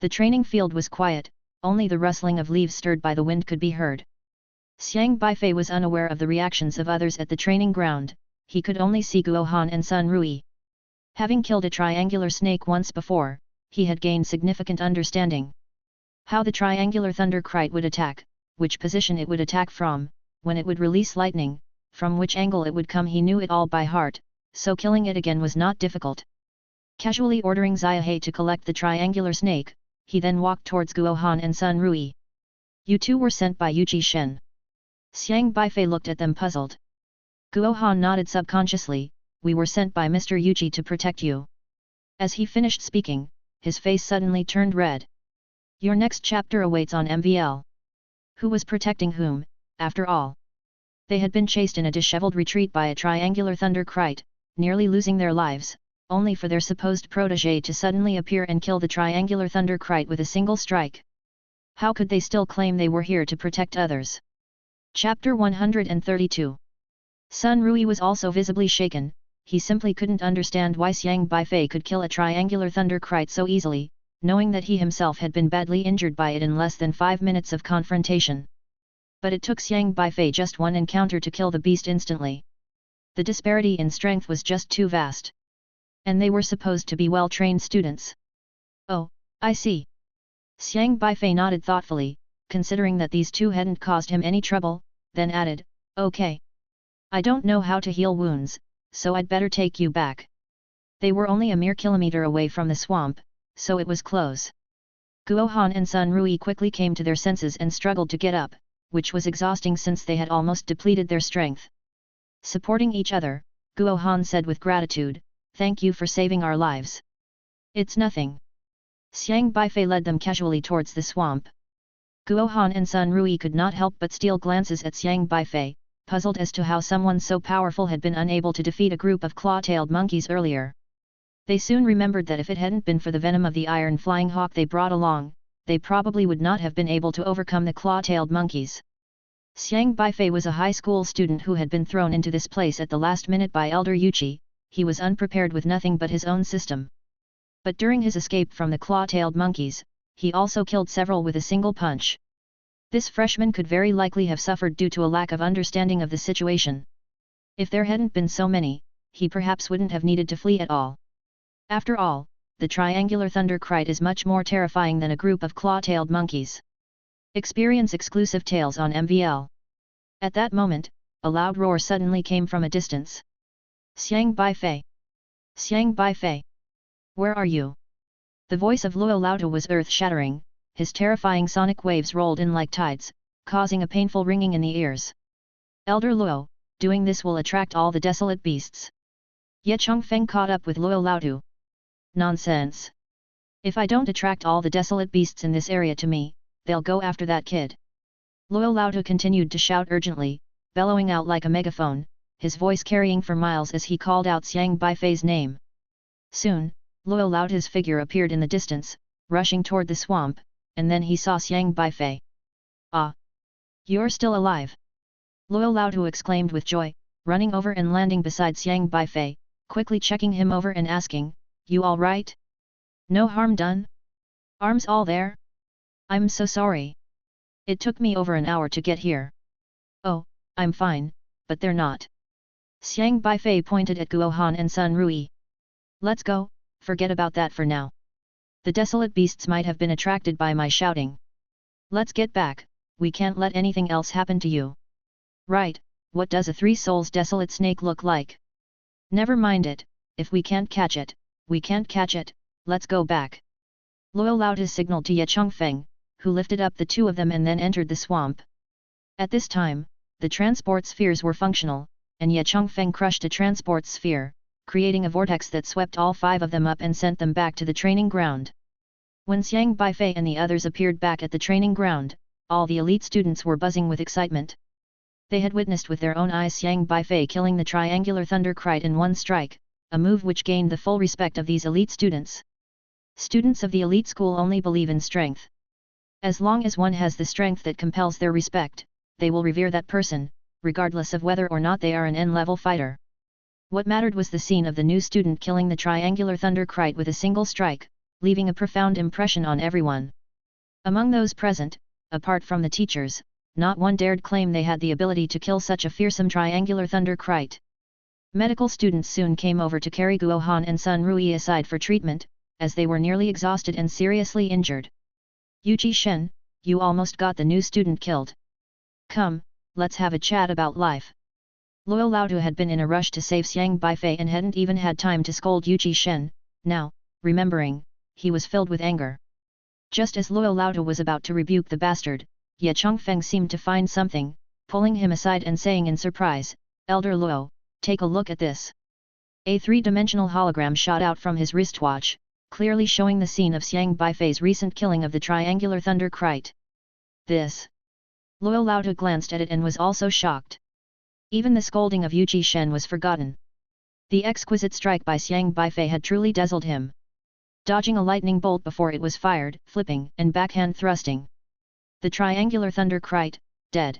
The training field was quiet, only the rustling of leaves stirred by the wind could be heard. Xiang Beifei was unaware of the reactions of others at the training ground, he could only see Guo Han and Sun Rui. Having killed a triangular snake once before, he had gained significant understanding. How the triangular thunder kite would attack, which position it would attack from, when it would release lightning, from which angle it would come, he knew it all by heart, so killing it again was not difficult. Casually ordering Xiahei to collect the triangular snake, he then walked towards Guo Han and Sun Rui. You two were sent by Yuqi Shen. Xiang Beifei looked at them puzzled. Guo Han nodded subconsciously, we were sent by Mr. Yuqi to protect you. As he finished speaking, his face suddenly turned red. Your next chapter awaits on MVL. Who was protecting whom, after all. They had been chased in a disheveled retreat by a triangular thunder kite, nearly losing their lives, only for their supposed protégé to suddenly appear and kill the triangular thunder kite with a single strike. How could they still claim they were here to protect others? Chapter 132. Sun Rui was also visibly shaken. He simply couldn't understand why Xiang Beifei could kill a triangular thunder kite so easily, knowing that he himself had been badly injured by it in less than 5 minutes of confrontation. But it took Xiang Beifei just one encounter to kill the beast instantly. The disparity in strength was just too vast. And they were supposed to be well-trained students. Oh, I see. Xiang Beifei nodded thoughtfully, considering that these two hadn't caused him any trouble, then added, okay. I don't know how to heal wounds, so I'd better take you back. They were only a mere kilometer away from the swamp, so it was close. Guo Han and Sun Rui quickly came to their senses and struggled to get up, which was exhausting since they had almost depleted their strength. Supporting each other, Guo Han said with gratitude, "Thank you for saving our lives." "It's nothing." Xiang Beifei led them casually towards the swamp. Guo Han and Sun Rui could not help but steal glances at Xiang Beifei, puzzled as to how someone so powerful had been unable to defeat a group of claw-tailed monkeys earlier. They soon remembered that if it hadn't been for the venom of the iron flying hawk they brought along, they probably would not have been able to overcome the claw-tailed monkeys. Xiang Beifei was a high school student who had been thrown into this place at the last minute by Elder Yuqi. He was unprepared with nothing but his own system. But during his escape from the claw-tailed monkeys, he also killed several with a single punch. This freshman could very likely have suffered due to a lack of understanding of the situation. If there hadn't been so many, he perhaps wouldn't have needed to flee at all. After all, the triangular thunder kite is much more terrifying than a group of claw-tailed monkeys. Experience exclusive tales on MVL. At that moment, a loud roar suddenly came from a distance. Xiang Beifei! Xiang Beifei! Where are you? The voice of Luo Laotu was earth-shattering. His terrifying sonic waves rolled in like tides, causing a painful ringing in the ears. Elder Luo, doing this will attract all the desolate beasts. Ye Chongfeng caught up with Luo Laotu. Nonsense! If I don't attract all the desolate beasts in this area to me, they'll go after that kid. Luo Laotu continued to shout urgently, bellowing out like a megaphone, his voice carrying for miles as he called out Xiang Beifei's name. Soon, Luo Laotu's figure appeared in the distance, rushing toward the swamp, and then he saw Xiang Beifei. "Ah! You're still alive!" Luo Laotu exclaimed with joy, running over and landing beside Xiang Beifei, quickly checking him over and asking, "You all right? No harm done? Arms all there? I'm so sorry. It took me over an hour to get here." "Oh, I'm fine, but they're not." Xiang Beifei pointed at Guo Han and Sun Rui. "Let's go, forget about that for now. The desolate beasts might have been attracted by my shouting. Let's get back, we can't let anything else happen to you." "Right, what does a three-souls desolate snake look like?" "Never mind it, if we can't catch it, we can't catch it, let's go back." Luo Laotu signaled to Ye Chongfeng, who lifted up the two of them and then entered the swamp. At this time, the transport spheres were functional, and Ye Chongfeng crushed a transport sphere, creating a vortex that swept all 5 of them up and sent them back to the training ground. When Xiang Beifei and the others appeared back at the training ground, all the elite students were buzzing with excitement. They had witnessed with their own eyes Xiang Beifei killing the triangular thunder kite in one strike, a move which gained the full respect of these elite students. Students of the elite school only believe in strength. As long as one has the strength that compels their respect, they will revere that person, regardless of whether or not they are an N-level fighter. What mattered was the scene of the new student killing the triangular thunder kite with a single strike, leaving a profound impression on everyone. Among those present, apart from the teachers, not one dared claim they had the ability to kill such a fearsome triangular thunder kite. Medical students soon came over to carry Guo Han and Sun Rui aside for treatment, as they were nearly exhausted and seriously injured. "Yuqi Shen, you almost got the new student killed. Come, let's have a chat about life." Luo Laotu had been in a rush to save Xiang Beifei and hadn't even had time to scold Yuqi Shen. Now, remembering, he was filled with anger. Just as Luo Laotu was about to rebuke the bastard, Ye Chongfeng seemed to find something, pulling him aside and saying in surprise, "Elder Luo, take a look at this." A 3-dimensional hologram shot out from his wristwatch, clearly showing the scene of Xiang Beifei's recent killing of the triangular thunder kite. "This Luo Laotu glanced at it and was also shocked. Even the scolding of Yu Shen was forgotten. The exquisite strike by Xiang Beifei had truly dazzled him. Dodging a lightning bolt before it was fired, flipping and backhand thrusting. The triangular thunder kite, dead.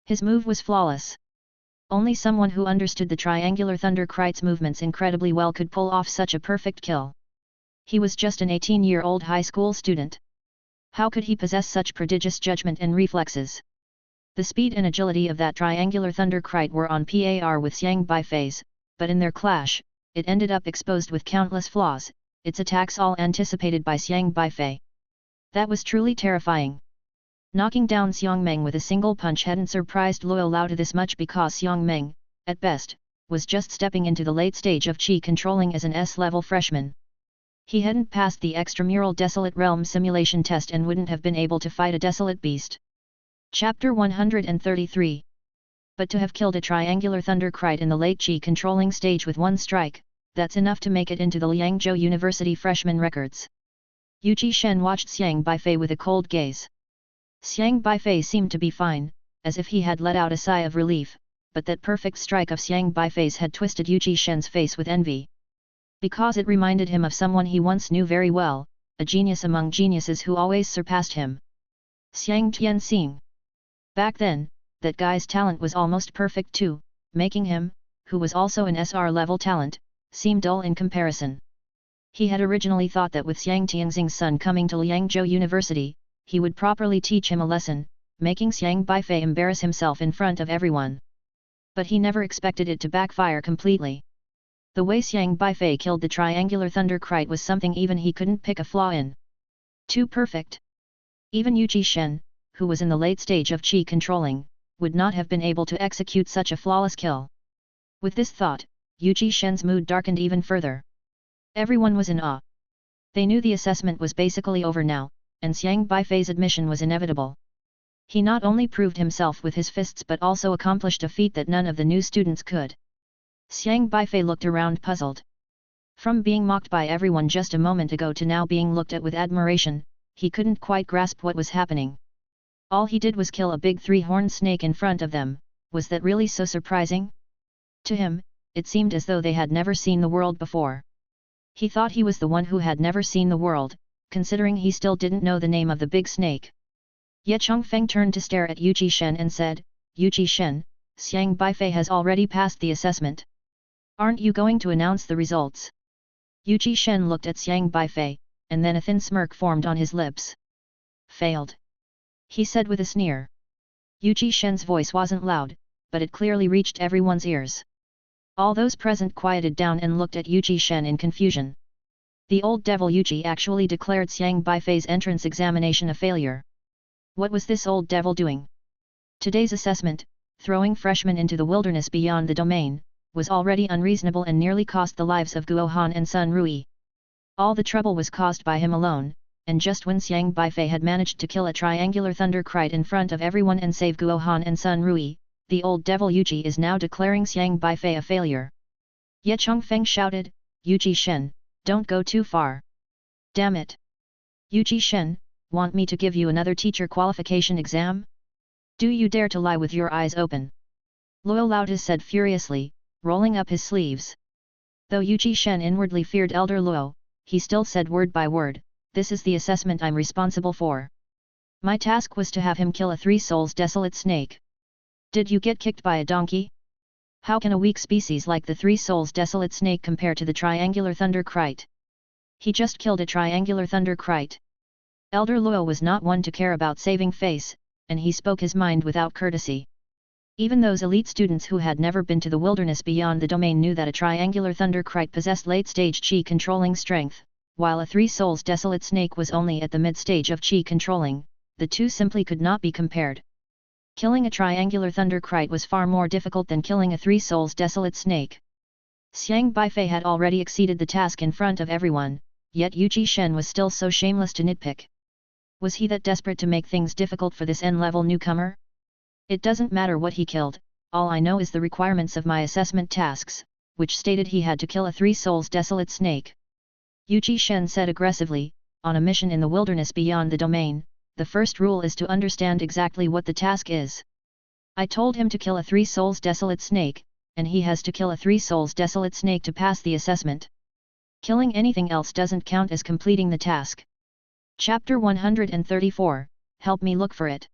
His move was flawless. Only someone who understood the triangular thunder kite's movements incredibly well could pull off such a perfect kill. He was just an 18-year-old high school student. How could he possess such prodigious judgment and reflexes? The speed and agility of that triangular thunder kite were on par with Xiang Beifei's, but in their clash, it ended up exposed with countless flaws, its attacks all anticipated by Xiang Beifei. That was truly terrifying. Knocking down Xiang Meng with a single punch hadn't surprised Luo Laotu this much because Xiang Meng, at best, was just stepping into the late stage of qi controlling as an S-level freshman. He hadn't passed the extramural Desolate Realm simulation test and wouldn't have been able to fight a desolate beast. Chapter 133. But to have killed a triangular thunder kite in the late qi controlling stage with one strike, that's enough to make it into the Liangzhou University freshman records. Yu Shen watched Xiang Beifei with a cold gaze. Xiang Beifei seemed to be fine, as if he had let out a sigh of relief, but that perfect strike of Xiang Beifei's had twisted Yu Shen's face with envy. Because it reminded him of someone he once knew very well, a genius among geniuses who always surpassed him. Xiang Tianxing. Back then, that guy's talent was almost perfect too, making him, who was also an SR-level talent, seem dull in comparison. He had originally thought that with Xiang Tianxing's son coming to Liangzhou University, he would properly teach him a lesson, making Xiang Beifei embarrass himself in front of everyone. But he never expected it to backfire completely. The way Xiang Beifei killed the triangular thunder kite was something even he couldn't pick a flaw in. Too perfect. Even Yu Shen, who was in the late stage of qi controlling, would not have been able to execute such a flawless kill. With this thought, Yu Shen's mood darkened even further. Everyone was in awe. They knew the assessment was basically over now, and Xiang Beifei's admission was inevitable. He not only proved himself with his fists but also accomplished a feat that none of the new students could. Xiang Beifei looked around puzzled. From being mocked by everyone just a moment ago to now being looked at with admiration, he couldn't quite grasp what was happening. All he did was kill a big three-horned snake in front of them. Was that really so surprising? To him, it seemed as though they had never seen the world before. He thought he was the one who had never seen the world, considering he still didn't know the name of the big snake. Ye Chongfeng turned to stare at Yu Shen and said, Yu Shen, Xiang Beifei has already passed the assessment. Aren't you going to announce the results? Yu Shen looked at Xiang Beifei, and then a thin smirk formed on his lips. Failed. He said with a sneer. Yu Shen's voice wasn't loud, but it clearly reached everyone's ears. All those present quieted down and looked at Yu Shen in confusion. The old devil Yu actually declared Xiang Beifei's entrance examination a failure. What was this old devil doing? Today's assessment, throwing freshmen into the wilderness beyond the domain, was already unreasonable and nearly cost the lives of Guo Han and Sun Rui. All the trouble was caused by him alone, and just when Xiang Beifei had managed to kill a triangular thunder kite in front of everyone and save Guo Han and Sun Rui, the old devil Yu is now declaring Xiang Beifei a failure. Ye Chongfeng shouted, Yu Shen, don't go too far. Damn it! Yu Shen, want me to give you another teacher qualification exam? Do you dare to lie with your eyes open? Luo Laotu said furiously, rolling up his sleeves. Though Yu Shen inwardly feared Elder Luo, he still said word by word, this is the assessment I'm responsible for. My task was to have him kill a three-souls desolate snake. Did you get kicked by a donkey? How can a weak species like the three-souls desolate snake compare to the triangular thunder kite? He just killed a triangular thunder kite. Elder Luo was not one to care about saving face, and he spoke his mind without courtesy. Even those elite students who had never been to the wilderness beyond the domain knew that a triangular thunder kite possessed late-stage qi controlling strength, while a three-souls desolate snake was only at the mid-stage of qi controlling. The two simply could not be compared. Killing a triangular thunder kite was far more difficult than killing a three-souls desolate snake. Xiang Beifei had already exceeded the task in front of everyone, yet Yu Shen was still so shameless to nitpick. Was he that desperate to make things difficult for this N-level newcomer? It doesn't matter what he killed, all I know is the requirements of my assessment tasks, which stated he had to kill a three-souls desolate snake. Yu Shen said aggressively, on a mission in the wilderness beyond the domain, the first rule is to understand exactly what the task is. I told him to kill a 3 souls desolate snake, and he has to kill a 3 souls desolate snake to pass the assessment. Killing anything else doesn't count as completing the task. Chapter 134, Help me look for it.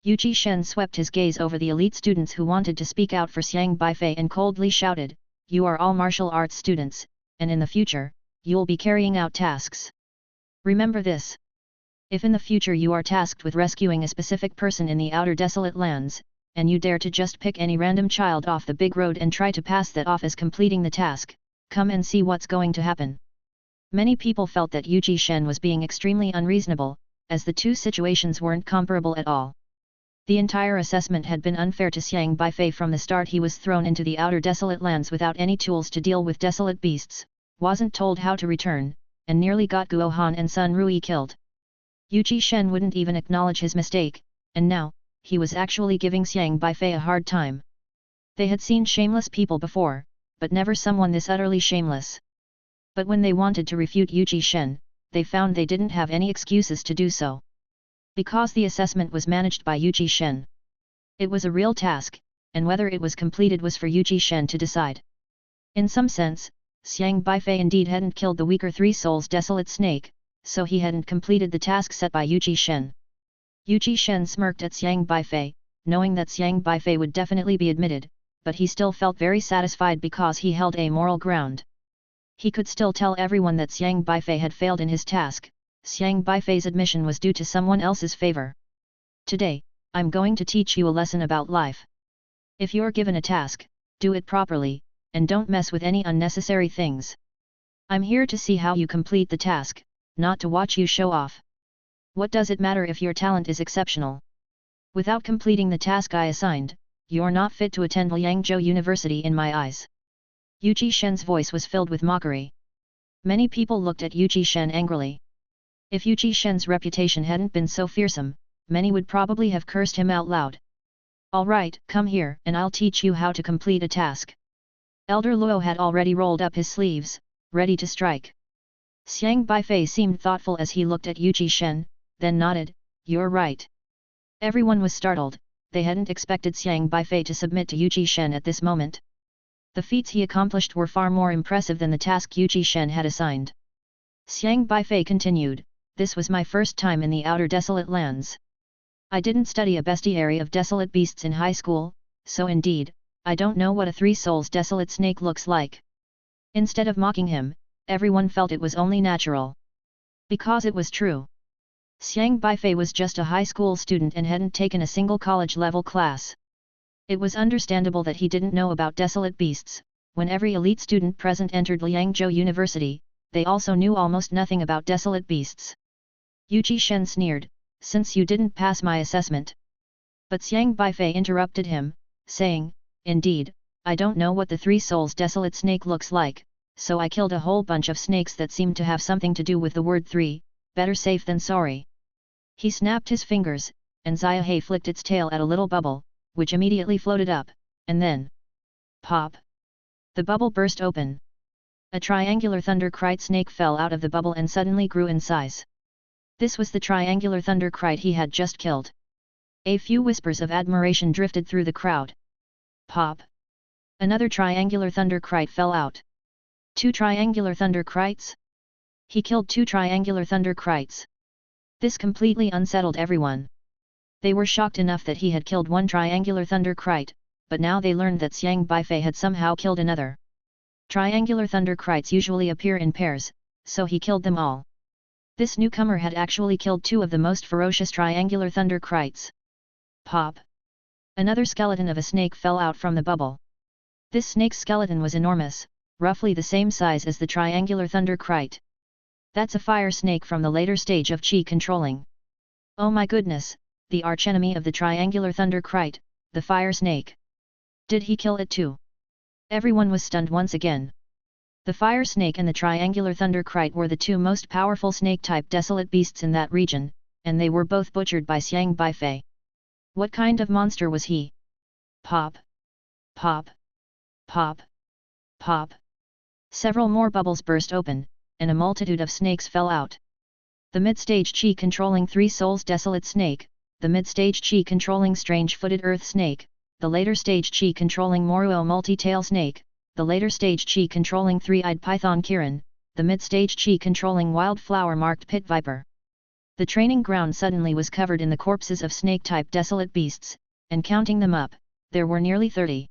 Yu Shen swept his gaze over the elite students who wanted to speak out for Xiang Beifei and coldly shouted, "You are all martial arts students, and in the future, you'll be carrying out tasks. Remember this. If in the future you are tasked with rescuing a specific person in the outer desolate lands, and you dare to just pick any random child off the big road and try to pass that off as completing the task, come and see what's going to happen." Many people felt that Yu Shen was being extremely unreasonable, as the two situations weren't comparable at all. The entire assessment had been unfair to Xiang Beifei from the start. He was thrown into the outer desolate lands without any tools to deal with desolate beasts, wasn't told how to return, and nearly got Guo Han and Sun Rui killed. Yu Shen wouldn't even acknowledge his mistake, and now, he was actually giving Xiang Beifei a hard time. They had seen shameless people before, but never someone this utterly shameless. But when they wanted to refute Yu Shen, they found they didn't have any excuses to do so. Because the assessment was managed by Yu Shen. It was a real task, and whether it was completed was for Yu Shen to decide. In some sense, Xiang Beifei indeed hadn't killed the weaker 3 souls desolate snake, so he hadn't completed the task set by Yu Shen. Yu Shen smirked at Xiang Beifei, knowing that Xiang Beifei would definitely be admitted, but he still felt very satisfied because he held a moral ground. He could still tell everyone that Xiang Beifei had failed in his task. Xiang Beifei's admission was due to someone else's favor. Today, I'm going to teach you a lesson about life. If you're given a task, do it properly, and don't mess with any unnecessary things. I'm here to see how you complete the task, not to watch you show off. What does it matter if your talent is exceptional? Without completing the task I assigned, you're not fit to attend Liangzhou University in my eyes. Yu Shen's voice was filled with mockery. Many people looked at Yu Shen angrily. If Yu Shen's reputation hadn't been so fearsome, many would probably have cursed him out loud. "Alright, come here and I'll teach you how to complete a task." Elder Luo had already rolled up his sleeves, ready to strike. Xiang Beifei seemed thoughtful as he looked at Yu Shen, then nodded, "You're right." Everyone was startled. They hadn't expected Xiang Beifei to submit to Yu Shen at this moment. The feats he accomplished were far more impressive than the task Yu Shen had assigned. Xiang Beifei continued, "This was my first time in the outer desolate lands. I didn't study a bestiary of desolate beasts in high school, so indeed, I don't know what a 3 souls desolate snake looks like." Instead of mocking him, everyone felt it was only natural. Because it was true. Xiang Beifei was just a high school student and hadn't taken a single college-level class. It was understandable that he didn't know about desolate beasts. When every elite student present entered Liangzhou University, they also knew almost nothing about desolate beasts. Yu Shen sneered, "Since you didn't pass my assessment." But Xiang Beifei interrupted him, saying, "Indeed, I don't know what the 3 souls desolate snake looks like, so I killed a whole bunch of snakes that seemed to have something to do with the word 3, better safe than sorry." He snapped his fingers, and Xiaohe flicked its tail at a little bubble, which immediately floated up, and then... pop! The bubble burst open. A triangular thunderkite snake fell out of the bubble and suddenly grew in size. This was the triangular thunderkite he had just killed. A few whispers of admiration drifted through the crowd. Pop! Another triangular thunderkite fell out. 2 triangular thunderkites? He killed 2 triangular thunderkites. This completely unsettled everyone. They were shocked enough that he had killed 1 triangular thunderkite, but now they learned that Xiang Beifei had somehow killed another. Triangular thunderkites usually appear in pairs, so he killed them all. This newcomer had actually killed 2 of the most ferocious triangular thunderkites. Pop! Another skeleton of a snake fell out from the bubble. This snake's skeleton was enormous, roughly the same size as the triangular thunderkite. That's a fire snake from the later stage of Qi controlling. Oh my goodness, the archenemy of the triangular thunderkite, the fire snake. Did he kill it too? Everyone was stunned once again. The fire snake and the triangular thunderkite were the 2 most powerful snake-type desolate beasts in that region, and they were both butchered by Xiang Beifei. What kind of monster was he? Pop! Pop! Pop! Pop! Several more bubbles burst open, and a multitude of snakes fell out. The mid-stage Qi controlling Three Souls Desolate Snake, the mid-stage Qi controlling Strange-Footed Earth Snake, the later stage Qi controlling Moruo Multi-Tail Snake, the later stage Qi controlling Three-Eyed Python Kirin, the mid-stage Qi controlling Wildflower-Marked Pit Viper. The training ground suddenly was covered in the corpses of snake-type desolate beasts, and counting them up, there were nearly 30.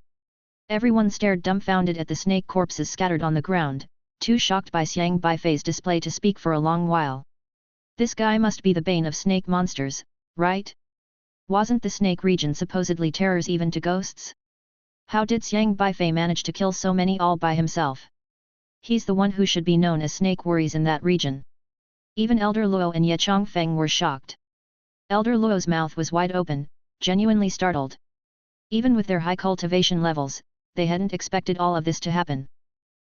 Everyone stared dumbfounded at the snake corpses scattered on the ground, too shocked by Xiang Beifei's display to speak for a long while. This guy must be the bane of snake monsters, right? Wasn't the snake region supposedly terrors even to ghosts? How did Xiang Beifei manage to kill so many all by himself? He's the one who should be known as snake worries in that region. Even Elder Luo and Ye Chongfeng were shocked. Elder Luo's mouth was wide open, genuinely startled. Even with their high cultivation levels, they hadn't expected all of this to happen.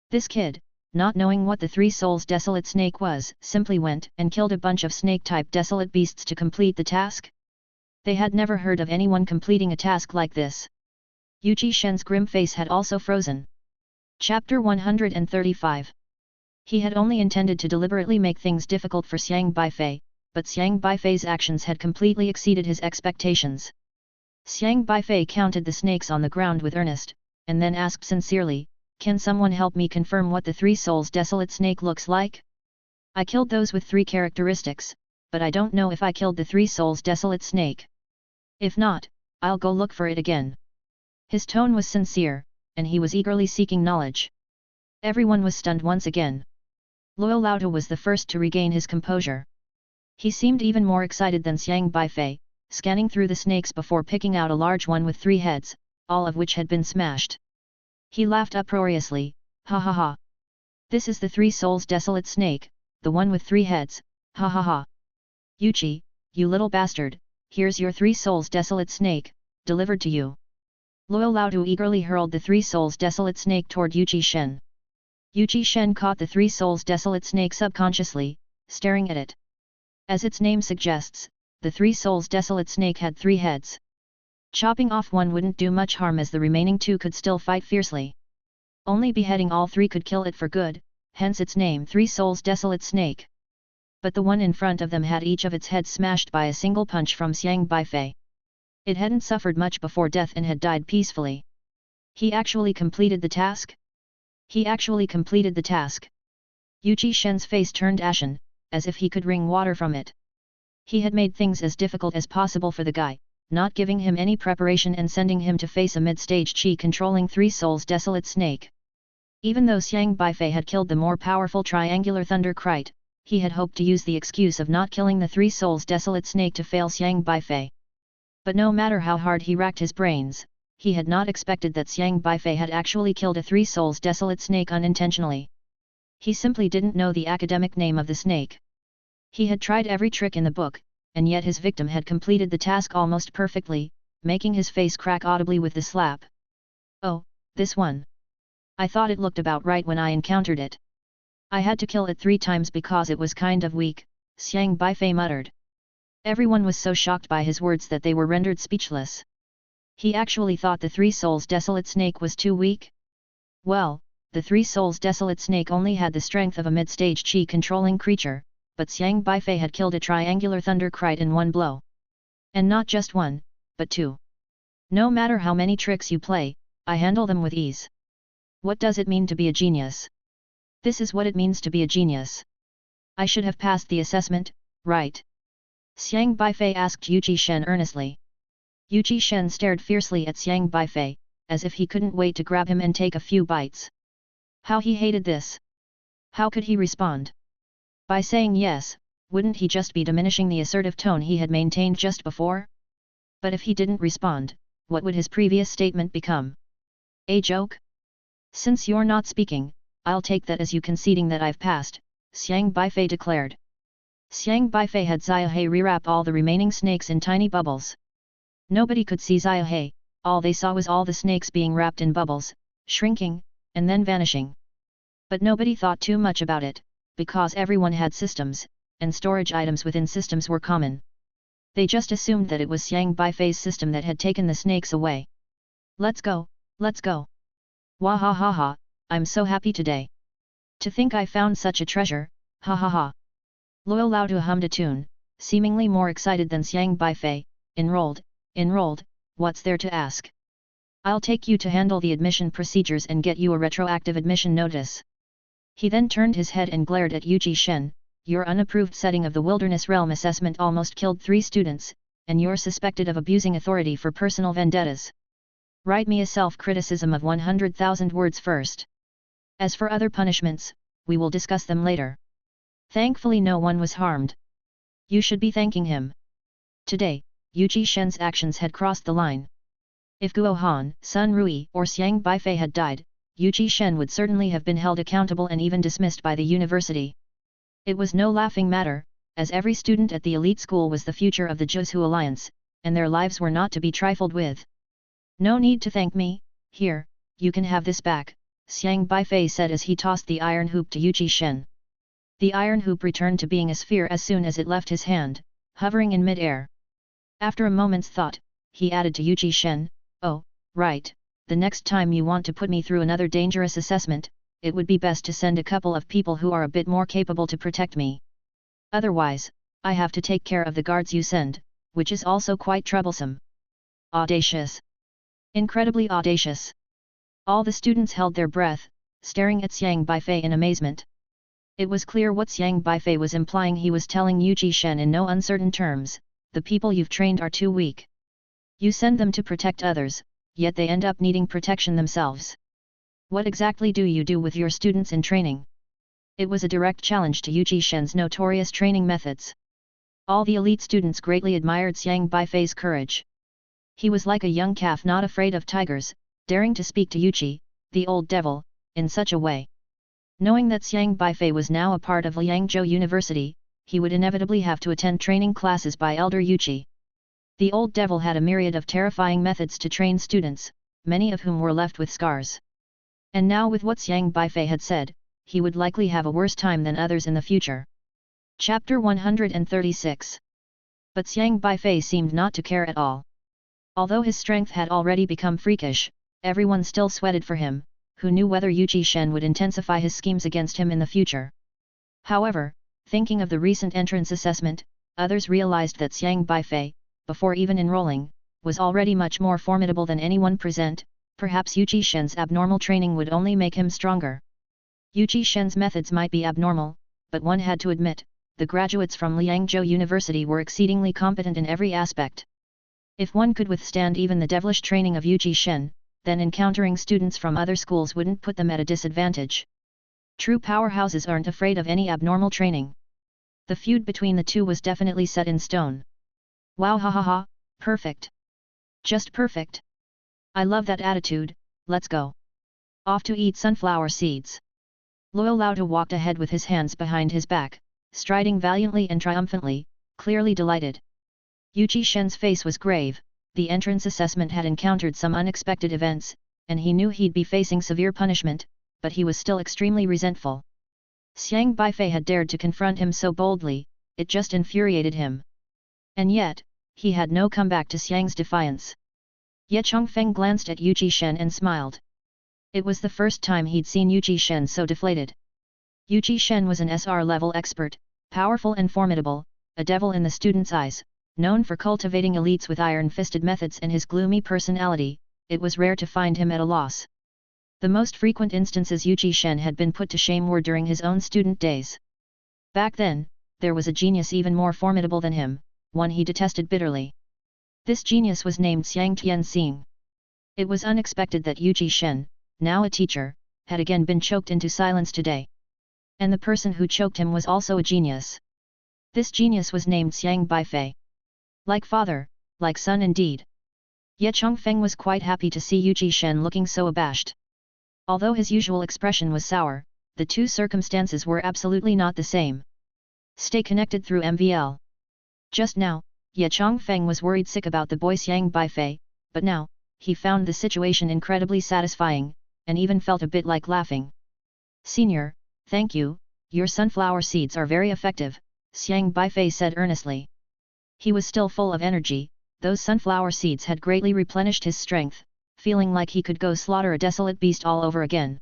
This kid, not knowing what the Three Souls Desolate Snake was, simply went and killed a bunch of snake-type desolate beasts to complete the task? They had never heard of anyone completing a task like this. Yu Shen's grim face had also frozen. Chapter 135. He had only intended to deliberately make things difficult for Xiang Beifei, but Xiang Beifei's actions had completely exceeded his expectations. Xiang Beifei counted the snakes on the ground with earnest, and then asked sincerely, "Can someone help me confirm what the Three Souls Desolate Snake looks like? I killed those with 3 characteristics, but I don't know if I killed the Three Souls Desolate Snake. If not, I'll go look for it again." His tone was sincere, and he was eagerly seeking knowledge. Everyone was stunned once again. Luo Laotu was the first to regain his composure. He seemed even more excited than Xiang Beifei, scanning through the snakes before picking out a large one with 3 heads, all of which had been smashed. He laughed uproariously, "Ha ha ha! This is the Three Souls Desolate Snake, the one with 3 heads, ha ha ha! Yuchi, you little bastard, here's your Three Souls Desolate Snake, delivered to you." Luo Laotu eagerly hurled the Three Souls Desolate Snake toward Yu Shen. Yu Shen caught the Three Souls Desolate Snake subconsciously, staring at it. As its name suggests, the Three Souls Desolate Snake had 3 heads. Chopping off one wouldn't do much harm as the remaining 2 could still fight fiercely. Only beheading all 3 could kill it for good, hence its name Three Souls Desolate Snake. But the one in front of them had each of its heads smashed by a single punch from Xiang Beifei. It hadn't suffered much before death and had died peacefully. He actually completed the task? He actually completed the task. Yu Shen's face turned ashen, as if he could wring water from it. He had made things as difficult as possible for the guy, not giving him any preparation and sending him to face a mid-stage Qi controlling Three Souls Desolate Snake. Even though Xiang Beifei had killed the more powerful Triangular Thunder Kite, he had hoped to use the excuse of not killing the Three Souls Desolate Snake to fail Xiang Beifei. But no matter how hard he racked his brains, he had not expected that Xiang Beifei had actually killed a Three Souls Desolate Snake unintentionally. He simply didn't know the academic name of the snake. He had tried every trick in the book, and yet his victim had completed the task almost perfectly, making his face crack audibly with the slap. "Oh, this one. I thought it looked about right when I encountered it. I had to kill it 3 times because it was kind of weak," Xiang Beifei muttered. Everyone was so shocked by his words that they were rendered speechless. He actually thought the Three Souls Desolate Snake was too weak? Well, the Three Souls Desolate Snake only had the strength of a mid-stage Qi controlling creature, but Xiang Beifei had killed a Triangular Thunder Kite in 1 blow. And not just 1, but 2. No matter how many tricks you play, I handle them with ease. What does it mean to be a genius? This is what it means to be a genius. I should have passed the assessment, right? Xiang Beifei asked Yu Shen earnestly. Yu Shen stared fiercely at Xiang Beifei, as if he couldn't wait to grab him and take a few bites. How he hated this! How could he respond? By saying yes, wouldn't he just be diminishing the assertive tone he had maintained just before? But if he didn't respond, what would his previous statement become? A joke? Since you're not speaking, I'll take that as you conceding that I've passed, Xiang Beifei declared. Xiang Beifei had Xiaohe rewrap all the remaining snakes in tiny bubbles. Nobody could see Xiaohe, all they saw was all the snakes being wrapped in bubbles, shrinking, and then vanishing. But nobody thought too much about it, because everyone had systems, and storage items within systems were common. They just assumed that it was Xiang Beifei's system that had taken the snakes away. Let's go, let's go. Wah ha ha ha, I'm so happy today. To think I found such a treasure, ha ha ha. Loyal Lao Tu hummed a tune, seemingly more excited than Xiang Beifei. Enrolled, what's there to ask? I'll take you to handle the admission procedures and get you a retroactive admission notice. He then turned his head and glared at Yu Shen. Your unapproved setting of the Wilderness Realm assessment almost killed 3 students, and you're suspected of abusing authority for personal vendettas. Write me a self-criticism of 100,000 words first. As for other punishments, we will discuss them later. Thankfully no one was harmed. You should be thanking him. Today, Yu Shen's actions had crossed the line. If Guo Han, Sun Rui or Xiang Beifei had died, Yu Shen would certainly have been held accountable and even dismissed by the university. It was no laughing matter, as every student at the elite school was the future of the Zhuzhu Alliance, and their lives were not to be trifled with. No need to thank me, here, you can have this back, Xiang Beifei said as he tossed the iron hoop to Yu Shen. The iron hoop returned to being a sphere as soon as it left his hand, hovering in mid-air. After a moment's thought, he added to Yu Shen, oh, right, the next time you want to put me through another dangerous assessment, it would be best to send a couple of people who are a bit more capable to protect me. Otherwise, I have to take care of the guards you send, which is also quite troublesome. Audacious. Incredibly audacious. All the students held their breath, staring at Xiang Beifei in amazement. It was clear what Xiang Beifei was implying. He was telling Yu Shen in no uncertain terms, the people you've trained are too weak. You send them to protect others, yet they end up needing protection themselves. What exactly do you do with your students in training? It was a direct challenge to Yu Shen's notorious training methods. All the elite students greatly admired Xiang Beifei's courage. He was like a young calf not afraid of tigers, daring to speak to Yuqi, the old devil, in such a way. Knowing that Xiang Beifei was now a part of Liangzhou University, he would inevitably have to attend training classes by elder Yuqi. The old devil had a myriad of terrifying methods to train students, many of whom were left with scars. And now with what Xiang Beifei had said, he would likely have a worse time than others in the future. Chapter 136. But Xiang Beifei seemed not to care at all. Although his strength had already become freakish, everyone still sweated for him, who knew whether Yu Shen would intensify his schemes against him in the future. However, thinking of the recent entrance assessment, others realized that Xiang Beifei, before even enrolling, was already much more formidable than anyone present. Perhaps Yu Shen's abnormal training would only make him stronger. Yu Shen's methods might be abnormal, but one had to admit, the graduates from Liangzhou University were exceedingly competent in every aspect. If one could withstand even the devilish training of Yu Shen, then encountering students from other schools wouldn't put them at a disadvantage. True powerhouses aren't afraid of any abnormal training. The feud between the two was definitely set in stone. Wow, ha ha ha, perfect. Just perfect. I love that attitude, let's go. Off to eat sunflower seeds. Loyal Lao Tu walked ahead with his hands behind his back, striding valiantly and triumphantly, clearly delighted. Yu Shen's face was grave. The entrance assessment had encountered some unexpected events, and he knew he'd be facing severe punishment, but he was still extremely resentful. Xiang Beifei had dared to confront him so boldly, it just infuriated him. And yet, he had no comeback to Xiang's defiance. Ye Chongfeng glanced at Yu Shen and smiled. It was the first time he'd seen Yu Shen so deflated. Yu Shen was an SR-level expert, powerful and formidable, a devil in the students' eyes, known for cultivating elites with iron-fisted methods, and his gloomy personality, it was rare to find him at a loss. The most frequent instances Yu Shen had been put to shame were during his own student days. Back then, there was a genius even more formidable than him, one he detested bitterly. This genius was named Xiang Tianxing. It was unexpected that Yu Shen, now a teacher, had again been choked into silence today. And the person who choked him was also a genius. This genius was named Xiang Beifei. Like father, like son indeed. Ye Chongfeng was quite happy to see Yu Shen looking so abashed. Although his usual expression was sour, the two circumstances were absolutely not the same. Stay connected through MVL. Just now, Ye Chongfeng was worried sick about the boy Xiang Beifei, but now, he found the situation incredibly satisfying, and even felt a bit like laughing. Senior, thank you, your sunflower seeds are very effective, Xiang Beifei said earnestly. He was still full of energy, those sunflower seeds had greatly replenished his strength, feeling like he could go slaughter a desolate beast all over again.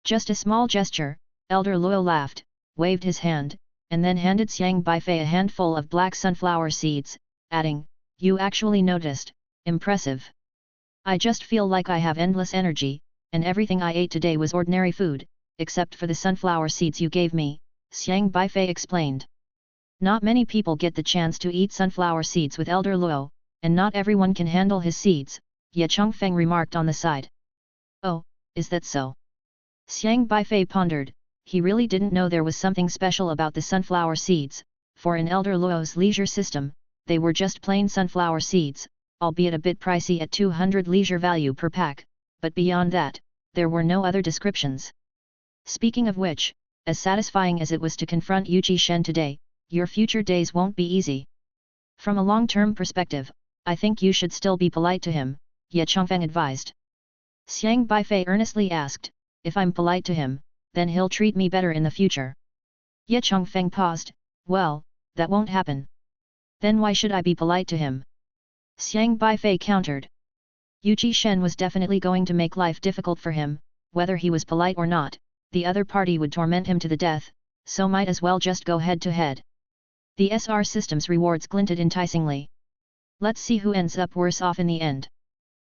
Just a small gesture, Elder Loyal laughed, waved his hand, and then handed Xiang Beifei a handful of black sunflower seeds, adding, "You actually noticed, impressive. I just feel like I have endless energy, and everything I ate today was ordinary food, except for the sunflower seeds you gave me," Xiang Beifei explained. Not many people get the chance to eat sunflower seeds with Elder Luo, and not everyone can handle his seeds, Ye Chongfeng remarked on the side. "Oh, is that so?" Xiang Beifei pondered. He really didn't know there was something special about the sunflower seeds, for in Elder Luo's leisure system, they were just plain sunflower seeds, albeit a bit pricey at 200 leisure value per pack, but beyond that, there were no other descriptions. Speaking of which, as satisfying as it was to confront Yu Shen today, your future days won't be easy. From a long-term perspective, I think you should still be polite to him, Ye Chongfeng advised. Xiang Beifei earnestly asked, "If I'm polite to him, then he'll treat me better in the future." Ye Chongfeng paused. "Well, that won't happen. Then why should I be polite to him?" Xiang Beifei countered. Yu Shen was definitely going to make life difficult for him, whether he was polite or not, the other party would torment him to the death, so might as well just go head to head. The SR system's rewards glinted enticingly. Let's see who ends up worse off in the end.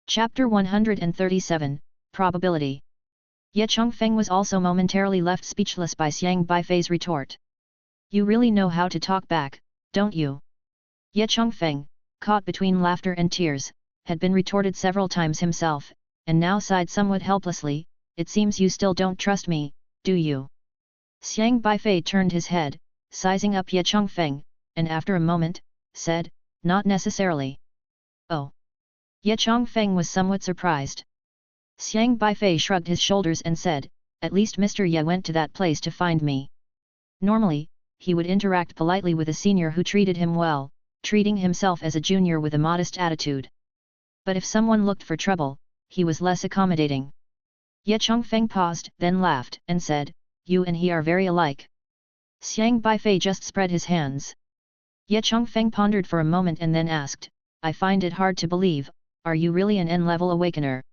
Chapter 137, Probability. Ye Chongfeng was also momentarily left speechless by Xiang Beifei's retort. "You really know how to talk back, don't you?" Ye Chongfeng, caught between laughter and tears, had been retorted several times himself, and now sighed somewhat helplessly, "It seems you still don't trust me, do you?" Xiang Beifei turned his head, sizing up Ye Chongfeng, and after a moment, said, "Not necessarily." "Oh." Ye Chongfeng was somewhat surprised. Xiang Beifei shrugged his shoulders and said, "At least Mr. Ye went to that place to find me. Normally, he would interact politely with a senior who treated him well, treating himself as a junior with a modest attitude. But if someone looked for trouble, he was less accommodating." Ye Chongfeng paused, then laughed, and said, "You and he are very alike." Xiang Beifei just spread his hands. Ye Chongfeng pondered for a moment and then asked, "I find it hard to believe, are you really an N-level awakener?"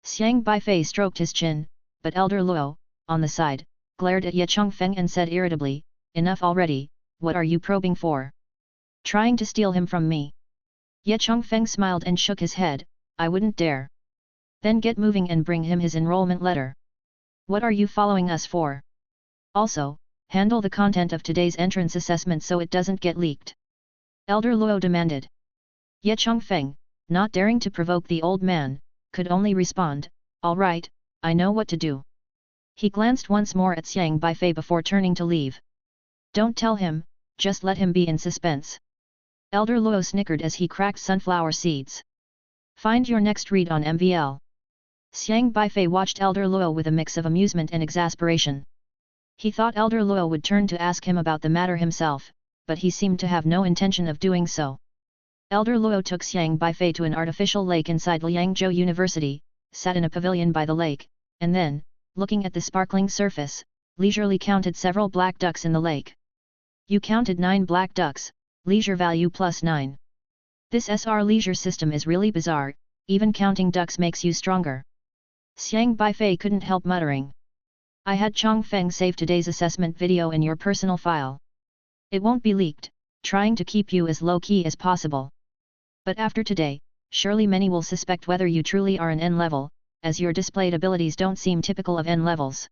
Xiang Beifei stroked his chin, but Elder Luo, on the side, glared at Ye Chongfeng and said irritably, "Enough already, what are you probing for? Trying to steal him from me?" Ye Chongfeng smiled and shook his head, "I wouldn't dare." "Then get moving and bring him his enrollment letter. What are you following us for? Also, handle the content of today's entrance assessment so it doesn't get leaked." Elder Luo demanded. Ye Chongfeng, not daring to provoke the old man, could only respond, "All right, I know what to do." He glanced once more at Xiang Beifei before turning to leave. "Don't tell him, just let him be in suspense." Elder Luo snickered as he cracked sunflower seeds. Find your next read on MVL. Xiang Beifei watched Elder Luo with a mix of amusement and exasperation. He thought Elder Luo would turn to ask him about the matter himself, but he seemed to have no intention of doing so. Elder Luo took Xiang Beifei to an artificial lake inside Liangzhou University, sat in a pavilion by the lake, and then, looking at the sparkling surface, leisurely counted several black ducks in the lake. "You counted 9 black ducks, leisure value +9. This SR leisure system is really bizarre, even counting ducks makes you stronger." Xiang Beifei couldn't help muttering. "I had Chongfeng save today's assessment video in your personal file. It won't be leaked, trying to keep you as low-key as possible. But after today, surely many will suspect whether you truly are an N level, as your displayed abilities don't seem typical of N levels."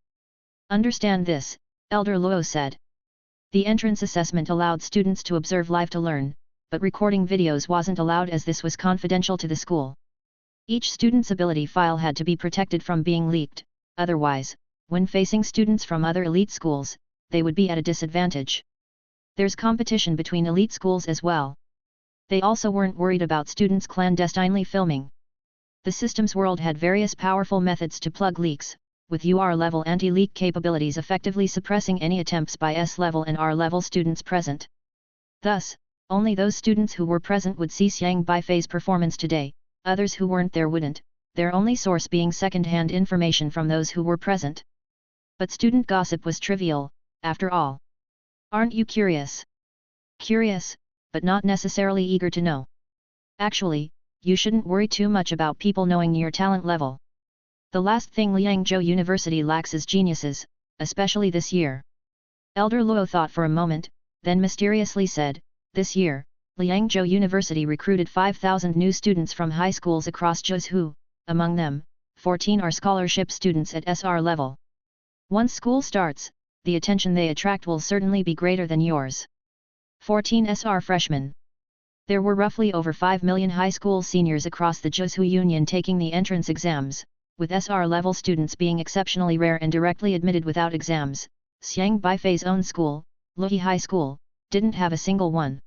"Understand this," Elder Luo said. The entrance assessment allowed students to observe live to learn, but recording videos wasn't allowed as this was confidential to the school. Each student's ability file had to be protected from being leaked, otherwise, when facing students from other elite schools, they would be at a disadvantage. There's competition between elite schools as well. They also weren't worried about students clandestinely filming. The system's world had various powerful methods to plug leaks, with UR-level anti-leak capabilities effectively suppressing any attempts by S-level and R-level students present. Thus, only those students who were present would see Xiang Beifei's performance today, others who weren't there wouldn't, their only source being second-hand information from those who were present. But student gossip was trivial, after all. Aren't you curious? Curious, but not necessarily eager to know. Actually, you shouldn't worry too much about people knowing your talent level. The last thing Liangzhou University lacks is geniuses, especially this year. Elder Luo thought for a moment, then mysteriously said, "This year, Liangzhou University recruited 5,000 new students from high schools across Zhuzhou, among them, 14 are scholarship students at SR level. Once school starts, the attention they attract will certainly be greater than yours. 14 SR freshmen." There were roughly over 5 million high school seniors across the Zhuzhou Union taking the entrance exams, with SR level students being exceptionally rare and directly admitted without exams. Xiang Beifei's own school, Luhi High School, didn't have a single one.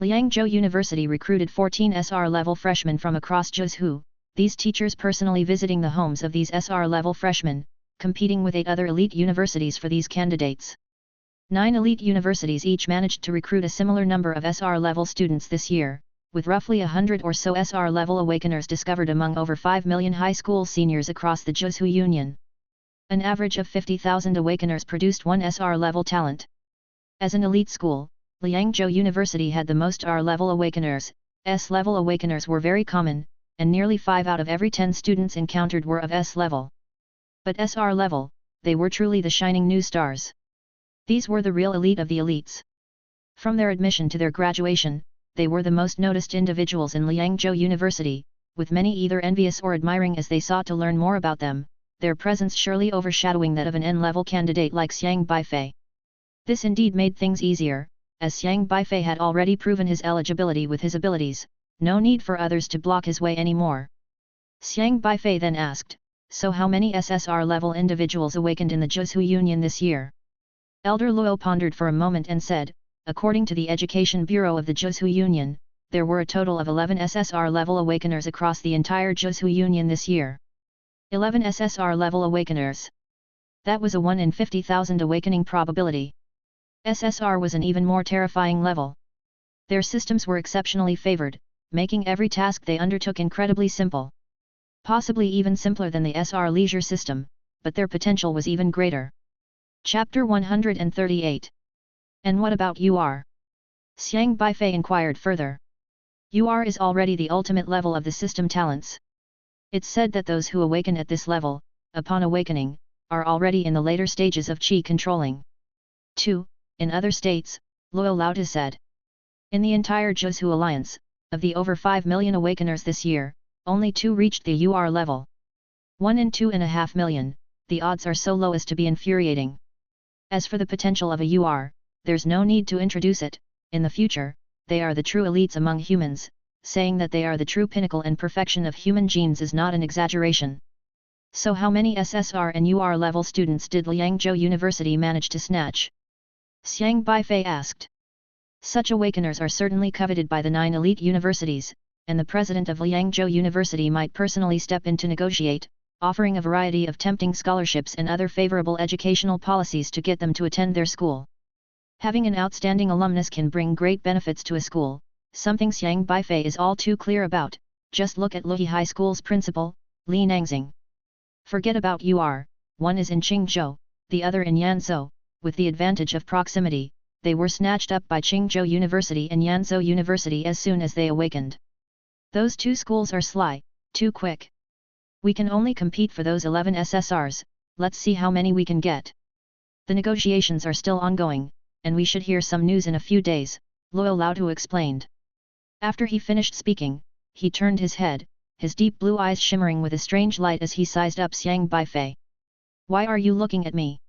Liangzhou University recruited 14 SR level freshmen from across Zhuzhou, these teachers personally visiting the homes of these SR level freshmen, competing with 8 other elite universities for these candidates. 9 elite universities each managed to recruit a similar number of SR level students this year, with roughly 100 or so SR level awakeners discovered among over 5 million high school seniors across the Zhuzhou Union. An average of 50,000 awakeners produced one SR level talent. As an elite school, Liangzhou University had the most R level awakeners. S level awakeners were very common, and nearly 5 out of every 10 students encountered were of S level. But SR level, they were truly the shining new stars. These were the real elite of the elites. From their admission to their graduation, they were the most noticed individuals in Liangzhou University, with many either envious or admiring as they sought to learn more about them, their presence surely overshadowing that of an N-level candidate like Xiang Beifei. This indeed made things easier, as Xiang Beifei had already proven his eligibility with his abilities, no need for others to block his way anymore. Xiang Beifei then asked, "So how many SSR-level individuals awakened in the Zhuzhou Union this year?" Elder Luo pondered for a moment and said, "According to the Education Bureau of the Zhuzhou Union, there were a total of 11 SSR-level awakeners across the entire Zhuzhou Union this year." 11 SSR-level awakeners. That was a 1 in 50,000 awakening probability. SSR was an even more terrifying level. Their systems were exceptionally favored, making every task they undertook incredibly simple. Possibly even simpler than the SR leisure system, but their potential was even greater. Chapter 138. And what about UR? Xiang Beifei inquired further. UR is already the ultimate level of the system talents. It's said that those who awaken at this level, upon awakening, are already in the later stages of qi controlling. 2. In other states, Luo Laota said. In the entire Zhuzhou Alliance, of the over 5 million awakeners this year, only 2 reached the UR level. 1 in 2.5 million, the odds are so low as to be infuriating. As for the potential of a UR, there's no need to introduce it. In the future, they are the true elites among humans. Saying that they are the true pinnacle and perfection of human genes is not an exaggeration. So how many SSR and UR level students did Liangzhou University manage to snatch? Xiang Beifei asked. Such awakeners are certainly coveted by the 9 elite universities, and the president of Liangzhou University might personally step in to negotiate, offering a variety of tempting scholarships and other favorable educational policies to get them to attend their school. Having an outstanding alumnus can bring great benefits to a school, something Xiang Beifei is all too clear about. Just look at Luhi High School's principal, Li Nangxing. Forget about UR, one is in Qingzhou, the other in Yanzhou. With the advantage of proximity, they were snatched up by Qingzhou University and Yanzhou University as soon as they awakened. Those 2 schools are sly, too quick. We can only compete for those 11 SSRs, let's see how many we can get. The negotiations are still ongoing, and we should hear some news in a few days, Luo Laota explained. After he finished speaking, he turned his head, his deep blue eyes shimmering with a strange light as he sized up Xiang Beifei. "Why are you looking at me?"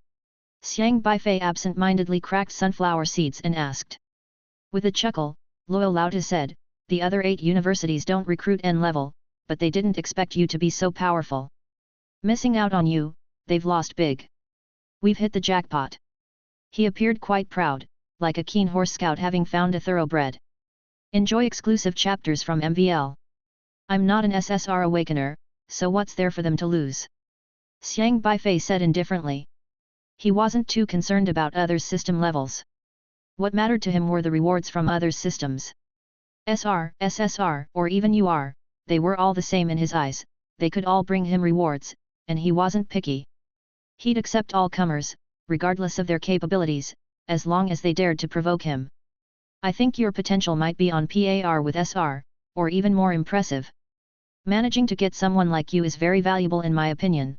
Xiang Beifei absent-mindedly cracked sunflower seeds and asked. With a chuckle, Luo Laota said, "The other 8 universities don't recruit N-level, but they didn't expect you to be so powerful. Missing out on you, they've lost big. We've hit the jackpot." He appeared quite proud, like a keen horse scout having found a thoroughbred. Enjoy exclusive chapters from MVL. I'm not an SSR awakener, so what's there for them to lose? Xiang Beifei said indifferently. He wasn't too concerned about others' system levels. What mattered to him were the rewards from others' systems. SR, SSR, or even UR, they were all the same in his eyes, they could all bring him rewards, and he wasn't picky. He'd accept all comers, regardless of their capabilities, as long as they dared to provoke him. I think your potential might be on par with SR, or even more impressive. Managing to get someone like you is very valuable in my opinion.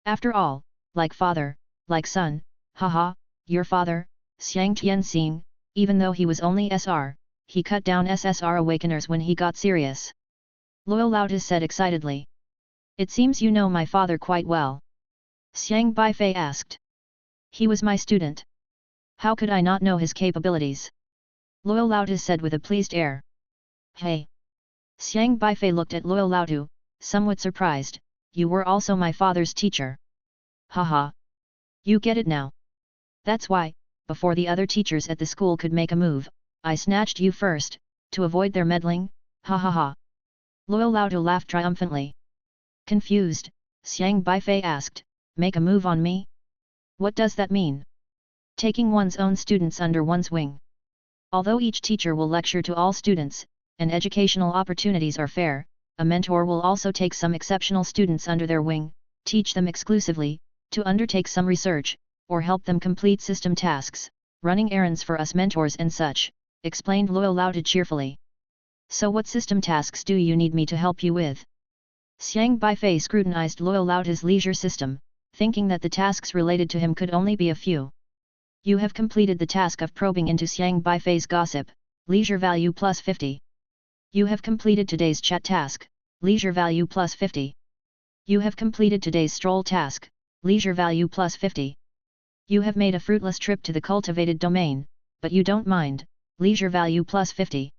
After all, like father, like son, haha, your father, Xiang Tianxing, even though he was only SR, he cut down SSR awakeners when he got serious. Luo Laozi said excitedly. It seems you know my father quite well. Xiang Beifei asked. He was my student. How could I not know his capabilities? Luo Laozi said with a pleased air. Hey! Xiang Beifei looked at Luo Laozi, somewhat surprised. You were also my father's teacher. Haha! You get it now. That's why, before the other teachers at the school could make a move, I snatched you first, to avoid their meddling, ha ha ha. Luo Laozi laughed triumphantly. Confused, Xiang Beifei asked, make a move on me? What does that mean? Taking one's own students under one's wing. Although each teacher will lecture to all students, and educational opportunities are fair, a mentor will also take some exceptional students under their wing, teach them exclusively, to undertake some research, or help them complete system tasks, running errands for us mentors and such, explained Luo Laozi cheerfully. So what system tasks do you need me to help you with? Xiang Beifei scrutinized Luo Laozi's leisure system, thinking that the tasks related to him could only be a few. You have completed the task of probing into Xiang Beifei's gossip, leisure value plus 50. You have completed today's chat task, leisure value plus 50. You have completed today's stroll task, leisure value plus 50. You have made a fruitless trip to the cultivated domain, but you don't mind, leisure value plus 50.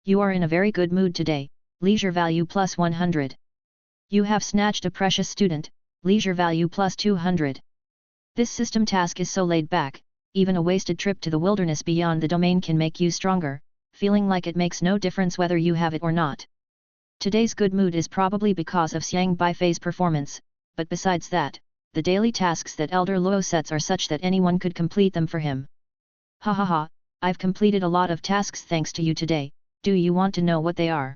You are in a very good mood today, leisure value plus 100. You have snatched a precious student, leisure value plus 200. This system task is so laid back, even a wasted trip to the wilderness beyond the domain can make you stronger, feeling like it makes no difference whether you have it or not. Today's good mood is probably because of Xiang Beifei's performance, but besides that, the daily tasks that Elder Luo sets are such that anyone could complete them for him. Ha ha ha, I've completed a lot of tasks thanks to you today, do you want to know what they are?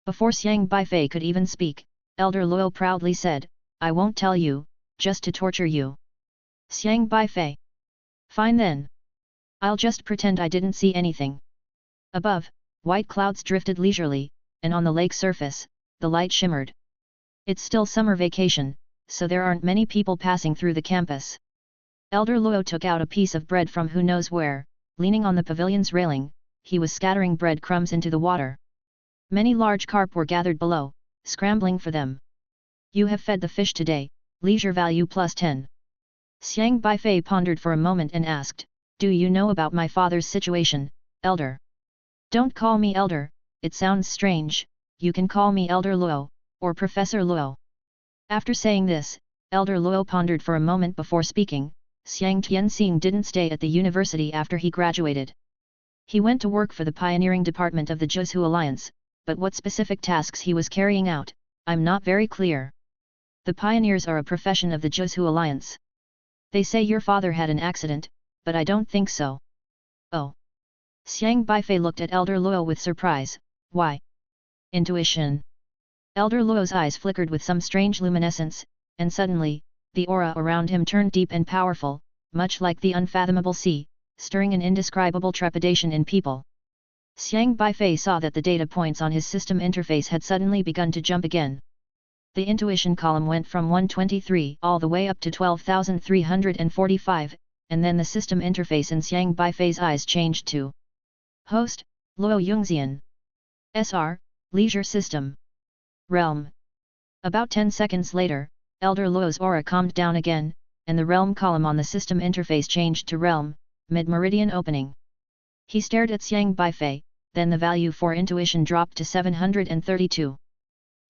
Before Xiang Beifei could even speak, Elder Luo proudly said, I won't tell you, just to torture you. Xiang Beifei. Fine then. I'll just pretend I didn't see anything. Above, white clouds drifted leisurely, and on the lake surface, the light shimmered. It's still summer vacation, so there aren't many people passing through the campus. Elder Luo took out a piece of bread from who knows where, leaning on the pavilion's railing, he was scattering bread crumbs into the water. Many large carp were gathered below, scrambling for them. You have fed the fish today, leisure value plus 10. Xiang Beifei pondered for a moment and asked, do you know about my father's situation, Elder? Don't call me Elder, it sounds strange, you can call me Elder Luo, or Professor Luo. After saying this, Elder Luo pondered for a moment before speaking. Xiang Tianxing didn't stay at the university after he graduated. He went to work for the pioneering department of the Zhuzhu Alliance, but what specific tasks he was carrying out, I'm not very clear. The pioneers are a profession of the Zhuzhu Alliance. They say your father had an accident, but I don't think so. Oh. Xiang Beifei looked at Elder Luo with surprise, why? Intuition. Elder Luo's eyes flickered with some strange luminescence, and suddenly, the aura around him turned deep and powerful, much like the unfathomable sea, stirring an indescribable trepidation in people. Xiang Beifei saw that the data points on his system interface had suddenly begun to jump again. The intuition column went from 123 all the way up to 12,345, and then the system interface in Xiang Beifei's eyes changed to Host, Luo Yungxian. SR, Leisure System. Realm. About 10 seconds later, Elder Luo's aura calmed down again, and the realm column on the system interface changed to Realm, Mid-Meridian Opening. He stared at Xiang Beifei, then the value for intuition dropped to 732.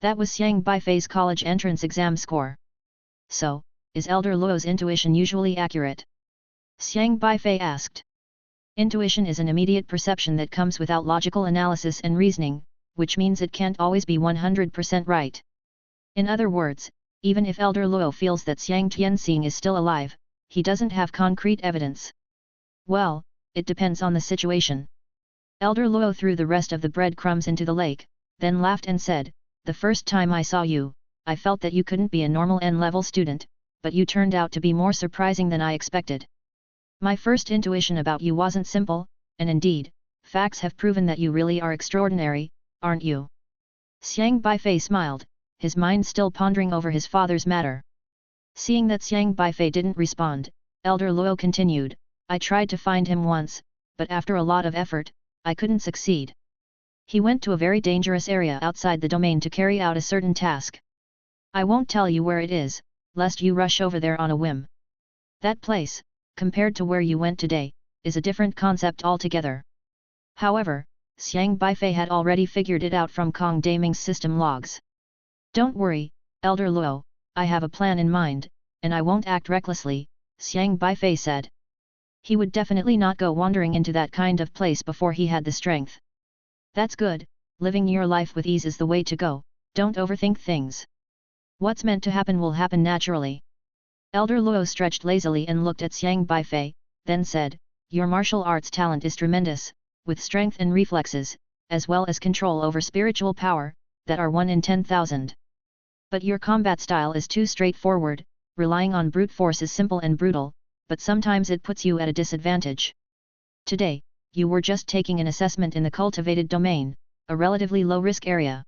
That was Xiang Beifei's college entrance exam score. So, is Elder Luo's intuition usually accurate? Xiang Beifei asked. Intuition is an immediate perception that comes without logical analysis and reasoning, which means it can't always be 100% right. In other words, even if Elder Luo feels that Xiang Tianxing is still alive, he doesn't have concrete evidence. Well, it depends on the situation. Elder Luo threw the rest of the bread crumbs into the lake, then laughed and said, the first time I saw you, I felt that you couldn't be a normal N-level student, but you turned out to be more surprising than I expected. My first intuition about you wasn't simple, and indeed, facts have proven that you really are extraordinary, aren't you? Xiang Beifei smiled, his mind still pondering over his father's matter. Seeing that Xiang Beifei didn't respond, Elder Luo continued, I tried to find him once, but after a lot of effort, I couldn't succeed. He went to a very dangerous area outside the domain to carry out a certain task. I won't tell you where it is, lest you rush over there on a whim. That place, compared to where you went today, is a different concept altogether. However, Xiang Beifei had already figured it out from Kong Daming's system logs. Don't worry, Elder Luo, I have a plan in mind, and I won't act recklessly, Xiang Beifei said. He would definitely not go wandering into that kind of place before he had the strength. That's good, living your life with ease is the way to go, don't overthink things. What's meant to happen will happen naturally. Elder Luo stretched lazily and looked at Xiang Beifei, then said, your martial arts talent is tremendous, with strength and reflexes, as well as control over spiritual power, that are 1 in 10,000. But your combat style is too straightforward, relying on brute force is simple and brutal, but sometimes it puts you at a disadvantage. Today, you were just taking an assessment in the cultivated domain, a relatively low-risk area.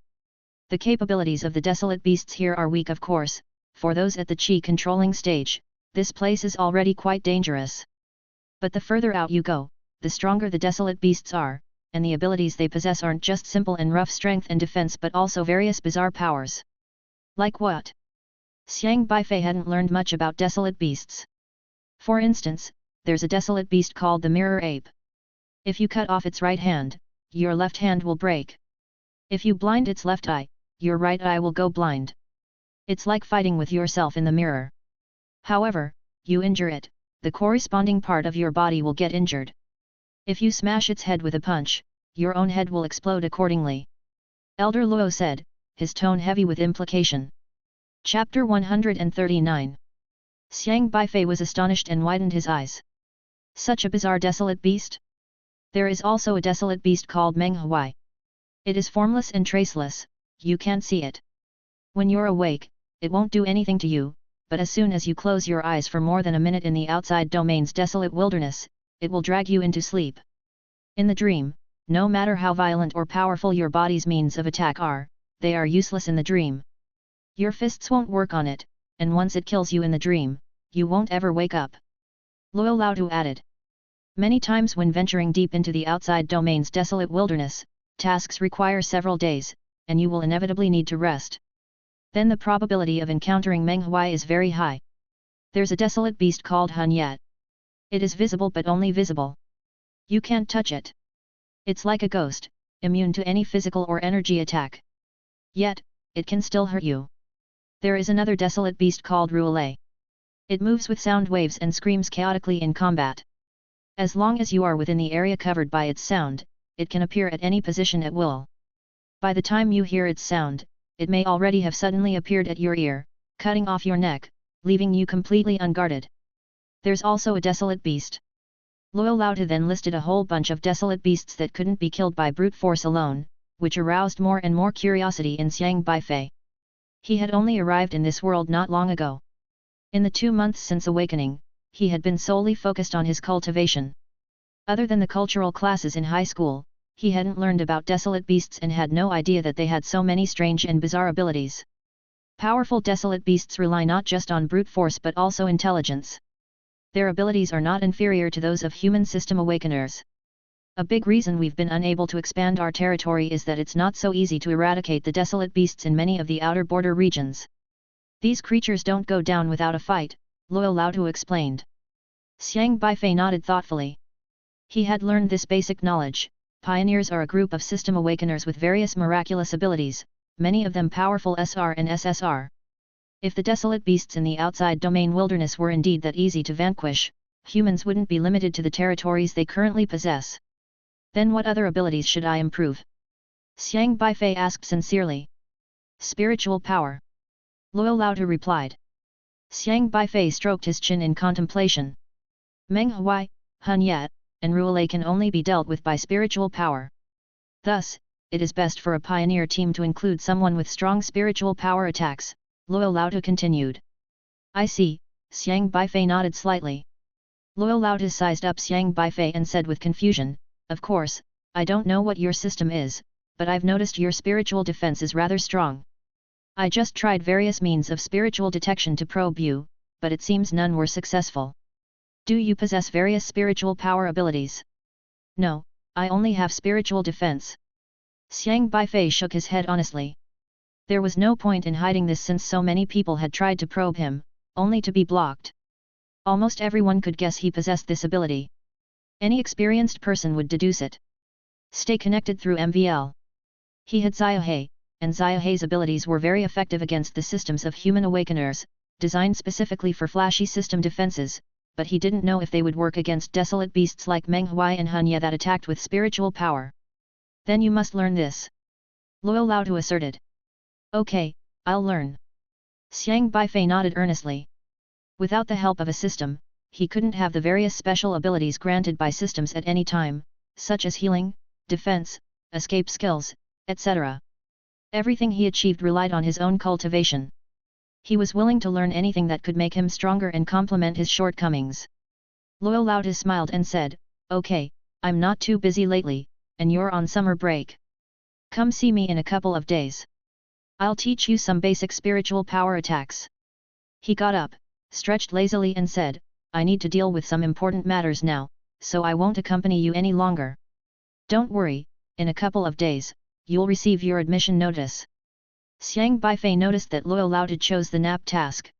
The capabilities of the desolate beasts here are weak of course, for those at the chi controlling stage, this place is already quite dangerous. But the further out you go, the stronger the desolate beasts are, and the abilities they possess aren't just simple and rough strength and defense but also various bizarre powers. Like what? Xiang Beifei hadn't learned much about desolate beasts. For instance, there's a desolate beast called the mirror ape. If you cut off its right hand, your left hand will break. If you blind its left eye, your right eye will go blind. It's like fighting with yourself in the mirror. However, you injure it, the corresponding part of your body will get injured. If you smash its head with a punch, your own head will explode accordingly. Elder Luo said, his tone heavy with implication. Chapter 139. Xiang Beifei was astonished and widened his eyes. Such a bizarre desolate beast? There is also a desolate beast called Meng Huai. It is formless and traceless, you can't see it. When you're awake, it won't do anything to you, but as soon as you close your eyes for more than a minute in the outside domain's desolate wilderness, it will drag you into sleep. In the dream, no matter how violent or powerful your body's means of attack are, they are useless in the dream. Your fists won't work on it, and once it kills you in the dream, you won't ever wake up. Luo Laotu added. Many times when venturing deep into the outside domain's desolate wilderness, tasks require several days, and you will inevitably need to rest. Then the probability of encountering Meng Huai is very high. There's a desolate beast called Hun Yat. It is visible but only visible. You can't touch it. It's like a ghost, immune to any physical or energy attack. Yet, it can still hurt you. There is another desolate beast called Ruolei. It moves with sound waves and screams chaotically in combat. As long as you are within the area covered by its sound, it can appear at any position at will. By the time you hear its sound, it may already have suddenly appeared at your ear, cutting off your neck, leaving you completely unguarded. There's also a desolate beast. Luo Laotu then listed a whole bunch of desolate beasts that couldn't be killed by brute force alone, which aroused more and more curiosity in Xiang Beifei. He had only arrived in this world not long ago. In the 2 months since awakening, he had been solely focused on his cultivation. Other than the cultural classes in high school, he hadn't learned about desolate beasts and had no idea that they had so many strange and bizarre abilities. Powerful desolate beasts rely not just on brute force but also intelligence. Their abilities are not inferior to those of human system awakeners. A big reason we've been unable to expand our territory is that it's not so easy to eradicate the desolate beasts in many of the outer border regions. These creatures don't go down without a fight, Luo Laotu explained. Xiang Beifei nodded thoughtfully. He had learned this basic knowledge. Pioneers are a group of system awakeners with various miraculous abilities, many of them powerful SR and SSR. If the desolate beasts in the outside domain wilderness were indeed that easy to vanquish, humans wouldn't be limited to the territories they currently possess. Then what other abilities should I improve? Xiang Beifei asked sincerely. Spiritual power. Luo Laotu replied. Xiang Beifei stroked his chin in contemplation. Meng Huai, Hun Yat, and Ruolei can only be dealt with by spiritual power. Thus, it is best for a pioneer team to include someone with strong spiritual power attacks, Luo Laotu continued. I see, Xiang Beifei nodded slightly. Luo Laotu sized up Xiang Beifei and said with confusion, of course, I don't know what your system is, but I've noticed your spiritual defense is rather strong. I just tried various means of spiritual detection to probe you, but it seems none were successful. Do you possess various spiritual power abilities? No, I only have spiritual defense. Xiang Beifei shook his head honestly. There was no point in hiding this since so many people had tried to probe him, only to be blocked. Almost everyone could guess he possessed this ability. Any experienced person would deduce it. Stay connected through MVL. He had Xiaohe, and Xiaohe's abilities were very effective against the systems of human awakeners, designed specifically for flashy system defenses, but he didn't know if they would work against desolate beasts like Meng Huai and Hunya that attacked with spiritual power. Then you must learn this. Luo Laotu asserted. Okay, I'll learn. Xiang Beifei nodded earnestly. Without the help of a system, he couldn't have the various special abilities granted by systems at any time, such as healing, defense, escape skills, etc. Everything he achieved relied on his own cultivation. He was willing to learn anything that could make him stronger and complement his shortcomings. Luo Laotu smiled and said, Okay, I'm not too busy lately, and you're on summer break. Come see me in a couple of days. I'll teach you some basic spiritual power attacks. He got up, stretched lazily and said, I need to deal with some important matters now, so I won't accompany you any longer. Don't worry, in a couple of days, you'll receive your admission notice. Xiang Beifei noticed that Luo Laotu chose the nap task.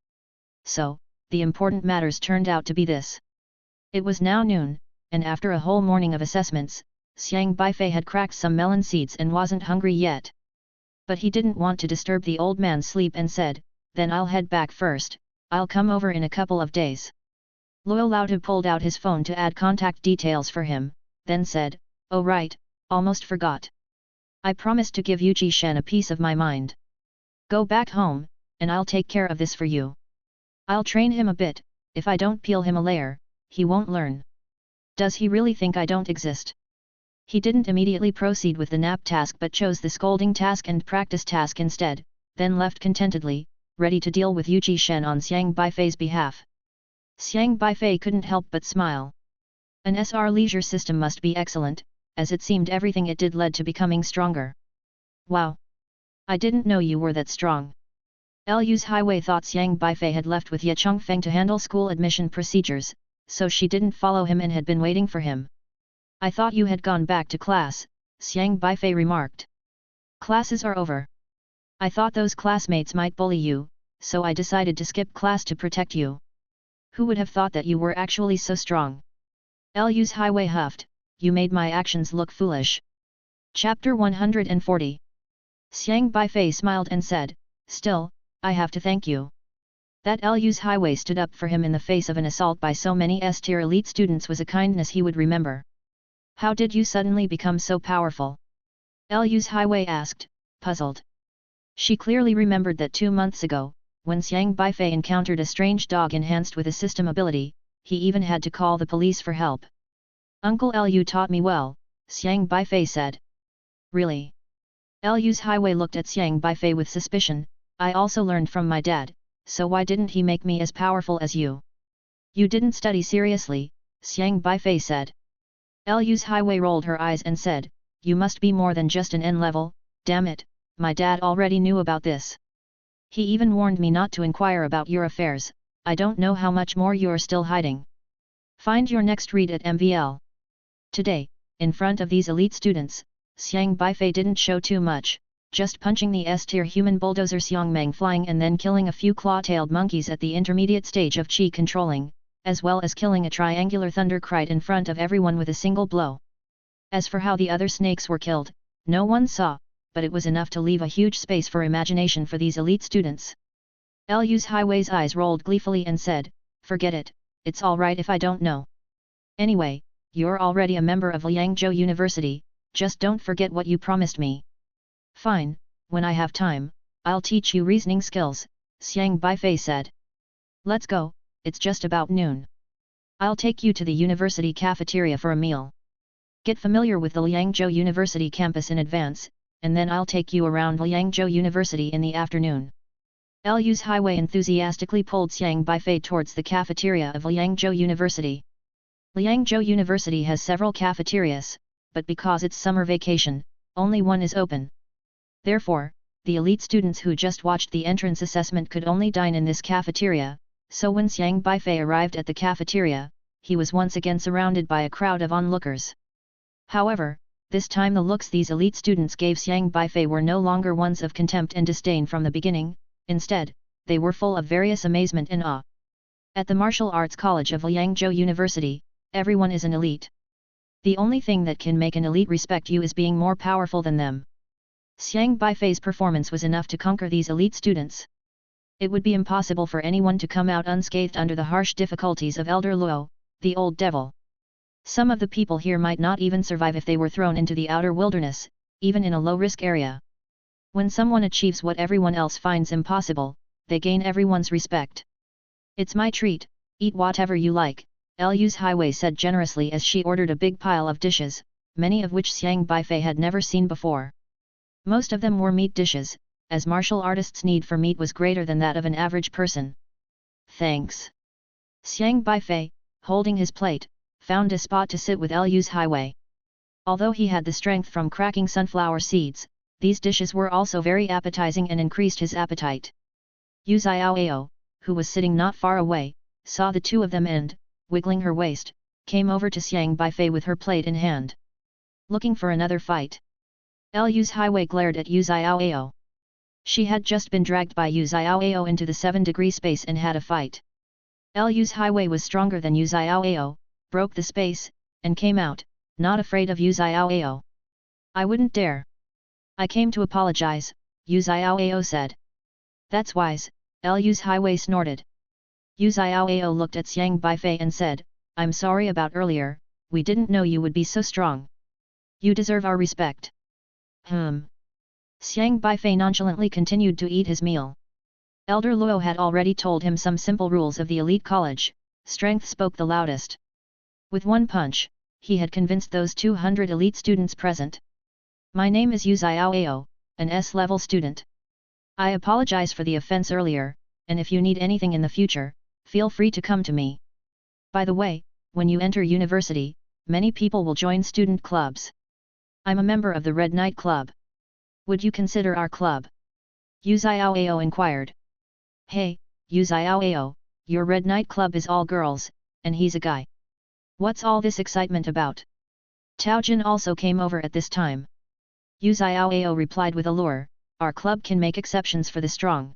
So, the important matters turned out to be this. It was now noon, and after a whole morning of assessments, Xiang Beifei had cracked some melon seeds and wasn't hungry yet. But he didn't want to disturb the old man's sleep and said, Then I'll head back first, I'll come over in a couple of days. Luo Laotu pulled out his phone to add contact details for him, then said, Oh right, almost forgot. I promised to give Yuji Shen a piece of my mind. Go back home, and I'll take care of this for you. I'll train him a bit, if I don't peel him a layer, he won't learn. Does he really think I don't exist? He didn't immediately proceed with the nap task but chose the scolding task and practice task instead, then left contentedly, ready to deal with Yuji Shen on Xiang Beifei's behalf. Xiang Beifei couldn't help but smile. An SR leisure system must be excellent, as it seemed everything it did led to becoming stronger. Wow! I didn't know you were that strong. Lu's Highway thought Xiang Beifei had left with Ye Chongfeng to handle school admission procedures, so she didn't follow him and had been waiting for him. I thought you had gone back to class, Xiang Beifei remarked. Classes are over. I thought those classmates might bully you, so I decided to skip class to protect you. Who would have thought that you were actually so strong? Lu's Highway huffed, You made my actions look foolish. Chapter 140. Xiang Beifei smiled and said, Still, I have to thank you. That Lu's Highway stood up for him in the face of an assault by so many S-tier elite students was a kindness he would remember. How did you suddenly become so powerful? Lu's Highway asked, puzzled. She clearly remembered that 2 months ago, when Xiang Beifei encountered a strange dog enhanced with a system ability, he even had to call the police for help. Uncle Lu taught me well, Xiang Beifei said. Really? Lu's Highway looked at Xiang Beifei with suspicion. I also learned from my dad, so why didn't he make me as powerful as you? You didn't study seriously, Xiang Beifei said. Lu's Highway rolled her eyes and said, You must be more than just an N level, damn it, my dad already knew about this. He even warned me not to inquire about your affairs, I don't know how much more you're still hiding. Find your next read at MVL. Today, in front of these elite students, Xiang Beifei didn't show too much, just punching the S-tier human bulldozer Xiangmeng flying and then killing a few claw-tailed monkeys at the intermediate stage of chi controlling, as well as killing a triangular thunderkite in front of everyone with a single blow. As for how the other snakes were killed, no one saw, but it was enough to leave a huge space for imagination for these elite students. Lu's Highway's eyes rolled gleefully and said, Forget it, it's alright if I don't know. Anyway, you're already a member of Liangzhou University, just don't forget what you promised me. Fine, when I have time, I'll teach you reasoning skills, Xiang Beifei said. Let's go, it's just about noon. I'll take you to the university cafeteria for a meal. Get familiar with the Liangzhou University campus in advance, and then I'll take you around Liangzhou University in the afternoon. Lu's Highway enthusiastically pulled Xiang Beifei towards the cafeteria of Liangzhou University. Liangzhou University has several cafeterias, but because it's summer vacation, only one is open. Therefore, the elite students who just watched the entrance assessment could only dine in this cafeteria, so when Xiang Beifei arrived at the cafeteria, he was once again surrounded by a crowd of onlookers. However, this time the looks these elite students gave Xiang Beifei were no longer ones of contempt and disdain from the beginning, instead, they were full of various amazement and awe. At the Martial Arts College of Liangzhou University, everyone is an elite. The only thing that can make an elite respect you is being more powerful than them. Xiang Beifei's performance was enough to conquer these elite students. It would be impossible for anyone to come out unscathed under the harsh difficulties of Elder Luo, the old devil. Some of the people here might not even survive if they were thrown into the outer wilderness, even in a low-risk area. When someone achieves what everyone else finds impossible, they gain everyone's respect. It's my treat, eat whatever you like, Lu's Highway said generously as she ordered a big pile of dishes, many of which Xiang Beifei had never seen before. Most of them were meat dishes, as martial artists' need for meat was greater than that of an average person. Thanks. Xiang Beifei, holding his plate, found a spot to sit with Lu's Highway. Although he had the strength from cracking sunflower seeds, these dishes were also very appetizing and increased his appetite. Yu Xiaoao, who was sitting not far away, saw the two of them and, wiggling her waist, came over to Xiang Beifei with her plate in hand. Looking for another fight? Lu's Highway glared at Yu Xiaoao. She had just been dragged by Yu Xiaoao into the 7-degree space and had a fight. Lu's Highway was stronger than Yu Xiaoao, broke the space, and came out, not afraid of Yu Xiaoao. I wouldn't dare. I came to apologize, Yu Xiaoao said. That's wise, Lu's Highway snorted. Yu Xiaoao looked at Xiang Beifei and said, I'm sorry about earlier, we didn't know you would be so strong. You deserve our respect. Xiang Beifei nonchalantly continued to eat his meal. Elder Luo had already told him some simple rules of the elite college, strength spoke the loudest. With one punch, he had convinced those 200 elite students present. My name is Yu Xiaoao, an S-level student. I apologize for the offense earlier, and if you need anything in the future, feel free to come to me. By the way, when you enter university, many people will join student clubs. I'm a member of the Red Knight Club. Would you consider our club? Yu Xiaoao inquired. Hey, Yu Xiaoao, your Red Knight Club is all girls, and he's a guy. What's all this excitement about? Tao Jin also came over at this time. Yu Xiaoao replied with allure, our club can make exceptions for the strong.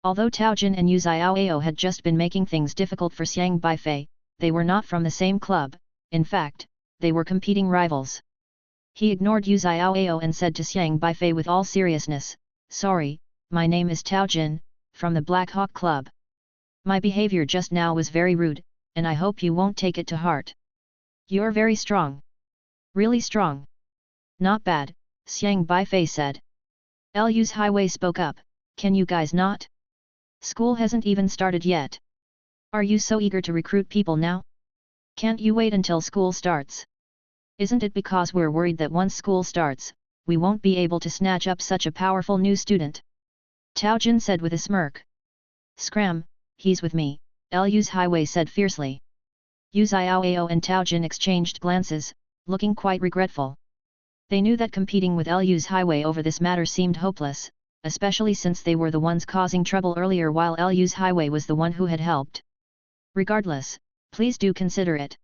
Although Tao Jin and Yu Xiaoao had just been making things difficult for Xiang Beifei, they were not from the same club, in fact, they were competing rivals. He ignored Yu Xiaoao and said to Xiang Beifei with all seriousness, sorry, my name is Tao Jin, from the Black Hawk Club. My behavior just now was very rude, and I hope you won't take it to heart. You're very strong. Really strong. Not bad, Xiang Beifei said. Lu's Highway spoke up, can you guys not? School hasn't even started yet. Are you so eager to recruit people now? Can't you wait until school starts? Isn't it because we're worried that once school starts, we won't be able to snatch up such a powerful new student? Tao Jin said with a smirk. Scram, he's with me, Lu's Highway said fiercely. Yu Xiaoao and Tao Jin exchanged glances, looking quite regretful. They knew that competing with Lu's Highway over this matter seemed hopeless, especially since they were the ones causing trouble earlier while Lu's Highway was the one who had helped. Regardless, please do consider it.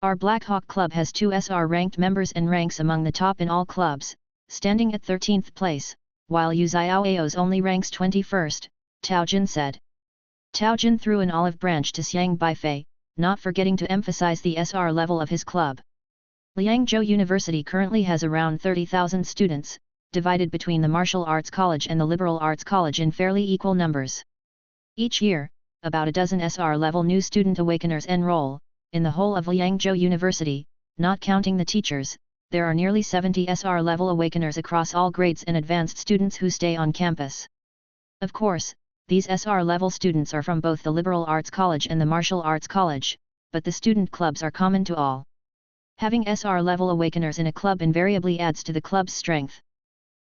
Our Black Hawk Club has 2 SR-ranked members and ranks among the top in all clubs, standing at 13th place, while Yu Xiaoao's only ranks 21st, Tao Jin said. Tao Jin threw an olive branch to Xiang Beifei, not forgetting to emphasize the SR level of his club. Liangzhou University currently has around 30,000 students, divided between the Martial Arts College and the Liberal Arts College in fairly equal numbers. Each year, about a dozen SR-level new student awakeners enroll. In the whole of Liangzhou University, not counting the teachers, there are nearly 70 SR-level awakeners across all grades and advanced students who stay on campus. Of course, these SR-level students are from both the Liberal Arts College and the Martial Arts College, but the student clubs are common to all. Having SR-level awakeners in a club invariably adds to the club's strength.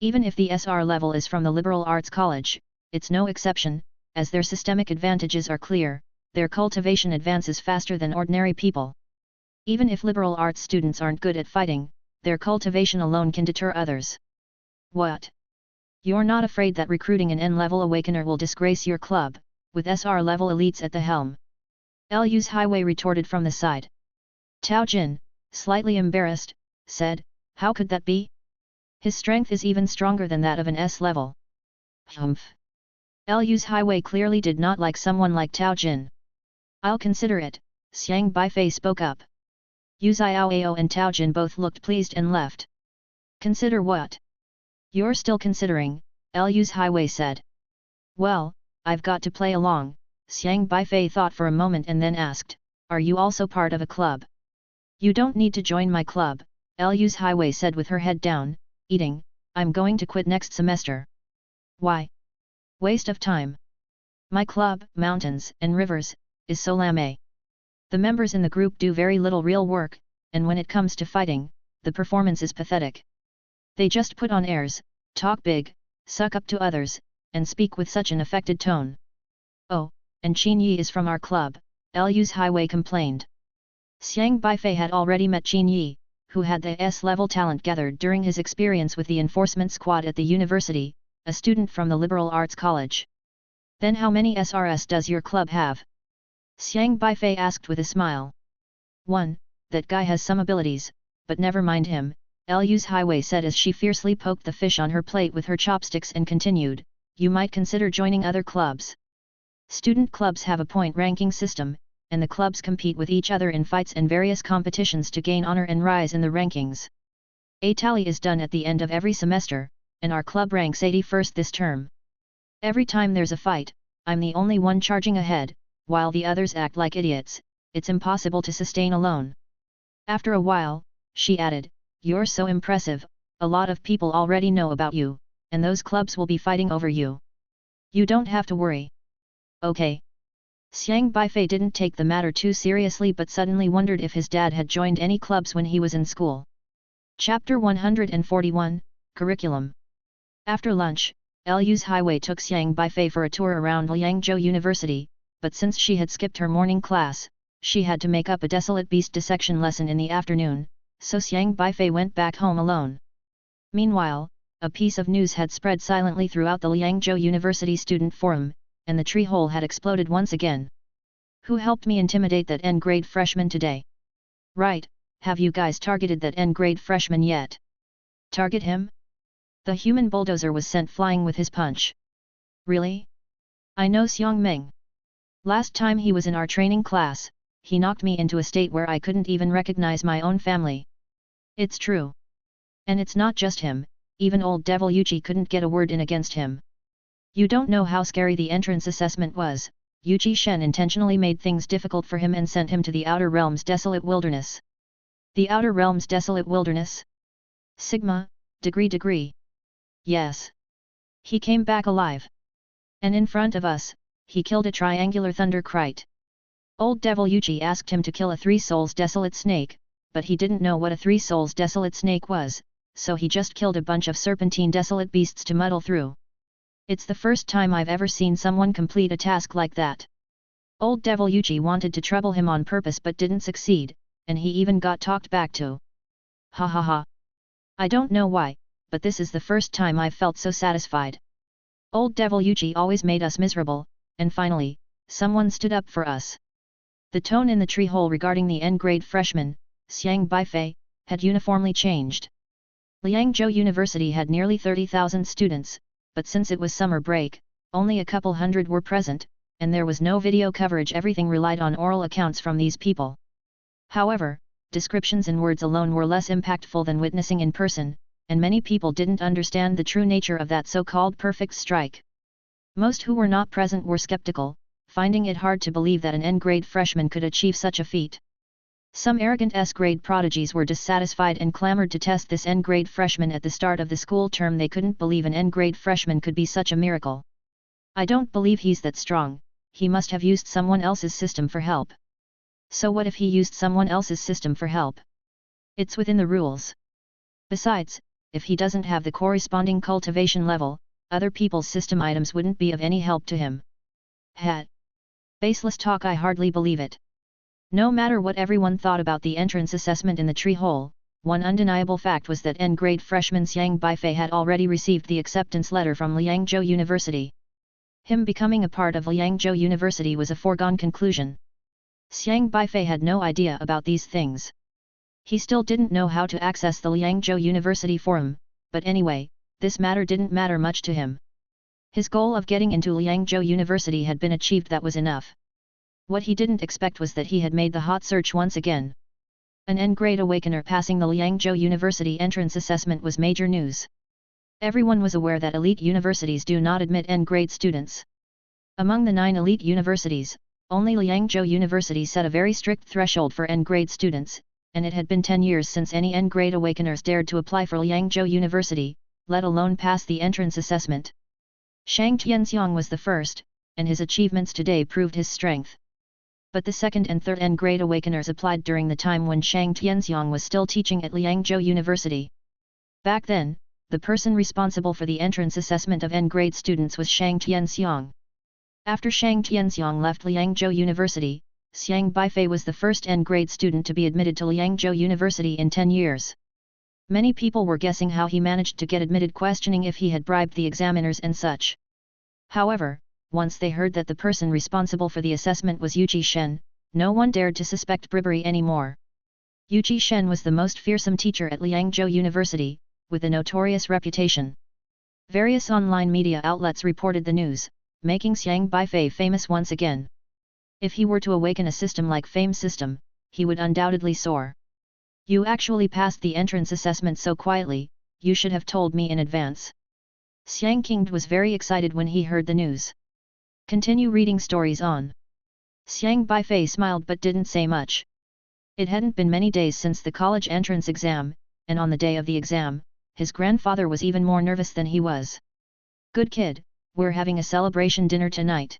Even if the SR level is from the Liberal Arts College, it's no exception, as their systemic advantages are clear. Their cultivation advances faster than ordinary people. Even if liberal arts students aren't good at fighting, their cultivation alone can deter others. What? You're not afraid that recruiting an N-level awakener will disgrace your club, with SR-level elites at the helm? Lu's Highway retorted from the side. Tao Jin, slightly embarrassed, said, how could that be? His strength is even stronger than that of an S level. Humph. Lu's Highway clearly did not like someone like Tao Jin. I'll consider it, Xiang Beifei spoke up. Yu Xiaoao and Tao Jin both looked pleased and left. Consider what? You're still considering, Lu's Highway said. Well, I've got to play along, Xiang Beifei thought for a moment and then asked, are you also part of a club? You don't need to join my club, Lu's Highway said with her head down, eating, I'm going to quit next semester. Why? Waste of time. My club, Mountains and Rivers, is so lame. The members in the group do very little real work, and when it comes to fighting, the performance is pathetic. They just put on airs, talk big, suck up to others, and speak with such an affected tone. Oh, and Qin Yi is from our club, Lu's Highway complained. Xiang Beifei had already met Qin Yi, who had the S-level talent gathered during his experience with the enforcement squad at the university, a student from the liberal arts college. Then how many SRS does your club have? Xiang Beifei asked with a smile. One, that guy has some abilities, but never mind him, Lu's Highway said as she fiercely poked the fish on her plate with her chopsticks and continued, you might consider joining other clubs. Student clubs have a point ranking system, and the clubs compete with each other in fights and various competitions to gain honor and rise in the rankings. A tally is done at the end of every semester, and our club ranks 81st this term. Every time there's a fight, I'm the only one charging ahead, while the others act like idiots. It's impossible to sustain alone. After a while, she added, you're so impressive, a lot of people already know about you, and those clubs will be fighting over you. You don't have to worry. Okay. Xiang Beifei didn't take the matter too seriously but suddenly wondered if his dad had joined any clubs when he was in school. Chapter 141, Curriculum. After lunch, Lu's Highway took Xiang Beifei for a tour around Liangzhou University, but since she had skipped her morning class, she had to make up a desolate beast dissection lesson in the afternoon, so Xiang Beifei went back home alone. Meanwhile, a piece of news had spread silently throughout the Liangzhou University student forum, and the tree hole had exploded once again. Who helped me intimidate that N-grade freshman today? Right, have you guys targeted that N-grade freshman yet? Target him? The human bulldozer was sent flying with his punch. Really? I know Xiang Meng. Last time he was in our training class, he knocked me into a state where I couldn't even recognize my own family. It's true. And it's not just him, even old devil Yuji couldn't get a word in against him. You don't know how scary the entrance assessment was. Yuji Shen intentionally made things difficult for him and sent him to the Outer Realms Desolate Wilderness. The Outer Realms Desolate Wilderness? Sigma, degree. Yes. He came back alive. And in front of us, he killed a triangular thunder kite. Old devil Yuji asked him to kill a 3-souls desolate snake, but he didn't know what a 3-souls desolate snake was, so he just killed a bunch of serpentine desolate beasts to muddle through. It's the first time I've ever seen someone complete a task like that. Old devil Yuji wanted to trouble him on purpose but didn't succeed, and he even got talked back to. Ha ha ha. I don't know why, but this is the first time I've felt so satisfied. Old devil Yuji always made us miserable, and finally, someone stood up for us. The tone in the tree hole regarding the N-grade freshman, Xiang Beifei, had uniformly changed. Liangzhou University had nearly 30,000 students, but since it was summer break, only a couple hundred were present, and there was no video coverage. Everything relied on oral accounts from these people. However, descriptions in words alone were less impactful than witnessing in person, and many people didn't understand the true nature of that so-called perfect strike. Most who were not present were skeptical, finding it hard to believe that an N-grade freshman could achieve such a feat. Some arrogant S-grade prodigies were dissatisfied and clamored to test this N-grade freshman at the start of the school term. They couldn't believe an N-grade freshman could be such a miracle. I don't believe he's that strong. He must have used someone else's system for help. So what if he used someone else's system for help? It's within the rules. Besides, if he doesn't have the corresponding cultivation level, other people's system items wouldn't be of any help to him. Baseless talk. I hardly believe it. No matter what everyone thought about the entrance assessment in the tree hole, one undeniable fact was that N-grade freshman Xiang Beifei had already received the acceptance letter from Liangzhou University. Him becoming a part of Liangzhou University was a foregone conclusion. Xiang Beifei had no idea about these things. He still didn't know how to access the Liangzhou University forum, but anyway, this matter didn't matter much to him. His goal of getting into Liangzhou University had been achieved, that was enough. What he didn't expect was that he had made the hot search once again. An N-grade awakener passing the Liangzhou University entrance assessment was major news. Everyone was aware that elite universities do not admit N-grade students. Among the 9 elite universities, only Liangzhou University set a very strict threshold for N-grade students, and it had been 10 years since any N-grade awakeners dared to apply for Liangzhou University, let alone pass the entrance assessment. Shang Tianxiang was the first, and his achievements today proved his strength. But the second and third N-grade awakeners applied during the time when Shang Tianxiang was still teaching at Liangzhou University. Back then, the person responsible for the entrance assessment of N-grade students was Shang Tianxiang. After Shang Tianxiang left Liangzhou University, Xiang Beifei was the first N-grade student to be admitted to Liangzhou University in 10 years. Many people were guessing how he managed to get admitted, questioning if he had bribed the examiners and such. However, once they heard that the person responsible for the assessment was Yuji Shen, no one dared to suspect bribery anymore. Yuji Shen was the most fearsome teacher at Liangzhou University, with a notorious reputation. Various online media outlets reported the news, making Xiang Beifei famous once again. If he were to awaken a system like Fame System, he would undoubtedly soar. You actually passed the entrance assessment so quietly, you should have told me in advance. Xiang Qingde was very excited when he heard the news. Continue reading stories on. Xiang Beifei smiled but didn't say much. It hadn't been many days since the college entrance exam, and on the day of the exam, his grandfather was even more nervous than he was. Good kid, we're having a celebration dinner tonight.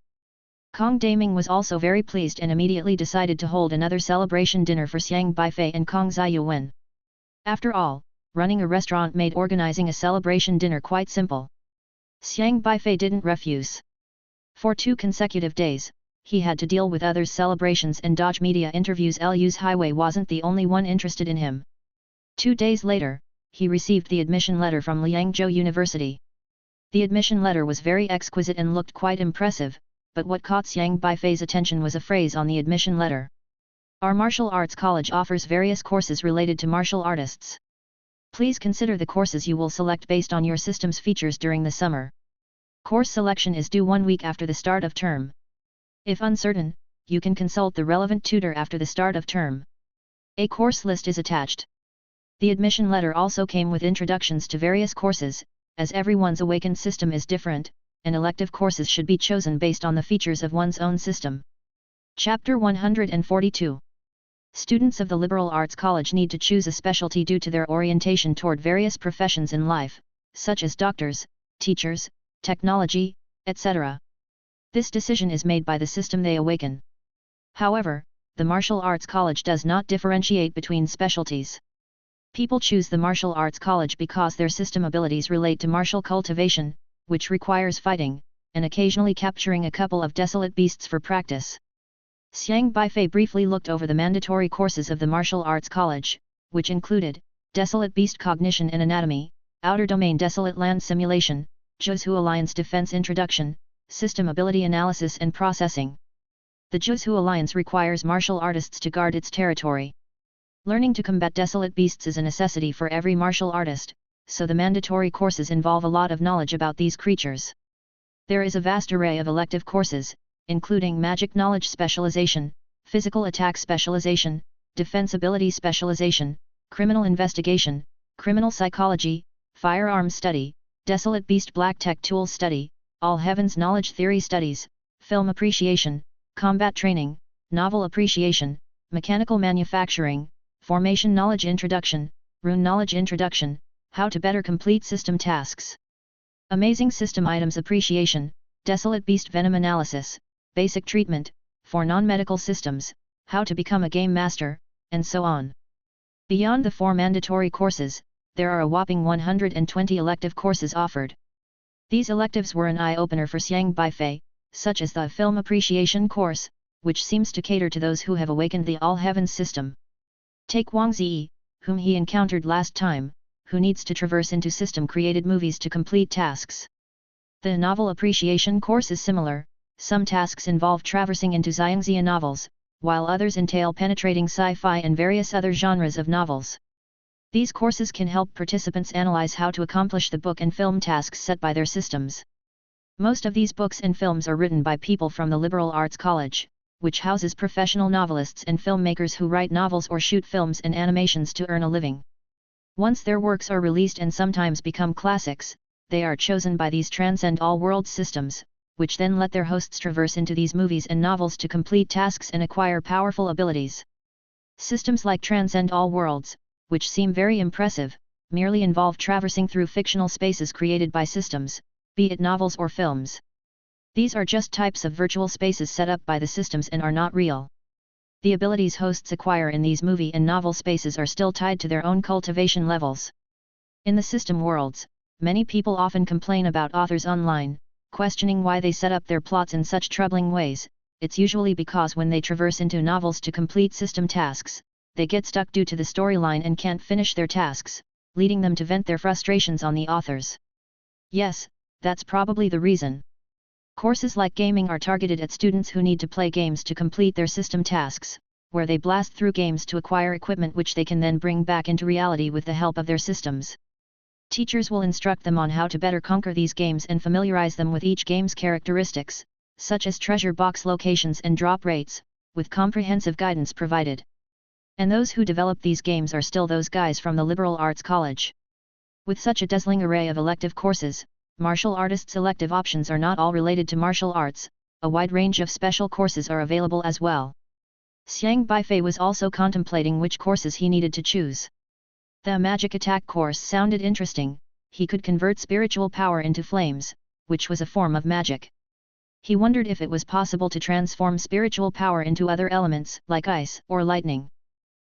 Kong Daming was also very pleased and immediately decided to hold another celebration dinner for Xiang Beifei and Kong Ziyuwen. After all, running a restaurant made organizing a celebration dinner quite simple. Xiang Beifei didn't refuse. For 2 consecutive days, he had to deal with others' celebrations and dodge media interviews. Lu's Highway wasn't the only one interested in him. 2 days later, he received the admission letter from Liangzhou University. The admission letter was very exquisite and looked quite impressive, but what caught Xiang Beifei's attention was a phrase on the admission letter. Our martial arts college offers various courses related to martial artists. Please consider the courses you will select based on your system's features during the summer. Course selection is due 1 week after the start of term. If uncertain, you can consult the relevant tutor after the start of term. A course list is attached. The admission letter also came with introductions to various courses, as everyone's awakened system is different, and elective courses should be chosen based on the features of one's own system. Chapter 142. Students of the liberal arts college need to choose a specialty due to their orientation toward various professions in life, such as doctors, teachers, technology, etc. This decision is made by the system they awaken. However, the martial arts college does not differentiate between specialties. People choose the martial arts college because their system abilities relate to martial cultivation, which requires fighting, and occasionally capturing a couple of desolate beasts for practice. Xiang Beifei briefly looked over the mandatory courses of the martial arts college, which included Desolate Beast Cognition and Anatomy, Outer Domain Desolate Land Simulation, Zhuzhu Alliance Defense Introduction, System Ability Analysis and Processing. The Zhuzhu Alliance requires martial artists to guard its territory. Learning to combat desolate beasts is a necessity for every martial artist, so the mandatory courses involve a lot of knowledge about these creatures. There is a vast array of elective courses, including Magic Knowledge Specialization, Physical Attack Specialization, Defense Ability Specialization, Criminal Investigation, Criminal Psychology, Firearms Study, Desolate Beast Black Tech Tools Study, All Heavens Knowledge Theory Studies, Film Appreciation, Combat Training, Novel Appreciation, Mechanical Manufacturing, Formation Knowledge Introduction, Rune Knowledge Introduction, How to Better Complete System Tasks. Amazing System Items Appreciation, Desolate Beast Venom Analysis, Basic Treatment, for Non-Medical Systems, How to Become a Game Master, and so on. Beyond the 4 mandatory courses, there are a whopping 120 elective courses offered. These electives were an eye-opener for Xiang Beifei, such as the Film Appreciation course, which seems to cater to those who have awakened the All Heavens system. Take Wang Ziyi, whom he encountered last time, who needs to traverse into system-created movies to complete tasks. The Novel Appreciation course is similar. Some tasks involve traversing into Xiangxia novels, while others entail penetrating sci-fi and various other genres of novels. These courses can help participants analyze how to accomplish the book and film tasks set by their systems. Most of these books and films are written by people from the liberal arts college, which houses professional novelists and filmmakers who write novels or shoot films and animations to earn a living. Once their works are released and sometimes become classics, they are chosen by these transcend all world systems, which then let their hosts traverse into these movies and novels to complete tasks and acquire powerful abilities. Systems like transcend all worlds, which seem very impressive, merely involve traversing through fictional spaces created by systems, be it novels or films. These are just types of virtual spaces set up by the systems and are not real. The abilities hosts acquire in these movie and novel spaces are still tied to their own cultivation levels. In the system worlds, many people often complain about authors online, questioning why they set up their plots in such troubling ways. It's usually because when they traverse into novels to complete system tasks, they get stuck due to the storyline and can't finish their tasks, leading them to vent their frustrations on the authors. Yes, that's probably the reason. Courses like gaming are targeted at students who need to play games to complete their system tasks, where they blast through games to acquire equipment which they can then bring back into reality with the help of their systems. Teachers will instruct them on how to better conquer these games and familiarize them with each game's characteristics, such as treasure box locations and drop rates, with comprehensive guidance provided. And those who develop these games are still those guys from the liberal arts college. With such a dazzling array of elective courses, martial artists' elective options are not all related to martial arts, a wide range of special courses are available as well. Xiang Beifei was also contemplating which courses he needed to choose. The magic attack course sounded interesting. He could convert spiritual power into flames, which was a form of magic. He wondered if it was possible to transform spiritual power into other elements, like ice or lightning.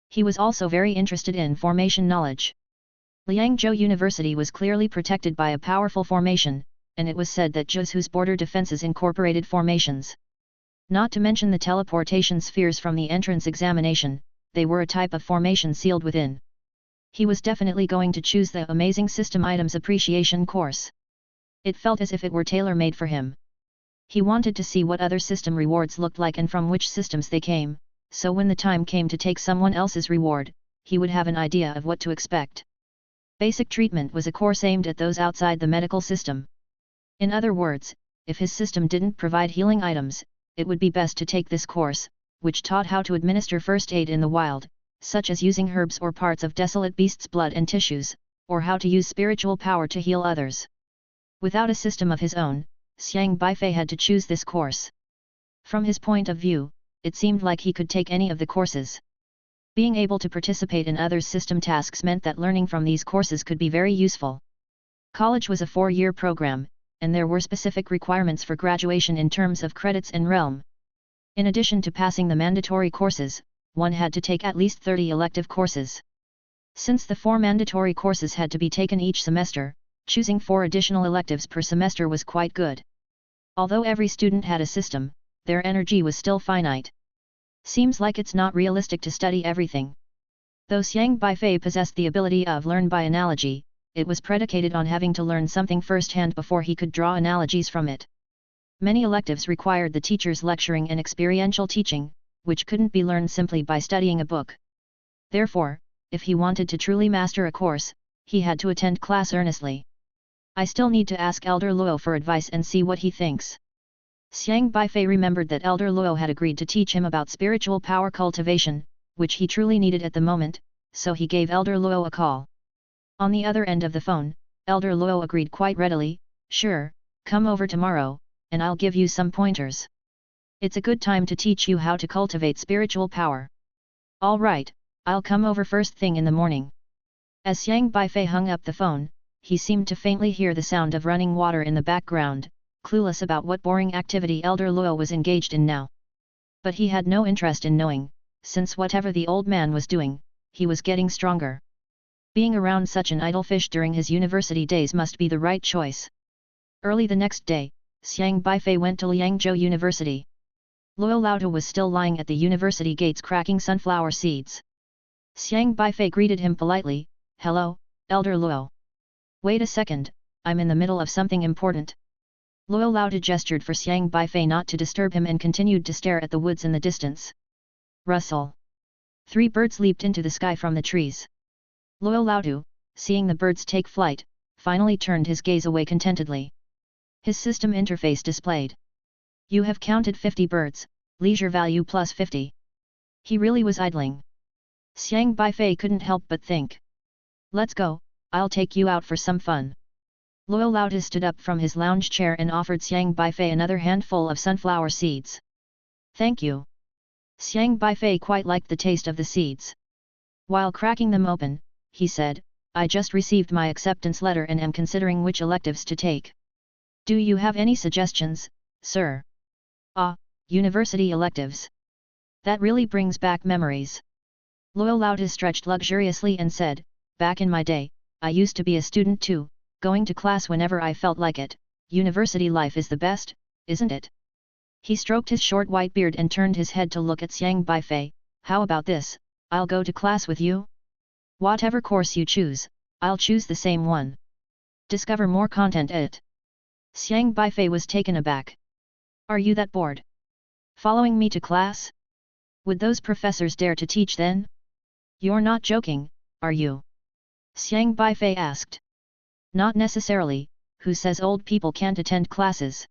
He was also very interested in formation knowledge. Liangzhou University was clearly protected by a powerful formation, and it was said that Zhuzhou's border defenses incorporated formations. Not to mention the teleportation spheres from the entrance examination, they were a type of formation sealed within. He was definitely going to choose the Amazing System Items Appreciation course. It felt as if it were tailor-made for him. He wanted to see what other system rewards looked like and from which systems they came, so when the time came to take someone else's reward, he would have an idea of what to expect. Basic treatment was a course aimed at those outside the medical system. In other words, if his system didn't provide healing items, it would be best to take this course, which taught how to administer first aid in the wild, such as using herbs or parts of desolate beasts' blood and tissues, or how to use spiritual power to heal others. Without a system of his own, Xiang Beifei had to choose this course. From his point of view, it seemed like he could take any of the courses. Being able to participate in others' system tasks meant that learning from these courses could be very useful. College was a 4-year program, and there were specific requirements for graduation in terms of credits and realm. In addition to passing the mandatory courses, one had to take at least 30 elective courses. Since the 4 mandatory courses had to be taken each semester, choosing 4 additional electives per semester was quite good. Although every student had a system, their energy was still finite. Seems like it's not realistic to study everything. Though Xiang Beifei possessed the ability of learn by analogy, it was predicated on having to learn something firsthand before he could draw analogies from it. Many electives required the teacher's lecturing and experiential teaching, which couldn't be learned simply by studying a book. Therefore, if he wanted to truly master a course, he had to attend class earnestly. I still need to ask Elder Luo for advice and see what he thinks. Xiang Beifei remembered that Elder Luo had agreed to teach him about spiritual power cultivation, which he truly needed at the moment, so he gave Elder Luo a call. On the other end of the phone, Elder Luo agreed quite readily, "Sure, come over tomorrow, and I'll give you some pointers. It's a good time to teach you how to cultivate spiritual power." "All right, I'll come over first thing in the morning." As Xiang Beifei hung up the phone, he seemed to faintly hear the sound of running water in the background, clueless about what boring activity Elder Luo was engaged in now. But he had no interest in knowing, since whatever the old man was doing, he was getting stronger. Being around such an idle fish during his university days must be the right choice. Early the next day, Xiang Beifei went to Liangzhou University. Luo Laotu was still lying at the university gates cracking sunflower seeds. Xiang Beifei greeted him politely, "Hello, Elder Luo." "Wait a second, I'm in the middle of something important." Luo Laotu gestured for Xiang Beifei not to disturb him and continued to stare at the woods in the distance. Rustle. 3 birds leaped into the sky from the trees. Luo Laotu, seeing the birds take flight, finally turned his gaze away contentedly. His system interface displayed. You have counted 50 birds, leisure value plus 50. He really was idling. Xiang Beifei couldn't help but think. Let's go, I'll take you out for some fun. Luo Laotu stood up from his lounge chair and offered Xiang Beifei another handful of sunflower seeds. Thank you. Xiang Beifei quite liked the taste of the seeds. While cracking them open, he said, I just received my acceptance letter and am considering which electives to take. Do you have any suggestions, sir? Ah, university electives. That really brings back memories. Luo Laotu stretched luxuriously and said, back in my day, I used to be a student too, going to class whenever I felt like it. University life is the best, isn't it? He stroked his short white beard and turned his head to look at Xiang Beifei. How about this, I'll go to class with you? Whatever course you choose, I'll choose the same one. Discover more content at it. Xiang Beifei was taken aback. Are you that bored? Following me to class? Would those professors dare to teach then? You're not joking, are you? Xiang Beifei asked. Not necessarily, who says old people can't attend classes?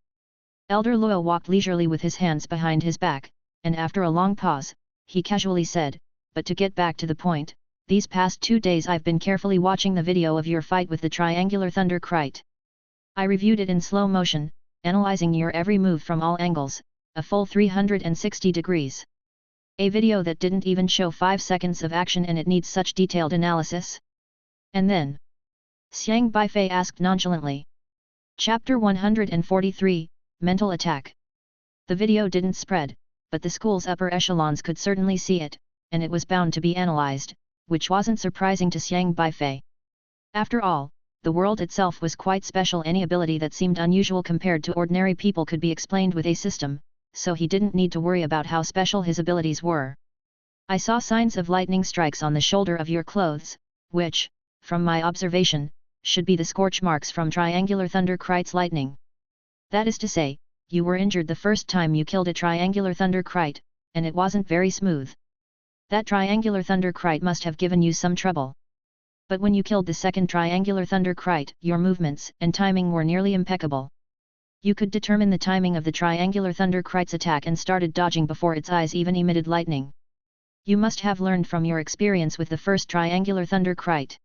Elder Luo walked leisurely with his hands behind his back, and after a long pause, he casually said, but to get back to the point, these past 2 days I've been carefully watching the video of your fight with the triangular thunder kite. I reviewed it in slow motion, analyzing your every move from all angles, a full 360 degrees. A video that didn't even show 5 seconds of action, and it needs such detailed analysis? And then? Xiang Beifei asked nonchalantly. Chapter 143, Mental Attack. The video didn't spread, but the school's upper echelons could certainly see it, and it was bound to be analyzed, which wasn't surprising to Xiang Beifei. After all, the world itself was quite special. Any ability that seemed unusual compared to ordinary people could be explained with a system, so he didn't need to worry about how special his abilities were. I saw signs of lightning strikes on the shoulder of your clothes, which, from my observation, should be the scorch marks from triangular thunder kite's lightning. That is to say, you were injured the first time you killed a triangular thunder kite, and it wasn't very smooth. That triangular thunder kite must have given you some trouble. But when you killed the second triangular thunder kite, your movements and timing were nearly impeccable. You could determine the timing of the triangular thunder kite's attack and started dodging before its eyes even emitted lightning. You must have learned from your experience with the first triangular thunder kite.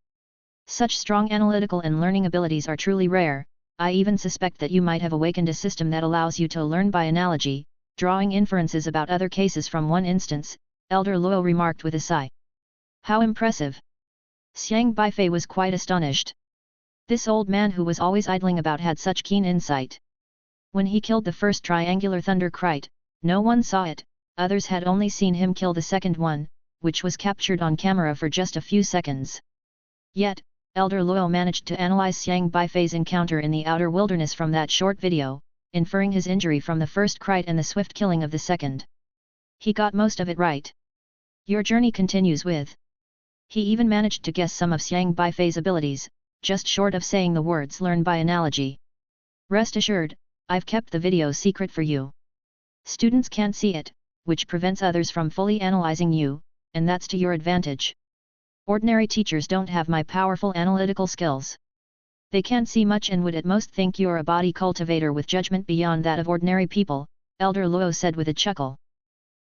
Such strong analytical and learning abilities are truly rare. I even suspect that you might have awakened a system that allows you to learn by analogy, drawing inferences about other cases from one instance, Elder Luo remarked with a sigh. How impressive! Xiang Beifei was quite astonished. This old man who was always idling about had such keen insight. When he killed the first triangular thunder kite, no one saw it, others had only seen him kill the second one, which was captured on camera for just a few seconds. Yet, Elder Luo managed to analyze Xiang Beifei's encounter in the outer wilderness from that short video, inferring his injury from the first kite and the swift killing of the second. He got most of it right. Your journey continues with. He even managed to guess some of Xiang Beifei's abilities, just short of saying the words learn by analogy. Rest assured, I've kept the video secret for you. Students can't see it, which prevents others from fully analyzing you, and that's to your advantage. Ordinary teachers don't have my powerful analytical skills. They can't see much and would at most think you're a body cultivator with judgment beyond that of ordinary people, Elder Luo said with a chuckle.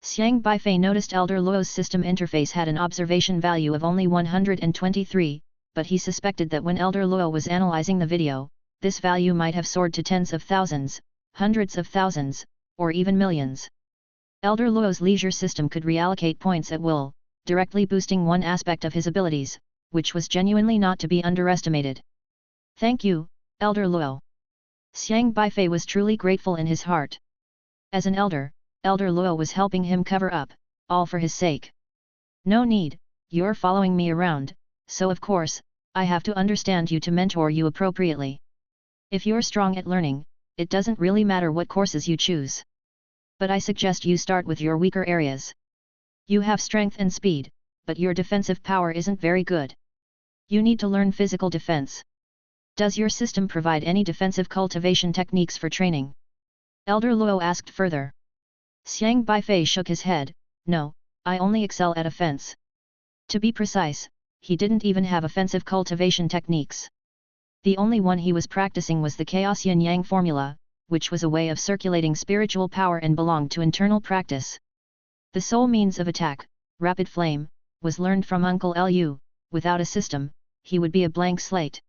Xiang Beifei noticed Elder Luo's system interface had an observation value of only 123, but he suspected that when Elder Luo was analyzing the video, this value might have soared to tens of thousands, hundreds of thousands, or even millions. Elder Luo's leisure system could reallocate points at will, directly boosting one aspect of his abilities, which was genuinely not to be underestimated. Thank you, Elder Luo. Xiang Beifei was truly grateful in his heart. As an elder, Elder Luo was helping him cover up, all for his sake. No need, you're following me around, so of course, I have to understand you to mentor you appropriately. If you're strong at learning, it doesn't really matter what courses you choose. But I suggest you start with your weaker areas. You have strength and speed, but your defensive power isn't very good. You need to learn physical defense. Does your system provide any defensive cultivation techniques for training? Elder Luo asked further. Xiang Beifei shook his head. No, I only excel at offense. To be precise, he didn't even have offensive cultivation techniques. The only one he was practicing was the Chaos Yin Yang formula, which was a way of circulating spiritual power and belonged to internal practice. The sole means of attack, rapid flame, was learned from Uncle Lu. Without a system, he would be a blank slate.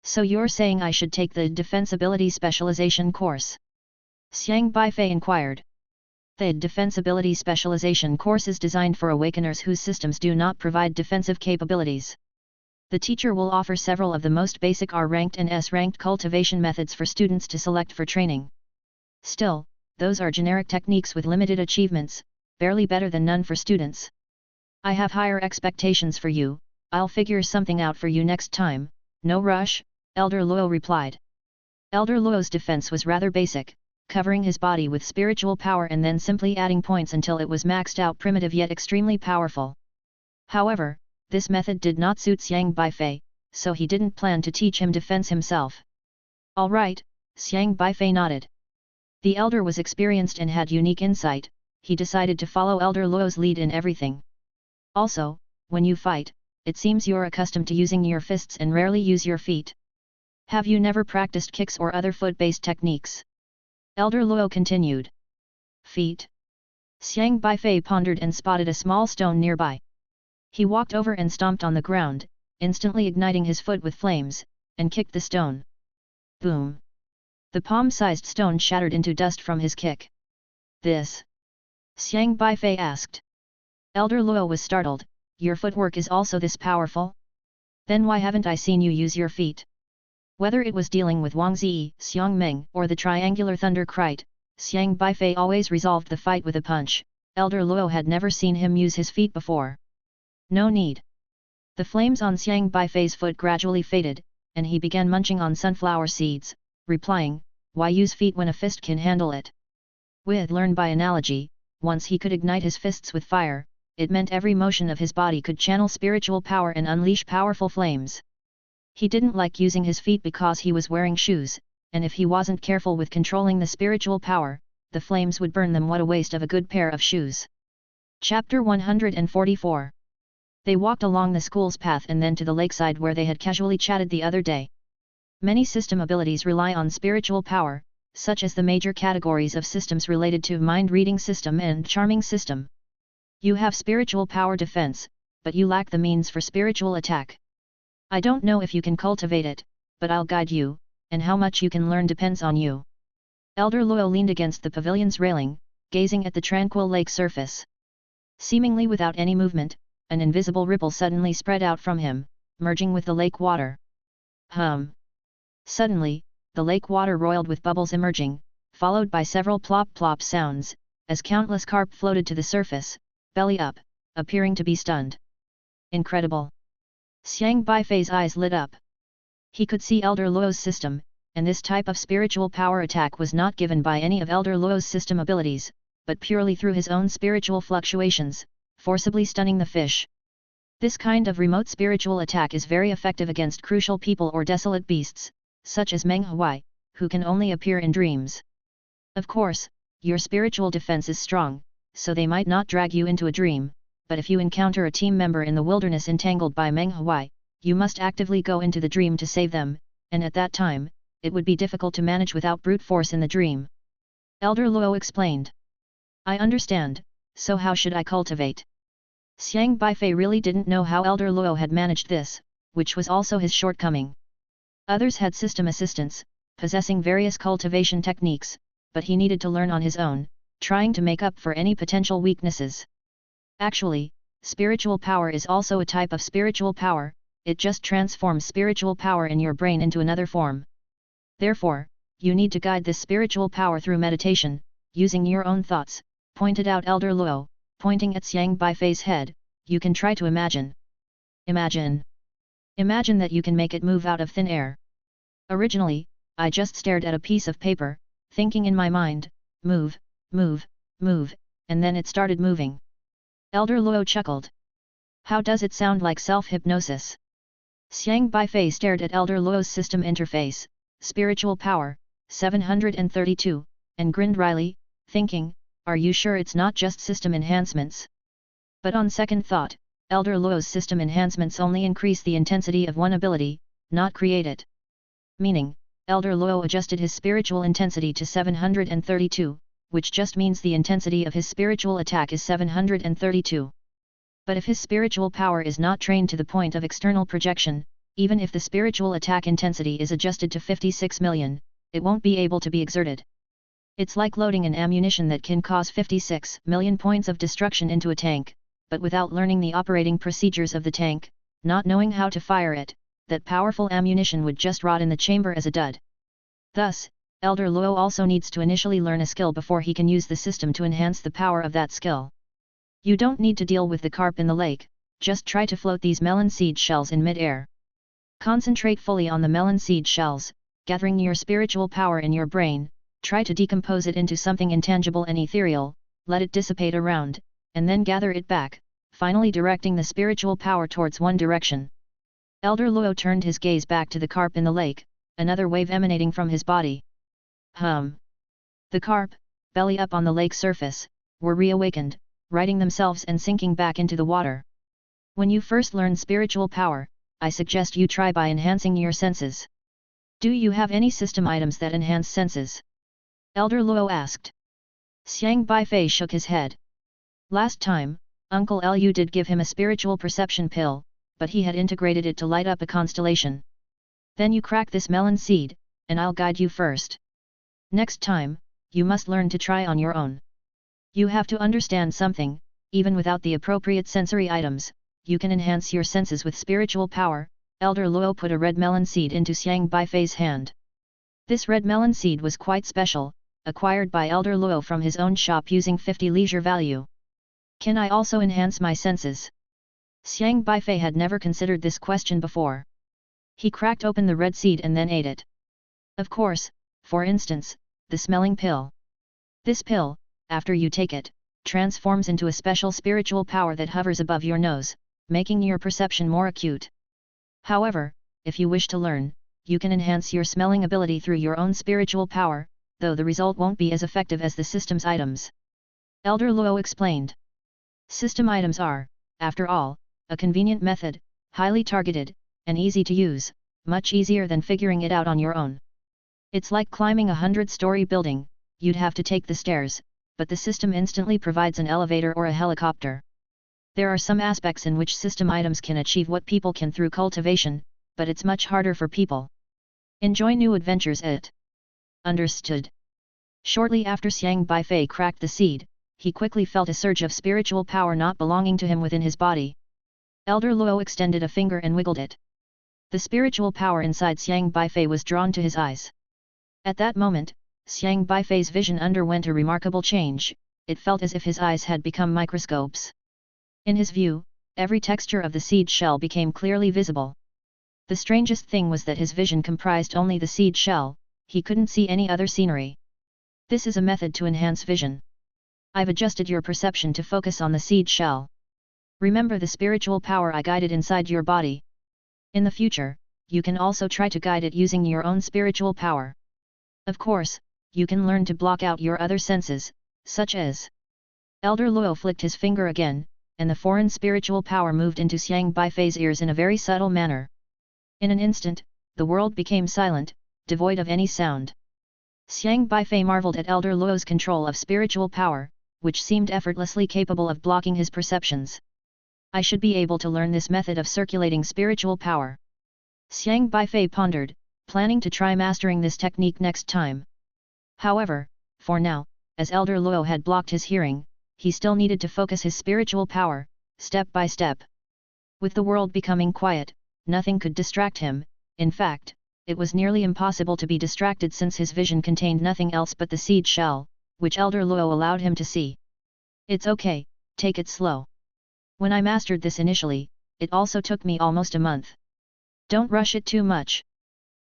So you're saying I should take the defensibility specialization course? Xiang Beifei inquired. The defensibility specialization course is designed for awakeners whose systems do not provide defensive capabilities. The teacher will offer several of the most basic R-ranked and S-ranked cultivation methods for students to select for training. Still, those are generic techniques with limited achievements, barely better than none for students. I have higher expectations for you. I'll figure something out for you next time. No rush, Elder Luo replied. Elder Luo's defense was rather basic, covering his body with spiritual power and then simply adding points until it was maxed out, primitive yet extremely powerful. However, this method did not suit Xiang Beifei, so he didn't plan to teach him defense himself. All right, Xiang Beifei nodded. The elder was experienced and had unique insight. He decided to follow Elder Luo's lead in everything. Also, when you fight, it seems you're accustomed to using your fists and rarely use your feet. Have you never practiced kicks or other foot-based techniques? Elder Luo continued. Feet? Xiang Beifei pondered and spotted a small stone nearby. He walked over and stomped on the ground, instantly igniting his foot with flames, and kicked the stone. Boom! The palm-sized stone shattered into dust from his kick. This? Xiang Beifei asked. Elder Luo was startled. Your footwork is also this powerful? Then why haven't I seen you use your feet? Whether it was dealing with Wang Zi, Xiang Meng, or the triangular thunder kite, Xiang Beifei always resolved the fight with a punch. Elder Luo had never seen him use his feet before. No need. The flames on Xiang Beifei's foot gradually faded, and he began munching on sunflower seeds, replying, why use feet when a fist can handle it? With learned by analogy, once he could ignite his fists with fire, it meant every motion of his body could channel spiritual power and unleash powerful flames. He didn't like using his feet because he was wearing shoes, and if he wasn't careful with controlling the spiritual power, the flames would burn them. What a waste of a good pair of shoes. Chapter 144. They walked along the school's path and then to the lakeside where they had casually chatted the other day. Many system abilities rely on spiritual power, such as the major categories of systems related to mind-reading system and charming system. You have spiritual power defense, but you lack the means for spiritual attack. I don't know if you can cultivate it, but I'll guide you, and how much you can learn depends on you. Elder Luo leaned against the pavilion's railing, gazing at the tranquil lake surface. Seemingly without any movement, an invisible ripple suddenly spread out from him, merging with the lake water. Suddenly, the lake water roiled with bubbles emerging, followed by several plop-plop sounds, as countless carp floated to the surface, belly up, appearing to be stunned. Incredible! Xiang Beifei's eyes lit up. He could see Elder Luo's system, and this type of spiritual power attack was not given by any of Elder Luo's system abilities, but purely through his own spiritual fluctuations, forcibly stunning the fish. This kind of remote spiritual attack is very effective against crucial people or desolate beasts, such as Meng Huai, who can only appear in dreams. Of course, your spiritual defense is strong, so they might not drag you into a dream, but if you encounter a team member in the wilderness entangled by Meng Huai, you must actively go into the dream to save them, and at that time, it would be difficult to manage without brute force in the dream. Elder Luo explained. I understand, so how should I cultivate? Xiang Beifei really didn't know how Elder Luo had managed this, which was also his shortcoming. Others had system assistants, possessing various cultivation techniques, but he needed to learn on his own, trying to make up for any potential weaknesses. Actually, spiritual power is also a type of spiritual power, it just transforms spiritual power in your brain into another form. Therefore, you need to guide this spiritual power through meditation, using your own thoughts, pointed out Elder Luo, pointing at Xiang Beifei's head. You can try to imagine. Imagine that you can make it move out of thin air. Originally, I just stared at a piece of paper, thinking in my mind, move, move, move, and then it started moving. Elder Luo chuckled. How does it sound like self-hypnosis? Xiang Beifei stared at Elder Luo's system interface, spiritual power, 732, and grinned wryly, thinking, are you sure it's not just system enhancements? But on second thought, Elder Luo's system enhancements only increase the intensity of one ability, not create it. Meaning, Elder Luo adjusted his spiritual intensity to 732, which just means the intensity of his spiritual attack is 732. But if his spiritual power is not trained to the point of external projection, even if the spiritual attack intensity is adjusted to 56 million, it won't be able to be exerted. It's like loading an ammunition that can cause 56 million points of destruction into a tank, but without learning the operating procedures of the tank, not knowing how to fire it, that powerful ammunition would just rot in the chamber as a dud. Thus, Elder Luo also needs to initially learn a skill before he can use the system to enhance the power of that skill. You don't need to deal with the carp in the lake, just try to float these melon seed shells in mid-air. Concentrate fully on the melon seed shells, gathering your spiritual power in your brain, try to decompose it into something intangible and ethereal, let it dissipate around, and then gather it back, finally directing the spiritual power towards one direction. Elder Luo turned his gaze back to the carp in the lake, another wave emanating from his body. The carp, belly up on the lake surface, were reawakened, righting themselves and sinking back into the water. When you first learn spiritual power, I suggest you try by enhancing your senses. Do you have any system items that enhance senses? Elder Luo asked. Xiang Beifei shook his head. Last time, Uncle Lu did give him a spiritual perception pill, but he had integrated it to light up a constellation. Then you crack this melon seed, and I'll guide you first. Next time, you must learn to try on your own. You have to understand something, even without the appropriate sensory items, you can enhance your senses with spiritual power. Elder Luo put a red melon seed into Xiang Beifei's hand. This red melon seed was quite special, acquired by Elder Luo from his own shop using 50 leisure value. Can I also enhance my senses? Xiang Beifei had never considered this question before. He cracked open the red seed and then ate it. Of course, for instance, the smelling pill. This pill, after you take it, transforms into a special spiritual power that hovers above your nose, making your perception more acute. However, if you wish to learn, you can enhance your smelling ability through your own spiritual power, though the result won't be as effective as the system's items. Elder Luo explained. System items are, after all, a convenient method, highly targeted, and easy to use, much easier than figuring it out on your own. It's like climbing a 100-story building, you'd have to take the stairs, but the system instantly provides an elevator or a helicopter. There are some aspects in which system items can achieve what people can through cultivation, but it's much harder for people. Enjoy new adventures at. Understood. Shortly after Xiang Beifei cracked the seed, he quickly felt a surge of spiritual power not belonging to him within his body. Elder Luo extended a finger and wiggled it. The spiritual power inside Xiang Beifei was drawn to his eyes. At that moment, Xiang Beifei's vision underwent a remarkable change, it felt as if his eyes had become microscopes. In his view, every texture of the seed shell became clearly visible. The strangest thing was that his vision comprised only the seed shell, he couldn't see any other scenery. This is a method to enhance vision. I've adjusted your perception to focus on the seed shell. Remember the spiritual power I guided inside your body. In the future, you can also try to guide it using your own spiritual power. Of course, you can learn to block out your other senses, such as. Elder Luo flicked his finger again, and the foreign spiritual power moved into Xiang Beifei's ears in a very subtle manner. In an instant, the world became silent, devoid of any sound. Xiang Beifei marveled at Elder Luo's control of spiritual power, which seemed effortlessly capable of blocking his perceptions. I should be able to learn this method of circulating spiritual power. Xiang Beifei pondered, planning to try mastering this technique next time. However, for now, as Elder Luo had blocked his hearing, he still needed to focus his spiritual power, step by step. With the world becoming quiet, nothing could distract him. In fact, it was nearly impossible to be distracted since his vision contained nothing else but the seed shell, which Elder Luo allowed him to see. It's okay, take it slow. When I mastered this initially, it also took me almost a month. Don't rush it too much.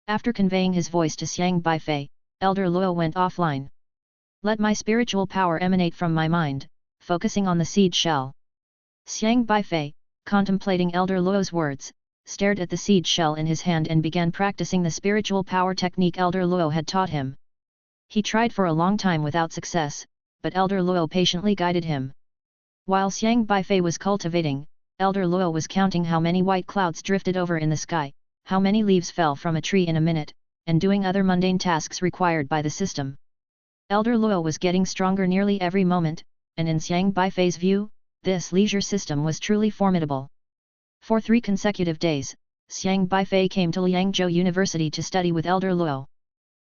After conveying his voice to Xiang Beifei, Elder Luo went offline. Let my spiritual power emanate from my mind, focusing on the seed shell. Xiang Beifei, contemplating Elder Luo's words, stared at the seed shell in his hand and began practicing the spiritual power technique Elder Luo had taught him. He tried for a long time without success, but Elder Luo patiently guided him. While Xiang Beifei was cultivating, Elder Luo was counting how many white clouds drifted over in the sky, how many leaves fell from a tree in a minute, and doing other mundane tasks required by the system. Elder Luo was getting stronger nearly every moment, and in Xiang Beifei's view, this leisure system was truly formidable. For 3 consecutive days, Xiang Beifei came to Liangzhou University to study with Elder Luo.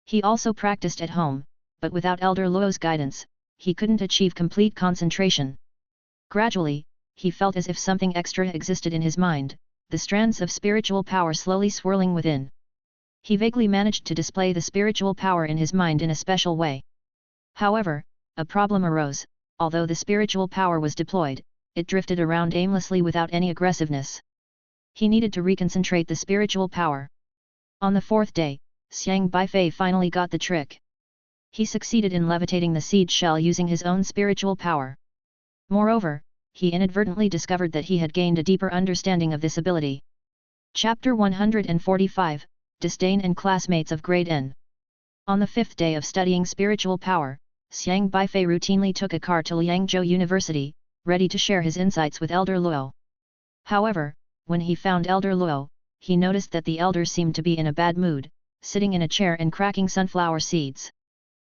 He also practiced at home, but without Elder Luo's guidance, he couldn't achieve complete concentration. Gradually, he felt as if something extra existed in his mind, the strands of spiritual power slowly swirling within. He vaguely managed to display the spiritual power in his mind in a special way. However, a problem arose. Although the spiritual power was deployed, it drifted around aimlessly without any aggressiveness. He needed to reconcentrate the spiritual power. On the 4th day, Xiang Beifei finally got the trick. He succeeded in levitating the seed shell using his own spiritual power. Moreover, he inadvertently discovered that he had gained a deeper understanding of this ability. Chapter 145, Disdain and Classmates of Grade N. On the 5th day of studying spiritual power, Xiang Beifei routinely took a car to Liangzhou University, ready to share his insights with Elder Luo. However, when he found Elder Luo, he noticed that the elder seemed to be in a bad mood, sitting in a chair and cracking sunflower seeds.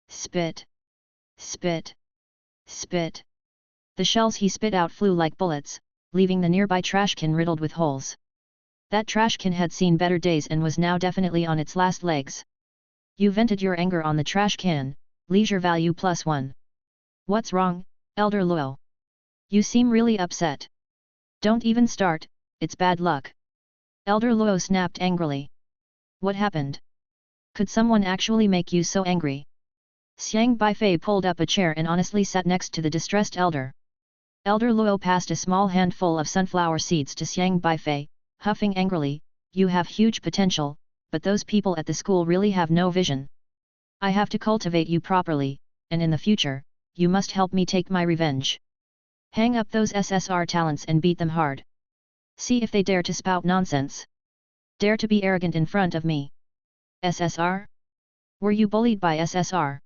Spit! Spit! Spit! The shells he spit out flew like bullets, leaving the nearby trash can riddled with holes. That trash can had seen better days and was now definitely on its last legs. You vented your anger on the trash can, leisure value +1. What's wrong, Elder Luo? You seem really upset. Don't even start, it's bad luck. Elder Luo snapped angrily. What happened? Could someone actually make you so angry? Xiang Beifei pulled up a chair and honestly sat next to the distressed elder. Elder Luo passed a small handful of sunflower seeds to Xiang Beifei, huffing angrily, you have huge potential, but those people at the school really have no vision. I have to cultivate you properly, and in the future, you must help me take my revenge. Hang up those SSR talents and beat them hard. See if they dare to spout nonsense. Dare to be arrogant in front of me. SSR? Were you bullied by SSR?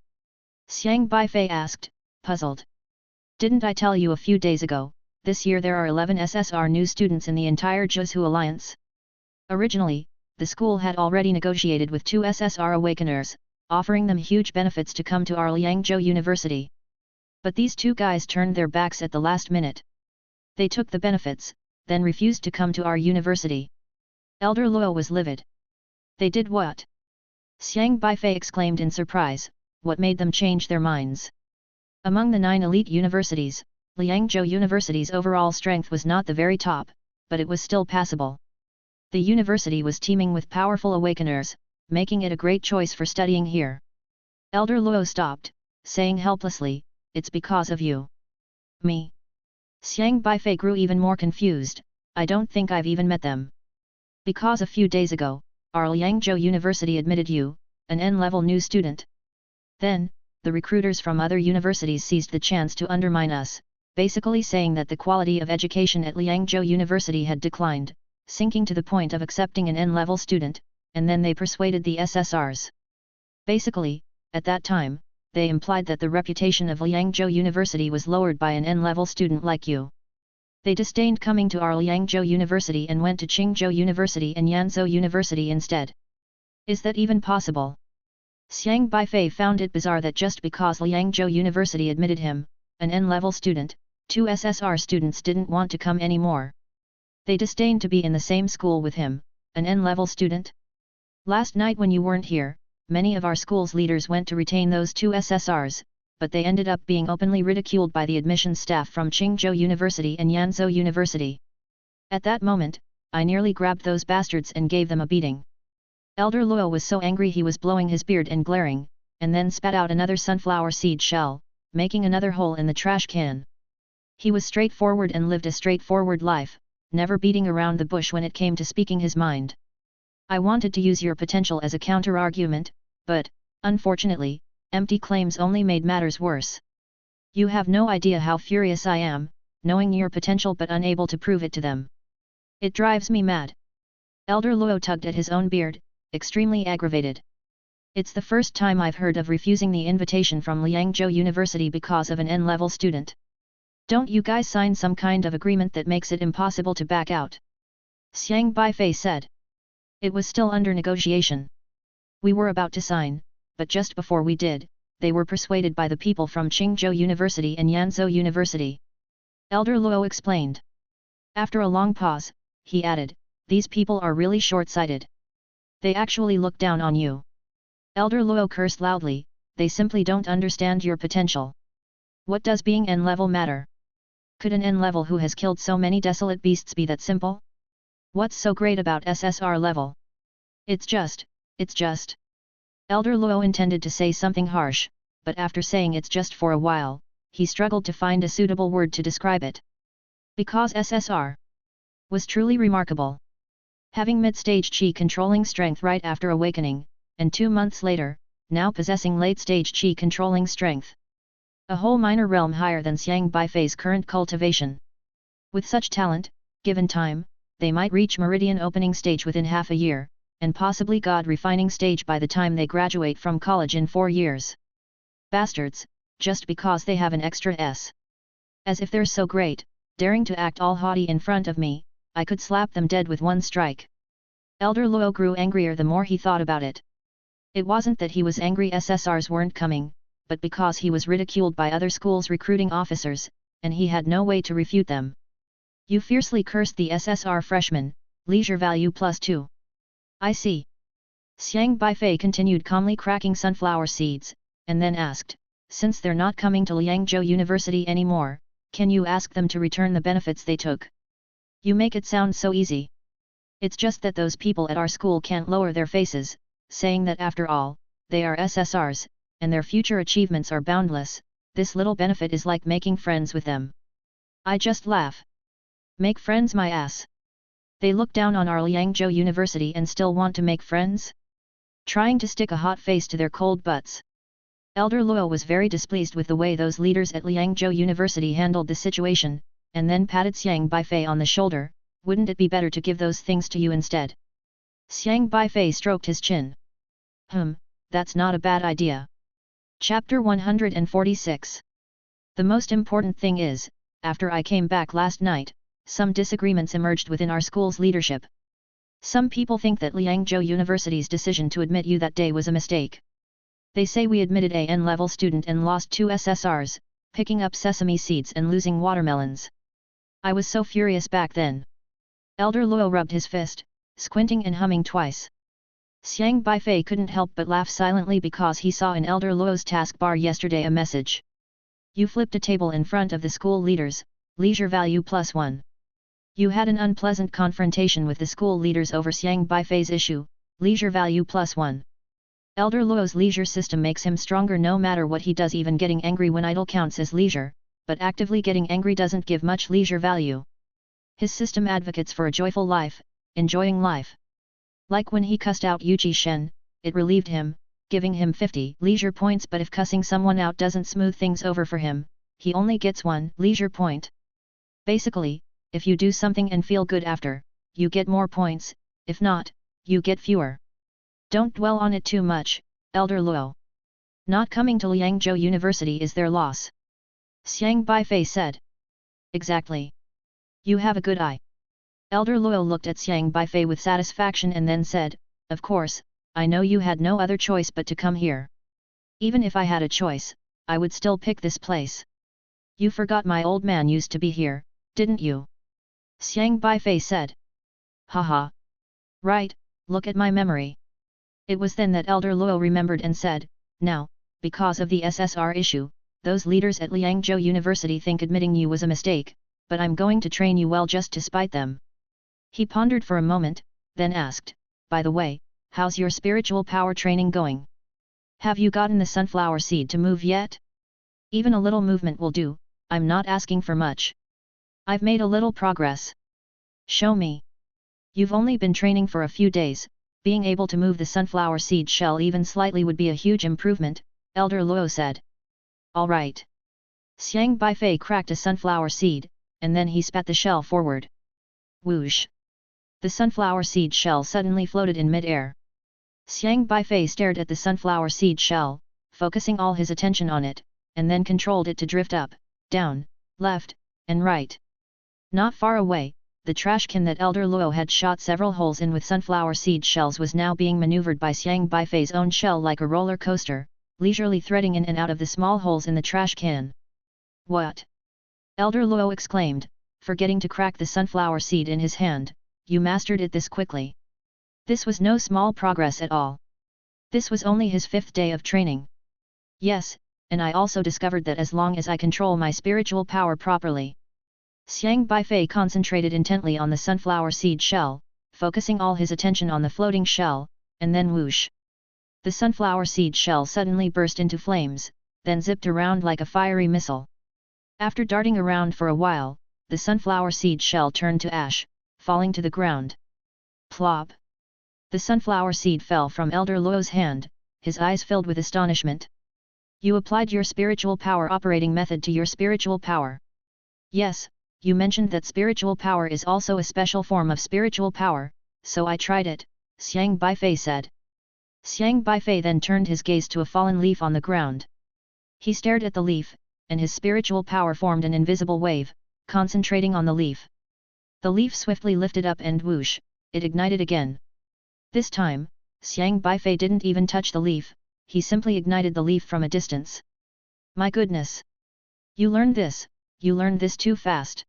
Xiang Beifei asked, puzzled. Didn't I tell you a few days ago, this year there are 11 SSR new students in the entire Zhuzhou Alliance? Originally, the school had already negotiated with 2 SSR awakeners, offering them huge benefits to come to our Liangzhou University. But these 2 guys turned their backs at the last minute. They took the benefits, then refused to come to our university. Elder Luo was livid. They did what? Xiang Beifei exclaimed in surprise, what made them change their minds? Among the 9 elite universities, Liangzhou University's overall strength was not the very top, but it was still passable. The university was teeming with powerful awakeners, making it a great choice for studying here. Elder Luo stopped, saying helplessly, it's because of you. Me? Xiang Beifei grew even more confused, I don't think I've even met them. Because a few days ago, our Liangzhou University admitted you, an N-level new student. Then, the recruiters from other universities seized the chance to undermine us, basically saying that the quality of education at Liangzhou University had declined, sinking to the point of accepting an N-level student, and then they persuaded the SSRs. Basically, at that time, they implied that the reputation of Liangzhou University was lowered by an N-level student like you. They disdained coming to our Liangzhou University and went to Qingzhou University and Yanzhou University instead. Is that even possible? Xiang Beifei found it bizarre that just because Liangzhou University admitted him, an N-level student, 2 SSR students didn't want to come anymore. They disdained to be in the same school with him, an N-level student? Last night when you weren't here, many of our school's leaders went to retain those 2 SSRs, but they ended up being openly ridiculed by the admissions staff from Qingzhou University and Yanzhou University. At that moment, I nearly grabbed those bastards and gave them a beating. Elder Luo was so angry he was blowing his beard and glaring, and then spat out another sunflower seed shell, making another hole in the trash can. He was straightforward and lived a straightforward life, never beating around the bush when it came to speaking his mind. I wanted to use your potential as a counter-argument, but, unfortunately, empty claims only made matters worse. You have no idea how furious I am, knowing your potential but unable to prove it to them. It drives me mad. Elder Luo tugged at his own beard, extremely aggravated. It's the first time I've heard of refusing the invitation from Liangzhou University because of an N-level student. Don't you guys sign some kind of agreement that makes it impossible to back out? Xiang Beifei said. It was still under negotiation. We were about to sign, but just before we did, they were persuaded by the people from Qingzhou University and Yanzhou University. Elder Luo explained. After a long pause, he added, these people are really short-sighted. They actually look down on you. Elder Luo cursed loudly, they simply don't understand your potential. What does being N-level matter? Could an N-level who has killed so many desolate beasts be that simple? What's so great about SSR level? It's just. Elder Luo intended to say something harsh, but after saying it's just for a while, he struggled to find a suitable word to describe it. Because SSR was truly remarkable. Having mid-stage Qi controlling strength right after awakening, and 2 months later, now possessing late-stage Qi controlling strength. A whole minor realm higher than Xiang Beifei's current cultivation. With such talent, given time, they might reach meridian opening stage within half a year, and possibly God refining stage by the time they graduate from college in 4 years. Bastards, just because they have an extra S. As if they're so great, daring to act all haughty in front of me, I could slap them dead with one strike. Elder Luo grew angrier the more he thought about it. It wasn't that he was angry SSRs weren't coming, but because he was ridiculed by other schools' recruiting officers, and he had no way to refute them. You fiercely cursed the SSR freshman, leisure value +2. I see. Xiang Beifei continued calmly cracking sunflower seeds, and then asked, since they're not coming to Liangzhou University anymore, can you ask them to return the benefits they took? You make it sound so easy. It's just that those people at our school can't lower their faces, saying that after all, they are SSRs, and their future achievements are boundless. This little benefit is like making friends with them. I just laugh. Make friends my ass. They look down on our Liangzhou University and still want to make friends? Trying to stick a hot face to their cold butts. Elder Luo was very displeased with the way those leaders at Liangzhou University handled the situation, and then patted Xiang Beifei on the shoulder, wouldn't it be better to give those things to you instead? Xiang Beifei stroked his chin. That's not a bad idea. Chapter 146. The most important thing is, after I came back last night, some disagreements emerged within our school's leadership. Some people think that Liangzhou University's decision to admit you that day was a mistake. They say we admitted a N-level student and lost 2 SSRs, picking up sesame seeds and losing watermelons. I was so furious back then. Elder Luo rubbed his fist, squinting and humming twice. Xiang Beifei couldn't help but laugh silently because he saw in Elder Luo's taskbar yesterday a message. You flipped a table in front of the school leaders, leisure value +1. You had an unpleasant confrontation with the school leaders over Xiang Beifei's issue, leisure value +1. Elder Luo's leisure system makes him stronger no matter what he does. Even getting angry when idle counts as leisure, but actively getting angry doesn't give much leisure value. His system advocates for a joyful life, enjoying life. Like when he cussed out Yuji Shen, it relieved him, giving him 50 leisure points, but if cussing someone out doesn't smooth things over for him, he only gets 1 leisure point. Basically, if you do something and feel good after, you get more points, if not, you get fewer. Don't dwell on it too much, Elder Luo. Not coming to Liangzhou University is their loss. Xiang Beifei said. Exactly. You have a good eye. Elder Luo looked at Xiang Beifei with satisfaction and then said, of course, I know you had no other choice but to come here. Even if I had a choice, I would still pick this place. You forgot my old man used to be here, didn't you? Xiang Beifei said. Haha. Right, look at my memory. It was then that Elder Luo remembered and said, now, because of the SSR issue, those leaders at Liangzhou University think admitting you was a mistake, but I'm going to train you well just to spite them. He pondered for a moment, then asked, by the way, how's your spiritual power training going? Have you gotten the sunflower seed to move yet? Even a little movement will do, I'm not asking for much. I've made a little progress. Show me. You've only been training for a few days, being able to move the sunflower seed shell even slightly would be a huge improvement, Elder Luo said. All right. Xiang Beifei cracked a sunflower seed, and then he spat the shell forward. Whoosh! The sunflower seed shell suddenly floated in mid-air. Xiang Beifei stared at the sunflower seed shell, focusing all his attention on it, and then controlled it to drift up, down, left, and right. Not far away, the trash can that Elder Luo had shot several holes in with sunflower seed shells was now being maneuvered by Xiang Beifei's own shell like a roller coaster, leisurely threading in and out of the small holes in the trash can. What? Elder Luo exclaimed, forgetting to crack the sunflower seed in his hand, you mastered it this quickly. This was no small progress at all. This was only his 5th day of training. Yes, and I also discovered that as long as I control my spiritual power properly. Xiang Beifei concentrated intently on the sunflower seed shell, focusing all his attention on the floating shell, and then whoosh. The sunflower seed shell suddenly burst into flames, then zipped around like a fiery missile. After darting around for a while, the sunflower seed shell turned to ash, falling to the ground. Plop! The sunflower seed fell from Elder Luo's hand, his eyes filled with astonishment. You applied your spiritual power operating method to your spiritual power. Yes, you mentioned that spiritual power is also a special form of spiritual power, so I tried it, Xiang Beifei said. Xiang Beifei then turned his gaze to a fallen leaf on the ground. He stared at the leaf, and his spiritual power formed an invisible wave, concentrating on the leaf. The leaf swiftly lifted up and whoosh, it ignited again. This time, Xiang Beifei didn't even touch the leaf, he simply ignited the leaf from a distance. My goodness! You learned this too fast.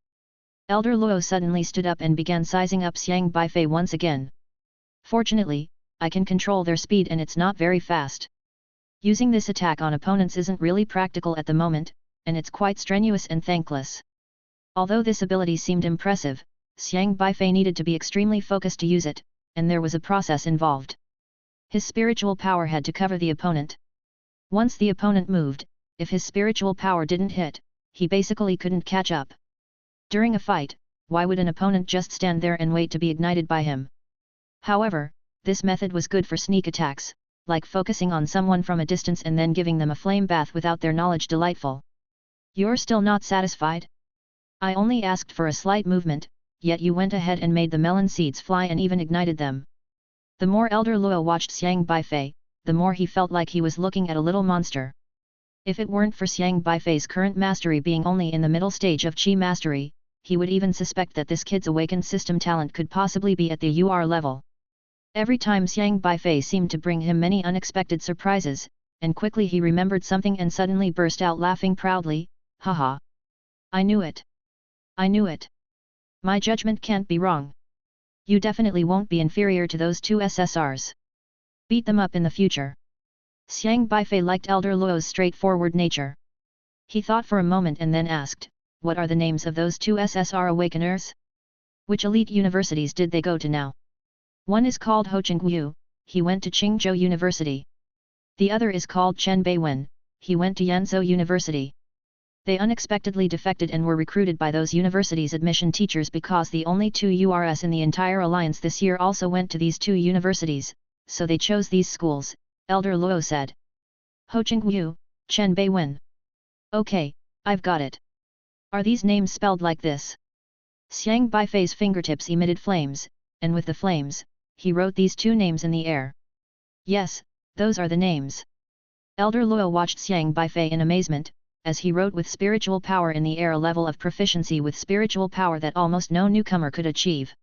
Elder Luo suddenly stood up and began sizing up Xiang Beifei once again. Fortunately, I can control their speed and it's not very fast. Using this attack on opponents isn't really practical at the moment, and it's quite strenuous and thankless. Although this ability seemed impressive, Xiang Beifei needed to be extremely focused to use it, and there was a process involved. His spiritual power had to cover the opponent. Once the opponent moved, if his spiritual power didn't hit, he basically couldn't catch up. During a fight, why would an opponent just stand there and wait to be ignited by him? However, this method was good for sneak attacks, like focusing on someone from a distance and then giving them a flame bath without their knowledge. Delightful. You're still not satisfied? I only asked for a slight movement, yet you went ahead and made the melon seeds fly and even ignited them. The more Elder Luo watched Xiang Beifei, the more he felt like he was looking at a little monster. If it weren't for Xiang Beifei's current mastery being only in the middle stage of Qi mastery, he would even suspect that this kid's awakened system talent could possibly be at the UR level. Every time Xiang Beifei seemed to bring him many unexpected surprises, and quickly he remembered something and suddenly burst out laughing proudly, haha! I knew it! I knew it! My judgment can't be wrong. You definitely won't be inferior to those two SSRs. Beat them up in the future. Xiang Beifei liked Elder Luo's straightforward nature. He thought for a moment and then asked, what are the names of those two SSR awakeners? Which elite universities did they go to now? One is called Ho Chengyu, he went to Qingzhou University. The other is called Chen Beiwen, he went to Yanzhou University. They unexpectedly defected and were recruited by those universities' admission teachers because the only two URS in the entire alliance this year also went to these two universities, so they chose these schools, Elder Luo said. Ho Chengyu, Chen Beiwen. Okay, I've got it. Are these names spelled like this? Xiang Beifei's fingertips emitted flames, and with the flames, he wrote these two names in the air. Yes, those are the names. Elder Luo watched Xiang Beifei in amazement, as he wrote with spiritual power in the air a level of proficiency with spiritual power that almost no newcomer could achieve.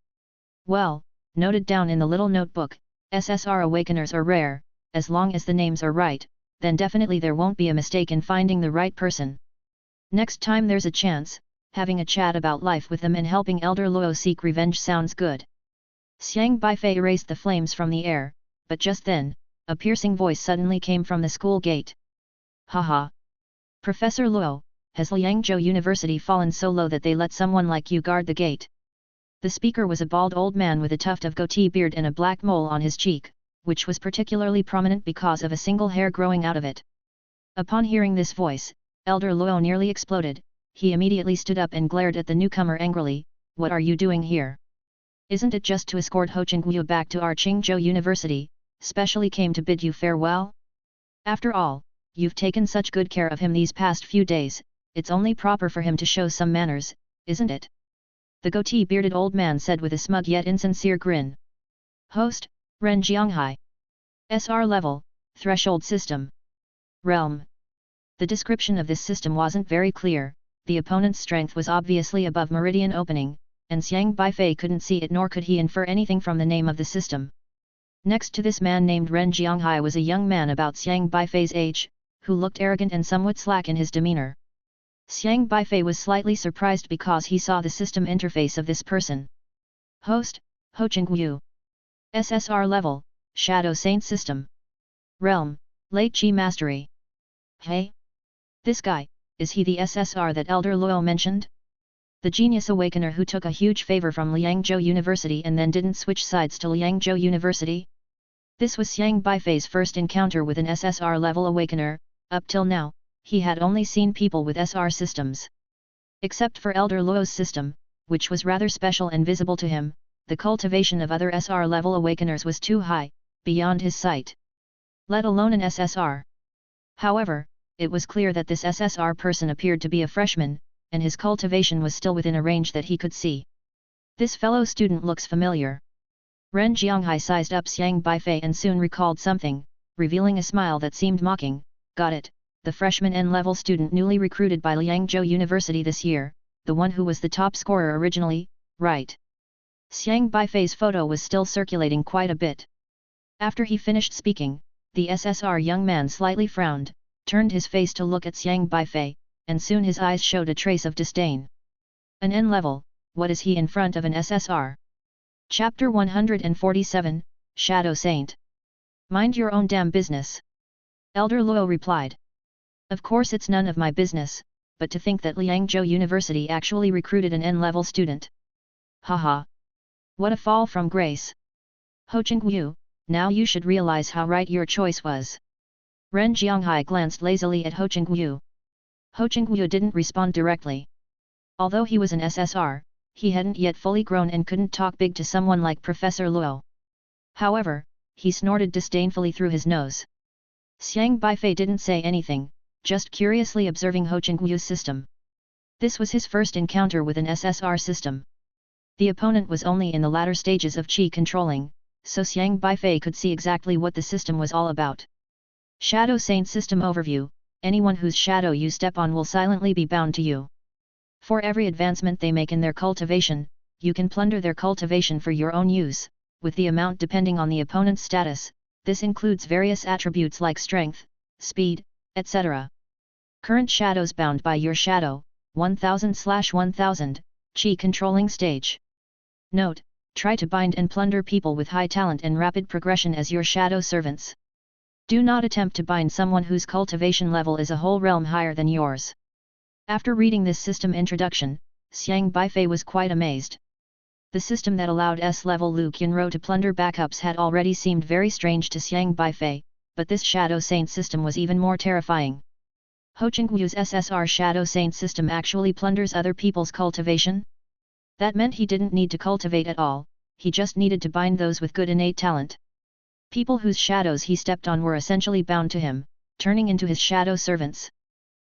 Well, noted down in the little notebook, SSR awakeners are rare, as long as the names are right, then definitely there won't be a mistake in finding the right person. Next time there's a chance, having a chat about life with them and helping Elder Luo seek revenge sounds good. Xiang Beifei erased the flames from the air, but just then, a piercing voice suddenly came from the school gate. Haha! Professor Luo, has Liangzhou University fallen so low that they let someone like you guard the gate? The speaker was a bald old man with a tuft of goatee beard and a black mole on his cheek, which was particularly prominent because of a single hair growing out of it. Upon hearing this voice, Elder Luo nearly exploded. He immediately stood up and glared at the newcomer angrily, what are you doing here? Isn't it just to escort Ho Chengyu back to our Qingzhou University, specially came to bid you farewell? After all, you've taken such good care of him these past few days, it's only proper for him to show some manners, isn't it? The goatee-bearded old man said with a smug yet insincere grin. Host, Ren Jianghai. SR level, threshold system. Realm. The description of this system wasn't very clear, the opponent's strength was obviously above meridian opening, and Xiang Beifei couldn't see it nor could he infer anything from the name of the system. Next to this man named Ren Jianghai was a young man about Xiang Beifei's age, who looked arrogant and somewhat slack in his demeanor. Xiang Beifei was slightly surprised because he saw the system interface of this person. Host, Ho Chingyu. SSR level, Shadow Saint System. Realm, Late Qi Mastery. Hey? This guy, is he the SSR that Elder Luo mentioned? The genius awakener who took a huge favor from Liangzhou University and then didn't switch sides to Liangzhou University? This was Xiang Beifei's first encounter with an SSR level awakener. Up till now, he had only seen people with SR systems. Except for Elder Luo's system, which was rather special and visible to him, the cultivation of other SR level awakeners was too high, beyond his sight. Let alone an SSR. However, it was clear that this SSR person appeared to be a freshman, and his cultivation was still within a range that he could see. This fellow student looks familiar. Ren Jianghai sized up Xiang Beifei and soon recalled something, revealing a smile that seemed mocking. Got it, the freshman N-level student newly recruited by Liangzhou University this year, the one who was the top scorer originally, right? Xiang Beifei's photo was still circulating quite a bit. After he finished speaking, the SSR young man slightly frowned, turned his face to look at Xiang Beifei, and soon his eyes showed a trace of disdain. An N-level, what is he in front of an SSR? Chapter 147, Shadow Saint. Mind your own damn business. Elder Luo replied. Of course it's none of my business, but to think that Liangzhou University actually recruited an N-level student. Haha. What a fall from grace. Ho Chingyu, now you should realize how right your choice was. Ren Jianghai glanced lazily at Ho Chingyu. Ho Chingyu didn't respond directly. Although he was an SSR, he hadn't yet fully grown and couldn't talk big to someone like Professor Luo. However, he snorted disdainfully through his nose. Xiang Beifei didn't say anything, just curiously observing Ho Chingyu's system. This was his first encounter with an SSR system. The opponent was only in the latter stages of Qi controlling, so Xiang Beifei could see exactly what the system was all about. Shadow Saint System Overview. Anyone whose shadow you step on will silently be bound to you. For every advancement they make in their cultivation, you can plunder their cultivation for your own use, with the amount depending on the opponent's status. This includes various attributes like strength, speed, etc. Current shadows bound by your shadow, 1000/1000, Qi controlling stage. Note, try to bind and plunder people with high talent and rapid progression as your shadow servants. Do not attempt to bind someone whose cultivation level is a whole realm higher than yours. After reading this system introduction, Xiang Beifei was quite amazed. The system that allowed S-level Lu Qianro to plunder backups had already seemed very strange to Xiang Beifei, but this Shadow Saint system was even more terrifying. Ho Chingyu's SSR Shadow Saint system actually plunders other people's cultivation? That meant he didn't need to cultivate at all, he just needed to bind those with good innate talent. People whose shadows he stepped on were essentially bound to him, turning into his shadow servants.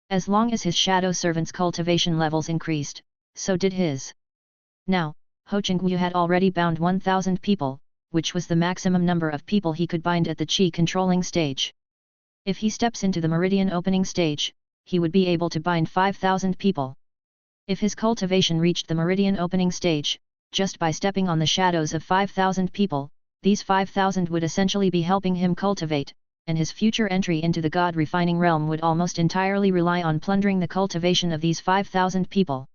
As long as his shadow servants' cultivation levels increased, so did his. Now, Ho Chingyu had already bound 1,000 people, which was the maximum number of people he could bind at the Qi controlling stage. If he steps into the meridian opening stage, he would be able to bind 5,000 people. If his cultivation reached the meridian opening stage, just by stepping on the shadows of 5,000 people, these 5,000 would essentially be helping him cultivate, and his future entry into the God-refining realm would almost entirely rely on plundering the cultivation of these 5,000 people.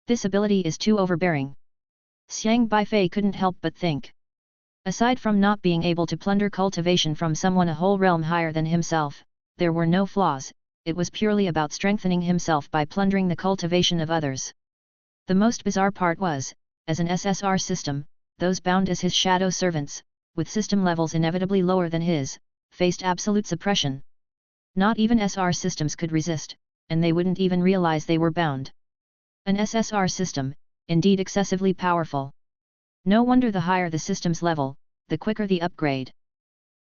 This ability is too overbearing. Xiang Beifei couldn't help but think. Aside from not being able to plunder cultivation from someone a whole realm higher than himself, there were no flaws, it was purely about strengthening himself by plundering the cultivation of others. The most bizarre part was, as an SSR system, those bound as his shadow servants, with system levels inevitably lower than his, faced absolute suppression. Not even SR systems could resist, and they wouldn't even realize they were bound. An SSR system, indeed excessively powerful. No wonder the higher the system's level, the quicker the upgrade.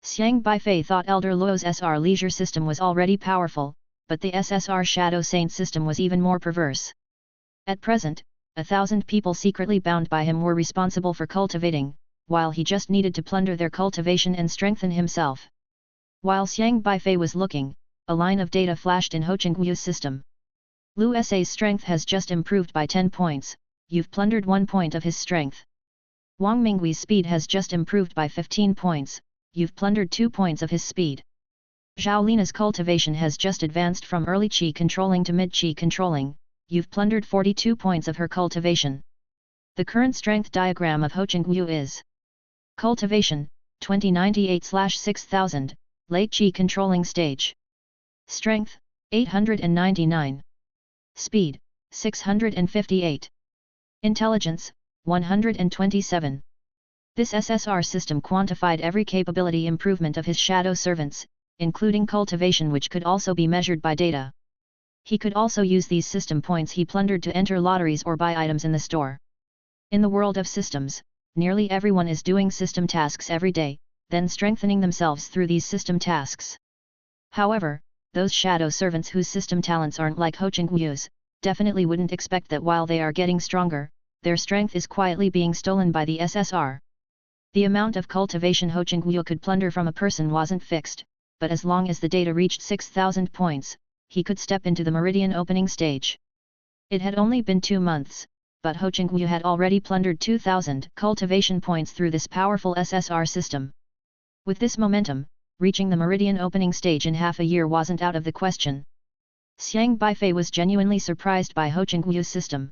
Xiang Beifei thought Elder Luo's SR leisure system was already powerful, but the SSR Shadow Saint system was even more perverse. At present, 1,000 people secretly bound by him were responsible for cultivating, while he just needed to plunder their cultivation and strengthen himself. While Xiang Beifei was looking, a line of data flashed in Ho Chingyu's system. Lu Sa's strength has just improved by 10 points, you've plundered 1 point of his strength. Wang Minggui's speed has just improved by 15 points, you've plundered 2 points of his speed. Zhao Lina's cultivation has just advanced from early qi controlling to mid qi controlling, you've plundered 42 points of her cultivation. The current strength diagram of Ho Chingguo is cultivation, 2098/6000, late qi controlling stage. Strength, 899. Speed, 658. Intelligence, 127. This SSR system quantified every capability improvement of his shadow servants, including cultivation, which could also be measured by data. He could also use these system points he plundered to enter lotteries or buy items in the store. In the world of systems, nearly everyone is doing system tasks every day, then strengthening themselves through these system tasks. However, those shadow servants whose system talents aren't like Ho Chingguo's, definitely wouldn't expect that while they are getting stronger, their strength is quietly being stolen by the SSR. The amount of cultivation Ho Chingguo could plunder from a person wasn't fixed, but as long as the data reached 6,000 points, he could step into the Meridian opening stage. It had only been 2 months, but Ho Chingguo had already plundered 2,000 cultivation points through this powerful SSR system. With this momentum, reaching the Meridian opening stage in half a year wasn't out of the question. Xiang Beifei was genuinely surprised by Ho Chingguo's system.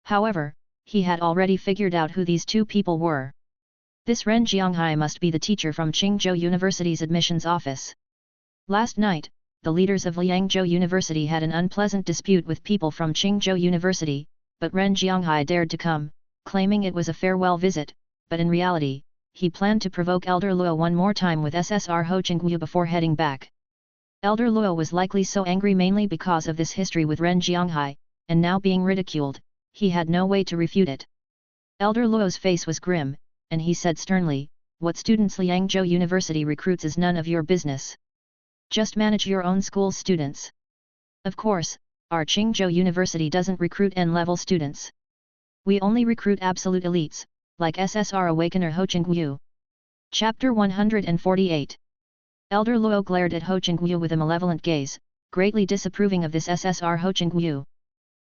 However, he had already figured out who these two people were. This Ren Jianghai must be the teacher from Qingzhou University's admissions office. Last night, the leaders of Liangzhou University had an unpleasant dispute with people from Qingzhou University, but Ren Jianghai dared to come, claiming it was a farewell visit, but in reality, he planned to provoke Elder Luo one more time with SSR Ho Chingguo before heading back. Elder Luo was likely so angry mainly because of this history with Ren Jianghai, and now being ridiculed, he had no way to refute it. Elder Luo's face was grim, and he said sternly, "What students Liangzhou University recruits is none of your business. Just manage your own school's students. Of course, our Qingzhou University doesn't recruit N-level students. We only recruit absolute elites, like SSR Awakener Ho Chingguo." Chapter 148. Elder Luo glared at Ho Chingguo with a malevolent gaze, greatly disapproving of this SSR Ho Chingguo.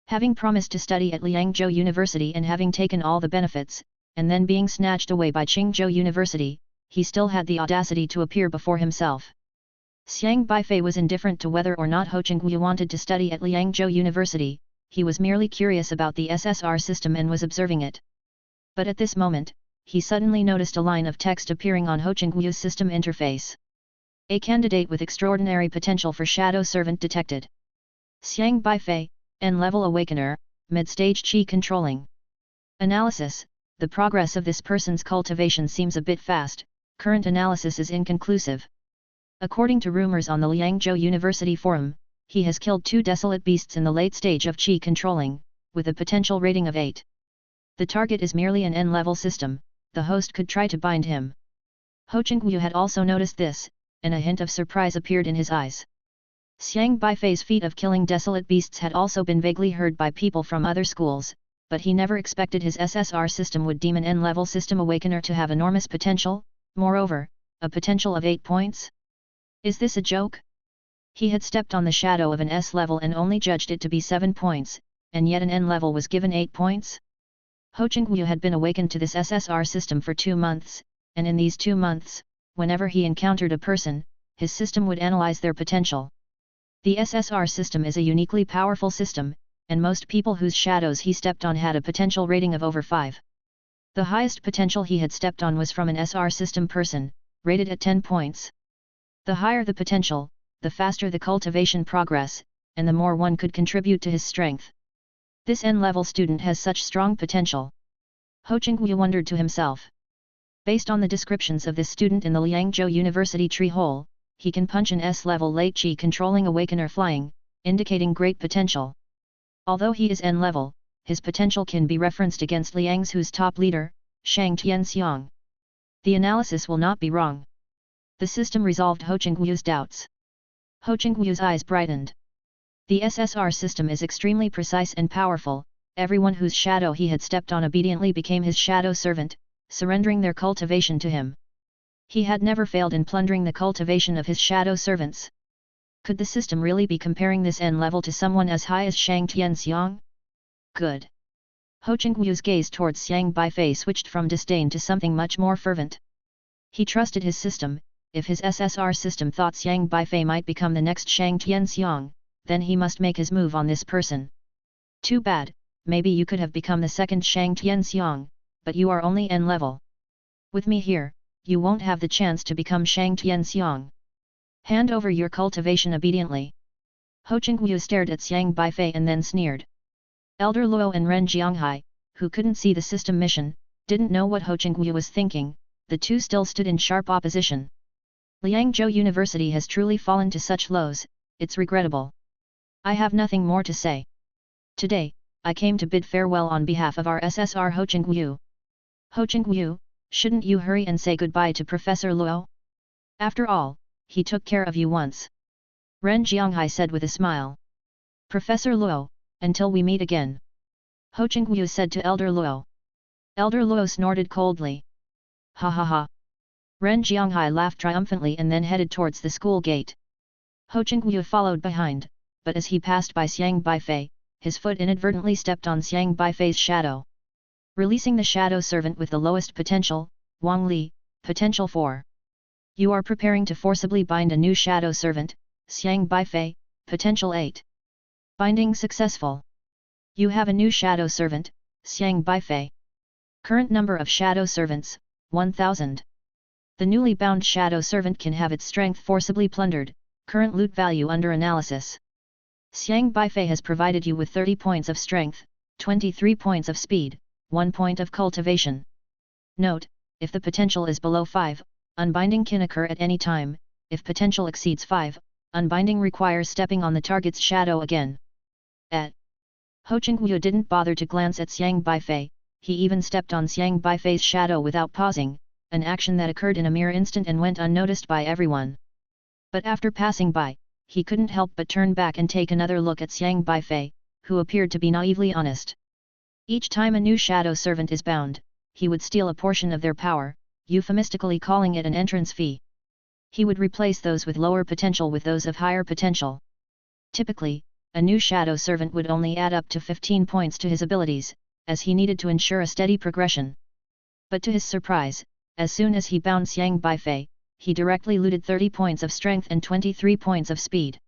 Having promised to study at Liangzhou University and having taken all the benefits, and then being snatched away by Qingzhou University, he still had the audacity to appear before himself. Xiang Beifei was indifferent to whether or not Ho Chingguo wanted to study at Liangzhou University, he was merely curious about the SSR system and was observing it. But at this moment, he suddenly noticed a line of text appearing on Ho Chingguo's system interface. A candidate with extraordinary potential for shadow servant detected. Xiang Beifei, N-level awakener, mid-stage qi controlling. Analysis: the progress of this person's cultivation seems a bit fast, current analysis is inconclusive. According to rumors on the Liangzhou University forum, he has killed 2 desolate beasts in the late stage of qi controlling, with a potential rating of 8. The target is merely an N-level system, the host could try to bind him. Ho Chingguo had also noticed this, and a hint of surprise appeared in his eyes. Xiang Beifei's feat of killing desolate beasts had also been vaguely heard by people from other schools, but he never expected his SSR system would deem an N-level system awakener to have enormous potential, moreover, a potential of 8 points? Is this a joke? He had stepped on the shadow of an S-level and only judged it to be 7 points, and yet an N-level was given 8 points? Ho Chingguo had been awakened to this SSR system for 2 months, and in these 2 months, whenever he encountered a person, his system would analyze their potential. The SSR system is a uniquely powerful system, and most people whose shadows he stepped on had a potential rating of over 5. The highest potential he had stepped on was from an SR system person, rated at 10 points. The higher the potential, the faster the cultivation progress, and the more one could contribute to his strength. This N-level student has such strong potential. Ho Chingguo wondered to himself. Based on the descriptions of this student in the Liangzhou University tree hole, he can punch an S-level late qi controlling awakener flying, indicating great potential. Although he is N-level, his potential can be referenced against Liangzhu's top leader, Shang Tianxiang. The analysis will not be wrong. The system resolved Ho Chingguo's doubts. Ho Chingguo's eyes brightened. The SSR system is extremely precise and powerful, everyone whose shadow he had stepped on obediently became his shadow servant, surrendering their cultivation to him. He had never failed in plundering the cultivation of his shadow servants. Could the system really be comparing this N level to someone as high as Shang Tianxiang? Good. Ho Chengyu's gaze towards Xiang Beifei switched from disdain to something much more fervent. He trusted his system. If his SSR system thought Xiang Beifei might become the next Shang Tianxiang, then he must make his move on this person. Too bad, maybe you could have become the second Shang Tianxiang, but you are only N level. With me here, you won't have the chance to become Shang Tianxiang. Hand over your cultivation obediently. Ho Chenggyu stared at Xiang Beifei and then sneered. Elder Luo and Ren Jianghai, who couldn't see the system mission, didn't know what Ho Chenggyu was thinking. The two still stood in sharp opposition. Liangzhou University has truly fallen to such lows, it's regrettable. I have nothing more to say. Today, I came to bid farewell on behalf of our SSR Ho Chenggyu. Ho Chenggyu, shouldn't you hurry and say goodbye to Professor Luo? After all, he took care of you once. Ren Jianghai said with a smile. Professor Luo, until we meet again. Ho Chenggyu said to Elder Luo. Elder Luo snorted coldly. Ha ha ha. Ren Jianghai laughed triumphantly and then headed towards the school gate. Ho Chenggyu followed behind, but as he passed by Xiang Beifei, his foot inadvertently stepped on Xiang Beifei's shadow. Releasing the shadow servant with the lowest potential, Wang Li, potential 4. You are preparing to forcibly bind a new shadow servant, Xiang Beifei, potential 8. Binding successful. You have a new shadow servant, Xiang Beifei. Current number of shadow servants, 1000. The newly bound shadow servant can have its strength forcibly plundered, current loot value under analysis. Xiang Beifei has provided you with 30 points of strength, 23 points of speed, 1 point of cultivation. Note, if the potential is below 5, unbinding can occur at any time. If potential exceeds 5, unbinding requires stepping on the target's shadow again. Ho Chenggyu didn't bother to glance at Xiang Beifei, he even stepped on Xiang Beifei's shadow without pausing, an action that occurred in a mere instant and went unnoticed by everyone. But after passing by, he couldn't help but turn back and take another look at Xiang Beifei, who appeared to be naively honest. Each time a new shadow servant is bound, he would steal a portion of their power, euphemistically calling it an entrance fee. He would replace those with lower potential with those of higher potential. Typically, a new shadow servant would only add up to 15 points to his abilities, as he needed to ensure a steady progression. But to his surprise, as soon as he bound Xiang Beifei, he directly looted 30 points of strength and 23 points of speed.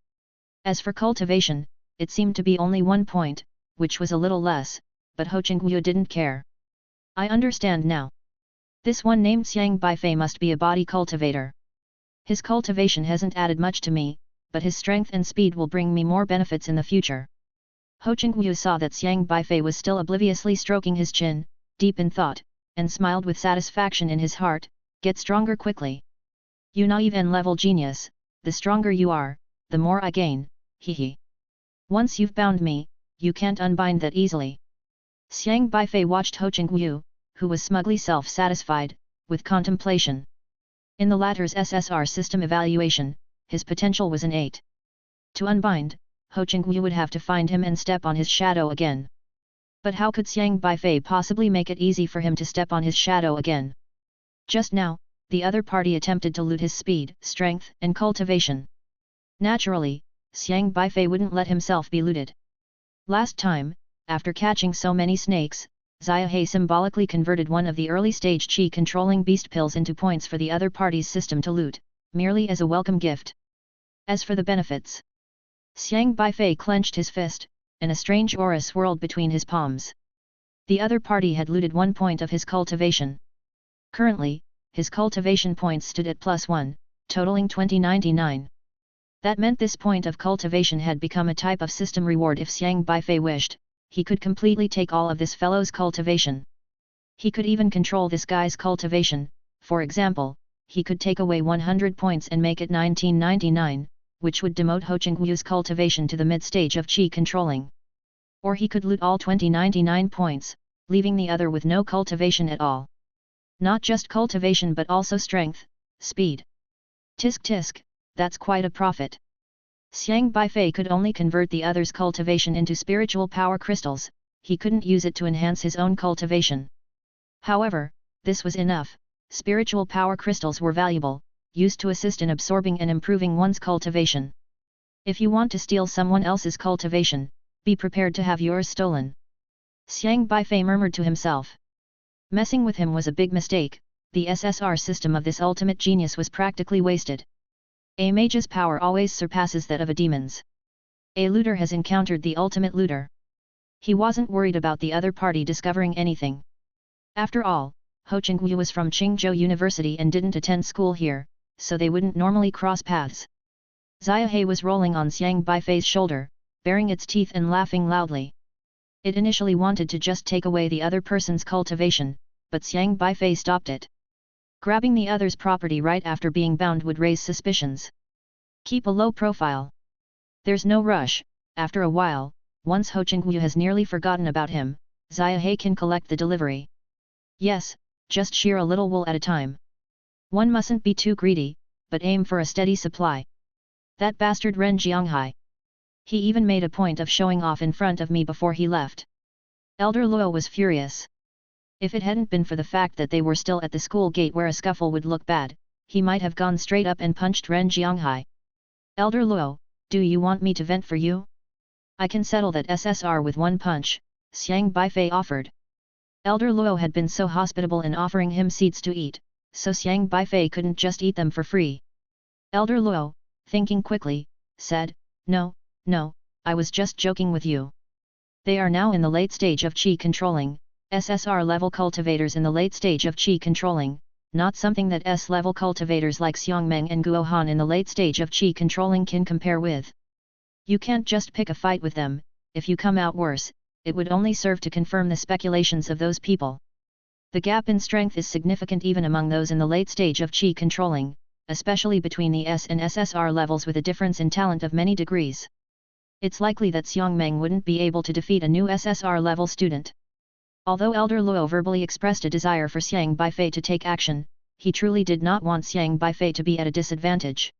As for cultivation, it seemed to be only 1 point, which was a little less, but Ho Chenggyu didn't care. I understand now. This one named Xiang Beifei must be a body cultivator. His cultivation hasn't added much to me, but his strength and speed will bring me more benefits in the future. Ho Chenggyu saw that Xiang Beifei was still obliviously stroking his chin, deep in thought, and smiled with satisfaction in his heart. Get stronger quickly. You naive N-level genius, the stronger you are, the more I gain, hee. Once you've bound me, you can't unbind that easily. Xiang Beifei watched Ho Chenggyu, who was smugly self-satisfied, with contemplation. In the latter's SSR system evaluation, his potential was an 8. To unbind, Ho Chenggyu would have to find him and step on his shadow again. But how could Xiang Beifei possibly make it easy for him to step on his shadow again? Just now, the other party attempted to loot his speed, strength, and cultivation. Naturally, Xiang Beifei wouldn't let himself be looted. Last time, after catching so many snakes, Xiahe symbolically converted one of the early-stage qi-controlling beast pills into points for the other party's system to loot, merely as a welcome gift. As for the benefits, Xiang Beifei clenched his fist, and a strange aura swirled between his palms. The other party had looted 1 point of his cultivation. Currently, his cultivation points stood at +1, totaling 2099. That meant this point of cultivation had become a type of system reward. If Xiang Beifei wished, he could completely take all of this fellow's cultivation. He could even control this guy's cultivation. For example, he could take away 100 points and make it 1999, which would demote Ho Chengyu's cultivation to the mid-stage of qi controlling. Or he could loot all 2099 points, leaving the other with no cultivation at all. Not just cultivation but also strength, speed. Tisk tisk, that's quite a profit. Xiang Beifei could only convert the other's cultivation into spiritual power crystals, he couldn't use it to enhance his own cultivation. However, this was enough. Spiritual power crystals were valuable, used to assist in absorbing and improving one's cultivation. If you want to steal someone else's cultivation, be prepared to have yours stolen. Xiang Beifei murmured to himself. Messing with him was a big mistake. The SSR system of this ultimate genius was practically wasted. A mage's power always surpasses that of a demon's. A looter has encountered the ultimate looter. He wasn't worried about the other party discovering anything. After all, Ho Chengyu was from Qingzhou University and didn't attend school here, so they wouldn't normally cross paths. Xiaohe was rolling on Xiang Beifei's shoulder, baring its teeth and laughing loudly. It initially wanted to just take away the other person's cultivation, but Xiang Beifei stopped it. Grabbing the other's property right after being bound would raise suspicions. Keep a low profile. There's no rush. After a while, once Ho Chengyu has nearly forgotten about him, Xiaohe can collect the delivery. Yes, just shear a little wool at a time. One mustn't be too greedy, but aim for a steady supply. That bastard Ren Jianghai. He even made a point of showing off in front of me before he left. Elder Luo was furious. If it hadn't been for the fact that they were still at the school gate where a scuffle would look bad, he might have gone straight up and punched Ren Jianghai. Elder Luo, do you want me to vent for you? I can settle that SSR with one punch, Xiang Beifei offered. Elder Luo had been so hospitable in offering him seeds to eat, so Xiang Beifei couldn't just eat them for free. Elder Luo, thinking quickly, said, No, I was just joking with you. They are now in the late stage of qi controlling, SSR level cultivators in the late stage of qi controlling, not something that S level cultivators like Xiangmeng and Guohan in the late stage of qi controlling can compare with. You can't just pick a fight with them. If you come out worse, it would only serve to confirm the speculations of those people. The gap in strength is significant even among those in the late stage of qi controlling, especially between the S and SSR levels with a difference in talent of many degrees. It's likely that Xiangmeng wouldn't be able to defeat a new SSR level student. Although Elder Luo verbally expressed a desire for Xiang Beifei to take action, he truly did not want Xiang Beifei to be at a disadvantage.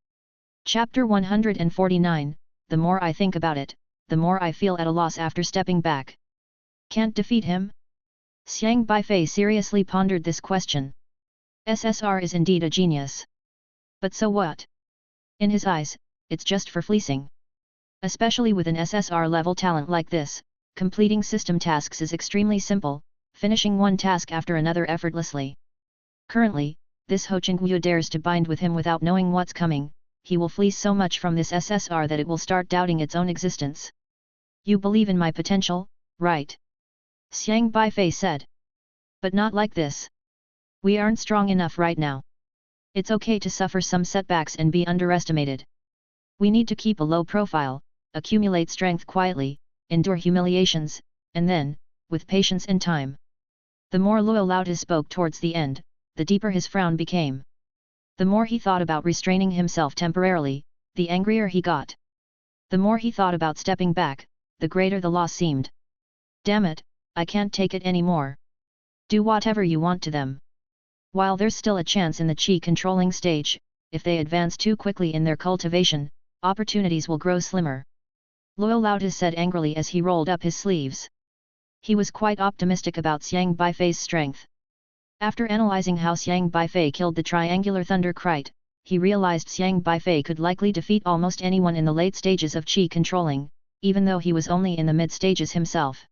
Chapter 149, The more I think about it, the more I feel at a loss after stepping back. Can't defeat him? Xiang Beifei seriously pondered this question. SSR is indeed a genius. But so what? In his eyes, it's just for fleecing. Especially with an SSR level talent like this, completing system tasks is extremely simple, finishing one task after another effortlessly. Currently, this Ho Chengyu dares to bind with him without knowing what's coming. He will fleece so much from this SSR that it will start doubting its own existence. You believe in my potential, right? Xiang Beifei said. But not like this. We aren't strong enough right now. It's okay to suffer some setbacks and be underestimated. We need to keep a low profile, accumulate strength quietly, endure humiliations, and then, with patience and time. The more Luo Laote spoke towards the end, the deeper his frown became. The more he thought about restraining himself temporarily, the angrier he got. The more he thought about stepping back, the greater the loss seemed. Damn it, I can't take it anymore. Do whatever you want to them. While there's still a chance in the qi controlling stage, if they advance too quickly in their cultivation, opportunities will grow slimmer. Luo Laote said angrily as he rolled up his sleeves. He was quite optimistic about Xiang Beifei's strength. After analyzing how Xiang Beifei killed the triangular thunder kite, he realized Xiang Beifei could likely defeat almost anyone in the late stages of qi controlling, even though he was only in the mid stages himself.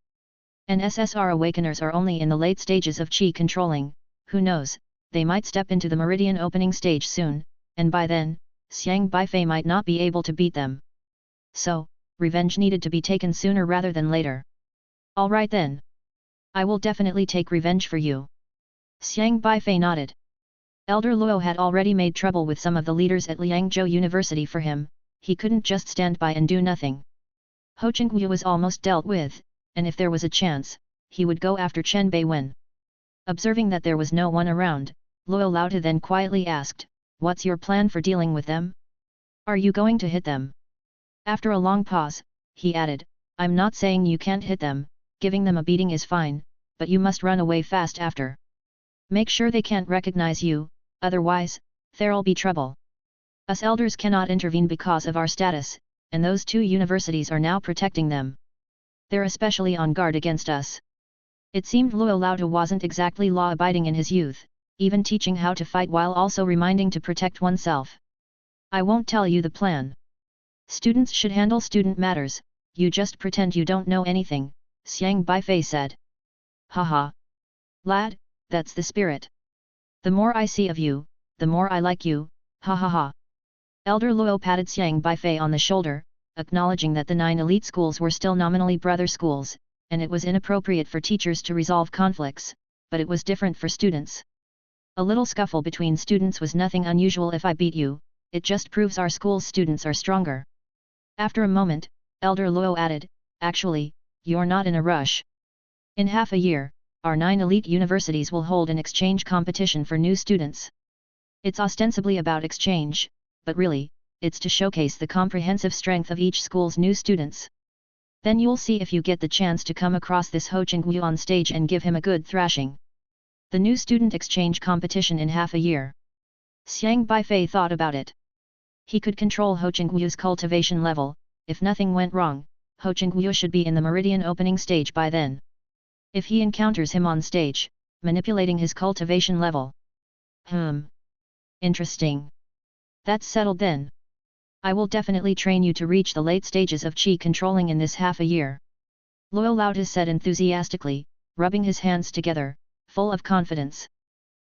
And SSR awakeners are only in the late stages of qi controlling, who knows, they might step into the meridian opening stage soon, and by then, Xiang Beifei might not be able to beat them. So, revenge needed to be taken sooner rather than later. Alright then. I will definitely take revenge for you. Xiang Beifei nodded. Elder Luo had already made trouble with some of the leaders at Liangzhou University for him, he couldn't just stand by and do nothing. Ho Chengyu was almost dealt with, and if there was a chance, he would go after Chen Beiwen. Observing that there was no one around, Luo Laote then quietly asked, What's your plan for dealing with them? Are you going to hit them? After a long pause, he added, I'm not saying you can't hit them, giving them a beating is fine, but you must run away fast after. Make sure they can't recognize you, otherwise, there'll be trouble. Us elders cannot intervene because of our status, and those two universities are now protecting them. They're especially on guard against us. It seemed Luo Laote wasn't exactly law-abiding in his youth, even teaching how to fight while also reminding to protect oneself. I won't tell you the plan. Students should handle student matters, you just pretend you don't know anything, Xiang Beifei said. Haha. Lad, that's the spirit. The more I see of you, the more I like you, ha ha ha. Elder Luo patted Xiang Beifei on the shoulder, acknowledging that the 9 elite schools were still nominally brother schools, and it was inappropriate for teachers to resolve conflicts, but it was different for students. A little scuffle between students was nothing unusual. If I beat you, it just proves our school's students are stronger. After a moment, Elder Luo added, actually, you're not in a rush. In half a year, our 9 elite universities will hold an exchange competition for new students. It's ostensibly about exchange, but really, it's to showcase the comprehensive strength of each school's new students. Then you'll see if you get the chance to come across this Ho Chingguo on stage and give him a good thrashing. The new student exchange competition in half a year. Xiang Beifei thought about it. He could control Ho Chingguo's cultivation level. If nothing went wrong, Ho Chingguo should be in the Meridian opening stage by then. If he encounters him on stage, manipulating his cultivation level. Interesting. That's settled then. I will definitely train you to reach the late stages of qi controlling in this half a year. Luo Laotis said enthusiastically, rubbing his hands together, full of confidence.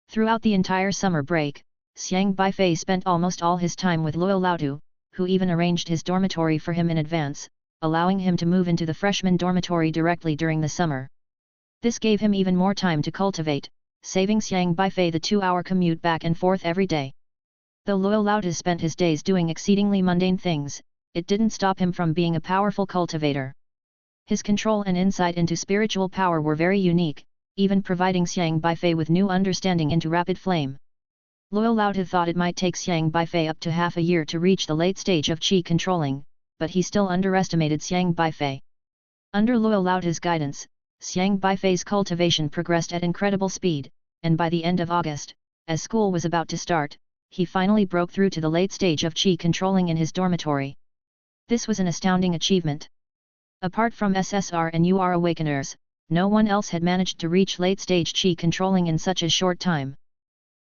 Throughout the entire summer break, Xiang Beifei spent almost all his time with Luo Laotu, who even arranged his dormitory for him in advance, allowing him to move into the freshman dormitory directly during the summer. This gave him even more time to cultivate, saving Xiang Beifei the 2-hour commute back and forth every day. Though Luo Laotis spent his days doing exceedingly mundane things, it didn't stop him from being a powerful cultivator. His control and insight into spiritual power were very unique, even providing Xiang Beifei with new understanding into rapid flame. Luo Laotu thought it might take Xiang Beifei up to half a year to reach the late stage of qi controlling, but he still underestimated Xiang Beifei. Under Luo Laotu's guidance, Xiang Beifei's cultivation progressed at incredible speed, and by the end of August, as school was about to start, he finally broke through to the late stage of qi controlling in his dormitory. This was an astounding achievement. Apart from SSR and UR awakeners, no one else had managed to reach late stage qi controlling in such a short time.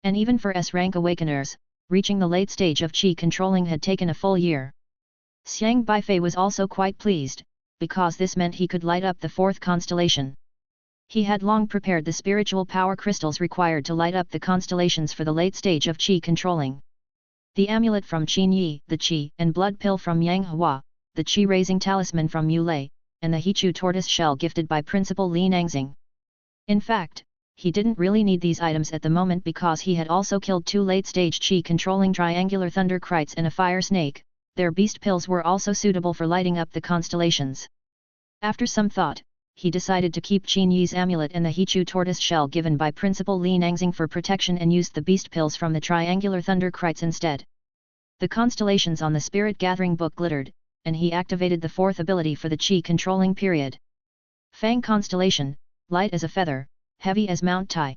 And even for S-rank awakeners, reaching the late stage of qi controlling had taken a full year. Xiang Beifei was also quite pleased, because this meant he could light up the 4th constellation. He had long prepared the spiritual power crystals required to light up the constellations for the late stage of qi controlling. The amulet from Qin Yi, the qi and blood pill from Yang Hua, the qi-raising talisman from Yu Lei, and the Hichu tortoise shell gifted by Principal Li Nangxing. In fact, he didn't really need these items at the moment because he had also killed 2 late-stage qi controlling triangular thunder krites and a fire snake. Their beast pills were also suitable for lighting up the constellations. After some thought, he decided to keep Qin Yi's amulet and the Hichu tortoise shell given by Principal Li Nangxing for protection and used the beast pills from the triangular thunder krites instead. The constellations on the spirit gathering book glittered, and he activated the 4th ability for the qi controlling period. Fang constellation, light as a feather, heavy as Mount Tai.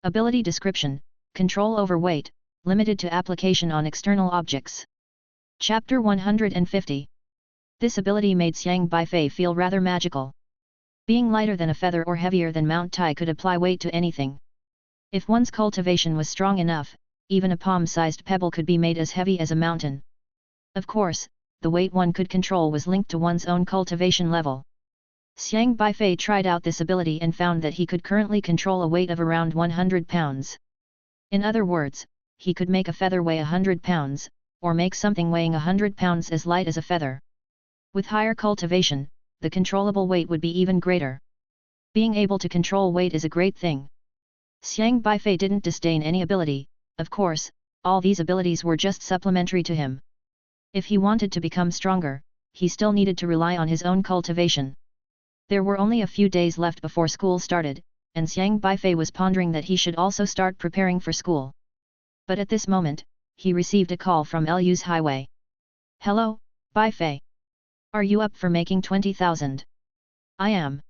Ability description, control over weight, limited to application on external objects. Chapter 150. This ability made Xiang Beifei feel rather magical. Being lighter than a feather or heavier than Mount Tai could apply weight to anything. If one's cultivation was strong enough, even a palm-sized pebble could be made as heavy as a mountain. Of course, the weight one could control was linked to one's own cultivation level. Xiang Beifei tried out this ability and found that he could currently control a weight of around 100 pounds. In other words, he could make a feather weigh 100 pounds, or make something weighing 100 pounds as light as a feather. With higher cultivation, the controllable weight would be even greater. Being able to control weight is a great thing. Xiang Beifei didn't disdain any ability, of course, all these abilities were just supplementary to him. If he wanted to become stronger, he still needed to rely on his own cultivation. There were only a few days left before school started, and Xiang Beifei was pondering that he should also start preparing for school. But at this moment, he received a call from Lu's highway. Hello, Beifei. Are you up for making 20,000? I am.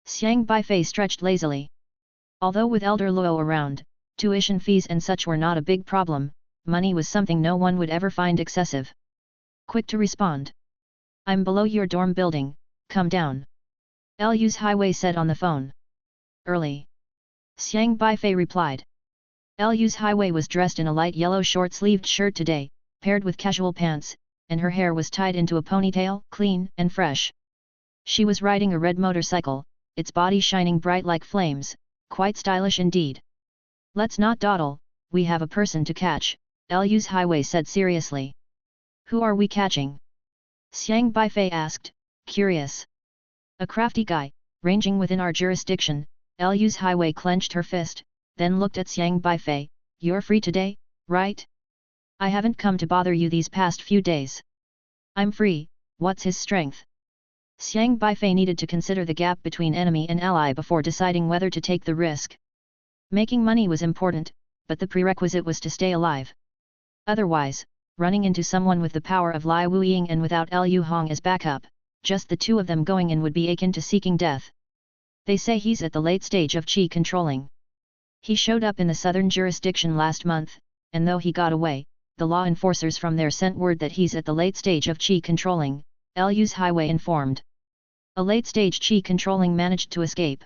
Xiang Beifei stretched lazily. Although with Elder Luo around, tuition fees and such were not a big problem, money was something no one would ever find excessive. Quick to respond. I'm below your dorm building, come down. Lu's highway said on the phone. Early. Xiang Beifei replied. Lu's highway was dressed in a light yellow short-sleeved shirt today, paired with casual pants, and her hair was tied into a ponytail, clean and fresh. She was riding a red motorcycle, its body shining bright like flames, quite stylish indeed. Let's not dawdle, we have a person to catch, Lu's Highway said seriously. Who are we catching? Xiang Beifei asked, curious. A crafty guy, ranging within our jurisdiction, Lu's Highway clenched her fist, then looked at Xiang Beifei, you're free today, right? I haven't come to bother you these past few days. I'm free, what's his strength? Xiang Beifei needed to consider the gap between enemy and ally before deciding whether to take the risk. Making money was important, but the prerequisite was to stay alive. Otherwise, running into someone with the power of Lai Wuying and without Lu Hong as backup, just the two of them going in would be akin to seeking death. They say he's at the late stage of qi controlling. He showed up in the southern jurisdiction last month, and though he got away, the law enforcers from there sent word that he's at the late stage of qi controlling, Lu's Highway informed. A late stage qi controlling managed to escape.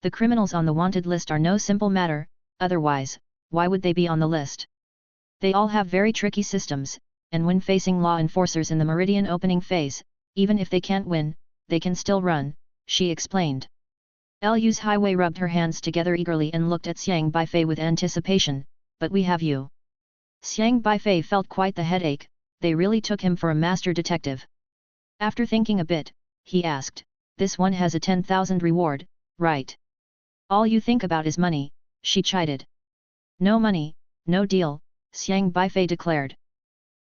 The criminals on the wanted list are no simple matter, otherwise, why would they be on the list? They all have very tricky systems, and when facing law enforcers in the Meridian opening phase, even if they can't win, they can still run, she explained. Lu's Highway rubbed her hands together eagerly and looked at Xiang Beifei with anticipation, but we have you. Xiang Beifei felt quite the headache, they really took him for a master detective. After thinking a bit, he asked, this one has a 10,000 reward, right? All you think about is money, she chided. No money, no deal, Xiang Beifei declared.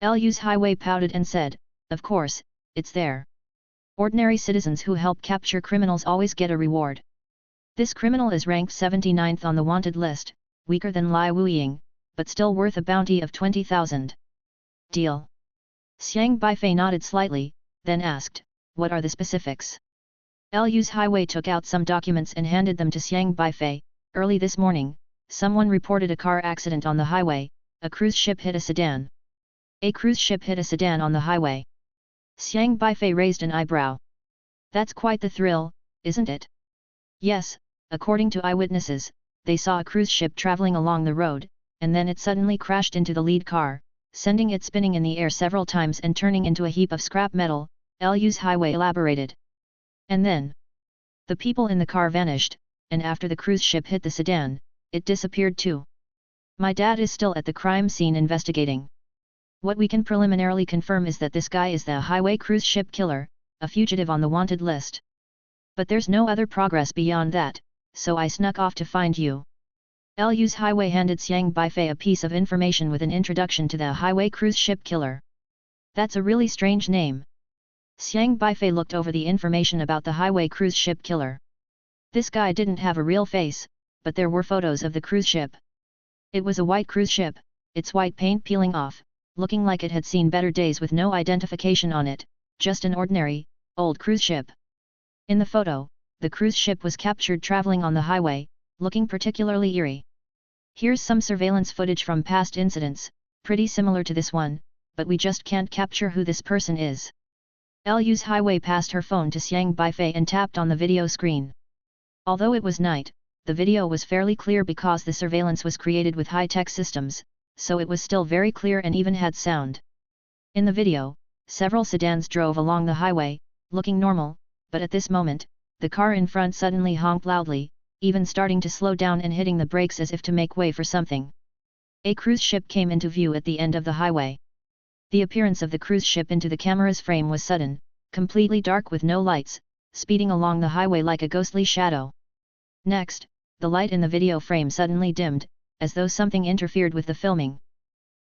Lu's Highway pouted and said, of course, it's there. Ordinary citizens who help capture criminals always get a reward. This criminal is ranked 79th on the wanted list, weaker than Lai Wuying, but still worth a bounty of 20,000. Deal. Xiang Beifei nodded slightly, then asked, what are the specifics? Lu's Highway took out some documents and handed them to Xiang Beifei. Early this morning, someone reported a car accident on the highway, a cruise ship hit a sedan. A cruise ship hit a sedan on the highway. Xiang Beifei raised an eyebrow. That's quite the thrill, isn't it? Yes, according to eyewitnesses, they saw a cruise ship traveling along the road, and then it suddenly crashed into the lead car, sending it spinning in the air several times and turning into a heap of scrap metal, Lu's Highway elaborated. And then, the people in the car vanished, and after the cruise ship hit the sedan, it disappeared too. My dad is still at the crime scene investigating. What we can preliminarily confirm is that this guy is the highway cruise ship killer, a fugitive on the wanted list. But there's no other progress beyond that, so I snuck off to find you. Lu's Highway handed Xiang Beifei a piece of information with an introduction to the highway cruise ship killer. That's a really strange name. Xiang Beifei looked over the information about the highway cruise ship killer. This guy didn't have a real face, but there were photos of the cruise ship. It was a white cruise ship, its white paint peeling off, looking like it had seen better days with no identification on it, just an ordinary, old cruise ship. In the photo, the cruise ship was captured traveling on the highway, looking particularly eerie. Here's some surveillance footage from past incidents, pretty similar to this one, but we just can't capture who this person is. Lu's Highway passed her phone to Xiang Beifei and tapped on the video screen. Although it was night, the video was fairly clear because the surveillance was created with high-tech systems, so it was still very clear and even had sound. In the video, several sedans drove along the highway, looking normal, but at this moment, the car in front suddenly honked loudly, even starting to slow down and hitting the brakes as if to make way for something. A cruise ship came into view at the end of the highway. The appearance of the cruise ship into the camera's frame was sudden, completely dark with no lights, speeding along the highway like a ghostly shadow. Next, the light in the video frame suddenly dimmed, as though something interfered with the filming.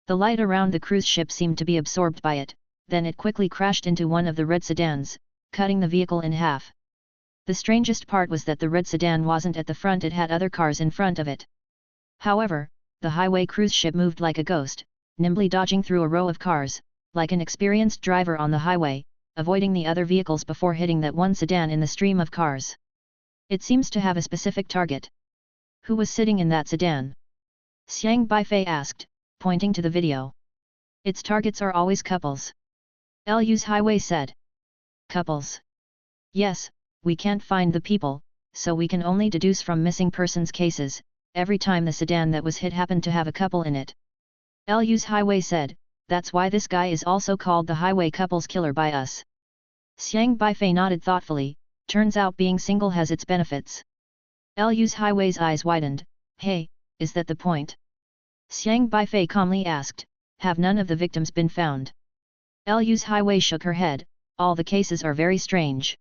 The light around the cruise ship seemed to be absorbed by it, then it quickly crashed into one of the red sedans, cutting the vehicle in half. The strangest part was that the red sedan wasn't at the front, it had other cars in front of it. However, the highway cruise ship moved like a ghost, nimbly dodging through a row of cars, like an experienced driver on the highway, avoiding the other vehicles before hitting that one sedan in the stream of cars. It seems to have a specific target. Who was sitting in that sedan? Xiang Beifei asked, pointing to the video. Its targets are always couples. Lu's Highway said. Couples? Yes, we can't find the people, so we can only deduce from missing persons cases, every time the sedan that was hit happened to have a couple in it. Lu's Highway said, that's why this guy is also called the highway couples killer by us. Xiang Beifei nodded thoughtfully, turns out being single has its benefits. Lu's highway's eyes widened, hey, is that the point? Xiang Beifei calmly asked, have none of the victims been found? Lu's highway shook her head, all the cases are very strange.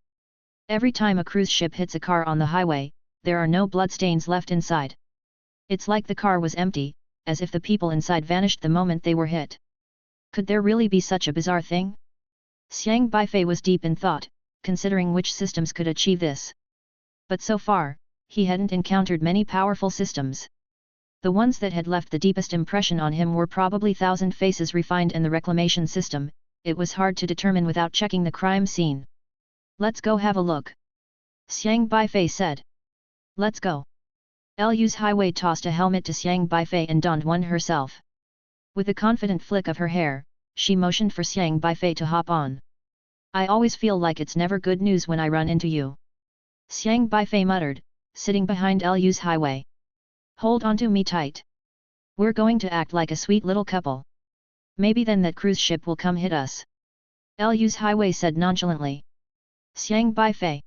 Every time a cruise ship hits a car on the highway, there are no bloodstains left inside. It's like the car was empty, as if the people inside vanished the moment they were hit. Could there really be such a bizarre thing? Xiang Beifei was deep in thought, considering which systems could achieve this. But so far, he hadn't encountered many powerful systems. The ones that had left the deepest impression on him were probably Thousand Faces Refined and the Reclamation System. It was hard to determine without checking the crime scene. Let's go have a look. Xiang Beifei said. Let's go. Lu's highway tossed a helmet to Xiang Beifei and donned one herself. With a confident flick of her hair, she motioned for Xiang Beifei to hop on. I always feel like it's never good news when I run into you. Xiang Beifei muttered, sitting behind Lu's highway. Hold onto me tight. We're going to act like a sweet little couple. Maybe then that cruise ship will come hit us. Lu's highway said nonchalantly. Xiang Beifei.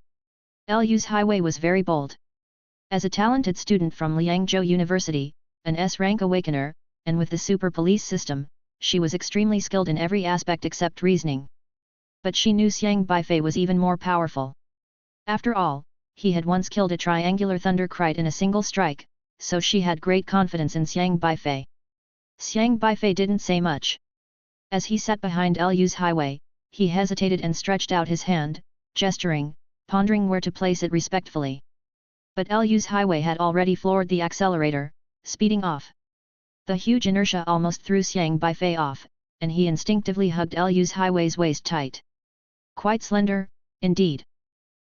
Lu's highway was very bold. As a talented student from Liangzhou University, an S-rank awakener, and with the super police system, she was extremely skilled in every aspect except reasoning. But she knew Xiang Beifei was even more powerful. After all, he had once killed a triangular thunderkite in a single strike, so she had great confidence in Xiang Beifei. Xiang Beifei didn't say much. As he sat behind Lu's highway, he hesitated and stretched out his hand, gesturing, pondering where to place it respectfully. But Lu's highway had already floored the accelerator, speeding off. The huge inertia almost threw Xiang Beifei off, and he instinctively hugged Lu's highway's waist tight. Quite slender, indeed.